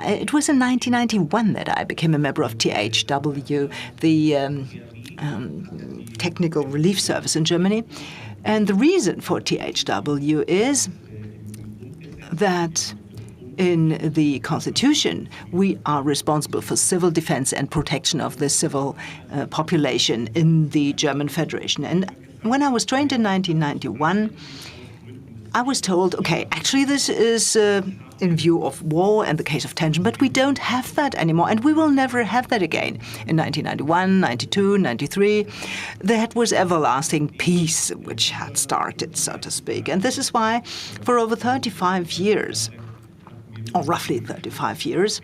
It was in 1991 that I became a member of THW, the Technical Relief Service in Germany. And the reason for THW is that in the Constitution, we are responsible for civil defense and protection of the civil population in the German Federation. And when I was trained in 1991, I was told, okay, actually this is in view of war and the case of tension, but we don't have that anymore, and we will never have that again. In 1991, 92, 93, that was everlasting peace, which had started, so to speak. And this is why for over 35 years, or roughly 35 years,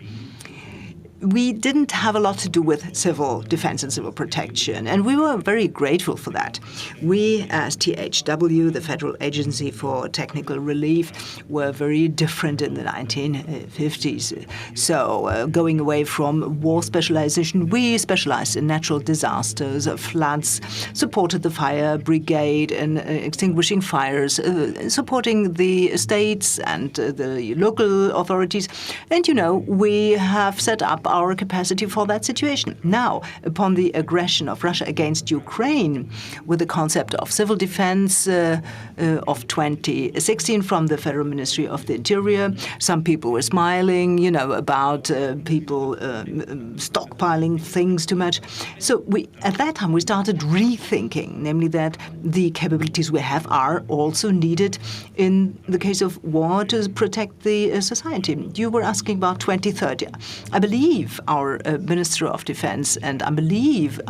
we didn't have a lot to do with civil defense and civil protection, and we were very grateful for that. We, as THW, the Federal Agency for Technical Relief, were very different in the 1950s. So going away from war specialization, we specialized in natural disasters, floods, supported the fire brigade in extinguishing fires, supporting the states and the local authorities. And, you know, we have set up our capacity for that situation. Now, upon the aggression of Russia against Ukraine, with the concept of civil defense of 2016 from the Federal Ministry of the Interior, some people were smiling, you know, about people stockpiling things too much. So at that time, we started rethinking, namely that the capabilities we have are also needed in the case of war to protect the society. You were asking about 2030. I believe our Minister of Defense and I believe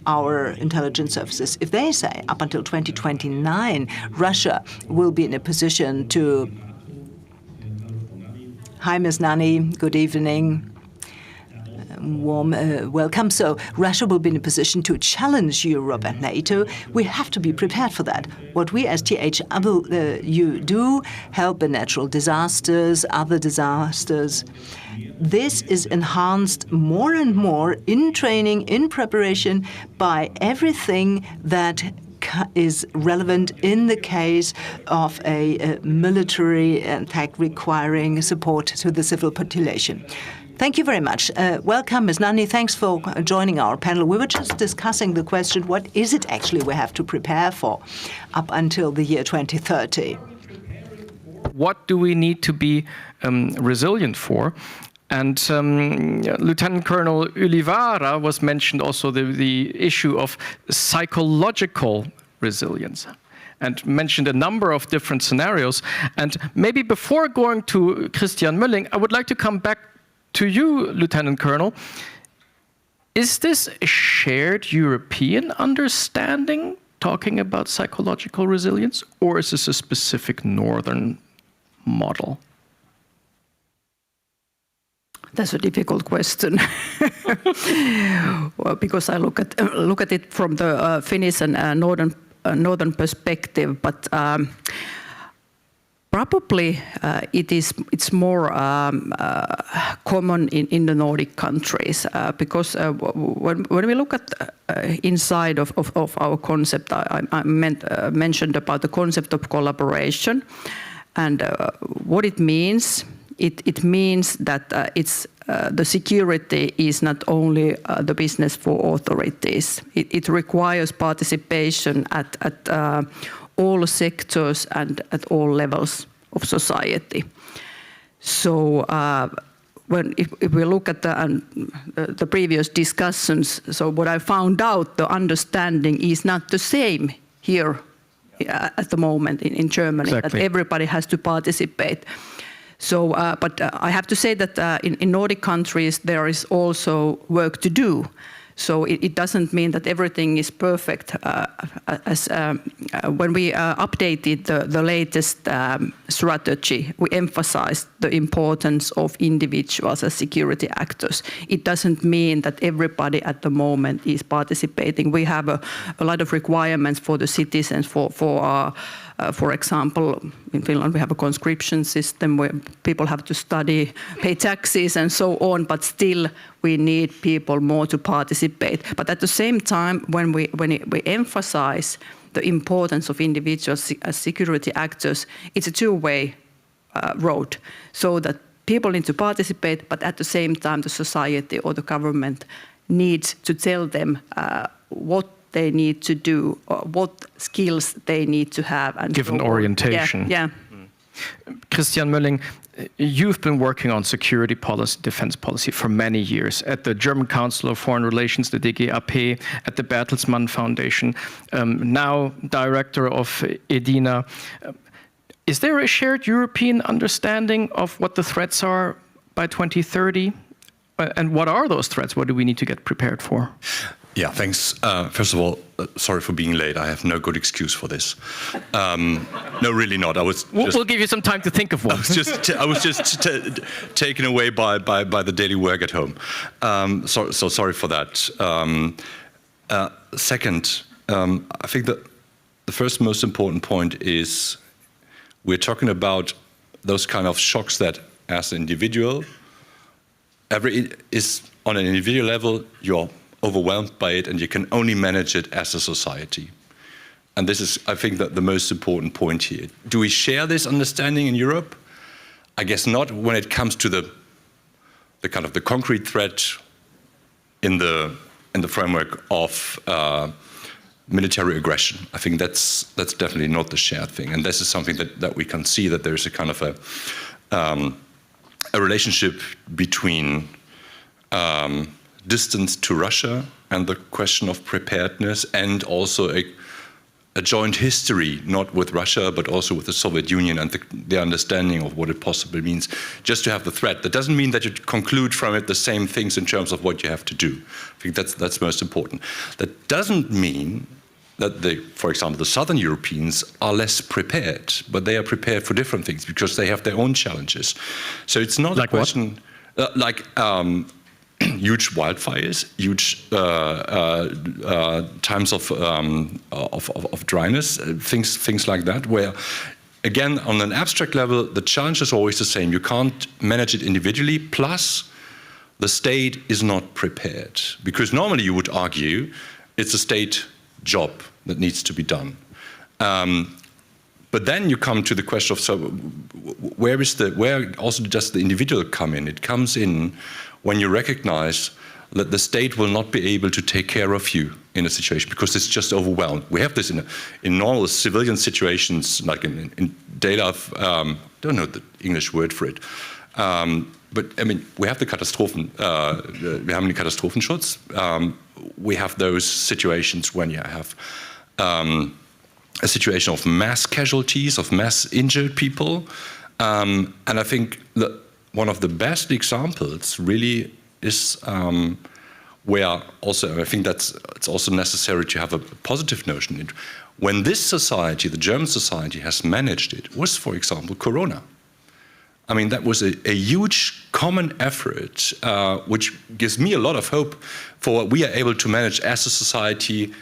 our intelligence services, if they say up until 2029, Russia will be in a position to... Hi, Ms. Nani. Good evening. Warm welcome. So Russia will be in a position to challenge Europe and NATO. We have to be prepared for that. What we as THW do, help in natural disasters, other disasters, this is enhanced more and more in training, in preparation by everything that is relevant in the case of a military attack requiring support to the civil population. Thank you very much. Welcome, Ms. Nani. Thanks for joining our panel. We were just discussing the question, what is it actually we have to prepare for up until the year 2030? What do we need to be resilient for? And Lieutenant Colonel Olivara was mentioned also the issue of psychological resilience and mentioned a number of different scenarios. And maybe before going to Christian Mölling, I would like to come back to you, Lieutenant Colonel. Is this a shared European understanding, talking about psychological resilience, or is this a specific Northern model? That's a difficult question. Well, because I look at it from the Finnish and northern perspective, but probably it's more common in the Nordic countries because when we look at inside of our concept, I mentioned about the concept of collaboration and what it means. It means that the security is not only the business for authorities. It requires participation at all sectors and at all levels of society. So if we look at the previous discussions, so what I found out, the understanding is not the same here at the moment in Germany, exactly. That everybody has to participate. So, but I have to say that in Nordic countries there is also work to do. So it doesn't mean that everything is perfect. When we updated the latest strategy, we emphasized the importance of individuals as security actors. It doesn't mean that everybody at the moment is participating. We have a lot of requirements for the citizens. For example, in Finland we have a conscription system where people have to study, pay taxes and so on, but still we need people more to participate. But at the same time, when we emphasize the importance of individuals as security actors, it's a two-way road, so that people need to participate, but at the same time the society or the government needs to tell them what they need to do, or what skills they need to have. And give an orientation. Yeah. Christian Mölling, you've been working on security policy, defense policy for many years at the German Council of Foreign Relations, the DGAP, at the Bertelsmann Foundation, now director of EDINA. Is there a shared European understanding of what the threats are by 2030? And what are those threats? What do we need to get prepared for? Yeah, thanks. First of all, sorry for being late. I have no good excuse for this. No, really not. We'll give you some time to think of one. I was just taken away by the daily work at home. So sorry for that. Second, I think that the first most important point is we're talking about those kind of shocks that, as an individual, is on an individual level, you're overwhelmed by it, and you can only manage it as a society. And this is, I think, the most important point here. Do we share this understanding in Europe? I guess not when it comes to the kind of the concrete threat in the framework of military aggression. I think that's definitely not the shared thing. And this is something that we can see, that there's a kind of a relationship between distance to Russia and the question of preparedness, and also a joint history, not with Russia, but also with the Soviet Union, and the understanding of what it possibly means just to have the threat. That doesn't mean that you conclude from it the same things in terms of what you have to do. I think that's most important. That doesn't mean that for example, the Southern Europeans are less prepared, but they are prepared for different things because they have their own challenges. So it's not a question huge wildfires, huge times of dryness, things like that, where, again, on an abstract level, the challenge is always the same. You can't manage it individually, plus the state is not prepared. Because normally you would argue it's a state job that needs to be done. But then you come to the question of, so where also does the individual come in? It comes in when you recognize that the state will not be able to take care of you in a situation because it's just overwhelmed. We have this in normal civilian situations, like in daily, don't know the English word for it, but I mean, we have the Katastrophen, we have the Katastrophenschutz. We have those situations when you have a situation of mass casualties, of mass injured people. And I think that one of the best examples really is where also, I think it's also necessary to have a positive notion. When this society, the German society, has managed it, was, for example, Corona. I mean, that was a huge common effort, which gives me a lot of hope for what we are able to manage as a society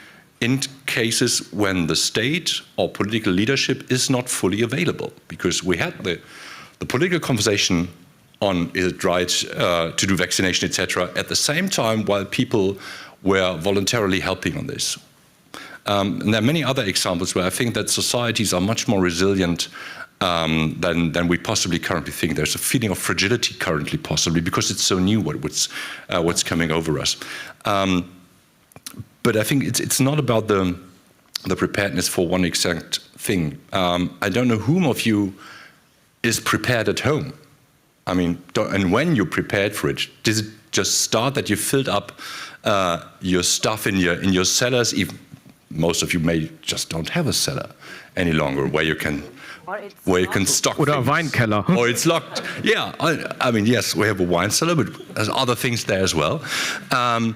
in cases when the state or political leadership is not fully available. Because we had the political conversation on is it right to do vaccination, etc., at the same time while people were voluntarily helping on this. And there are many other examples where I think that societies are much more resilient than we possibly currently think. There's a feeling of fragility currently, possibly, because it's so new what's coming over us. But I think it's not about the preparedness for one exact thing. I don't know whom of you is prepared at home. I mean, and when you're prepared for it, does it just start that you filled up your stuff in your cellars? Even most of you may just don't have a cellar any longer where you can where you can stock Oder things. Weinkeller. Or it's locked. Yeah, I mean, yes, we have a wine cellar, but there's other things there as well. And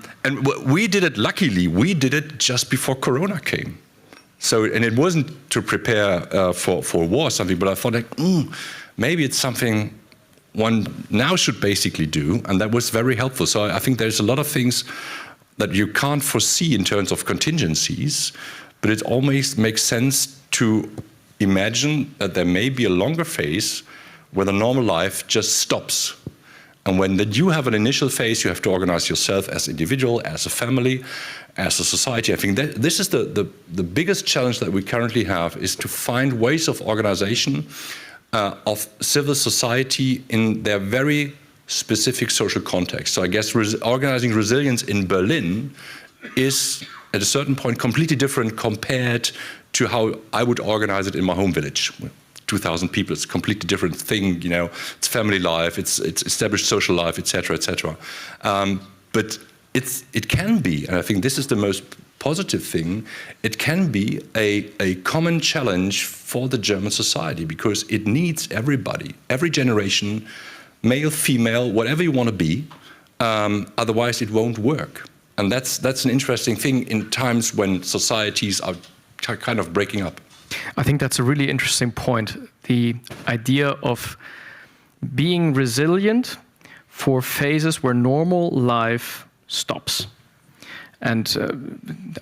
we did it, luckily, we did it just before Corona came. So, and it wasn't to prepare for war or something, but I thought, like, maybe it's something one now should basically do, and that was very helpful. So I think there's a lot of things that you can't foresee in terms of contingencies, but it always makes sense to imagine that there may be a longer phase where the normal life just stops. And when you have an initial phase, you have to organize yourself as an individual, as a family, as a society. I think that this is the biggest challenge that we currently have, is to find ways of organization of civil society in their very specific social context. So I guess organizing resilience in Berlin is, at a certain point, completely different compared to how I would organize it in my home village. 2,000 people, it's a completely different thing, you know, it's family life, it's established social life, etc., etc. But it can be, and I think this is the most positive thing, it can be a common challenge for the German society, because it needs everybody, every generation, male, female, whatever you want to be, otherwise it won't work. And that's an interesting thing in times when societies are kind of breaking up. I think that's a really interesting point. The idea of being resilient for phases where normal life stops. And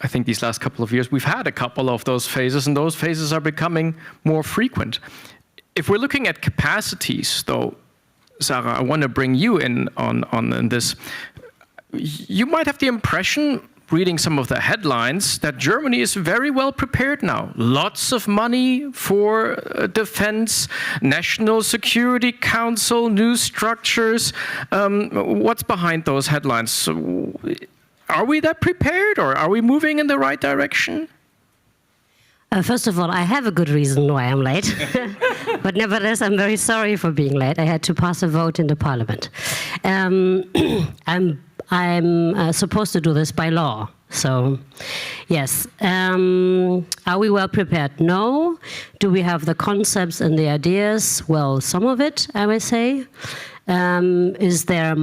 I think these last couple of years, we've had a couple of those phases, and those phases are becoming more frequent. If we're looking at capacities, though, Sarah, I want to bring you in on this. You might have the impression, reading some of the headlines, that Germany is very well prepared now. Lots of money for defense, National Security Council, new structures. What's behind those headlines? Are we that prepared, or are we moving in the right direction? First of all, I have a good reason why I'm late. But nevertheless, I'm very sorry for being late. I had to pass a vote in the parliament. I'm supposed to do this by law. So, yes. Are we well prepared? No. Do we have the concepts and the ideas? Well, some of it, I would say. Is there a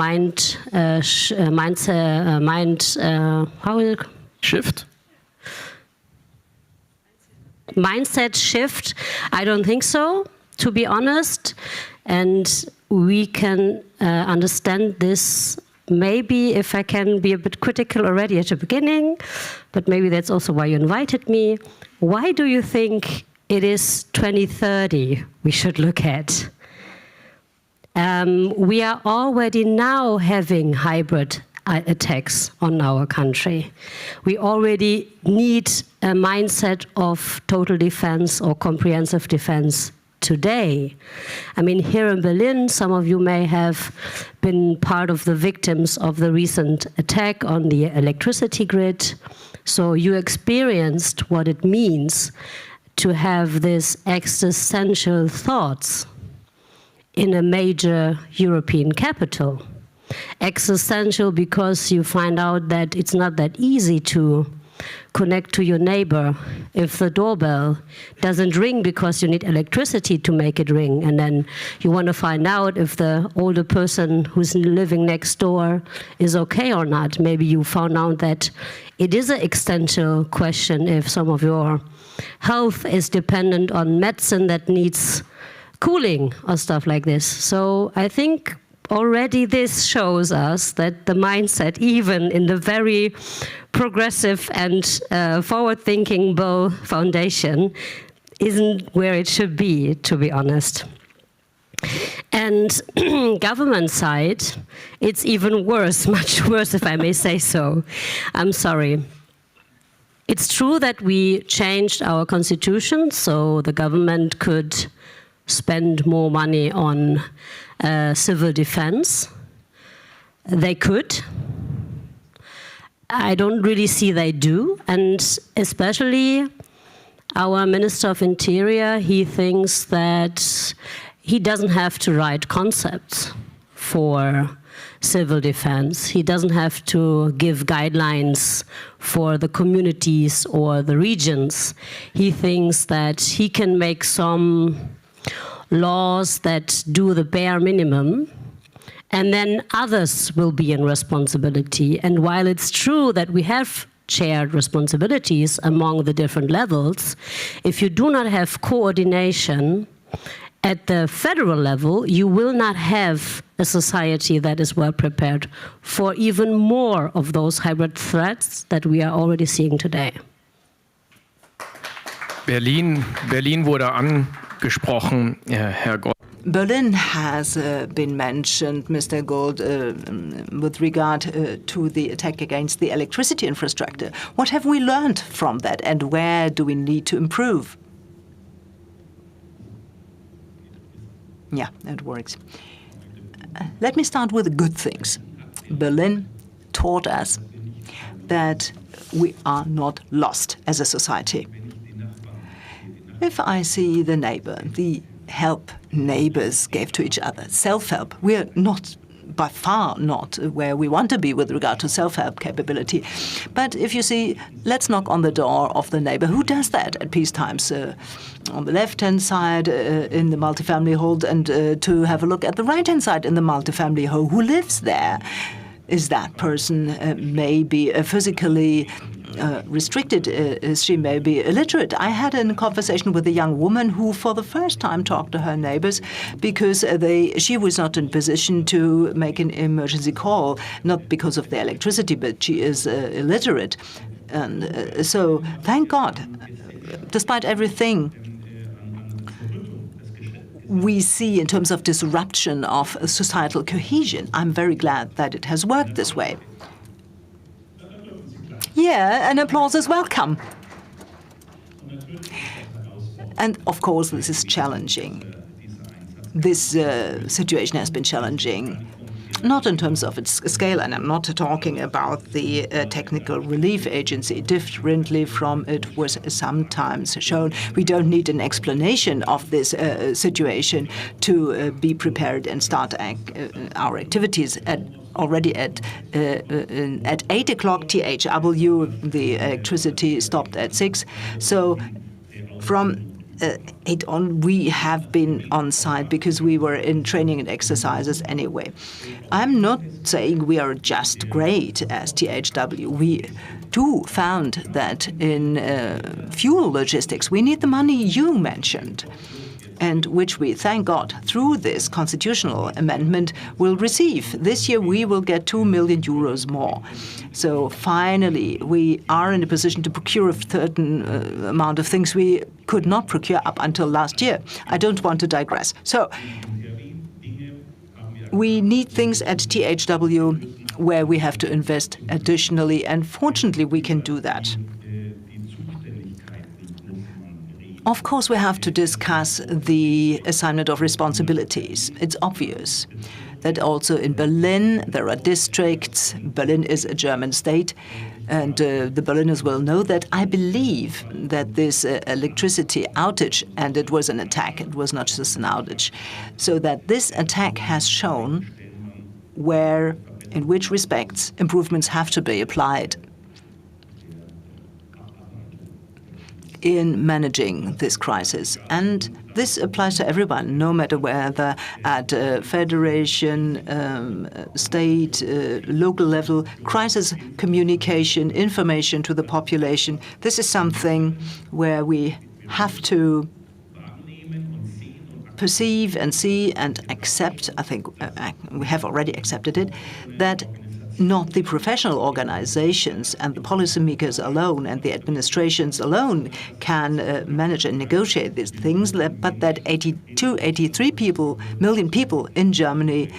how is it? Shift? Mindset shift? I don't think so, to be honest. And we can understand this, maybe, if I can be a bit critical already at the beginning, but maybe that's also why you invited me. Why do you think it is 2030 we should look at? We are already now having hybrid attacks on our country. We already need a mindset of total defense or comprehensive defense today. I mean, here in Berlin, some of you may have been part of the victims of the recent attack on the electricity grid. So you experienced what it means to have these existential thoughts in a major European capital. Existential because you find out that it's not that easy to connect to your neighbor if the doorbell doesn't ring because you need electricity to make it ring. And then you want to find out if the older person who's living next door is okay or not. Maybe you found out that it is an existential question if some of your health is dependent on medicine that needs cooling or stuff like this. So I think already this shows us that the mindset, even in the very progressive and forward-thinking Böll Foundation, isn't where it should be, to be honest. And government side, it's even worse, much worse, if I may say so. I'm sorry. It's true that we changed our constitution, so the government could spend more money on civil defense. They could. I don't really see they do, and especially our Minister of Interior, he thinks that he doesn't have to write concepts for civil defense. He doesn't have to give guidelines for the communities or the regions. He thinks that he can make some laws that do the bare minimum, and then others will be in responsibility. And while it's true that we have shared responsibilities among the different levels, if you do not have coordination at the federal level, you will not have a society that is well prepared for even more of those hybrid threats that we are already seeing today. Berlin wurde angesprochen, Herr Gold. Berlin has been mentioned, Mr. Gold, with regard to the attack against the electricity infrastructure. What have we learned from that, and where do we need to improve? Yeah, it works. Let me start with the good things. Berlin taught us that we are not lost as a society. If I see the neighbor, the help neighbors gave to each other, self-help, we're not, by far not where we want to be with regard to self-help capability. But if you see, let's knock on the door of the neighbor. Who does that at peace times? On the left-hand side in the multifamily home, and to have a look at the right-hand side in the multifamily home. Who lives there? Is that person maybe physically restricted? She may be illiterate. I had a conversation with a young woman who for the first time talked to her neighbors because she was not in position to make an emergency call, not because of the electricity, but she is illiterate. And so thank God, despite everything we see in terms of disruption of societal cohesion, I'm very glad that it has worked this way. Yeah, and applause is welcome. And of course, this is challenging. This situation has been challenging, not in terms of its scale, and I'm not talking about the technical relief agency, differently from it was sometimes shown. We don't need an explanation of this situation to be prepared and start our activities already at 8 o'clock THW. The electricity stopped at 6. So from 8 on, we have been on site because we were in training and exercises anyway. I'm not saying we are just great as THW. We too found that in fuel logistics, we need the money you mentioned, and which we, thank God, through this constitutional amendment will receive. This year we will get 2 million euros more. So finally we are in a position to procure a certain amount of things we could not procure up until last year. I don't want to digress. So we need things at THW where we have to invest additionally, and fortunately we can do that. Of course, we have to discuss the assignment of responsibilities. It's obvious that also in Berlin there are districts. Berlin is a German state, and the Berliners will know that. I believe that this electricity outage, and it was an attack, it was not just an outage, so that this attack has shown where, in which respects, improvements have to be applied in managing this crisis. And this applies to everyone, no matter whether at federation, state, local level, crisis communication, information to the population. This is something where we have to perceive and see and accept, I think we have already accepted it, that not the professional organizations and the policymakers alone and the administrations alone can manage and negotiate these things, but that 83 million people in Germany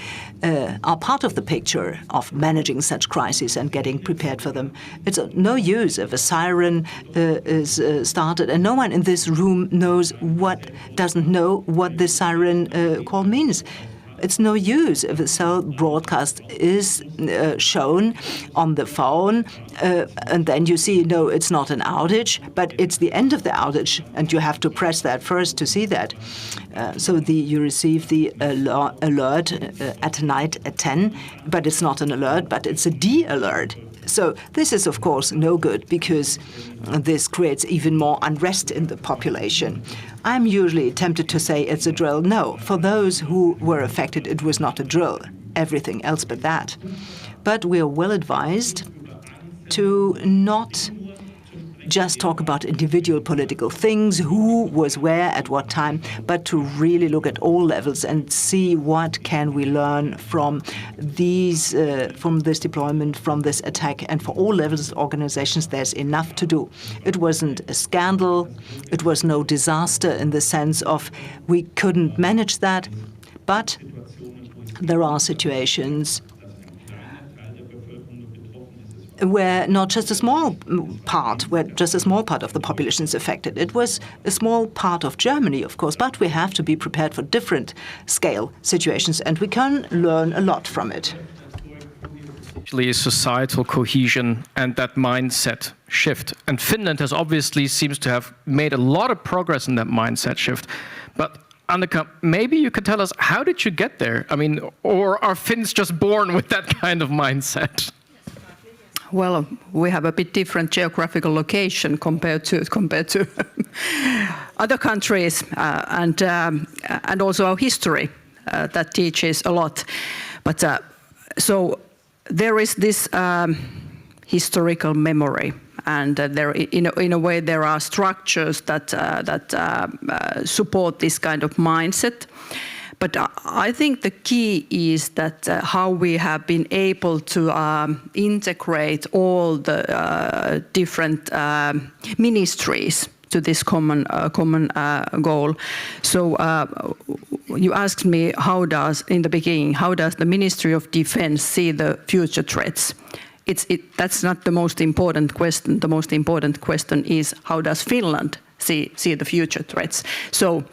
are part of the picture of managing such crises and getting prepared for them. It's no use if a siren is started and no one in this room doesn't know what this siren call means. It's no use if a cell broadcast is shown on the phone, and then you see, no, it's not an outage, but it's the end of the outage, and you have to press that first to see that. So you receive the alert at night at 10, but it's not an alert, but it's a de-alert. So this is, of course, no good, because this creates even more unrest in the population. I'm usually tempted to say it's a drill. No, for those who were affected, it was not a drill. Everything else but that. But we are well advised to not just talk about individual political things, who was where at what time, but to really look at all levels and see what can we learn from from this deployment, from this attack. And for all levels of organizations, there's enough to do. It wasn't a scandal. It was no disaster in the sense of we couldn't manage that. But there are situations where not just a small part, where just a small part of the population is affected. It was a small part of Germany, of course, but we have to be prepared for different scale situations, and we can learn a lot from it. Actually, societal cohesion and that mindset shift. And Finland has obviously seems to have made a lot of progress in that mindset shift. But Annika, maybe you could tell us, how did you get there? I mean, or are Finns just born with that kind of mindset? Well, we have a bit different geographical location compared to other countries, and also our history that teaches a lot. But so there is this historical memory, and there, in a way, there are structures that support this kind of mindset. But I think the key is that how we have been able to integrate all the different ministries to this common goal. So you asked me in the beginning, how does the Ministry of Defense see the future threats? That's not the most important question. The most important question is, how does Finland see the future threats? So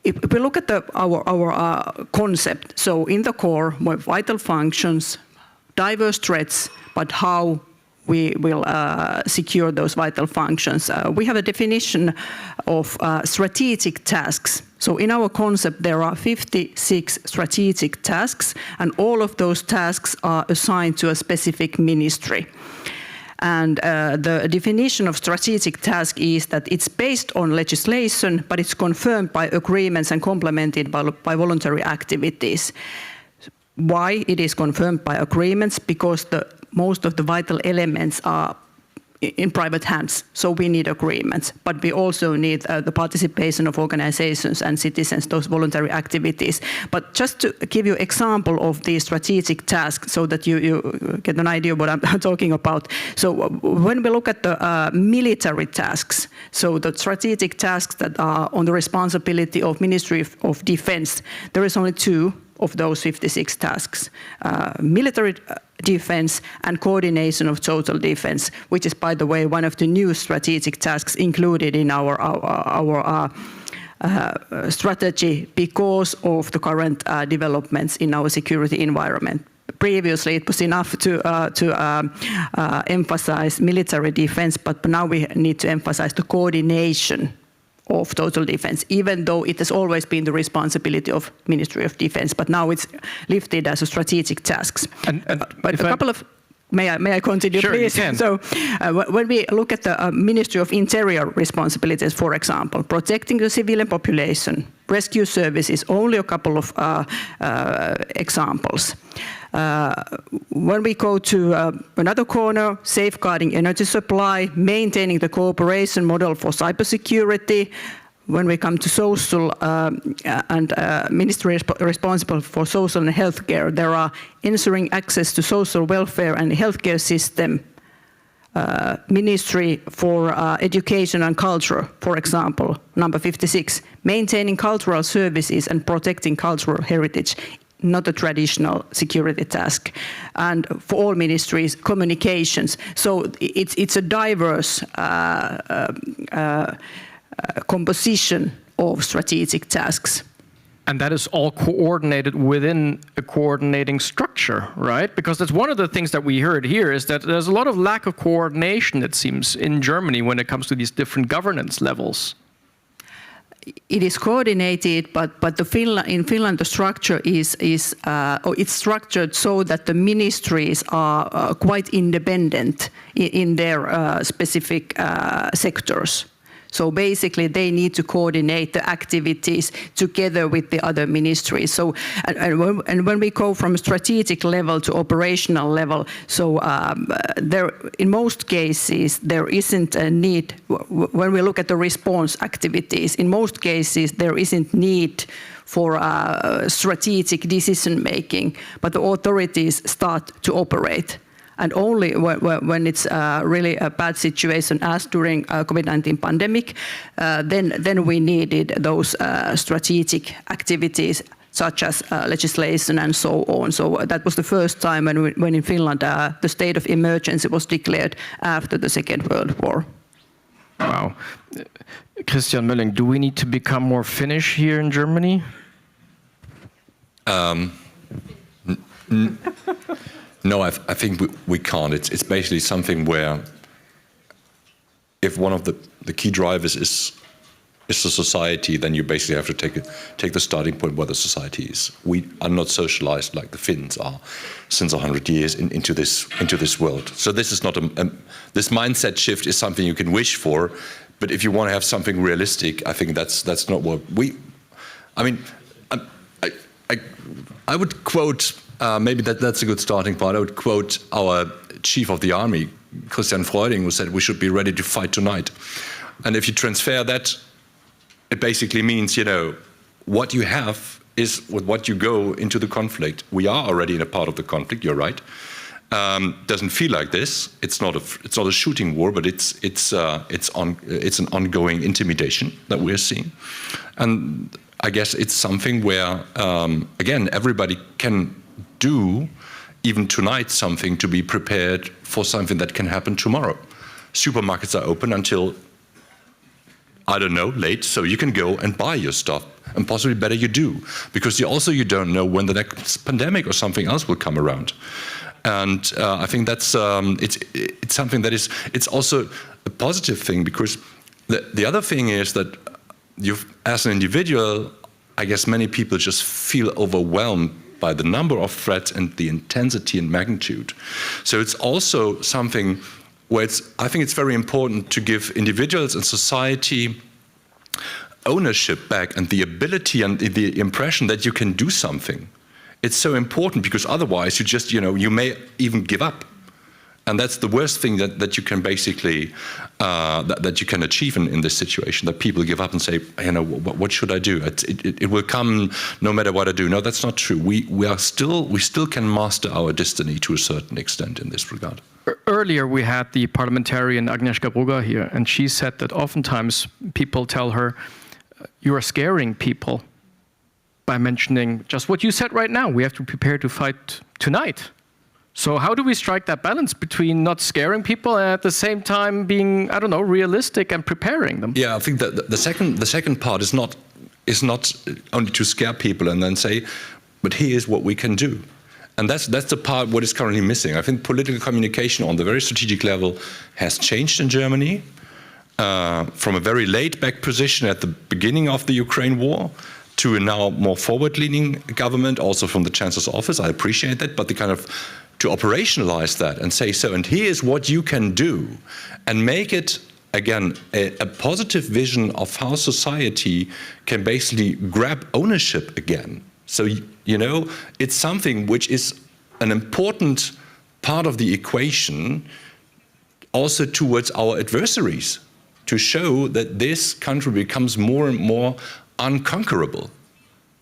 if we look at our concept, so in the core, vital functions, diverse threats, but how we will secure those vital functions. We have a definition of strategic tasks. So in our concept, there are 56 strategic tasks, and all of those tasks are assigned to a specific ministry. And the definition of strategic task is that it's based on legislation, but it's confirmed by agreements and complemented by voluntary activities. Why it is confirmed by agreements? Because most of the vital elements are in private hands, so we need agreements. But we also need the participation of organizations and citizens, those voluntary activities. But just to give you an example of these strategic tasks so that you get an idea of what I'm talking about. So when we look at the military tasks, so the strategic tasks that are on the responsibility of Ministry of Defense, there is only 2 of those 56 tasks. Military defense and coordination of total defense, which is, by the way, one of the new strategic tasks included in our strategy because of the current developments in our security environment. Previously, it was enough to emphasize military defense, but now we need to emphasize the coordination of total defense, even though it has always been the responsibility of Ministry of Defense, but now it's lifted as a strategic tasks. But a couple of, may I continue, sure, please? You can. So when we look at the Ministry of Interior responsibilities, for example, protecting the civilian population, rescue services, only a couple of examples. When we go to another corner, safeguarding energy supply, maintaining the cooperation model for cybersecurity. When we come to social and ministry responsible for social and healthcare, there are ensuring access to social welfare and healthcare system. Ministry for Education and Culture, for example, number 56, maintaining cultural services and protecting cultural heritage. Not a traditional security task. And for all ministries, communications. So it's a diverse composition of strategic tasks. And that is all coordinated within a coordinating structure, right? Because that's one of the things that we heard here is that there's a lot of lack of coordination, it seems, in Germany when it comes to these different governance levels. It is coordinated, but in Finland the structure it's structured so that the ministries are quite independent in their specific sectors. So basically, they need to coordinate the activities together with the other ministries. So, and when we go from strategic level to operational level, so there, in most cases, there isn't a need. When we look at the response activities, in most cases, there isn't need for strategic decision making, but the authorities start to operate. And only when it's really a bad situation, as during COVID-19 pandemic, then we needed those strategic activities, such as legislation and so on. So that was the first time when in Finland the state of emergency was declared after the Second World War. Wow. Christian Mölling, do we need to become more Finnish here in Germany? No, I think we can't. It's basically something where if one of the key drivers is the society, then you basically have to take the starting point where the society is. We are not socialized like the Finns are since 100 years into this world. So this is not this mindset shift is something you can wish for, but if you want to have something realistic, I think that's not what we. I mean, I would quote. Maybe that's a good starting point. I would quote our chief of the army, Christian Freuding, who said we should be ready to fight tonight. And if you transfer that, it basically means, what you have is with what you go into the conflict. We are already in a part of the conflict, you're right. Doesn't feel like this. It's not a shooting war, but it's an ongoing intimidation that we're seeing. And I guess it's something where, again, everybody can do, even tonight, something to be prepared for something that can happen tomorrow. Supermarkets are open until, I don't know, late, so you can go and buy your stuff, and possibly better you do, because you don't know when the next pandemic or something else will come around. And I think that's it's something that it's also a positive thing, because the other thing is that as an individual, I guess many people just feel overwhelmed by the number of threats and the intensity and magnitude. So it's also something where I think it's very important to give individuals and society ownership back and the ability and the impression that you can do something. It's so important, because otherwise you just, you may even give up. And that's the worst thing that you can basically, that you can achieve in this situation, that people give up and say, what should I do? It will come no matter what I do. No, that's not true. We still can master our destiny to a certain extent in this regard. Earlier we had the parliamentarian Agnieszka Brugger here, and she said that oftentimes people tell her, you are scaring people by mentioning just what you said right now. We have to prepare to fight tonight. So how do we strike that balance between not scaring people and at the same time being, I don't know, realistic and preparing them? Yeah, I think that the second part is not only to scare people and then say, but here's what we can do. And that's the part what is currently missing. I think political communication on the very strategic level has changed in Germany from a very laid-back position at the beginning of the Ukraine war to a now more forward-leaning government, also from the Chancellor's office. I appreciate that, but to operationalize that and say, and here's what you can do, and make it, again, a positive vision of how society can basically grab ownership again. So, it's something which is an important part of the equation also towards our adversaries, to show that this country becomes more and more unconquerable.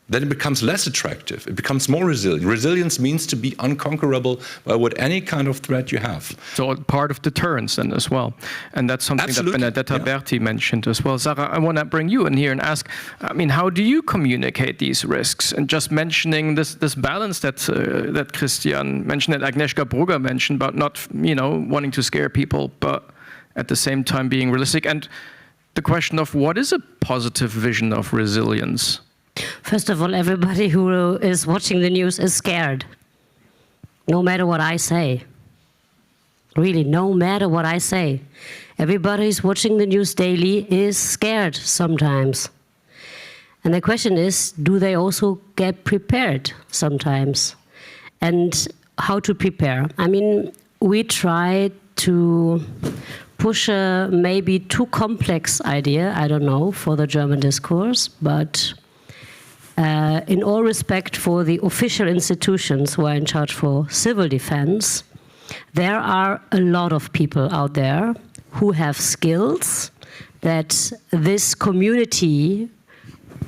Then it becomes less attractive. It becomes more resilient. Resilience means to be unconquerable by what any kind of threat you have. So part of deterrence then as well. And that's something Absolutely. That Benedetta Berti mentioned as well. Sarah, I want to bring you in here and ask, how do you communicate these risks? And just mentioning this balance that Christian mentioned, that Agnieszka Brugger mentioned about not, wanting to scare people, but at the same time being realistic. And the question of what is a positive vision of resilience? First of all, everybody who is watching the news is scared, no matter what I say. Really, no matter what I say. Everybody who's watching the news daily is scared sometimes. And the question is, do they also get prepared sometimes? And how to prepare? I mean, we try to push a maybe too complex idea, I don't know, for the German discourse, but in all respect for the official institutions who are in charge for civil defense, there are a lot of people out there who have skills that this community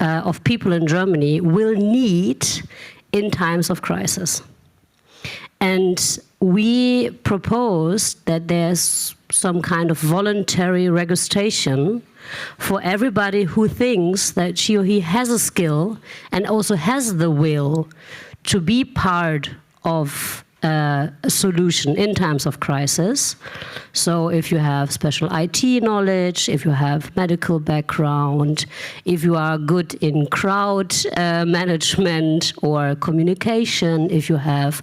of people in Germany will need in times of crisis. And we proposed that there's some kind of voluntary registration for everybody who thinks that she or he has a skill and also has the will to be part of a solution in times of crisis. So if you have special IT knowledge, if you have medical background, if you are good in crowd management or communication, if you have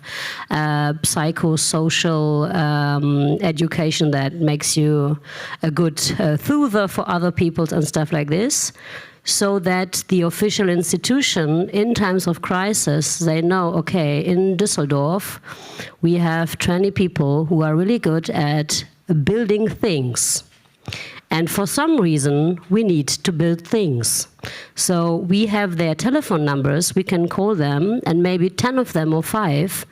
psychosocial education that makes you a good soother for other people and stuff like this, so that the official institution, in times of crisis, they know, okay, in Düsseldorf, we have 20 people who are really good at building things. And for some reason, we need to build things. So we have their telephone numbers, we can call them, and maybe 10 of them or 5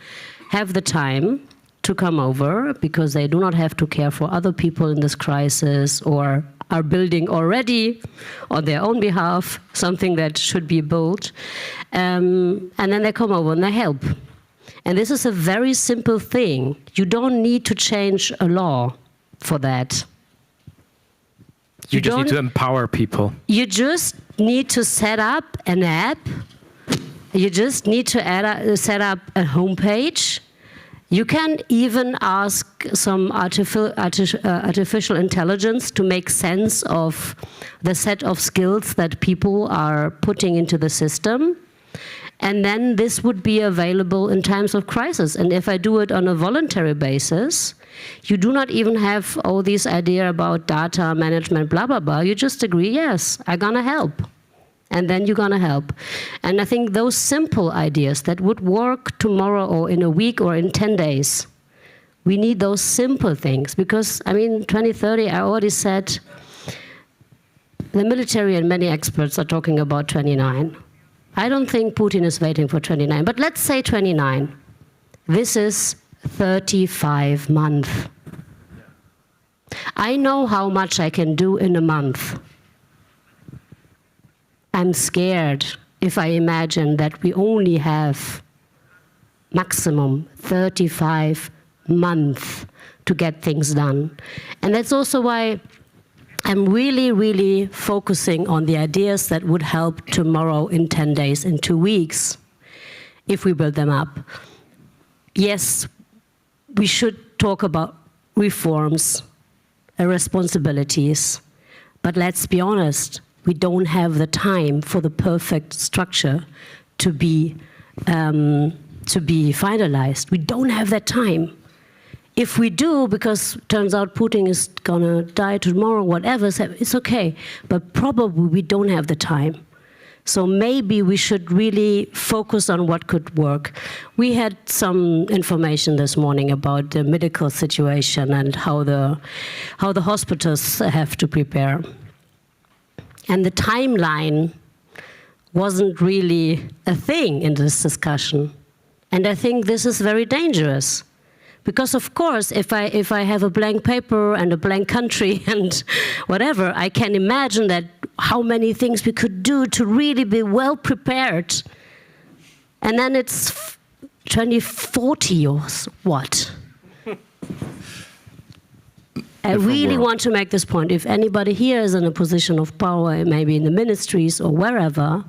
have the time to come over because they do not have to care for other people in this crisis or are building already on their own behalf something that should be built. And then they come over and they help. And this is a very simple thing. You don't need to change a law for that. You just need to empower people. You just need to set up an app. You just need to set up a homepage. You can even ask some artificial intelligence to make sense of the set of skills that people are putting into the system. And then this would be available in times of crisis. And if I do it on a voluntary basis, you do not even have all these ideas about data management, blah, blah, blah. You just agree, yes, I'm gonna help. And then you're going to help. And I think those simple ideas that would work tomorrow or in a week or in 10 days, we need those simple things. Because, I mean, 2030, I already said, the military and many experts are talking about 29. I don't think Putin is waiting for 29, but let's say 29. This is 35 months. I know how much I can do in a month. I'm scared if I imagine that we only have maximum 35 months to get things done. And that's also why I'm really, really focusing on the ideas that would help tomorrow, in 10 days, in 2 weeks, if we build them up. Yes, we should talk about reforms, responsibilities, but let's be honest, we don't have the time for the perfect structure to be finalized. We don't have that time. If we do, because it turns out Putin is gonna die tomorrow, whatever, it's okay. But probably we don't have the time. So maybe we should really focus on what could work. We had some information this morning about the medical situation and how the hospitals have to prepare. And the timeline wasn't really a thing in this discussion. And I think this is very dangerous. Because of course, if I have a blank paper and a blank country and whatever, I can imagine that how many things we could do to really be well prepared. And then it's 2040 or what? I really want to make this point. If anybody here is in a position of power, maybe in the ministries or wherever,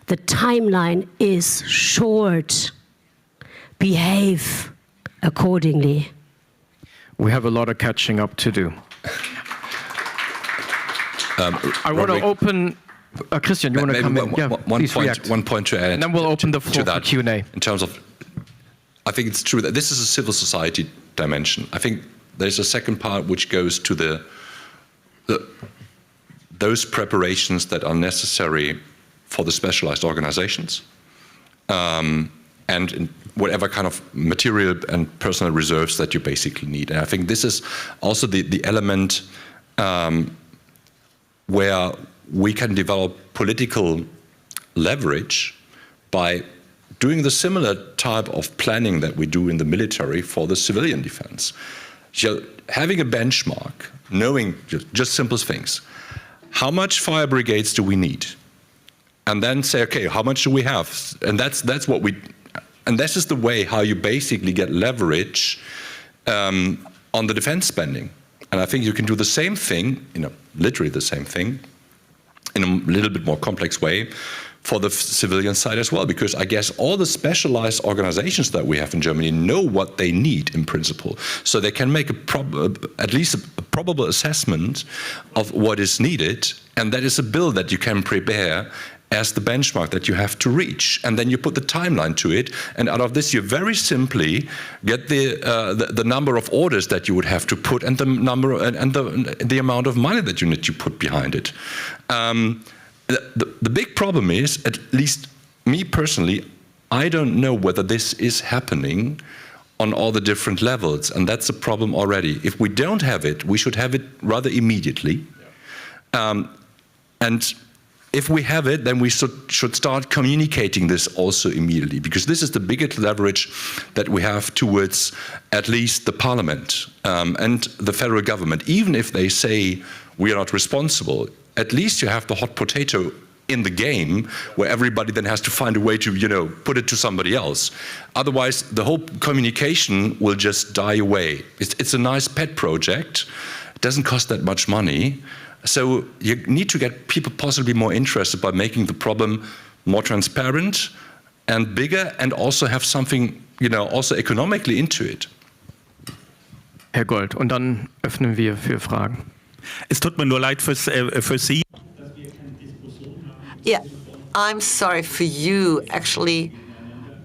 the timeline is short. Behave accordingly. We have a lot of catching up to do. I want to open Christian, you want to come in? Yeah, one point to add. And then we'll open the floor for Q&A. In terms of, I think it's true that this is a civil society dimension. I think there's a second part which goes to those preparations that are necessary for the specialized organizations, and in whatever kind of material and personal reserves that you basically need. And I think this is also the element where we can develop political leverage by doing the similar type of planning that we do in the military for the civilian defense. So having a benchmark, knowing just simple things. How much fire brigades do we need? And then say, okay, how much do we have? And that's what we, and this is the way how you basically get leverage on the defense spending. And I think you can do the same thing, literally the same thing, in a little bit more complex way for the civilian side as well, because I guess all the specialized organizations that we have in Germany know what they need in principle. So they can make at least a probable assessment of what is needed, and that is a bill that you can prepare as the benchmark that you have to reach. And then you put the timeline to it, and out of this you very simply get the number of orders that you would have to put, and the number and the amount of money that you need to put behind it. The big problem is, at least me personally, I don't know whether this is happening on all the different levels, and that's a problem already. If we don't have it, we should have it rather immediately. And if we have it, then we should start communicating this also immediately, because this is the biggest leverage that we have towards at least the parliament and the federal government. Even if they say we are not responsible, at least you have the hot potato in the game where everybody then has to find a way to, put it to somebody else. Otherwise, the whole communication will just die away. It's a nice pet project. It doesn't cost that much money. So you need to get people possibly more interested by making the problem more transparent and bigger, and also have something, also economically into it. Herr Gold, und dann öffnen wir für Fragen. Es tut mir nur leid für Sie. Yeah, I'm sorry for you. Actually,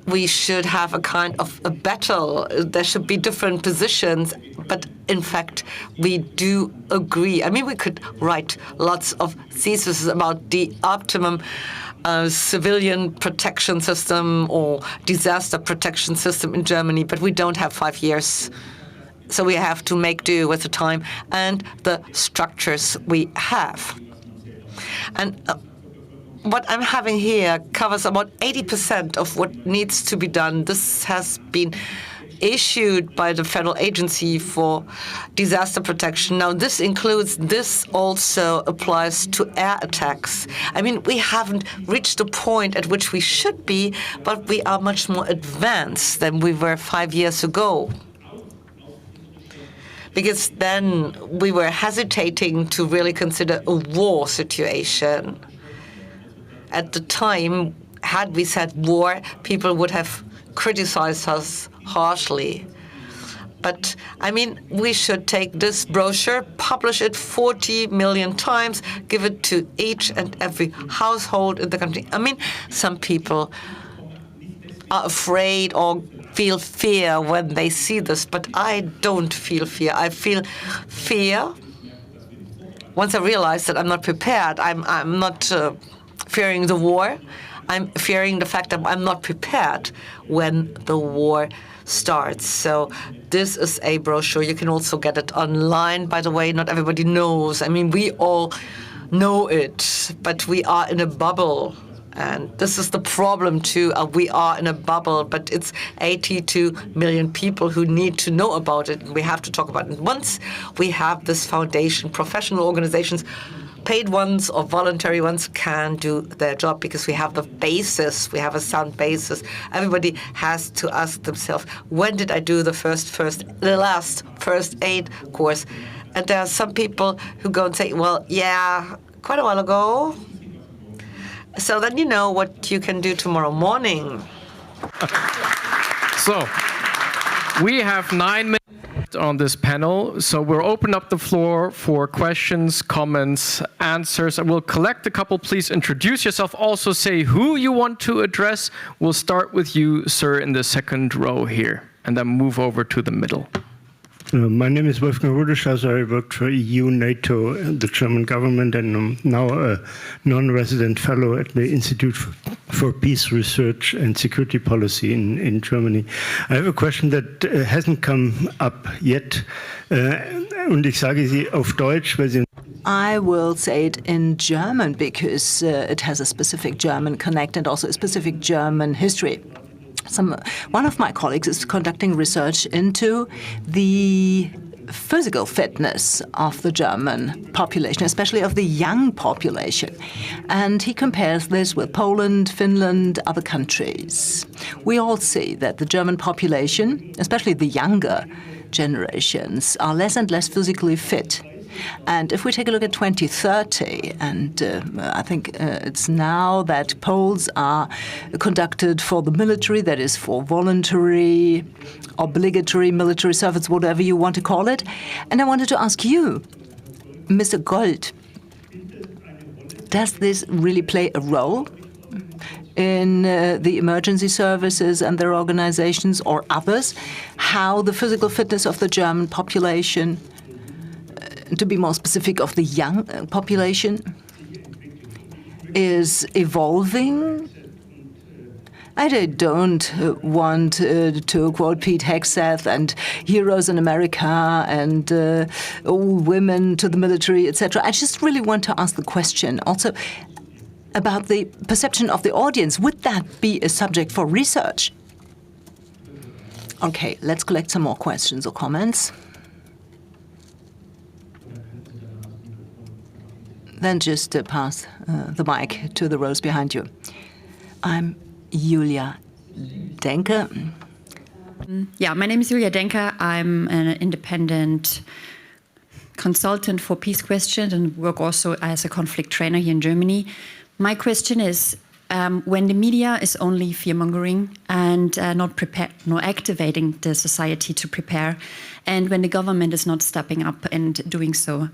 we should have a kind of a battle. There should be different positions, but in fact, we do agree. I mean, we could write lots of theses about the optimum civilian protection system or disaster protection system in Germany, but we don't have 5 years. So we have to make do with the time and the structures we have. And what I'm having here covers about 80% of what needs to be done. This has been issued by the Federal Agency for Disaster Protection. Now, this also applies to air attacks. I mean, we haven't reached the point at which we should be, but we are much more advanced than we were 5 years ago. Because then we were hesitating to really consider a war situation. At the time, had we said war, people would have criticized us harshly. But, I mean, we should take this brochure, publish it 40 million times, give it to each and every household in the country. I mean, some people are afraid or feel fear when they see this, but I don't feel fear. I feel fear once I realize that I'm not prepared. I'm not fearing the war. I'm fearing the fact that I'm not prepared when the war starts. So this is a brochure. You can also get it online, by the way. Not everybody knows. I mean, we all know it, but we are in a bubble. And this is the problem, too. We are in a bubble, but it's 82 million people who need to know about it. We have to talk about it. Once we have this foundation, professional organizations, paid ones or voluntary ones, can do their job because we have the basis. We have a sound basis. Everybody has to ask themselves, when did I do the last first aid course? And there are some people who go and say, well, yeah, quite a while ago. So then you know what you can do tomorrow morning. So, we have 9 minutes left on this panel, so we'll open up the floor for questions, comments, answers. I will collect a couple. Please introduce yourself. Also say who you want to address. We'll start with you, sir, in the second row here, and then move over to the middle. My name is Wolfgang Rudeschasser. I worked for EU, NATO, and the German government, and I'm now a non-resident fellow at the Institute for Peace Research and Security Policy in Germany. I have a question that hasn't come up yet, und ich sage sie auf Deutsch, weil sie I will say it in German because it has a specific German connect and also a specific German history. One of my colleagues is conducting research into the physical fitness of the German population, especially of the young population. And he compares this with Poland, Finland, other countries. We all see that the German population, especially the younger generations, are less and less physically fit. And if we take a look at 2030, and I think it's now that polls are conducted for the military, that is for voluntary, obligatory military service, whatever you want to call it. And I wanted to ask you, Mr. Gold, does this really play a role in the emergency services and their organizations or others, how the physical fitness of the German population, to be more specific, of the young population, is evolving? I don't want to quote Pete Hegseth and heroes in America and all women to the military, etc. I just really want to ask the question also about the perception of the audience. Would that be a subject for research? Okay, let's collect some more questions or comments. Then just pass the mic to the rows behind you. I'm Julia Denker. Yeah, my name is Julia Denker. I'm an independent consultant for peace questions and work also as a conflict trainer here in Germany. My question is, when the media is only fear-mongering and not activating the society to prepare, and when the government is not stepping up and doing so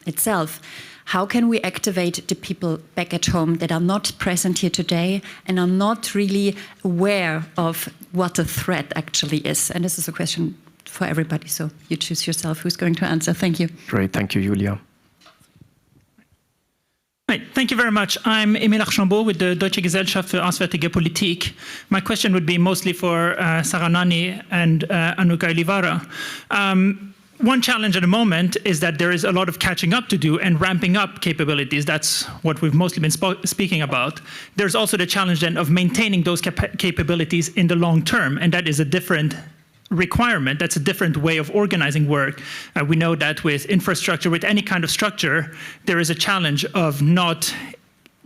itself, how can we activate the people back at home that are not present here today and are not really aware of what the threat actually is? And this is a question for everybody, so you choose yourself who's going to answer. Thank you. Great, thank you, Julia. Hi, thank you very much. I'm Emil Archambault with the Deutsche Gesellschaft für Auswärtige Politik. My question would be mostly for Sara Nani and Anuka Ilivara. One challenge at the moment is that there is a lot of catching up to do and ramping up capabilities. That's what we've mostly been speaking about. There's also the challenge then of maintaining those capabilities in the long term, and that is a different requirement. That's a different way of organizing work. We know that with infrastructure, with any kind of structure, there is a challenge of not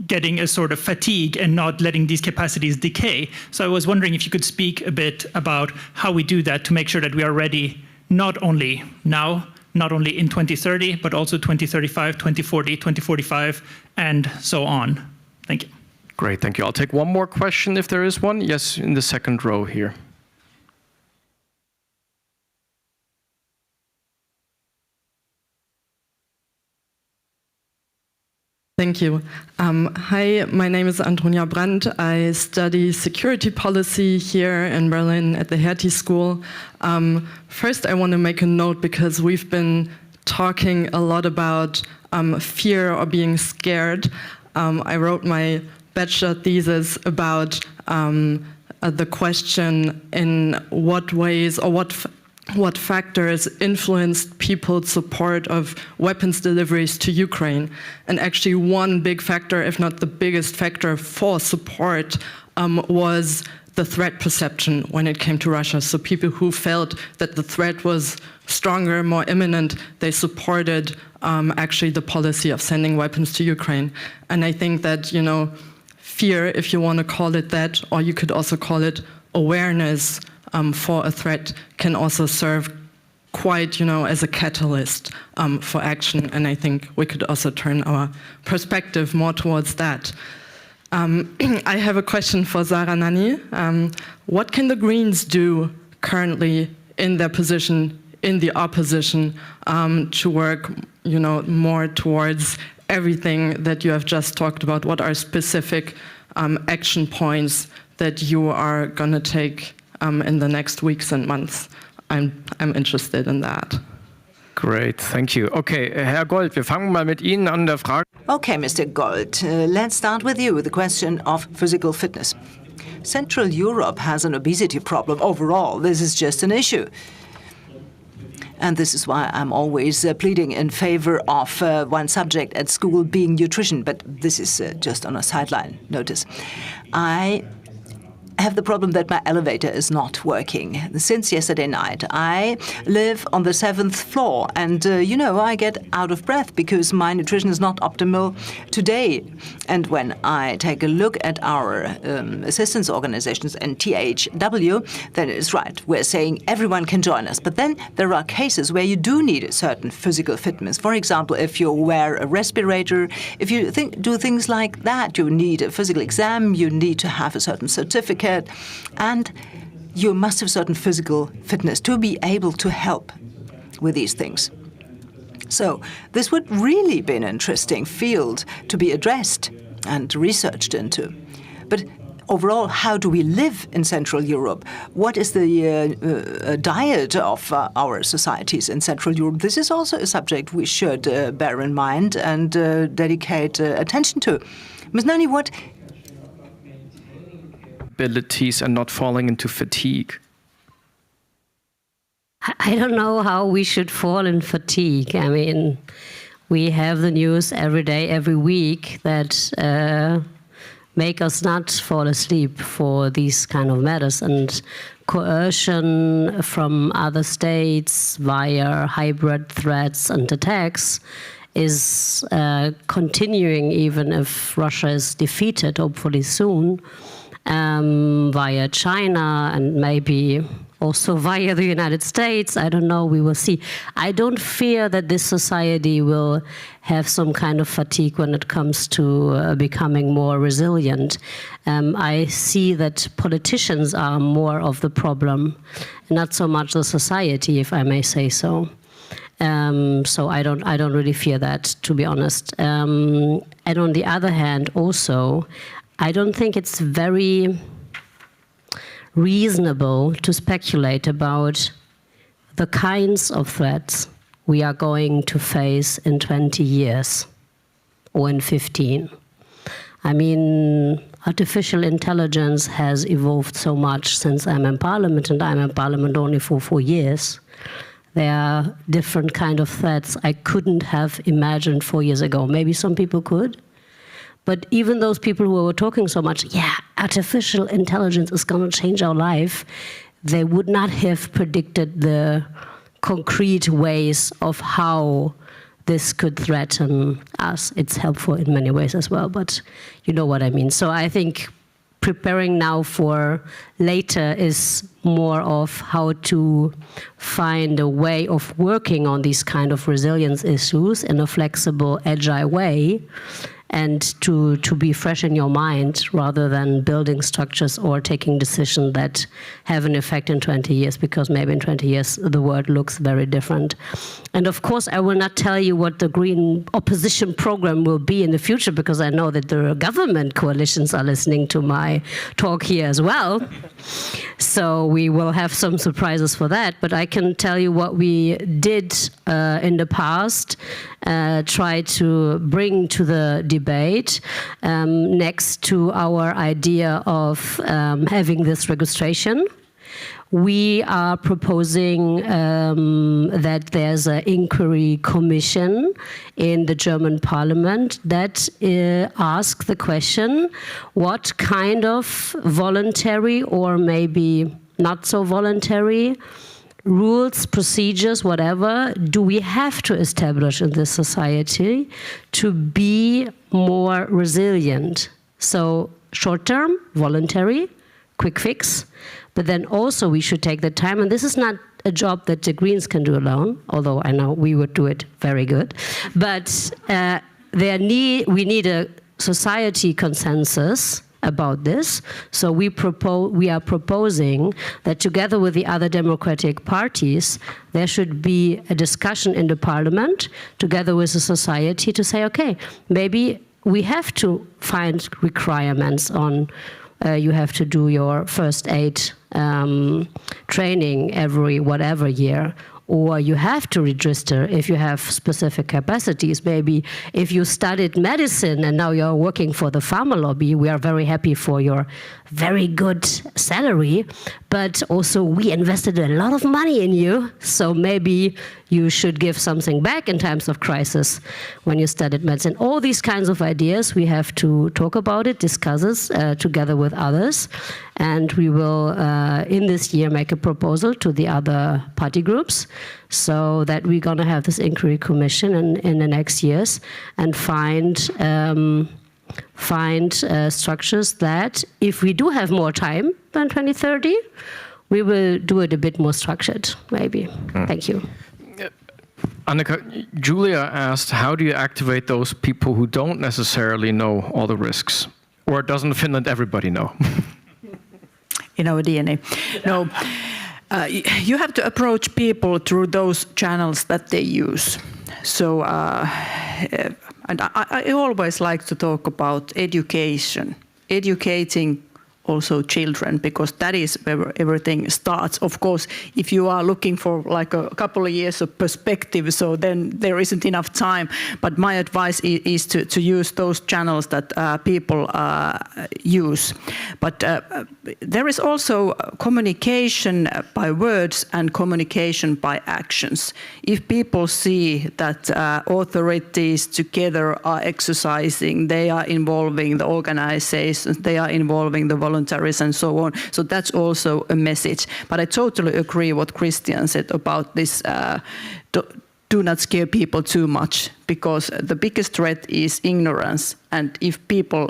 getting a sort of fatigue and not letting these capacities decay. So I was wondering if you could speak a bit about how we do that to make sure that we are ready not only now, not only in 2030, but also 2035, 2040, 2045, and so on. Thank you. Great, thank you. I'll take one more question if there is one. Yes, in the second row here. Thank you. Hi, my name is Antonia Brandt. I study security policy here in Berlin at the Hertie School. First, I want to make a note because we've been talking a lot about fear or being scared. I wrote my bachelor thesis about the question in what ways or what factors influenced people's support of weapons deliveries to Ukraine. And actually one big factor, if not the biggest factor for support, was the threat perception when it came to Russia. So people who felt that the threat was stronger, more imminent, they supported actually the policy of sending weapons to Ukraine. And I think that, you know, fear, if you want to call it that, or you could also call it awareness for a threat, can also serve quite, you know, as a catalyst for action. And I think we could also turn our perspective more towards that. I have a question for Sara Nani. What can the Greens do currently in their position in the opposition to work, more towards everything that you have just talked about? What are specific action points that you are going to take in the next weeks and months? I'm interested in that. Great, thank you. Okay, Herr Gold, wir fangen mal mit Ihnen an der Frage. Okay, Mr. Gold, let's start with you, the question of physical fitness. Central Europe has an obesity problem overall. This is just an issue. And this is why I'm always pleading in favor of one subject at school being nutrition, but this is just on a sideline notice. I have the problem that my elevator is not working. Since yesterday night, I live on the 7th floor, and I get out of breath because my nutrition is not optimal today. And when I take a look at our assistance organizations and THW, then it is right. We're saying everyone can join us. But then there are cases where you do need a certain physical fitness. For example, if you wear a respirator, if you do things like that, you need a physical exam, you need to have a certain certificate, and you must have certain physical fitness to be able to help with these things. So this would really be an interesting field to be addressed and researched into. But overall, how do we live in Central Europe? What is the diet of our societies in Central Europe? This is also a subject we should bear in mind and dedicate attention to. Ms. Nani, what abilities and not falling into fatigue? I don't know how we should fall in fatigue. I mean, we have the news every day, every week that make us not fall asleep for these kind of matters. And coercion from other states via hybrid threats and attacks is continuing even if Russia is defeated, hopefully soon. Via China and maybe also via the United States. I don't know, we will see. I don't fear that this society will have some kind of fatigue when it comes to becoming more resilient. I see that politicians are more of the problem, not so much the society, if I may say so. So I don't really fear that, to be honest. And on the other hand, also, I don't think it's very reasonable to speculate about the kinds of threats we are going to face in 20 years or in 15. I mean, artificial intelligence has evolved so much since I'm in Parliament, and I'm in Parliament only for 4 years. There are different kind of threats I couldn't have imagined 4 years ago. Maybe some people could. But even those people who were talking so much, yeah, artificial intelligence is going to change our life, they would not have predicted the concrete ways of how this could threaten us. It's helpful in many ways as well, but you know what I mean. So I think preparing now for later is more of how to find a way of working on these kind of resilience issues in a flexible, agile way, and to be fresh in your mind rather than building structures or taking decisions that have an effect in 20 years, because maybe in 20 years the world looks very different. And of course, I will not tell you what the Green opposition program will be in the future, because I know that the government coalitions are listening to my talk here as well. So we will have some surprises for that. But I can tell you what we did in the past, try to bring to the debate next to our idea of having this registration. We are proposing that there's an inquiry commission in the German parliament that asks the question, what kind of voluntary or maybe not so voluntary rules, procedures, whatever, do we have to establish in this society to be more resilient? So short-term, voluntary, quick fix, but then also we should take the time, and this is not a job that the Greens can do alone, although I know we would do it very good, but we need a society consensus about this. So we are proposing that together with the other democratic parties, there should be a discussion in the parliament together with the society to say, okay, maybe we have to find requirements on you have to do your first aid training every whatever year, or you have to register if you have specific capacities. Maybe if you studied medicine and now you're working for the pharma lobby, we are very happy for your very good salary, but also we invested a lot of money in you, so maybe you should give something back in times of crisis when you studied medicine. All these kinds of ideas, we have to talk about it, discuss it together with others, and we will, in this year, make a proposal to the other party groups so that we're going to have this inquiry commission in the next years and find structures that, if we do have more time than 2030, we will do it a bit more structured, maybe. Thank you. Annika, Julia asked, how do you activate those people who don't necessarily know all the risks? Or doesn't Finland everybody know? In our DNA. No. You have to approach people through those channels that they use. So, and I always like to talk about education, educating also children, because that is where everything starts. Of course, if you are looking for like a couple of years of perspective, so then there isn't enough time. But my advice is to use those channels that people use. But there is also communication by words and communication by actions. If people see that authorities together are exercising, they are involving the organizations, they are involving the volunteers and so on. So that's also a message. But I totally agree what Christian said about this. Do not scare people too much, because the biggest threat is ignorance. And if people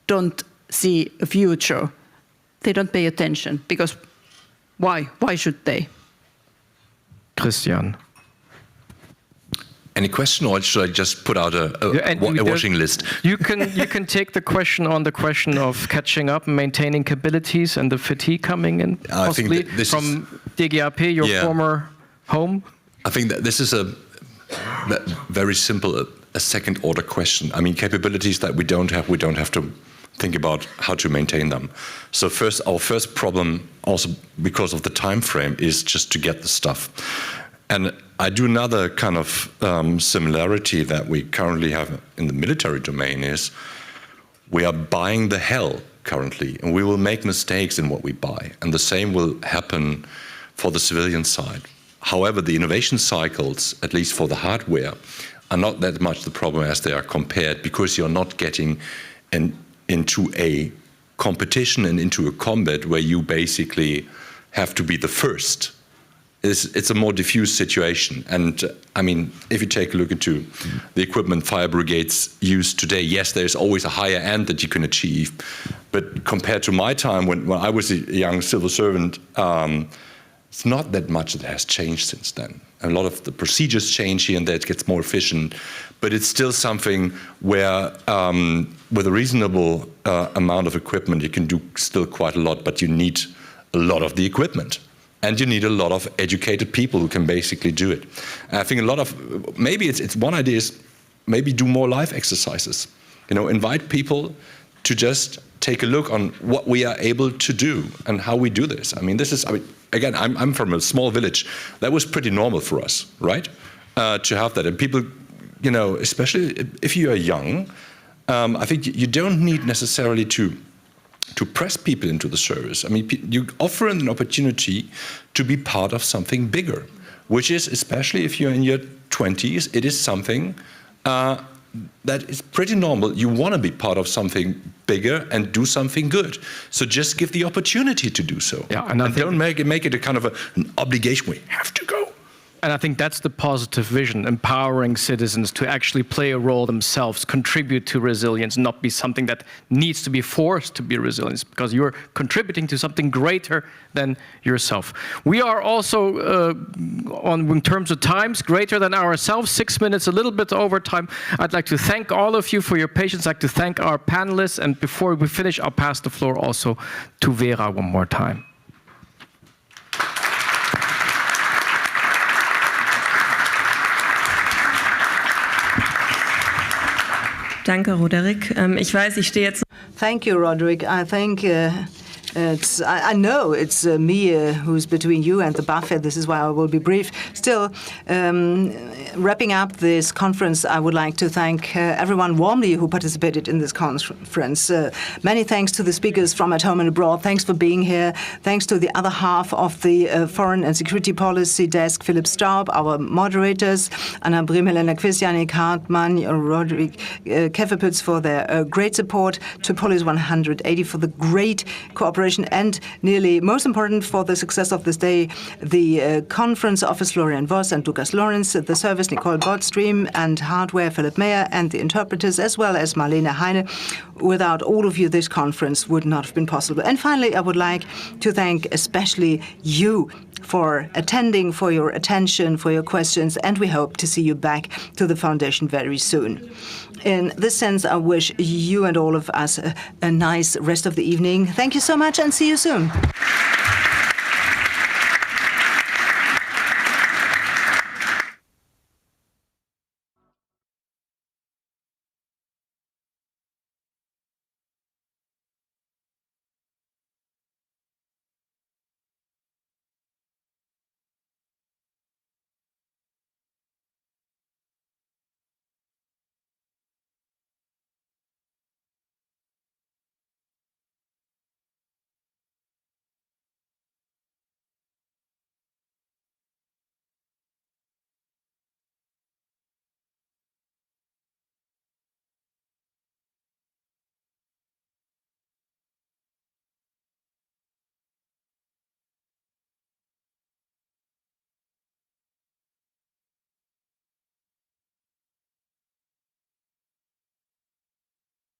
don't see a future, they don't pay attention. Because why? Why should they? Christian. Any question, or should I just put out a watching list? You can take the question on the question of catching up and maintaining capabilities and the fatigue coming in, possibly from DGAP, your former home. I think that this is a very simple, a second order question. I mean, capabilities that we don't have to think about how to maintain them. So our first problem, also because of the time frame, is just to get the stuff. And I do another kind of similarity that we currently have in the military domain is we are buying the hell currently, and we will make mistakes in what we buy. And the same will happen for the civilian side. However, the innovation cycles, at least for the hardware, are not that much the problem as they are compared, because you're not getting into a competition and into a combat where you basically have to be the first. It's a more diffuse situation. And I mean, if you take a look into the equipment fire brigades use today, yes, there's always a higher end that you can achieve. But compared to my time when I was a young civil servant, it's not that much that has changed since then. A lot of the procedures change here and there, it gets more efficient. But it's still something where with a reasonable amount of equipment, you can do still quite a lot, but you need a lot of the equipment. And you need a lot of educated people who can basically do it. And I think a lot of, maybe it's one idea is maybe do more live exercises. You know, invite people to just take a look on what we are able to do and how we do this. I mean, again, I'm from a small village. That was pretty normal for us, right? To have that. And people, you know, especially if you are young, I think you don't need necessarily to press people into the service. I mean, you offer an opportunity to be part of something bigger, which is, especially if you're in your 20s, it is something that is pretty normal. You want to be part of something bigger and do something good. So just give the opportunity to do so. Yeah, and don't make it a kind of an obligation. We have to go. And I think that's the positive vision, empowering citizens to actually play a role themselves, contribute to resilience, not be something that needs to be forced to be resilient, because you're contributing to something greater than yourself. We are also, in terms of times, greater than ourselves, 6 minutes, a little bit over time. I'd like to thank all of you for your patience. I'd like to thank our panelists. And before we finish, I'll pass the floor also to Vera one more time. Danke, Roderick. Ich weiß, ich stehe jetzt. Thank you, Roderick. I think I know it's me who's between you and the buffet. This is why I will be brief. Still, wrapping up this conference, I would like to thank everyone warmly who participated in this conference. Many thanks to the speakers from at home and abroad. Thanks for being here. Thanks to the other half of the Foreign and Security Policy Desk, Philipp Staub, our moderators, Anna Brehm, Helena Quiz, Yannick Hartmann, Roderick Kefferpütz for their great support, to Policy 180 for the great cooperation, and nearly most important for the success of this day, the conference office, Florian Voss and Lukas Lorenz, the service, Nicole Bodstream, and hardware, Philipp Meyer, and the interpreters, as well as Marlene Heine. Without all of you, this conference would not have been possible. And finally, I would like to thank especially you for attending, for your attention, for your questions, and we hope to see you back to the Foundation very soon. In this sense, I wish you and all of us a nice rest of the evening. Thank you so much, and see you soon.